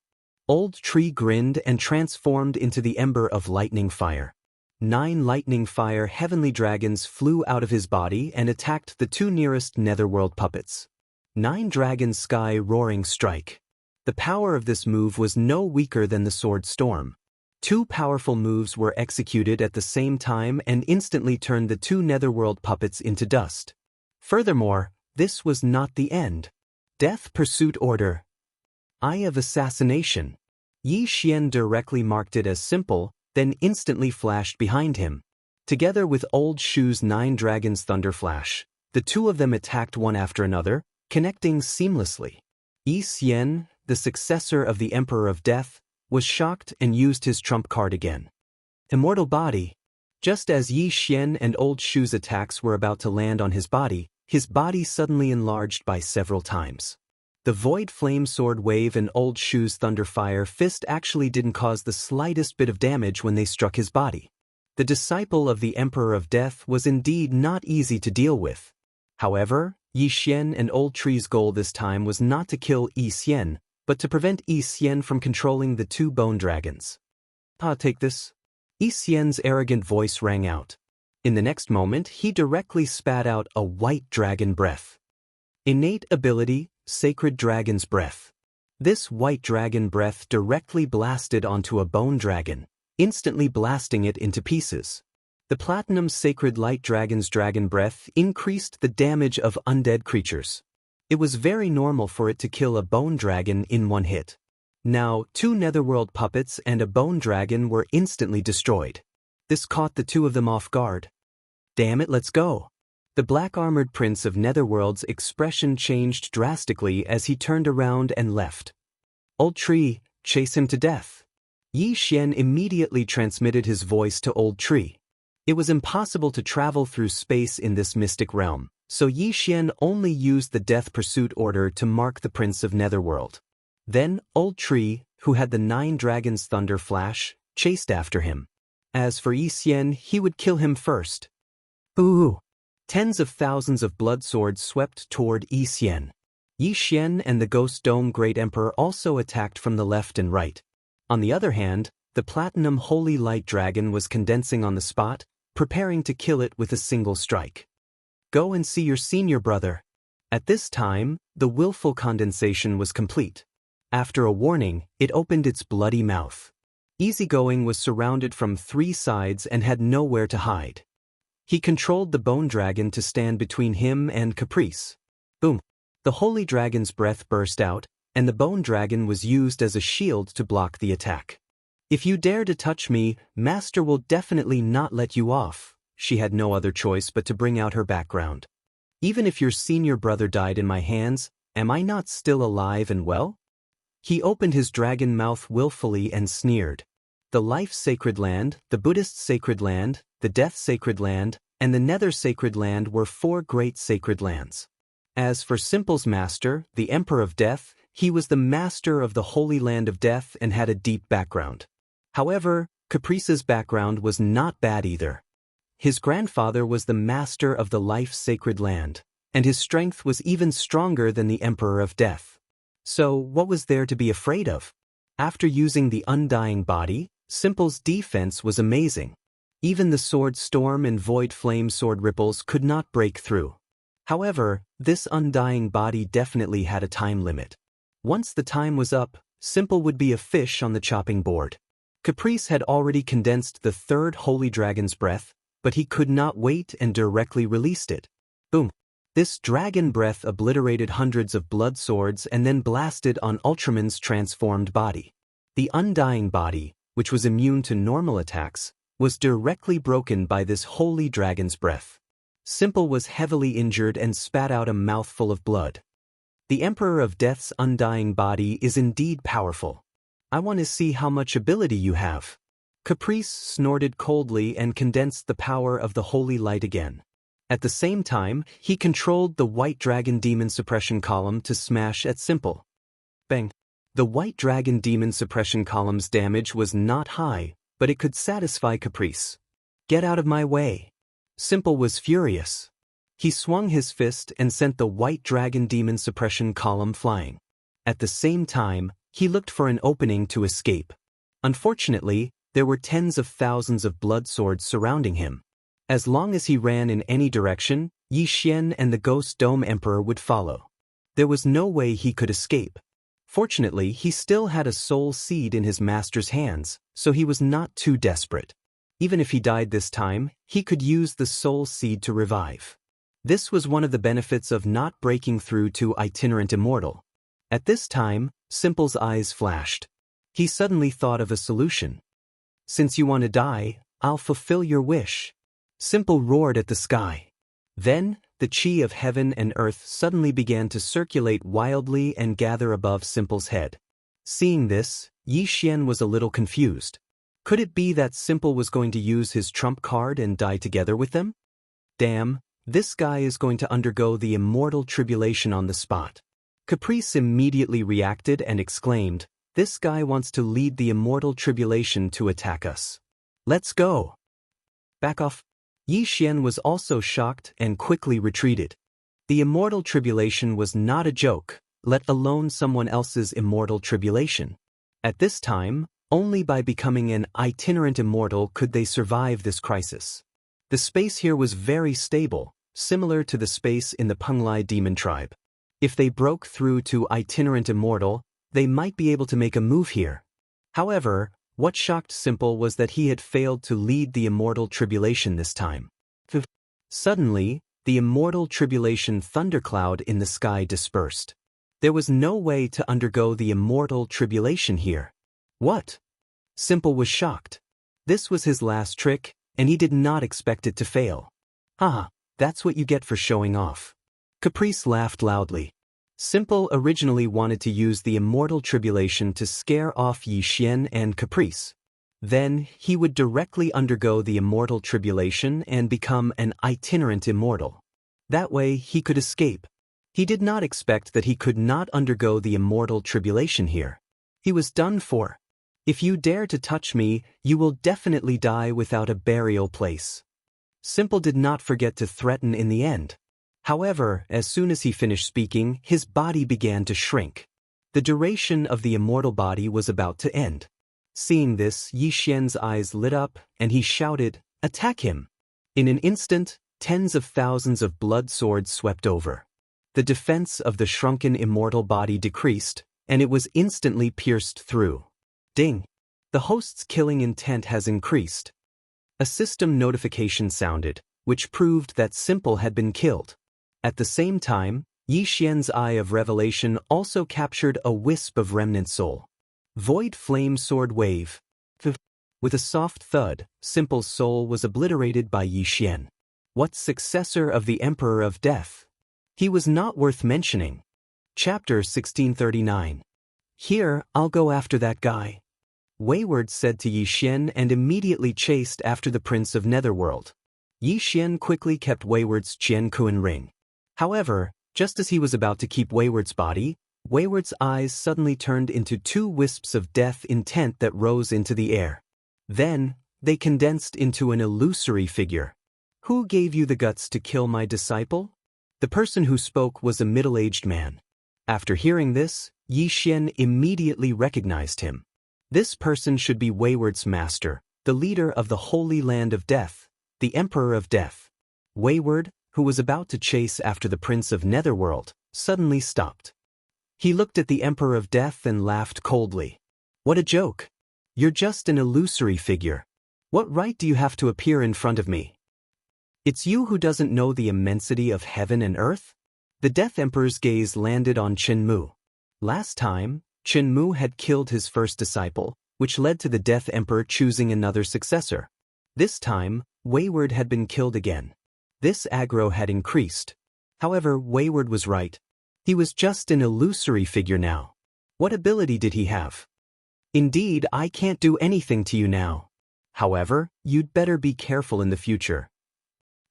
Old tree grinned and transformed into the ember of lightning fire. 9 lightning fire heavenly dragons flew out of his body and attacked the 2 nearest netherworld puppets. 9 dragon sky roaring strike. The power of this move was no weaker than the sword storm. 2 powerful moves were executed at the same time and instantly turned the 2 netherworld puppets into dust. Furthermore, this was not the end. Death Pursuit Order. Eye of Assassination. Yi Xian directly marked it as simple, then instantly flashed behind him. Together with Old Shu's 9 dragons thunder flash, the 2 of them attacked one after another, connecting seamlessly. Yi Xian, the successor of the Emperor of Death, was shocked and used his trump card again. Immortal Body. Just as Yi Xian and Old Shu's attacks were about to land on his body suddenly enlarged by several times. The Void Flame Sword Wave and Old Shu's Thunderfire Fist actually didn't cause the slightest bit of damage when they struck his body. The disciple of the Emperor of Death was indeed not easy to deal with. However, Yi Xian and Old Tree's goal this time was not to kill Yi Xian, but to prevent Yi Xian from controlling the 2 bone dragons. Take this. Yi Xian's arrogant voice rang out. In the next moment, he directly spat out a white dragon breath. Innate ability, Sacred Dragon's Breath. This white dragon breath directly blasted onto a bone dragon, instantly blasting it into pieces. The Platinum Sacred Light Dragon's dragon breath increased the damage of undead creatures. It was very normal for it to kill a bone dragon in one hit. Now, 2 netherworld puppets and a bone dragon were instantly destroyed. This caught the 2 of them off guard. Damn it, let's go. The black-armored prince of Netherworld's expression changed drastically as he turned around and left. Old Tree, chase him to death. Yi Xian immediately transmitted his voice to Old Tree. It was impossible to travel through space in this mystic realm, so Yi Xian only used the death pursuit order to mark the prince of Netherworld. Then, Old Tree, who had the 9 dragons' thunder flash, chased after him. As for Yi Xian, he would kill him first. Ooh! Tens of thousands of blood swords swept toward Yi Xian. Yi Xian and the Ghost Dome Great Emperor also attacked from the left and right. On the other hand, the Platinum Holy Light Dragon was condensing on the spot, preparing to kill it with a single strike. Go and see your senior brother. At this time, the willful condensation was complete. After a warning, it opened its bloody mouth. Easygoing was surrounded from 3 sides and had nowhere to hide. He controlled the bone dragon to stand between him and Caprice. Boom! The holy dragon's breath burst out, and the bone dragon was used as a shield to block the attack. If you dare to touch me, Master will definitely not let you off. She had no other choice but to bring out her background. Even if your senior brother died in my hands, am I not still alive and well? He opened his dragon mouth willfully and sneered. The Life Sacred Land, the Buddhist Sacred Land, the Death Sacred Land, and the Nether Sacred Land were 4 great sacred lands. As for Simple's master, the Emperor of Death, he was the master of the Holy Land of Death and had a deep background. However, Caprice's background was not bad either. His grandfather was the master of the Life Sacred Land, and his strength was even stronger than the Emperor of Death. So, what was there to be afraid of? After using the Undying Body, Simple's defense was amazing. Even the Sword Storm and Void Flame Sword Ripples could not break through. However, this Undying Body definitely had a time limit. Once the time was up, Simple would be a fish on the chopping board. Caprice had already condensed the 3rd Holy Dragon's breath, but he could not wait and directly released it. Boom! This dragon breath obliterated hundreds of blood swords and then blasted on Ultraman's transformed body. The Undying Body, which was immune to normal attacks, was directly broken by this holy dragon's breath. Simple was heavily injured and spat out a mouthful of blood. The Emperor of Death's Undying Body is indeed powerful. I want to see how much ability you have. Caprice snorted coldly and condensed the power of the holy light again. At the same time, he controlled the White Dragon Demon Suppression Column to smash at Simple. Bang! The White Dragon Demon Suppression Column's damage was not high, but it could satisfy Caprice. Get out of my way! Simple was furious. He swung his fist and sent the White Dragon Demon Suppression Column flying. At the same time, he looked for an opening to escape. Unfortunately, there were tens of thousands of blood swords surrounding him. As long as he ran in any direction, Yi Xian and the Ghost Dome Emperor would follow. There was no way he could escape. Fortunately, he still had a soul seed in his master's hands, so he was not too desperate. Even if he died this time, he could use the soul seed to revive. This was one of the benefits of not breaking through to Itinerant Immortal. At this time, Simple's eyes flashed. He suddenly thought of a solution. Since you want to die, I'll fulfill your wish. Simple roared at the sky. Then, the chi of heaven and earth suddenly began to circulate wildly and gather above Simple's head. Seeing this, Yi Xian was a little confused. Could it be that Simple was going to use his trump card and die together with them? Damn, this guy is going to undergo the immortal tribulation on the spot. Caprice immediately reacted and exclaimed, "This guy wants to lead the immortal tribulation to attack us. Let's go." Back off. Yi Xian was also shocked and quickly retreated. The immortal tribulation was not a joke, let alone someone else's immortal tribulation. At this time, only by becoming an itinerant immortal could they survive this crisis. The space here was very stable, similar to the space in the Penglai demon tribe. If they broke through to itinerant immortal, they might be able to make a move here. However, what shocked Simple was that he had failed to lead the immortal tribulation this time. Suddenly, the immortal tribulation thundercloud in the sky dispersed. There was no way to undergo the immortal tribulation here. What? Simple was shocked. This was his last trick, and he did not expect it to fail. Haha, that's what you get for showing off. Caprice laughed loudly. Simple originally wanted to use the immortal tribulation to scare off Yi Xian and Caprice. Then, he would directly undergo the immortal tribulation and become an itinerant immortal. That way, he could escape. He did not expect that he could not undergo the immortal tribulation here. He was done for. If you dare to touch me, you will definitely die without a burial place. Simple did not forget to threaten in the end. However, as soon as he finished speaking, his body began to shrink. The duration of the immortal body was about to end. Seeing this, Yi Xian's eyes lit up, and he shouted, "Attack him!" In an instant, tens of thousands of blood swords swept over. The defense of the shrunken immortal body decreased, and it was instantly pierced through. Ding! The host's killing intent has increased. A system notification sounded, which proved that Simple had been killed. At the same time, Yi Xian's eye of revelation also captured a wisp of remnant soul. Void flame sword wave. With a soft thud, Simple's soul was obliterated by Yi Xian. What successor of the Emperor of Death? He was not worth mentioning. Chapter 1639. Here, I'll go after that guy. Wayward said to Yi Xian and immediately chased after the Prince of Netherworld. Yi Xian quickly kept Wayward's Jianquan ring. However, just as he was about to keep Wayward's body, Wayward's eyes suddenly turned into two wisps of death intent that rose into the air. Then, they condensed into an illusory figure. Who gave you the guts to kill my disciple? The person who spoke was a middle-aged man. After hearing this, Yi Xian immediately recognized him. This person should be Wayward's master, the leader of the Holy Land of Death, the Emperor of Death. Wayward, who was about to chase after the Prince of Netherworld, suddenly stopped. He looked at the Emperor of Death and laughed coldly. What a joke! You're just an illusory figure. What right do you have to appear in front of me? It's you who doesn't know the immensity of heaven and earth? The Death Emperor's gaze landed on Chen Mu. Last time, Chen Mu had killed his first disciple, which led to the Death Emperor choosing another successor. This time, Wayward had been killed again. This aggro had increased. However, Wayward was right. He was just an illusory figure now. What ability did he have? Indeed, I can't do anything to you now. However, you'd better be careful in the future.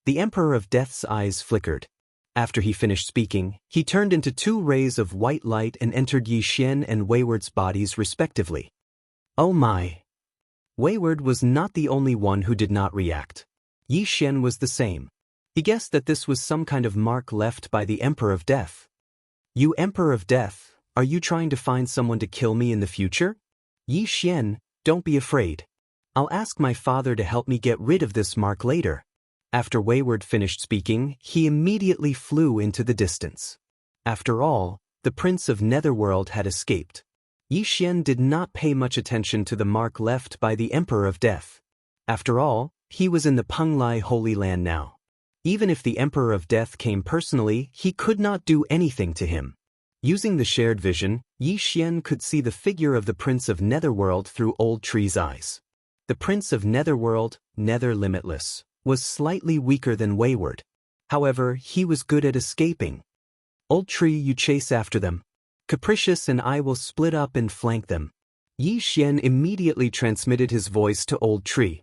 The Emperor of Death's eyes flickered. After he finished speaking, he turned into two rays of white light and entered Yi Xian and Wayward's bodies respectively. Oh my! Wayward was not the only one who did not react. Yi Xian was the same. He guessed that this was some kind of mark left by the Emperor of Death. You Emperor of Death, are you trying to find someone to kill me in the future? Yi Xian, don't be afraid. I'll ask my father to help me get rid of this mark later. After Wayward finished speaking, he immediately flew into the distance. After all, the Prince of Netherworld had escaped. Yi Xian did not pay much attention to the mark left by the Emperor of Death. After all, he was in the Penglai Holy Land now. Even if the Emperor of Death came personally, he could not do anything to him. Using the shared vision, Yi Xian could see the figure of the Prince of Netherworld through Old Tree's eyes. The Prince of Netherworld, Nether Limitless, was slightly weaker than Wayward. However, he was good at escaping. Old Tree, you chase after them. Capricious and I will split up and flank them. Yi Xian immediately transmitted his voice to Old Tree.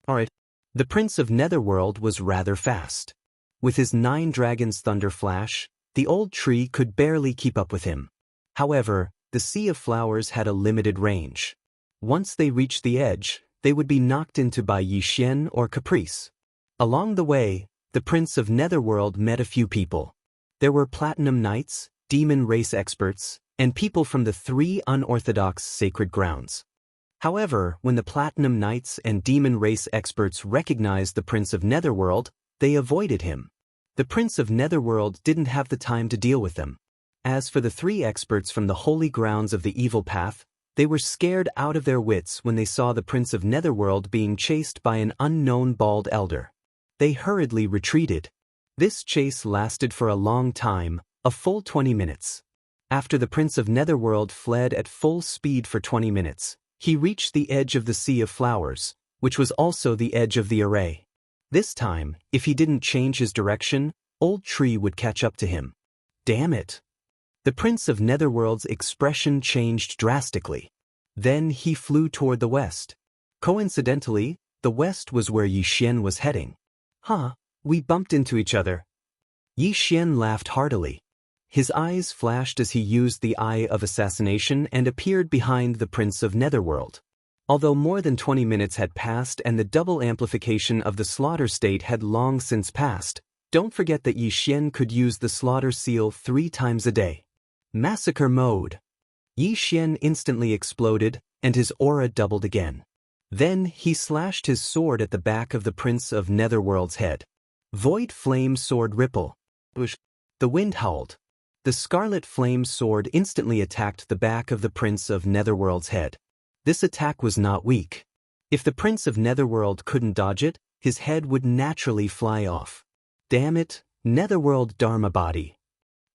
Alright. The Prince of Netherworld was rather fast. With his 9 dragons thunder flash, the Old Tree could barely keep up with him. However, the Sea of Flowers had a limited range. Once they reached the edge, they would be knocked into by Yi Xian or Caprice. Along the way, the Prince of Netherworld met a few people. There were Platinum Knights, demon race experts, and people from the 3 unorthodox sacred grounds. However, when the Platinum Knights and demon race experts recognized the Prince of Netherworld, they avoided him. The Prince of Netherworld didn't have the time to deal with them. As for the three experts from the holy grounds of the evil path, they were scared out of their wits when they saw the Prince of Netherworld being chased by an unknown bald elder. They hurriedly retreated. This chase lasted for a long time, a full 20 minutes. After the Prince of Netherworld fled at full speed for 20 minutes, he reached the edge of the Sea of Flowers, which was also the edge of the array. This time, if he didn't change his direction, Old Tree would catch up to him. Damn it! The Prince of Netherworld's expression changed drastically. Then he flew toward the west. Coincidentally, the west was where Yi Xian was heading. Huh, we bumped into each other. Yi Xian laughed heartily. His eyes flashed as he used the Eye of Assassination and appeared behind the Prince of Netherworld. Although more than 20 minutes had passed and the double amplification of the slaughter state had long since passed, don't forget that Yi Xian could use the slaughter seal 3 times a day. Massacre mode. Yi Xian instantly exploded, and his aura doubled again. Then he slashed his sword at the back of the Prince of Netherworld's head. Void Flame Sword Ripple. The wind howled. The Scarlet Flame Sword instantly attacked the back of the Prince of Netherworld's head. This attack was not weak. If the Prince of Netherworld couldn't dodge it, his head would naturally fly off. Damn it, Netherworld Dharma Body.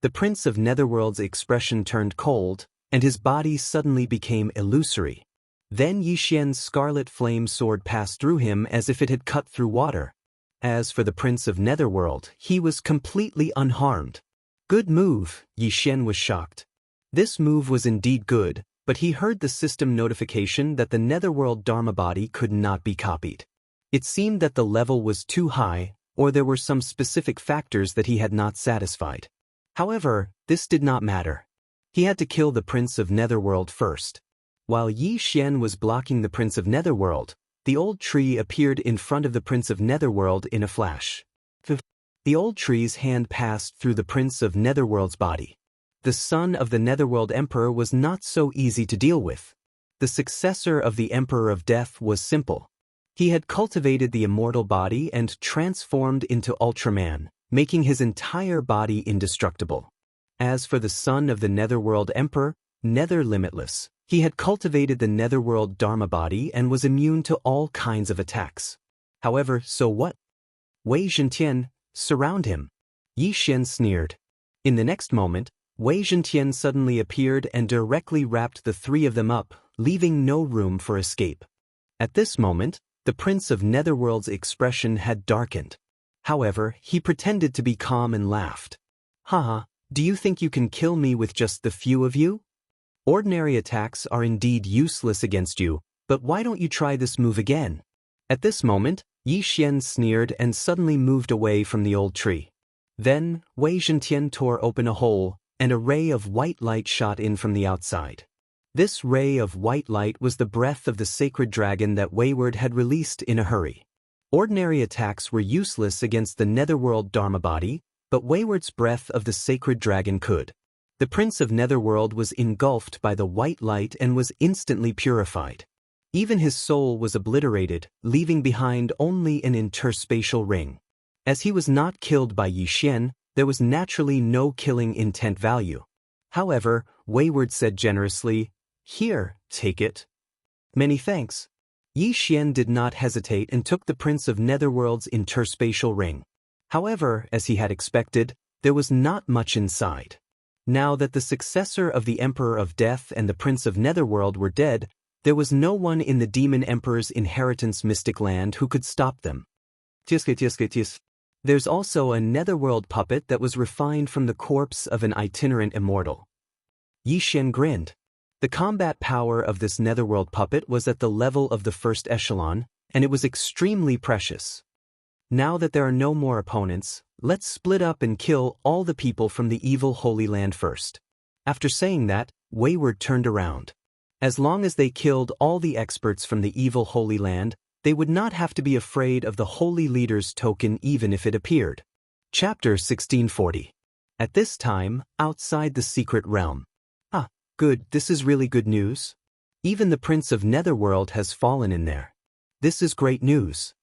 The Prince of Netherworld's expression turned cold, and his body suddenly became illusory. Then Yi Xian's Scarlet Flame Sword passed through him as if it had cut through water. As for the Prince of Netherworld, he was completely unharmed. Good move, Yi Xian was shocked. This move was indeed good, but he heard the system notification that the Netherworld Dharma Body could not be copied. It seemed that the level was too high, or there were some specific factors that he had not satisfied. However, this did not matter. He had to kill the Prince of Netherworld first. While Yi Xian was blocking the Prince of Netherworld, the Old Tree appeared in front of the Prince of Netherworld in a flash. The Old Tree's hand passed through the Prince of Netherworld's body. The son of the Netherworld Emperor was not so easy to deal with. The successor of the Emperor of Death was simple. He had cultivated the immortal body and transformed into Ultraman, making his entire body indestructible. As for the son of the Netherworld Emperor, Nether Limitless, he had cultivated the Netherworld Dharma Body and was immune to all kinds of attacks. However, so what? Wei Zhentian, surround him. Yi Xian sneered. In the next moment, Wei Zhentian suddenly appeared and directly wrapped the three of them up, leaving no room for escape. At this moment, the Prince of Netherworld's expression had darkened. However, he pretended to be calm and laughed. Haha, do you think you can kill me with just the few of you? Ordinary attacks are indeed useless against you, but why don't you try this move again? At this moment, Yi Xian sneered and suddenly moved away from the Old Tree. Then, Wei Zhentian tore open a hole, and a ray of white light shot in from the outside. This ray of white light was the breath of the sacred dragon that Wayward had released in a hurry. Ordinary attacks were useless against the Netherworld Dharma Body, but Wayward's breath of the sacred dragon could. The Prince of Netherworld was engulfed by the white light and was instantly purified. Even his soul was obliterated, leaving behind only an interspatial ring. As he was not killed by Yi Xian, there was naturally no killing intent value. However, Wayward said generously, "Here, take it." "Many thanks." Yi Xian did not hesitate and took the Prince of Netherworld's interspatial ring. However, as he had expected, there was not much inside. Now that the successor of the Emperor of Death and the Prince of Netherworld were dead, there was no one in the Demon Emperor's inheritance mystic land who could stop them. There's also a Netherworld puppet that was refined from the corpse of an itinerant immortal. Yi Xian grinned. The combat power of this Netherworld puppet was at the level of the first echelon, and it was extremely precious. Now that there are no more opponents, let's split up and kill all the people from the evil Holy Land first. After saying that, Wayward turned around. As long as they killed all the experts from the evil Holy Land, they would not have to be afraid of the Holy Leader's token even if it appeared. Chapter 1640. At this time, outside the secret realm. Ah, good, this is really good news. Even the Prince of Netherworld has fallen in there. This is great news.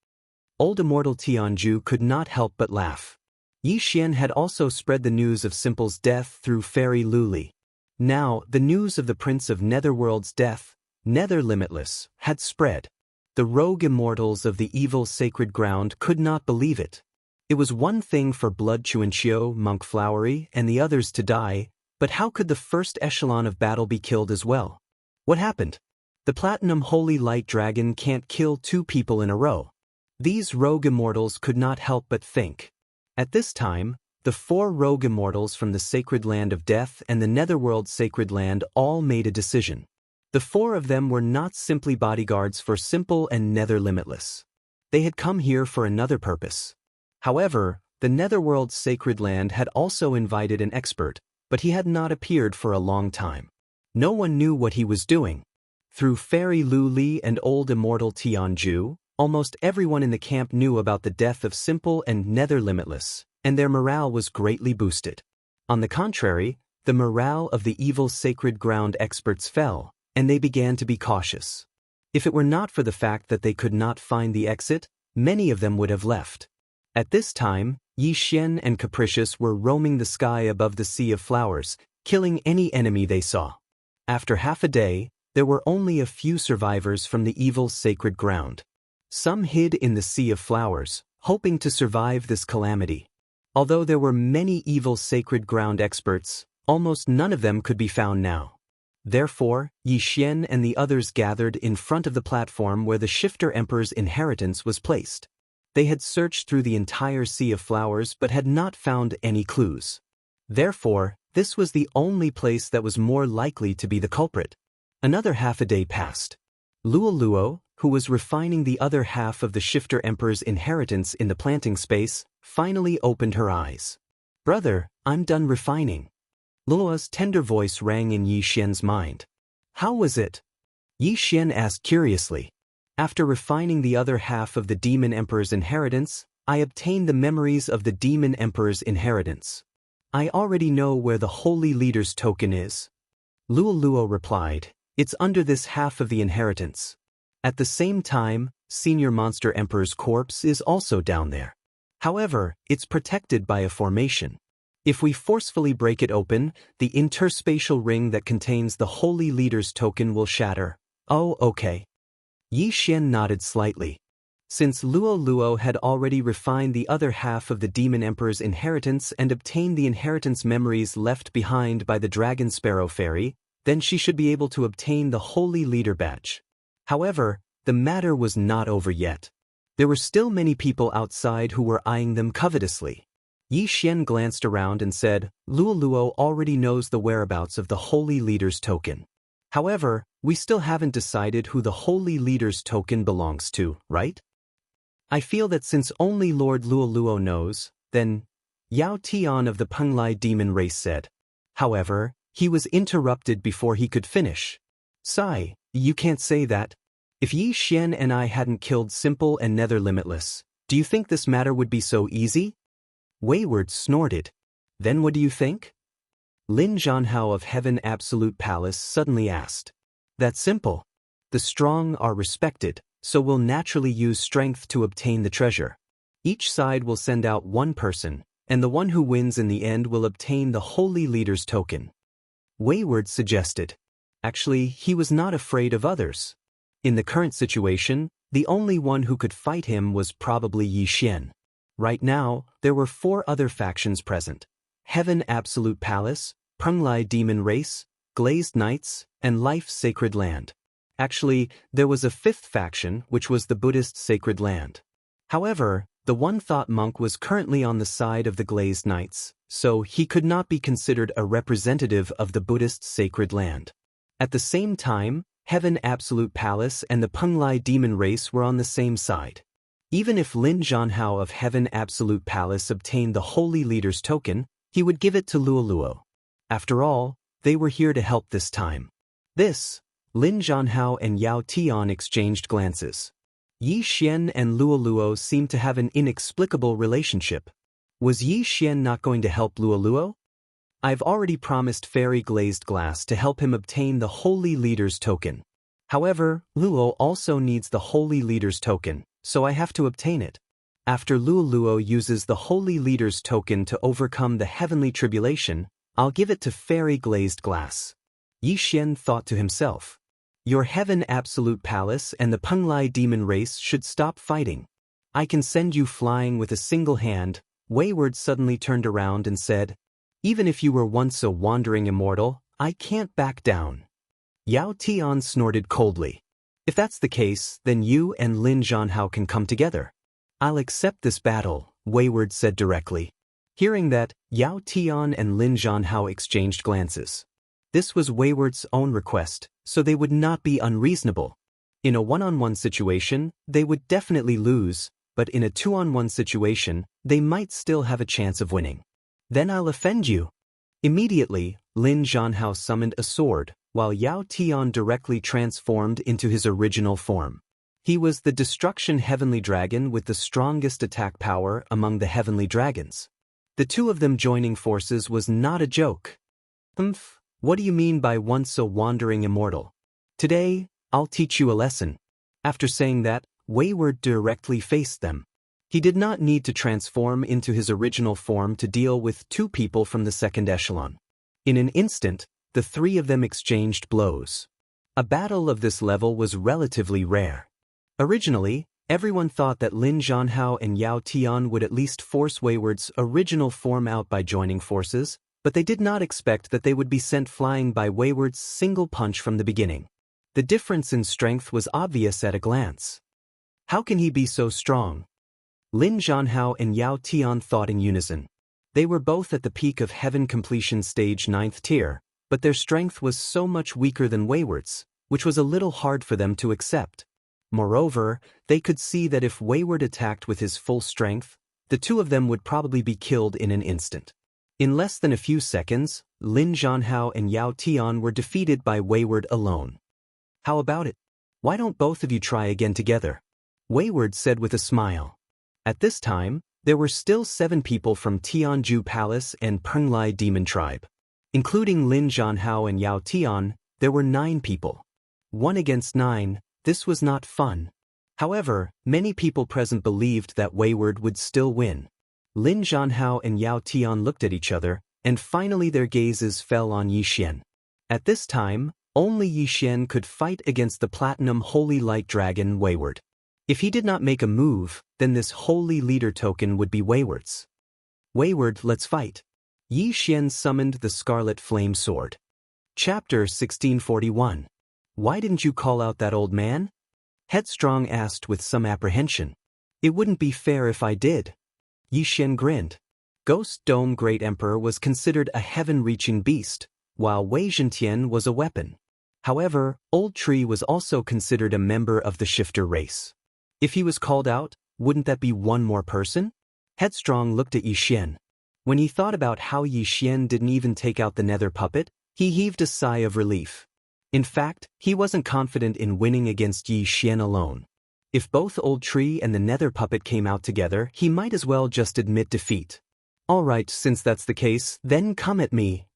Old Immortal Tianju could not help but laugh. Yi Xian had also spread the news of Simple's death through Fairy Luli. Now, the news of the Prince of Netherworld's death, Nether Limitless, had spread. The rogue immortals of the evil sacred ground could not believe it. It was one thing for Blood Chuanqiu, Monk Flowery, and the others to die, but how could the first echelon of battle be killed as well? What happened? The Platinum Holy Light Dragon can't kill two people in a row. These rogue immortals could not help but think. At this time, the 4 rogue immortals from the Sacred Land of Death and the Netherworld Sacred Land all made a decision. The 4 of them were not simply bodyguards for Simple and Nether Limitless. They had come here for another purpose. However, the Netherworld Sacred Land had also invited an expert, but he had not appeared for a long time. No one knew what he was doing. Through Fairy Lu Li and Old Immortal Tianju, almost everyone in the camp knew about the death of Simple and Nether Limitless, and their morale was greatly boosted. On the contrary, the morale of the evil sacred ground experts fell, and they began to be cautious. If it were not for the fact that they could not find the exit, many of them would have left. At this time, Yi Xian and Capricious were roaming the sky above the Sea of Flowers, killing any enemy they saw. After half a day, there were only a few survivors from the evil sacred ground. Some hid in the Sea of Flowers, hoping to survive this calamity. Although there were many evil sacred ground experts, almost none of them could be found now. Therefore, Yi Xian and the others gathered in front of the platform where the Shifter Emperor's inheritance was placed. They had searched through the entire Sea of Flowers but had not found any clues. Therefore, this was the only place that was more likely to be the culprit. Another half a day passed. Luo, who was refining the other half of the Shifter Emperor's inheritance in the planting space, finally opened her eyes. "Brother, I'm done refining." Luo's tender voice rang in Yi Xian's mind. "How was it?" Yi Xian asked curiously. "After refining the other half of the Demon Emperor's inheritance, I obtained the memories of the Demon Emperor's inheritance. I already know where the Holy Leader's token is." Luo replied, "It's under this half of the inheritance. At the same time, Senior Monster Emperor's corpse is also down there. However, it's protected by a formation. If we forcefully break it open, the interspatial ring that contains the Holy Leader's token will shatter." "Oh, okay." Yi Xian nodded slightly. Since Luo had already refined the other half of the Demon Emperor's inheritance and obtained the inheritance memories left behind by the Dragon Sparrow Fairy, then she should be able to obtain the Holy Leader badge. However, the matter was not over yet. There were still many people outside who were eyeing them covetously. Yi Xian glanced around and said, "Luo already knows the whereabouts of the Holy Leader's token. However, we still haven't decided who the Holy Leader's token belongs to, right? I feel that since only Lord Luo knows, then," Yao Tian of the Penglai demon race said. However, he was interrupted before he could finish. "Sai, you can't say that. If Yi Xian and I hadn't killed Simple and Nether Limitless, do you think this matter would be so easy?" Wayward snorted. "Then what do you think?" Lin Zhanhao of Heaven Absolute Palace suddenly asked. "That's simple. The strong are respected, so we'll naturally use strength to obtain the treasure. Each side will send out one person, and the one who wins in the end will obtain the Holy Leader's token." Wayward suggested. Actually, he was not afraid of others. In the current situation, the only one who could fight him was probably Yi Xian. Right now, there were 4 other factions present: Heaven Absolute Palace, Penglai Demon Race, Glazed Knights, and Life Sacred Land. Actually, there was a 5th faction, which was the Buddhist Sacred Land. However, the One-Thought Monk was currently on the side of the Glazed Knights, so he could not be considered a representative of the Buddhist Sacred Land. At the same time, Heaven Absolute Palace and the Penglai Demon Race were on the same side. Even if Lin Zhanhao of Heaven Absolute Palace obtained the Holy Leader's token, he would give it to Luo. After all, they were here to help this time. Lin Zhanhao and Yao Tian exchanged glances. Yi Xian and Luo seemed to have an inexplicable relationship. Was Yi Xian not going to help Luo? "I've already promised Fairy Glazed Glass to help him obtain the Holy Leader's token. However, Luo also needs the Holy Leader's token, so I have to obtain it. After Luoluo uses the Holy Leader's token to overcome the heavenly tribulation, I'll give it to Fairy Glazed Glass. Yi Xian thought to himself. Your Heaven Absolute Palace and the Penglai demon race should stop fighting. I can send you flying with a single hand. Wayward suddenly turned around and said, even if you were once a wandering immortal, I can't back down. Yao Tian snorted coldly. If that's the case, then you and Lin Zhanhao can come together. I'll accept this battle, Wayward said directly. Hearing that, Yao Tian and Lin Zhanhao exchanged glances. This was Wayward's own request, so they would not be unreasonable. In a one-on-one situation, they would definitely lose, but in a two-on-one situation, they might still have a chance of winning. Then I'll offend you. Immediately, Lin Zhanhao summoned a sword, while Yao Tian directly transformed into his original form. He was the Destruction Heavenly Dragon with the strongest attack power among the Heavenly Dragons. The two of them joining forces was not a joke. What do you mean by once a wandering immortal? Today, I'll teach you a lesson. After saying that, Wayward directly faced them. He did not need to transform into his original form to deal with two people from the second echelon. In an instant, the three of them exchanged blows. A battle of this level was relatively rare. Originally, everyone thought that Lin Zhanhao and Yao Tian would at least force Wayward's original form out by joining forces, but they did not expect that they would be sent flying by Wayward's single punch from the beginning. The difference in strength was obvious at a glance. How can he be so strong? Lin Zhanhao and Yao Tian thought in unison. They were both at the peak of Heaven Completion Stage 9th tier, but their strength was so much weaker than Wayward's, which was a little hard for them to accept. Moreover, they could see that if Wayward attacked with his full strength, the two of them would probably be killed in an instant. In less than a few seconds, Lin Zhanhao and Yao Tian were defeated by Wayward alone. How about it? Why don't both of you try again together? Wayward said with a smile. At this time, there were still 7 people from Tianju Palace and Penglai Demon Tribe. Including Lin Zhanhao and Yao Tian, there were 9 people. 1 against 9, this was not fun. However, many people present believed that Wayward would still win. Lin Zhanhao and Yao Tian looked at each other, and finally their gazes fell on Yi Xian. At this time, only Yi Xian could fight against the Platinum Holy Light Dragon Wayward. If he did not make a move, then this Holy Leader token would be Wayward's. Wayward, let's fight. Yi Xian summoned the Scarlet Flame Sword. Chapter 1641. Why didn't you call out that old man? Headstrong asked with some apprehension. It wouldn't be fair if I did. Yi Xian grinned. Ghost Dome Great Emperor was considered a heaven-reaching beast, while Wei Zhentian was a weapon. However, Old Tree was also considered a member of the Shifter race. If he was called out, wouldn't that be one more person? Headstrong looked at Yi Xian. When he thought about how Yi Xian didn't even take out the nether puppet, he heaved a sigh of relief. In fact, he wasn't confident in winning against Yi Xian alone. If both Old Tree and the nether puppet came out together, he might as well just admit defeat. All right, since that's the case, then come at me.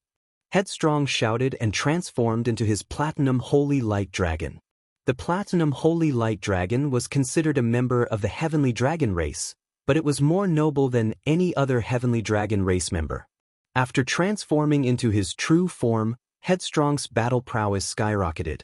Headstrong shouted and transformed into his Platinum Holy Light Dragon. The Platinum Holy Light Dragon was considered a member of the Heavenly Dragon race, but it was more noble than any other Heavenly Dragon race member. After transforming into his true form, Headstrong's battle prowess skyrocketed.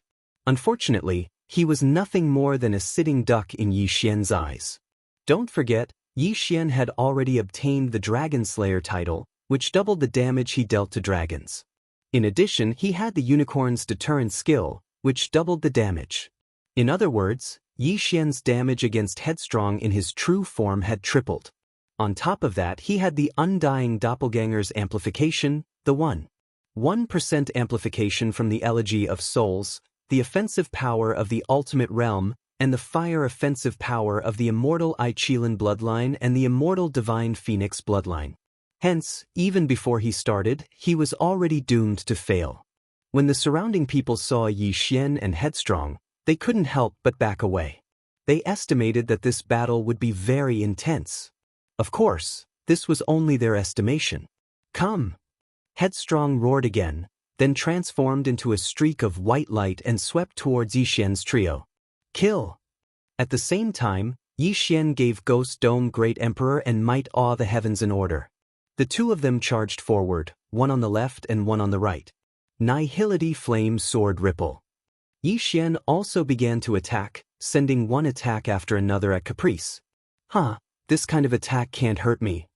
Unfortunately, he was nothing more than a sitting duck in Yi Xian's eyes. Don't forget, Yi Xian had already obtained the Dragon Slayer title, which doubled the damage he dealt to dragons. In addition, he had the Unicorn's Deterrent skill, which doubled the damage. In other words, Yi Xian's damage against Headstrong in his true form had tripled. On top of that, he had the Undying Doppelganger's amplification, the 1% amplification from the Elegy of Souls, the offensive power of the Ultimate Realm, and the fire offensive power of the Immortal Aichilan bloodline and the Immortal Divine Phoenix bloodline. Hence, even before he started, he was already doomed to fail. When the surrounding people saw Yi Xian and Headstrong, they couldn't help but back away. They estimated that this battle would be very intense. Of course, this was only their estimation. Come! Headstrong roared again, then transformed into a streak of white light and swept towards Yi Xian's trio. Kill! At the same time, Yi Xian gave Ghost Dome Great Emperor and Might Awe the Heavens an order. The two of them charged forward, one on the left and one on the right. Nihility Flame Sword Ripple. Yi Xian also began to attack, sending one attack after another at caprice. This kind of attack can't hurt me.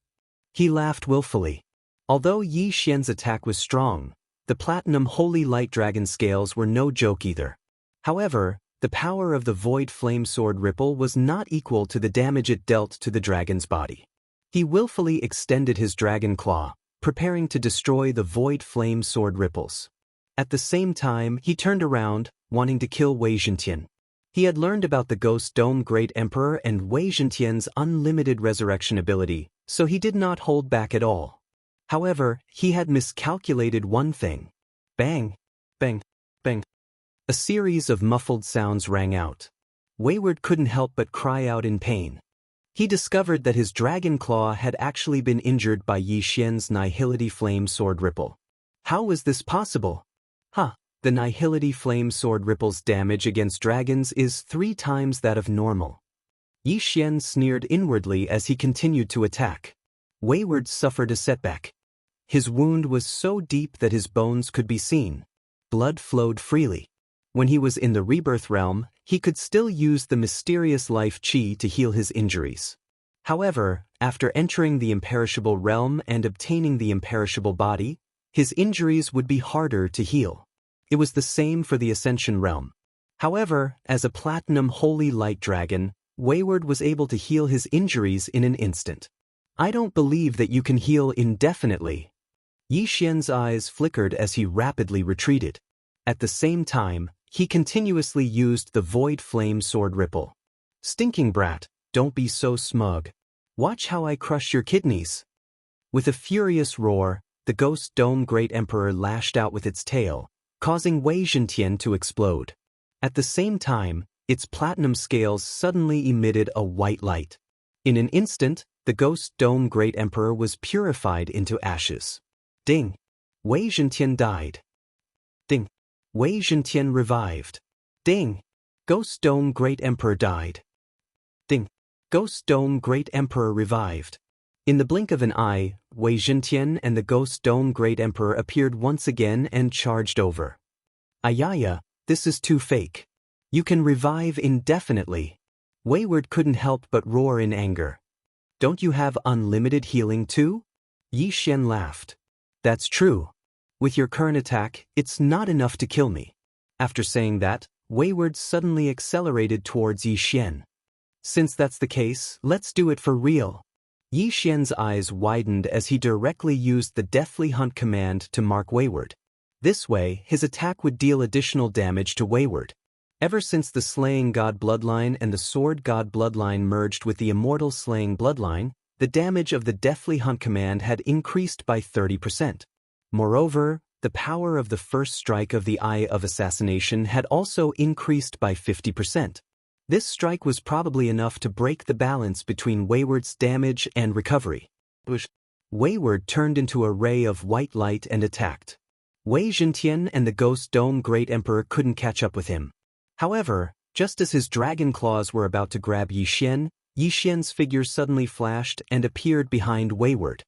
He laughed willfully. Although Yi Xian's attack was strong, the Platinum Holy Light Dragon scales were no joke either. However, the power of the Void Flame Sword Ripple was not equal to the damage it dealt to the dragon's body. He willfully extended his dragon claw, preparing to destroy the Void Flame Sword Ripples. At the same time, he turned around, wanting to kill Wei Zhentian. He had learned about the Ghost Dome Great Emperor and Wei Zhentian's unlimited resurrection ability, so he did not hold back at all. However, he had miscalculated one thing. Bang! Bang! Bang! A series of muffled sounds rang out. Wayward couldn't help but cry out in pain. He discovered that his dragon claw had actually been injured by Yi Xian's Nihility Flame Sword Ripple. How was this possible? The Nihility Flame Sword Ripple's damage against dragons is 3 times that of normal. Yi Xian sneered inwardly as he continued to attack. Wayward suffered a setback. His wound was so deep that his bones could be seen. Blood flowed freely. When he was in the Rebirth Realm, he could still use the mysterious life Qi to heal his injuries. However, after entering the Imperishable Realm and obtaining the Imperishable Body, his injuries would be harder to heal. It was the same for the Ascension Realm. However, as a Platinum Holy Light Dragon, Wayward was able to heal his injuries in an instant. I don't believe that you can heal indefinitely. Yi Xian's eyes flickered as he rapidly retreated. At the same time, he continuously used the Void Flame Sword Ripple. Stinking brat, don't be so smug. Watch how I crush your kidneys. With a furious roar, the Ghost Dome Great Emperor lashed out with its tail, causing Wei Zhentian to explode. At the same time, its platinum scales suddenly emitted a white light. In an instant, the Ghost Dome Great Emperor was purified into ashes. Ding! Wei Zhentian died. Ding! Wei Zhentian revived. Ding! Ghost Dome Great Emperor died. Ding! Ghost Dome Great Emperor revived. In the blink of an eye, Wei Zhentian and the Ghost Dome Great Emperor appeared once again and charged over. Ayaya, this is too fake. You can revive indefinitely. Wayward couldn't help but roar in anger. Don't you have unlimited healing too? Yi Xian laughed. That's true. With your current attack, it's not enough to kill me. After saying that, Wayward suddenly accelerated towards Yi Xian. Since that's the case, let's do it for real. Yi Xian's eyes widened as he directly used the Deathly Hunt command to mark Wayward. This way, his attack would deal additional damage to Wayward. Ever since the Slaying God bloodline and the Sword God bloodline merged with the Immortal Slaying bloodline, the damage of the Deathly Hunt command had increased by 30%. Moreover, the power of the first strike of the Eye of Assassination had also increased by 50%. This strike was probably enough to break the balance between Wayward's damage and recovery. Wayward turned into a ray of white light and attacked. Wei Zhentian and the Ghost Dome Great Emperor couldn't catch up with him. However, just as his dragon claws were about to grab Yi Xian's figure suddenly flashed and appeared behind Wayward.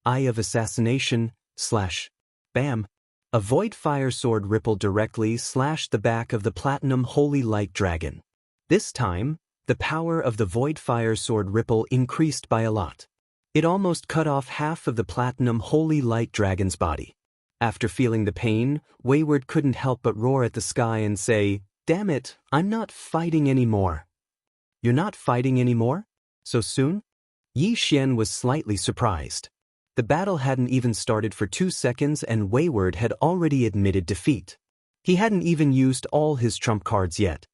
Eye of Assassination, / Bam! A void fire sword ripple directly slashed the back of the Platinum Holy Light Dragon. This time, the power of the Void Fire Sword Ripple increased by a lot. It almost cut off half of the Platinum Holy Light Dragon's body. After feeling the pain, Wayward couldn't help but roar at the sky and say, "Damn it, I'm not fighting anymore." You're not fighting anymore? So soon? Yi Xian was slightly surprised. The battle hadn't even started for 2 seconds and Wayward had already admitted defeat. He hadn't even used all his trump cards yet.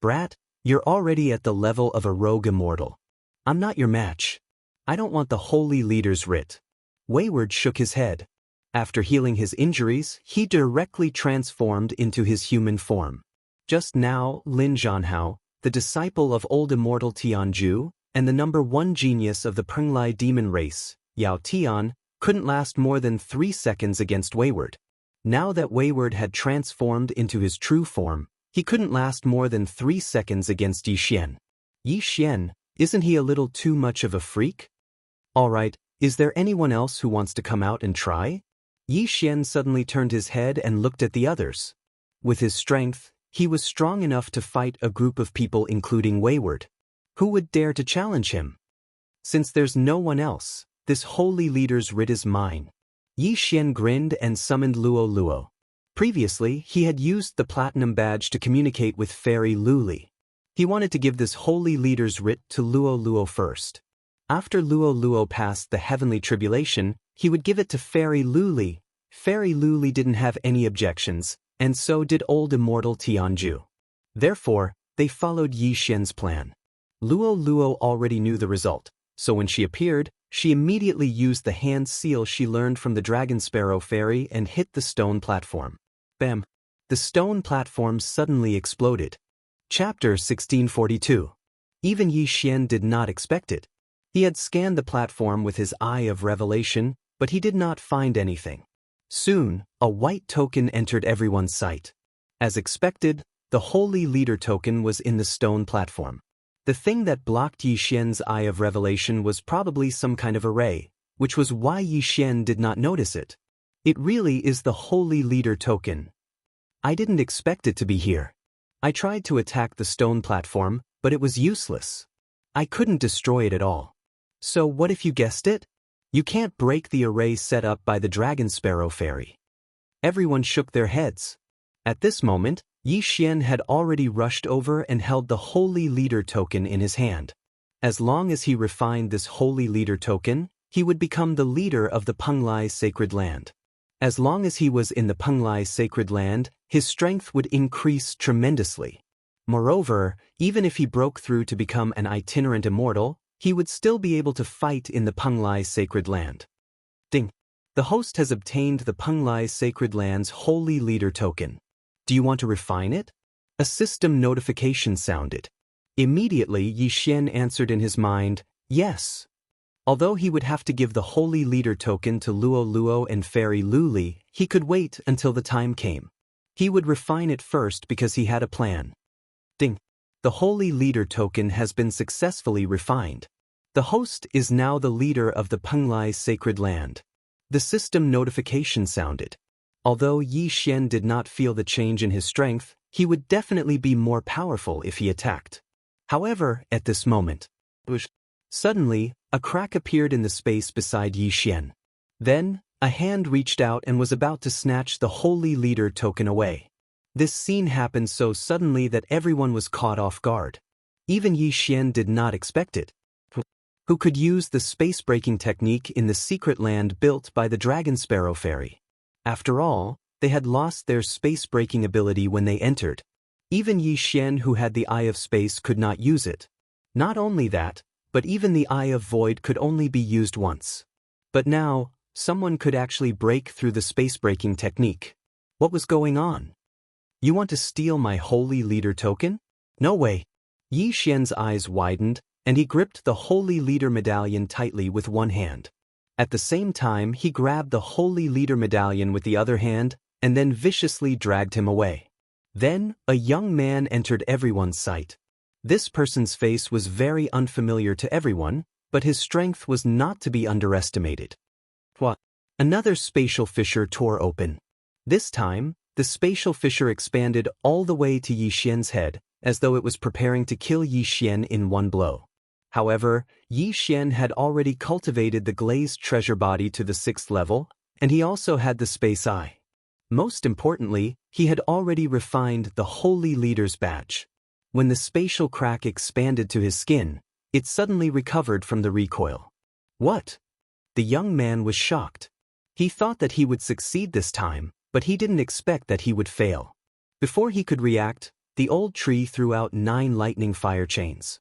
Brat, you're already at the level of a rogue immortal. I'm not your match. I don't want the Holy Leader's writ. Wayward shook his head. After healing his injuries, he directly transformed into his human form. Just now, Lin Zhanhao, the disciple of old immortal Tianju, and the #1 genius of the Penglai demon race, Yao Tian, couldn't last more than 3 seconds against Wayward. Now that Wayward had transformed into his true form, he couldn't last more than 3 seconds against Yi Xian. Yi Xian, Isn't he a little too much of a freak? Alright, is there anyone else who wants to come out and try? Yi Xian suddenly turned his head and looked at the others. With his strength, he was strong enough to fight a group of people including Wayward. Who would dare to challenge him? Since there's no one else, this holy leader's writ is mine. Yi Xian grinned and summoned Luo Luo. Previously, he had used the platinum badge to communicate with Fairy Luli. He wanted to give this holy leader's writ to Luo Luo first. After Luo Luo passed the heavenly tribulation, he would give it to Fairy Luli. Fairy Luli didn't have any objections, and so did old immortal Tianju. Therefore, they followed Yi Xian's plan. Luo Luo already knew the result, so when she appeared, she immediately used the hand seal she learned from the Dragon Sparrow Fairy and hit the stone platform. Bam! The stone platform suddenly exploded. Chapter 1642. Even Yi Xian did not expect it. He had scanned the platform with his eye of revelation, but he did not find anything. Soon, a white token entered everyone's sight. As expected, the Holy Leader token was in the stone platform. The thing that blocked Yi Xian's eye of revelation was probably some kind of array, which was why Yi Xian did not notice it. It really is the Holy Leader token. I didn't expect it to be here. I tried to attack the stone platform, but it was useless. I couldn't destroy it at all. So what if you guessed it? You can't break the array set up by the Dragon Sparrow Fairy. Everyone shook their heads. At this moment, Yi Xian had already rushed over and held the Holy Leader token in his hand. As long as he refined this Holy Leader token, he would become the leader of the Penglai Sacred Land. As long as he was in the Penglai Sacred Land, his strength would increase tremendously. Moreover, even if he broke through to become an itinerant immortal, he would still be able to fight in the Penglai Sacred Land. Ding! The host has obtained the Penglai Sacred Land's Holy Leader token. Do you want to refine it? A system notification sounded. Immediately Yi Xian answered in his mind, yes. Although he would have to give the Holy Leader token to Luo Luo and Fairy Luli, he could wait until the time came. He would refine it first because he had a plan. Ding! The Holy Leader token has been successfully refined. The host is now the leader of the Penglai Sacred Land. The system notification sounded. Although Yi Xian did not feel the change in his strength, he would definitely be more powerful if he attacked. However, at this moment, suddenly, a crack appeared in the space beside Yi Xian. Then, a hand reached out and was about to snatch the Holy Leader token away. This scene happened so suddenly that everyone was caught off guard. Even Yi Xian did not expect it. Who could use the space-breaking technique in the secret land built by the Dragon Sparrow Fairy? After all, they had lost their space-breaking ability when they entered. Even Yi Xian, who had the Eye of Space, could not use it. Not only that, but even the Eye of Void could only be used once. But now, someone could actually break through the space-breaking technique. What was going on? You want to steal my Holy Leader token? No way. Yi Xian's eyes widened, and he gripped the Holy Leader medallion tightly with one hand. At the same time, he grabbed the Holy Leader medallion with the other hand, and then viciously dragged him away. Then, a young man entered everyone's sight. This person's face was very unfamiliar to everyone, but his strength was not to be underestimated. What? Another spatial fissure tore open. This time, the spatial fissure expanded all the way to Yi Xian's head, as though it was preparing to kill Yi Xian in one blow. However, Yi Xian had already cultivated the glazed treasure body to the 6th level, and he also had the space eye. Most importantly, he had already refined the Holy Leader's badge. When the spatial crack expanded to his skin, it suddenly recovered from the recoil. What? The young man was shocked. He thought that he would succeed this time, but he didn't expect that he would fail. Before he could react, the old tree threw out 9 lightning fire chains.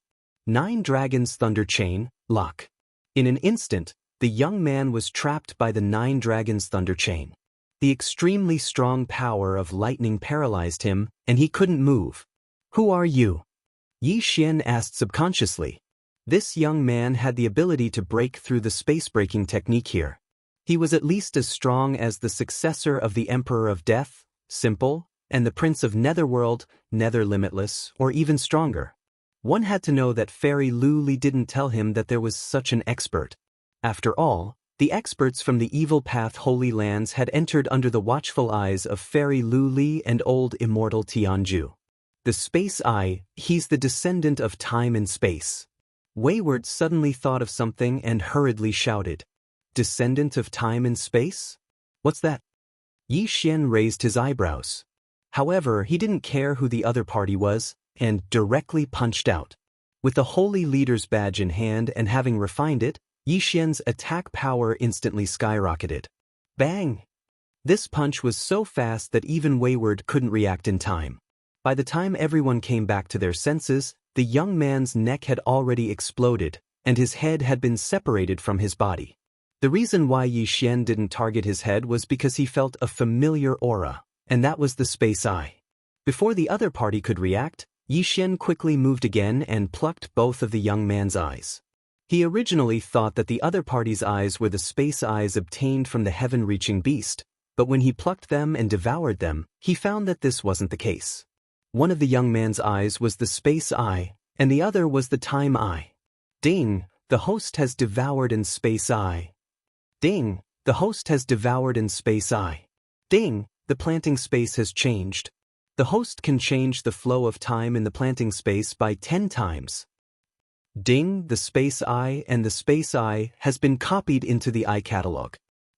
9 dragons thunder chain, lock. In an instant, the young man was trapped by the 9 dragons thunder chain. The extremely strong power of lightning paralyzed him, and he couldn't move. Who are you? Yi Xian asked subconsciously. This young man had the ability to break through the space-breaking technique here. He was at least as strong as the successor of the Emperor of Death, Simple, and the Prince of Netherworld, Nether Limitless, or even stronger. One had to know that Fairy Lu Li didn't tell him that there was such an expert. After all, the experts from the Evil Path Holy Lands had entered under the watchful eyes of Fairy Lu Li and old immortal Tianju. The Space Eye, he's the descendant of time and space. Wayward suddenly thought of something and hurriedly shouted, "Descendant of time and space? What's that?" Yi Xian raised his eyebrows. However, he didn't care who the other party was, and directly punched out. With the Holy Leader's badge in hand and having refined it, Yi Xian's attack power instantly skyrocketed. Bang! This punch was so fast that even Wayward couldn't react in time. By the time everyone came back to their senses, the young man's neck had already exploded, and his head had been separated from his body. The reason why Yi Xian didn't target his head was because he felt a familiar aura, and that was the Space Eye. Before the other party could react, Yi Xian quickly moved again and plucked both of the young man's eyes. He originally thought that the other party's eyes were the space eyes obtained from the heaven-reaching beast, but when he plucked them and devoured them, he found that this wasn't the case. One of the young man's eyes was the Space Eye, and the other was the Time Eye. Ding! The host has devoured in Space Eye. Ding! The host has devoured in Space Eye. Ding! The planting space has changed. The host can change the flow of time in the planting space by 10 times. Ding! The Space Eye and the Space Eye has been copied into the Eye catalog.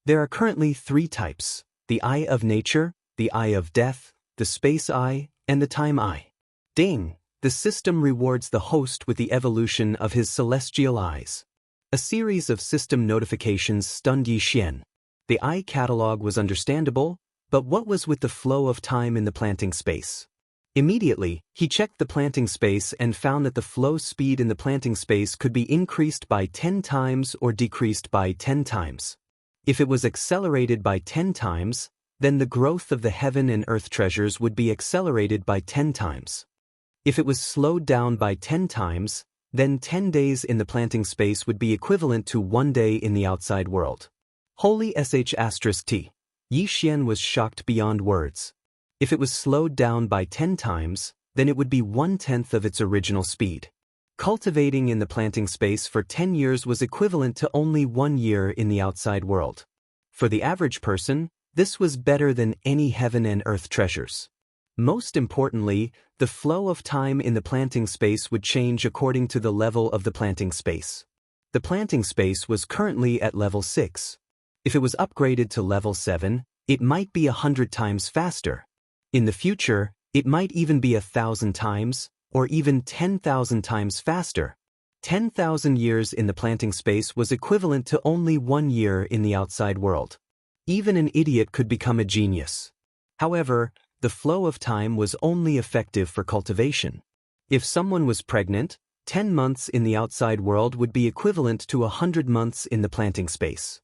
There are currently 3 types: the Eye of Nature, the Eye of Death, the Space Eye, and the Time Eye. Ding! The system rewards the host with the evolution of his celestial eyes. A series of system notifications stunned Yi Xian. The Eye catalog was understandable, but what was with the flow of time in the planting space? Immediately, he checked the planting space and found that the flow speed in the planting space could be increased by 10 times or decreased by 10 times. If it was accelerated by 10 times, then the growth of the heaven and earth treasures would be accelerated by 10 times. If it was slowed down by 10 times, then 10 days in the planting space would be equivalent to 1 day in the outside world. Holy **T. Yi Xian was shocked beyond words. If it was slowed down by 10 times, then it would be 1/10 of its original speed. Cultivating in the planting space for 10 years was equivalent to only 1 year in the outside world. For the average person, this was better than any heaven and earth treasures. Most importantly, the flow of time in the planting space would change according to the level of the planting space. The planting space was currently at level 6. If it was upgraded to level 7, it might be 100 times faster. In the future, it might even be 1,000 times, or even 10,000 times faster. 10,000 years in the planting space was equivalent to only 1 year in the outside world. Even an idiot could become a genius. However, the flow of time was only effective for cultivation. If someone was pregnant, 10 months in the outside world would be equivalent to 100 months in the planting space.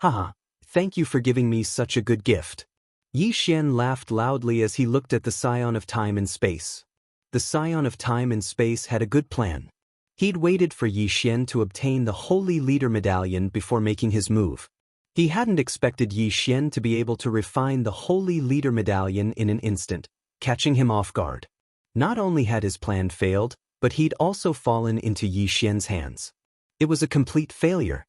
Haha, thank you for giving me such a good gift. Yi Xian laughed loudly as he looked at the Scion of Time and Space. The Scion of Time and Space had a good plan. He'd waited for Yi Xian to obtain the Holy Leader Medallion before making his move. He hadn't expected Yi Xian to be able to refine the Holy Leader Medallion in an instant, catching him off guard. Not only had his plan failed, but he'd also fallen into Yi Xian's hands. It was a complete failure.